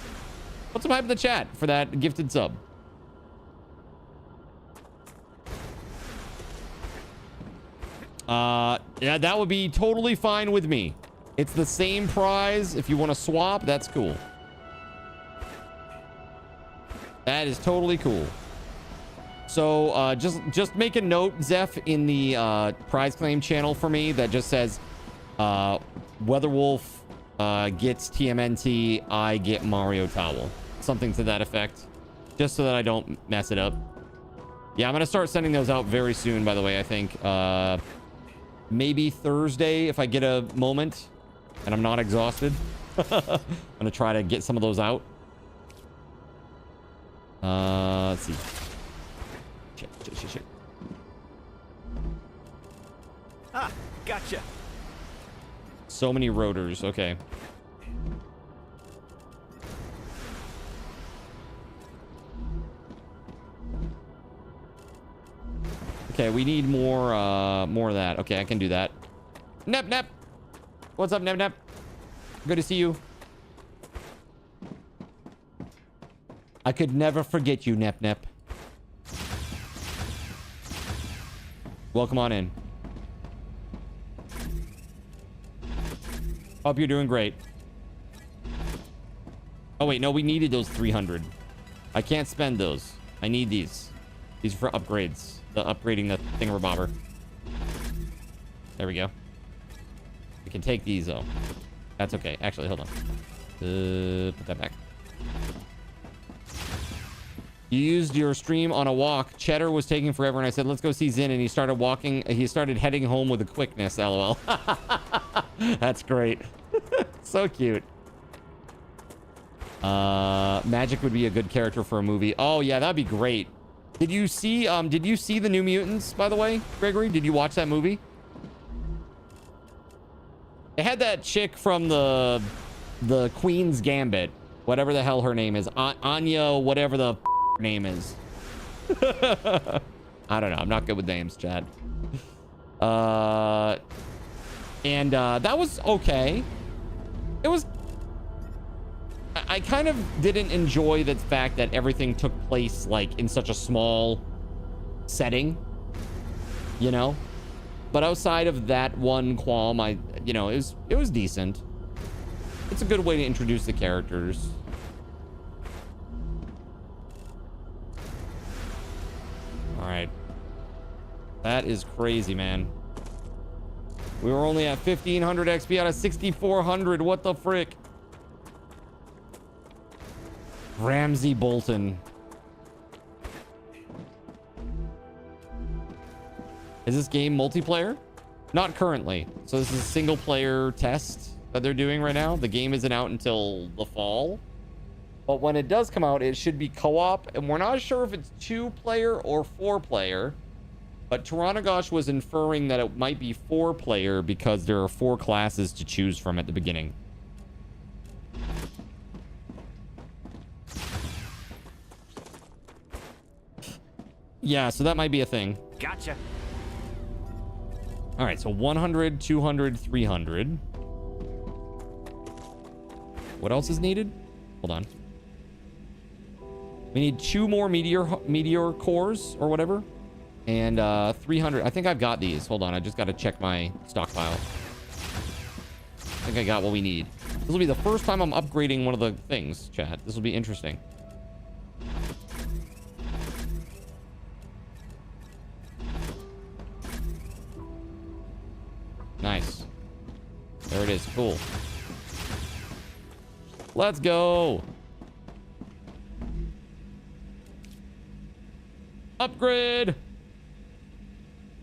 Put some hype in the chat for that gifted sub. Yeah, that would be totally fine with me. It's the same prize. If you want to swap, that's cool. That is totally cool. So just make a note, Zeph, in the prize claim channel for me that just says WeatherWolf gets TMNT, I get Mario Towel. Something to that effect. Just so that I don't mess it up. Yeah, I'm going to start sending those out very soon, by the way, I think. Maybe Thursday if I get a moment and I'm not exhausted. I'm gonna try to get some of those out. Let's see. Shit. Ah, gotcha. So many rotors. Okay. Okay, we need more of that. Okay, I can do that. Nep. What's up, Nep? Good to see you. I could never forget you, Nep. Welcome on in. Hope you're doing great. Oh, wait, no, we needed those 300. I can't spend those. I need these. These are for upgrades. Upgrading the thingamabobber. There we go. We can take these, though. That's okay. Actually, hold on. Put that back. You used your stream on a walk. Cheddar was taking forever, and I said, let's go see Zin, and he started walking. He started heading home with a quickness, lol. That's great. So cute. Magic would be a good character for a movie. Oh, yeah, that'd be great. Did you see the New Mutants, by the way, Gregory? Did you watch that movie? They had that chick from the Queen's Gambit, whatever the hell her name is. Anya, whatever the name is. I don't know. I'm not good with names, Chad. That was okay. It was... I kind of didn't enjoy the fact that everything took place like in such a small setting, you know. But outside of that one qualm, it was decent. It's a good way to introduce the characters. All right, that is crazy, man. We were only at 1500 XP out of 6400. What the frick? Ramsey Bolton. Is this game multiplayer? Not currently. So this is a single player test that they're doing right now. The game isn't out until the fall. But when it does come out, it should be co-op. And we're not sure if it's 2-player or 4-player. But Taranagosh was inferring that it might be 4-player because there are 4 classes to choose from at the beginning. Yeah, so that might be a thing. Gotcha. All right, so 100, 200, 300. What else is needed? Hold on. We need 2 more meteor cores or whatever. And 300. I think I've got these. Hold on, I just got to check my stockpile. I think I got what we need. This will be the first time I'm upgrading one of the things, chat. This will be interesting. Nice. There it is. Cool. Let's go. Upgrade.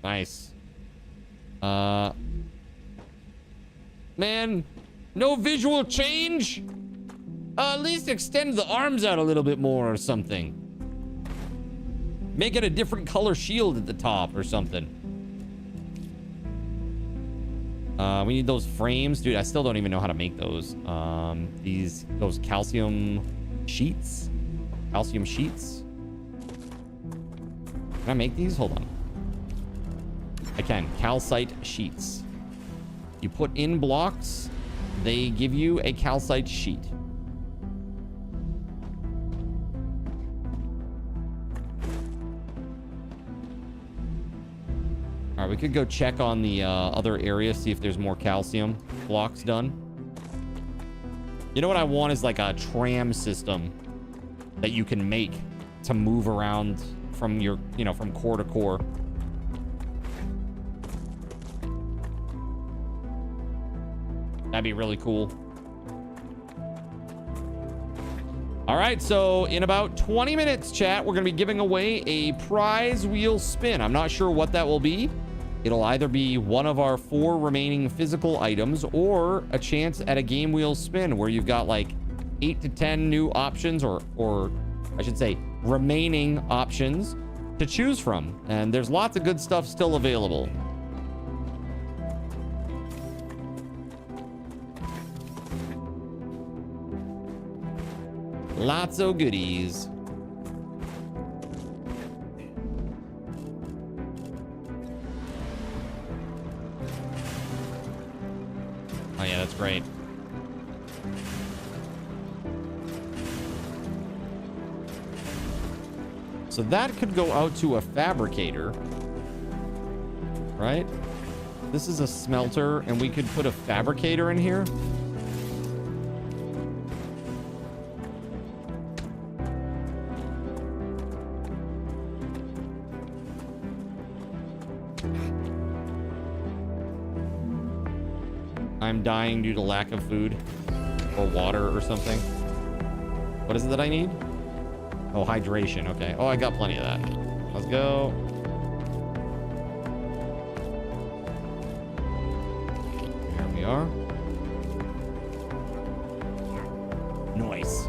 Nice. Man, no visual change? At least extend the arms out a little bit more or something. Make it a different color shield at the top or something. We need those frames. Dude, I still don't even know how to make those. Those calcium sheets. Calcium sheets. Can I make these? Hold on. I can. Calcite sheets. You put in blocks, they give you a calcite sheet. All right, we could go check on the other area, see if there's more calcium blocks done. You know what I want is like a tram system that you can make to move around from your, from core to core. That'd be really cool. All right, so in about 20 minutes, chat, we're going to be giving away a prize wheel spin. I'm not sure what that will be. It'll either be one of our 4 remaining physical items or a chance at a game wheel spin where you've got like 8 to 10 new options or I should say remaining options to choose from. And there's lots of good stuff still available. Lots of goodies. Oh yeah, that's great. So that could go out to a fabricator, right? This is a smelter, and we could put a fabricator in here. I'm dying due to lack of food or water or something. What is it that I need? Oh, hydration. Okay. Oh, I got plenty of that. Let's go. Here we are. Nice.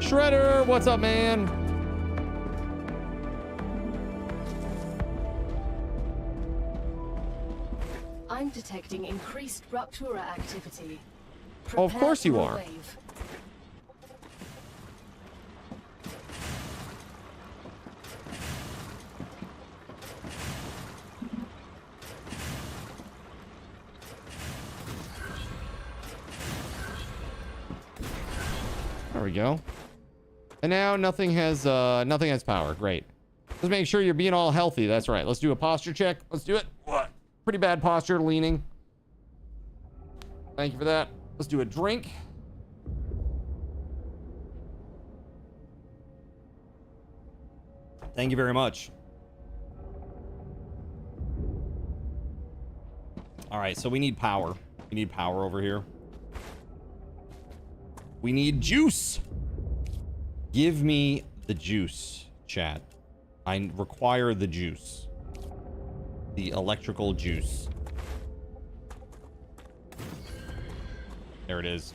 Shredder, what's up, man? I'm detecting increased Ruptura activity. Oh, of course you are. Wave. There we go. And now nothing has power. Great. Let's make sure you're being all healthy. That's right. Let's do a posture check. Let's do it. What? Pretty bad posture, leaning. Thank you for that. Let's do a drink. Thank you very much. All right, so we need power. We need power over here. We need juice. Give me the juice, chat. I require the juice. The electrical juice. There it is.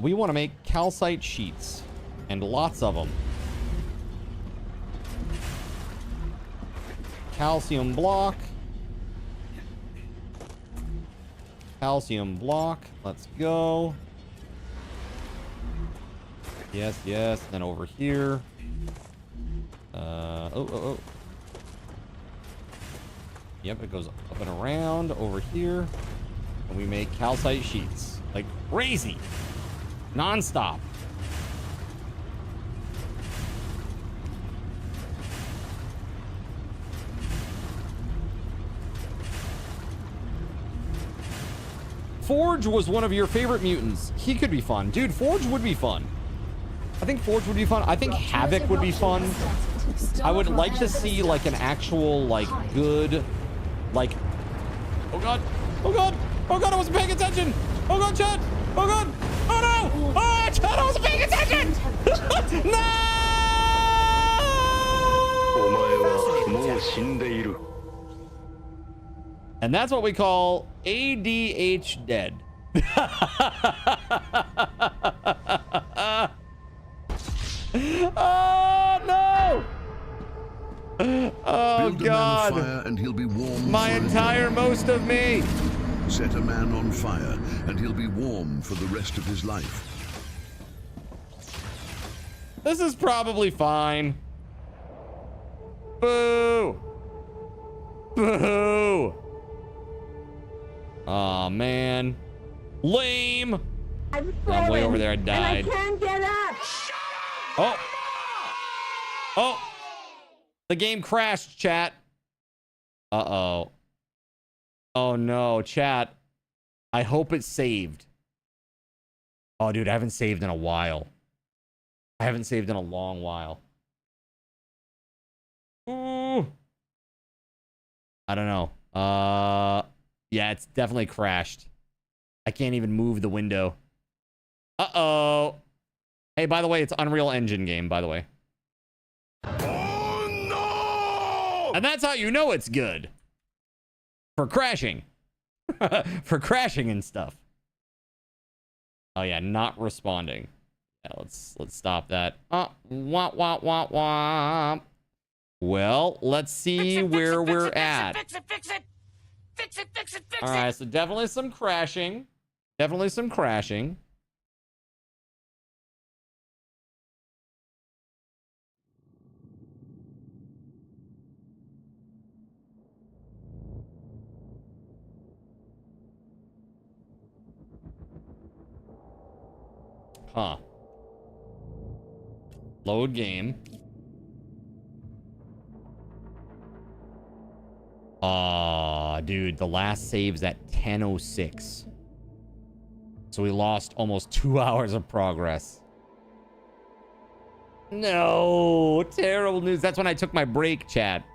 We want to make calcite sheets. And lots of them. Calcium block. Calcium block. Let's go. Yes, yes. Then over here. Oh. Yep, it goes up and around over here. And we make calcite sheets. Like crazy. Non-stop. Forge was one of your favorite mutants. He could be fun. Dude, Forge would be fun. I think Forge would be fun. I think Havoc would be fun. I would like to see like an actual like good like oh god. Oh god. Oh god, I wasn't paying attention. Oh god, chat. Oh god. Oh no. Oh chat, I wasn't paying attention. No. And that's what we call ADH dead. Oh no! Oh Build God! A man of fire and he'll be warm. My entire most of me. Set a man on fire and he'll be warm for the rest of his life. This is probably fine. Boo! Boo! Oh man, lame. I'm way over there. I died. And I can't get up. Oh. Oh. The game crashed, chat. Uh-oh. Oh no, chat. I hope it's saved. Oh, dude, I haven't saved in a while. I haven't saved in a long while. Ooh. I don't know. Yeah, it's definitely crashed. I can't even move the window. Uh-oh. Hey, by the way, it's Unreal Engine game, by the way. Oh, no! And that's how you know it's good. For crashing. For crashing and stuff. Oh, yeah, not responding. Yeah, let's stop that. Wah, wah, wah, wah. Well, let's see where we're at. Fix it, fix it. Fix it, fix it, fix it. All right, so definitely some crashing. Definitely some crashing. Huh. Load game. Dude, the last save's at 10:06. So we lost almost 2 hours of progress. No, terrible news. That's when I took my break, chat.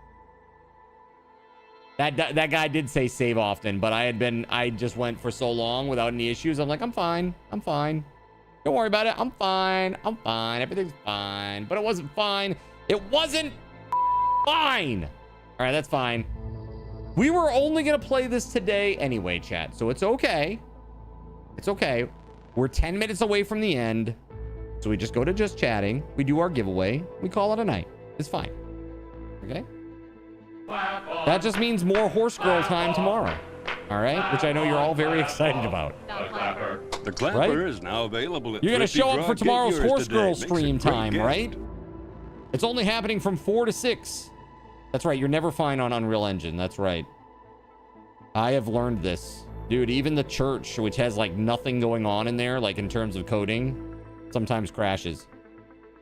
That guy did say save often, but I just went for so long without any issues. I'm like, I'm fine. Don't worry about it. I'm fine. Everything's fine. But it wasn't fine. It wasn't fine. All right, that's fine. We were only going to play this today anyway, chat. So it's okay. It's okay. We're 10 minutes away from the end. So we just go to just chatting. We do our giveaway. We call it a night. It's fine. Okay? That just means more horse girl time tomorrow. All right? Which I know you're all very excited about. The clapper is now available at You're going to show up for tomorrow's horse girl today. stream Makes a great time, gift. right? It's only happening from 4 to 6. That's right. You're never fine on Unreal Engine. That's right. I have learned this. Dude, even the church, which has like nothing going on in there, like in terms of coding, sometimes crashes.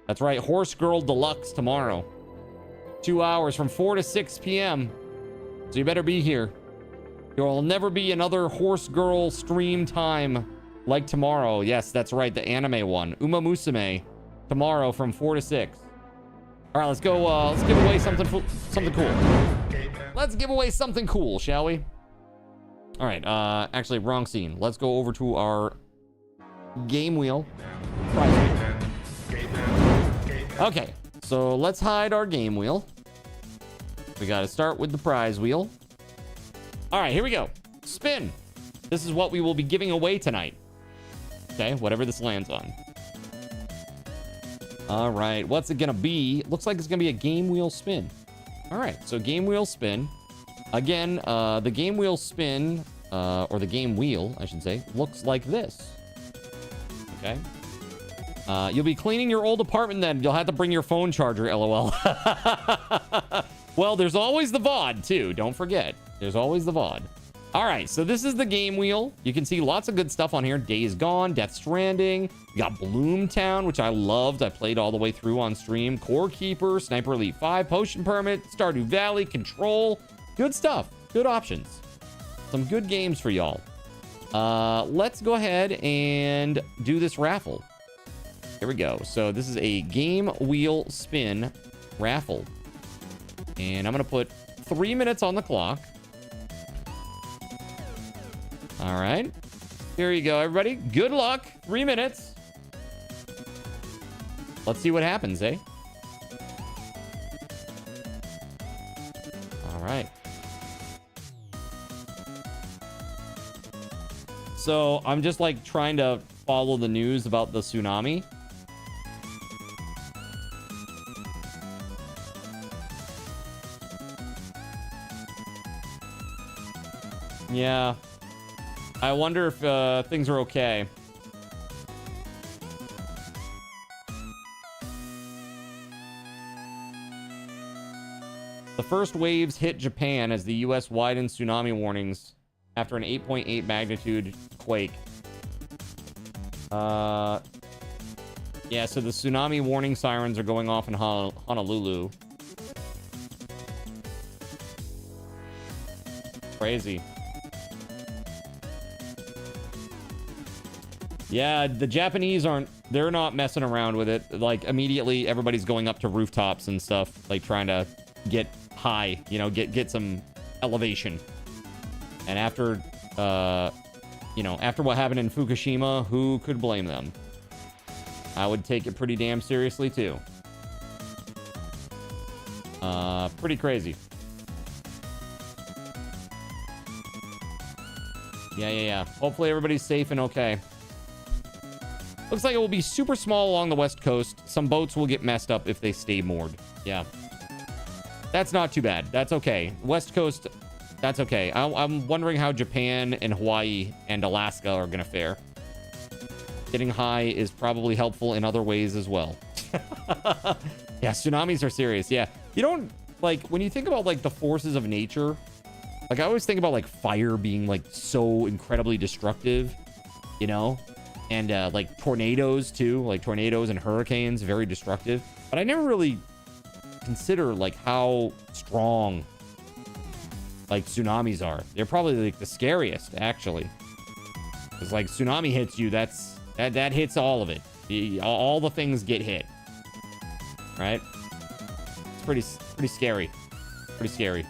That's right. Horse Girl Deluxe tomorrow. 2 hours from 4 to 6 p.m. So you better be here. There will never be another Horse Girl stream time like tomorrow. Yes, that's right. The anime one. Uma Musume. Tomorrow from 4 to 6. All right, let's go. Let's give away something cool. Let's give away something cool, shall we? All right. Actually, wrong scene. Let's go over to our game wheel. Okay, so let's hide our game wheel. We got to start with the prize wheel. All right, here we go. Spin. This is what we will be giving away tonight. Okay, whatever this lands on. All right, what's it gonna be? Looks like it's gonna be a game wheel spin. All right, so game wheel spin. Again, the game wheel spin, or the game wheel, I should say, looks like this. Okay. You'll be cleaning your old apartment then. You'll have to bring your phone charger, LOL. Well, there's always the VOD, too. Don't forget. There's always the VOD. All right, so this is the game wheel. You can see lots of good stuff on here. Days Gone, Death Stranding. You got Bloomtown, which I loved. I played all the way through on stream. Core Keeper, Sniper Elite 5, Potion Permit, Stardew Valley, Control. Good stuff. Good options. Some good games for y'all. Let's go ahead and do this raffle. Here we go. So this is a game wheel spin raffle. And I'm going to put 3 minutes on the clock. All right. Here you go, everybody. Good luck. 3 minutes. Let's see what happens, eh? All right. So I'm just like trying to follow the news about the tsunami. Yeah. I wonder if things are okay. The first waves hit Japan as the U.S. widened tsunami warnings after an 8.8 magnitude quake. Yeah, so the tsunami warning sirens are going off in Honolulu. Crazy. Yeah, the Japanese they're not messing around with it. Like, immediately, everybody's going up to rooftops and stuff, like, trying to get high, you know, get some elevation. And after, after what happened in Fukushima, who could blame them? I would take it pretty damn seriously, too. Pretty crazy. Yeah. Hopefully everybody's safe and okay. Looks like it will be super small along the west coast. Some boats will get messed up if they stay moored. Yeah. That's not too bad. That's okay. West coast, that's okay. I'm wondering how Japan and Hawaii and Alaska are going to fare. Getting high is probably helpful in other ways as well. Yeah, tsunamis are serious. Yeah. You don't, like, when you think about, like, the forces of nature, like, I always think about, like, fire being, like, so incredibly destructive, you know? And like tornadoes too, like tornadoes and hurricanes, very destructive. But I never really consider like how strong like tsunamis are. They're probably like the scariest actually. Because like tsunami hits you, that hits all of it. All the things get hit. Right? It's pretty scary. Pretty scary.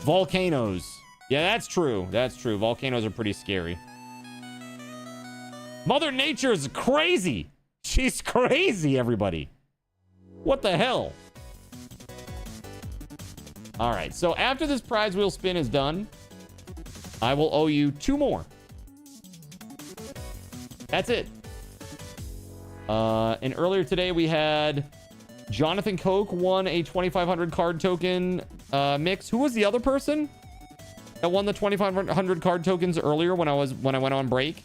Volcanoes. Yeah, that's true. That's true. Volcanoes are pretty scary. Mother Nature is crazy. She's crazy, everybody. What the hell? All right. So after this prize wheel spin is done, I will owe you 2 more. That's it. And earlier today we had Jonathan Koch won a 2,500 card token mix. Who was the other person that won the 2,500 card tokens earlier when I went on break?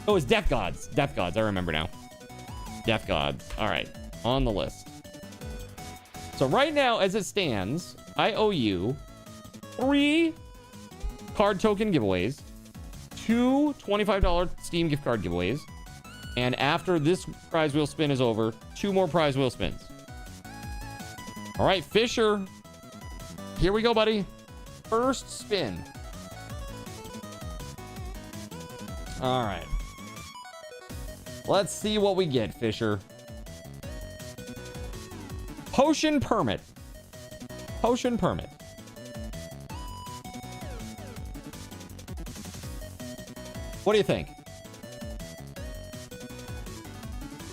Oh, it's Death Gods. Death Gods. I remember now. Death Gods. All right. On the list. So right now, as it stands, I owe you 3 card token giveaways, 2 $25 Steam gift card giveaways, and after this prize wheel spin is over, 2 more prize wheel spins. All right, Fisher. Here we go, buddy. First spin. All right. Let's see what we get, Fisher. Potion Permit. Potion Permit. What do you think?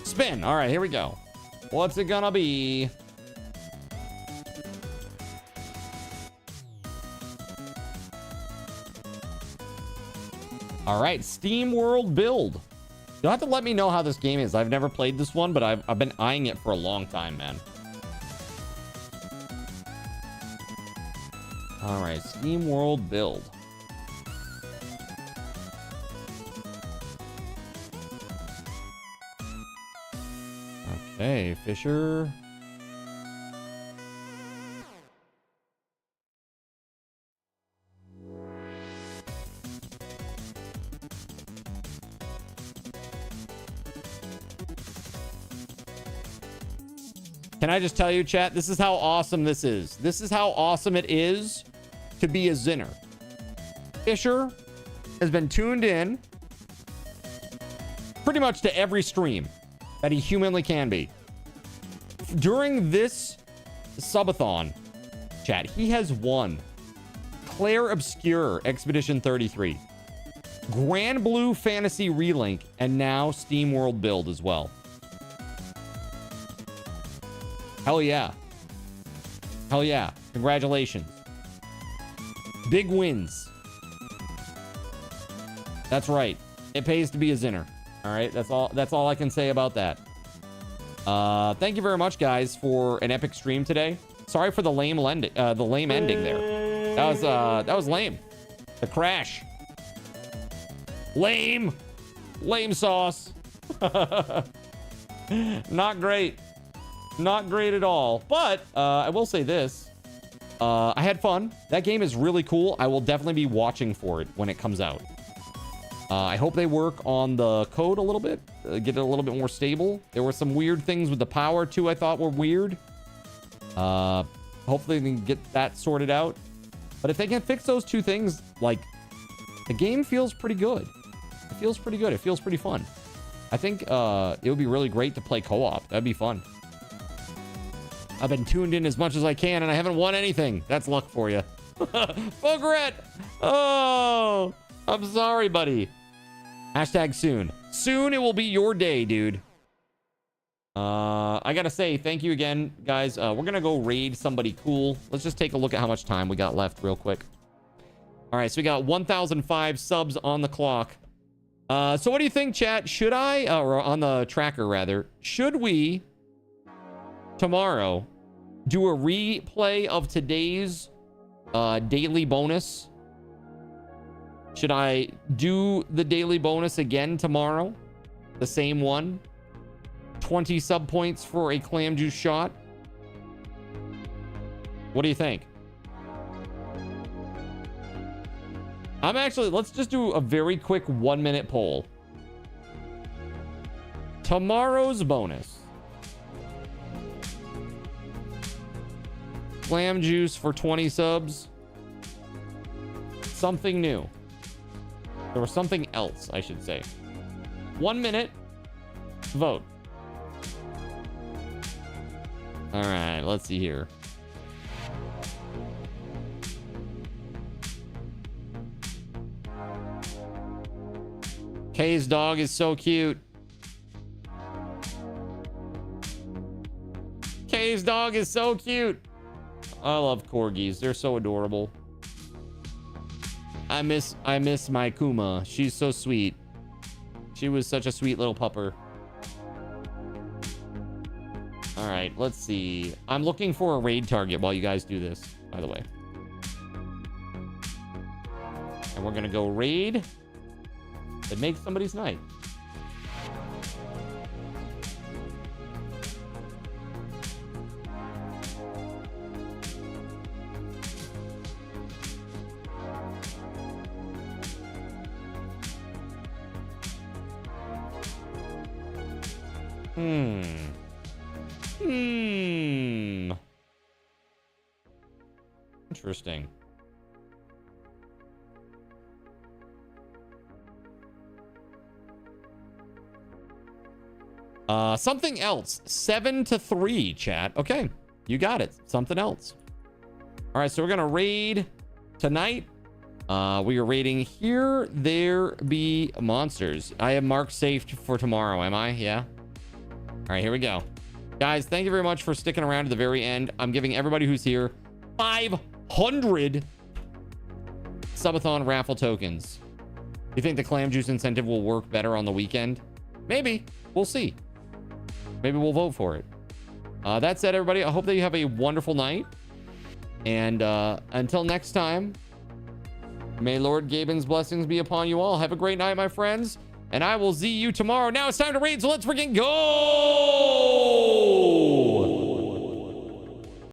Spin. All right, here we go. What's it gonna be? All right, Steam World Build. You'll have to let me know how this game is. I've never played this one, but I've been eyeing it for a long time, man. All right, Steam World Build. Okay, Fisher. Can I just tell you, chat, this is how awesome this is. This is how awesome it is to be a Zinner. Fisher has been tuned in pretty much to every stream that he humanly can be. During this subathon, chat, he has won Claire Obscure Expedition 33, Grand Blue Fantasy Relink, and now Steam World Build as well. Hell yeah. Hell yeah. Congratulations. Big wins. That's right. It pays to be a Zinner. All right. That's all I can say about that. Thank you very much, guys, for an epic stream today. Sorry for the lame ending there. That was lame. The crash. Lame sauce. Not great. Not great at all. But I will say this. I had fun. That game is really cool. I will definitely be watching for it when it comes out. I hope they work on the code a little bit. Get it a little bit more stable. There were some weird things with the power, too, I thought were weird. Hopefully they can get that sorted out. But if they can fix those 2 things, like, the game feels pretty good. It feels pretty good. It feels pretty fun. I think it would be really great to play co-op. That'd be fun. I've been tuned in as much as I can, and I haven't won anything. That's luck for you. Fogret! Oh, I'm sorry, buddy. Hashtag soon. Soon it will be your day, dude. I gotta say, thank you again, guys. We're gonna go raid somebody cool. Let's just take a look at how much time we got left real quick. All right, so we got 1,005 subs on the clock. So what do you think, chat? Should I, or on the tracker, rather, should we tomorrow do a replay of today's daily bonus? Should I do the daily bonus again tomorrow? The same one? 20 sub points for a clam juice shot? What do you think? Let's just do a very quick 1-minute poll. Tomorrow's bonus. Clam juice for 20 subs. Something new. There was something else, I should say. 1 minute. Vote. All right, let's see here. Kay's dog is so cute. Kay's dog is so cute. I love corgis. They're so adorable. I miss my Kuma. She's so sweet. She was such a sweet little pupper. All right, let's see. I'm looking for a raid target while you guys do this, by the way. And we're gonna go raid and make somebody's night. Interesting. Something else. 7-3, chat. Okay, you got it. Something else. All right, so we're gonna raid tonight. We are raiding Here There Be Monsters. I have Mark saved for tomorrow, am I? Yeah. All right, here we go. Guys, thank you very much for sticking around to the very end. I'm giving everybody who's here 500 Subathon raffle tokens. You think the clam juice incentive will work better on the weekend? Maybe. We'll see. Maybe we'll vote for it. That said, everybody, I hope that you have a wonderful night. And until next time, may Lord Gaben's blessings be upon you all. Have a great night, my friends. And I will see you tomorrow. Now it's time to raid, so let's freaking go!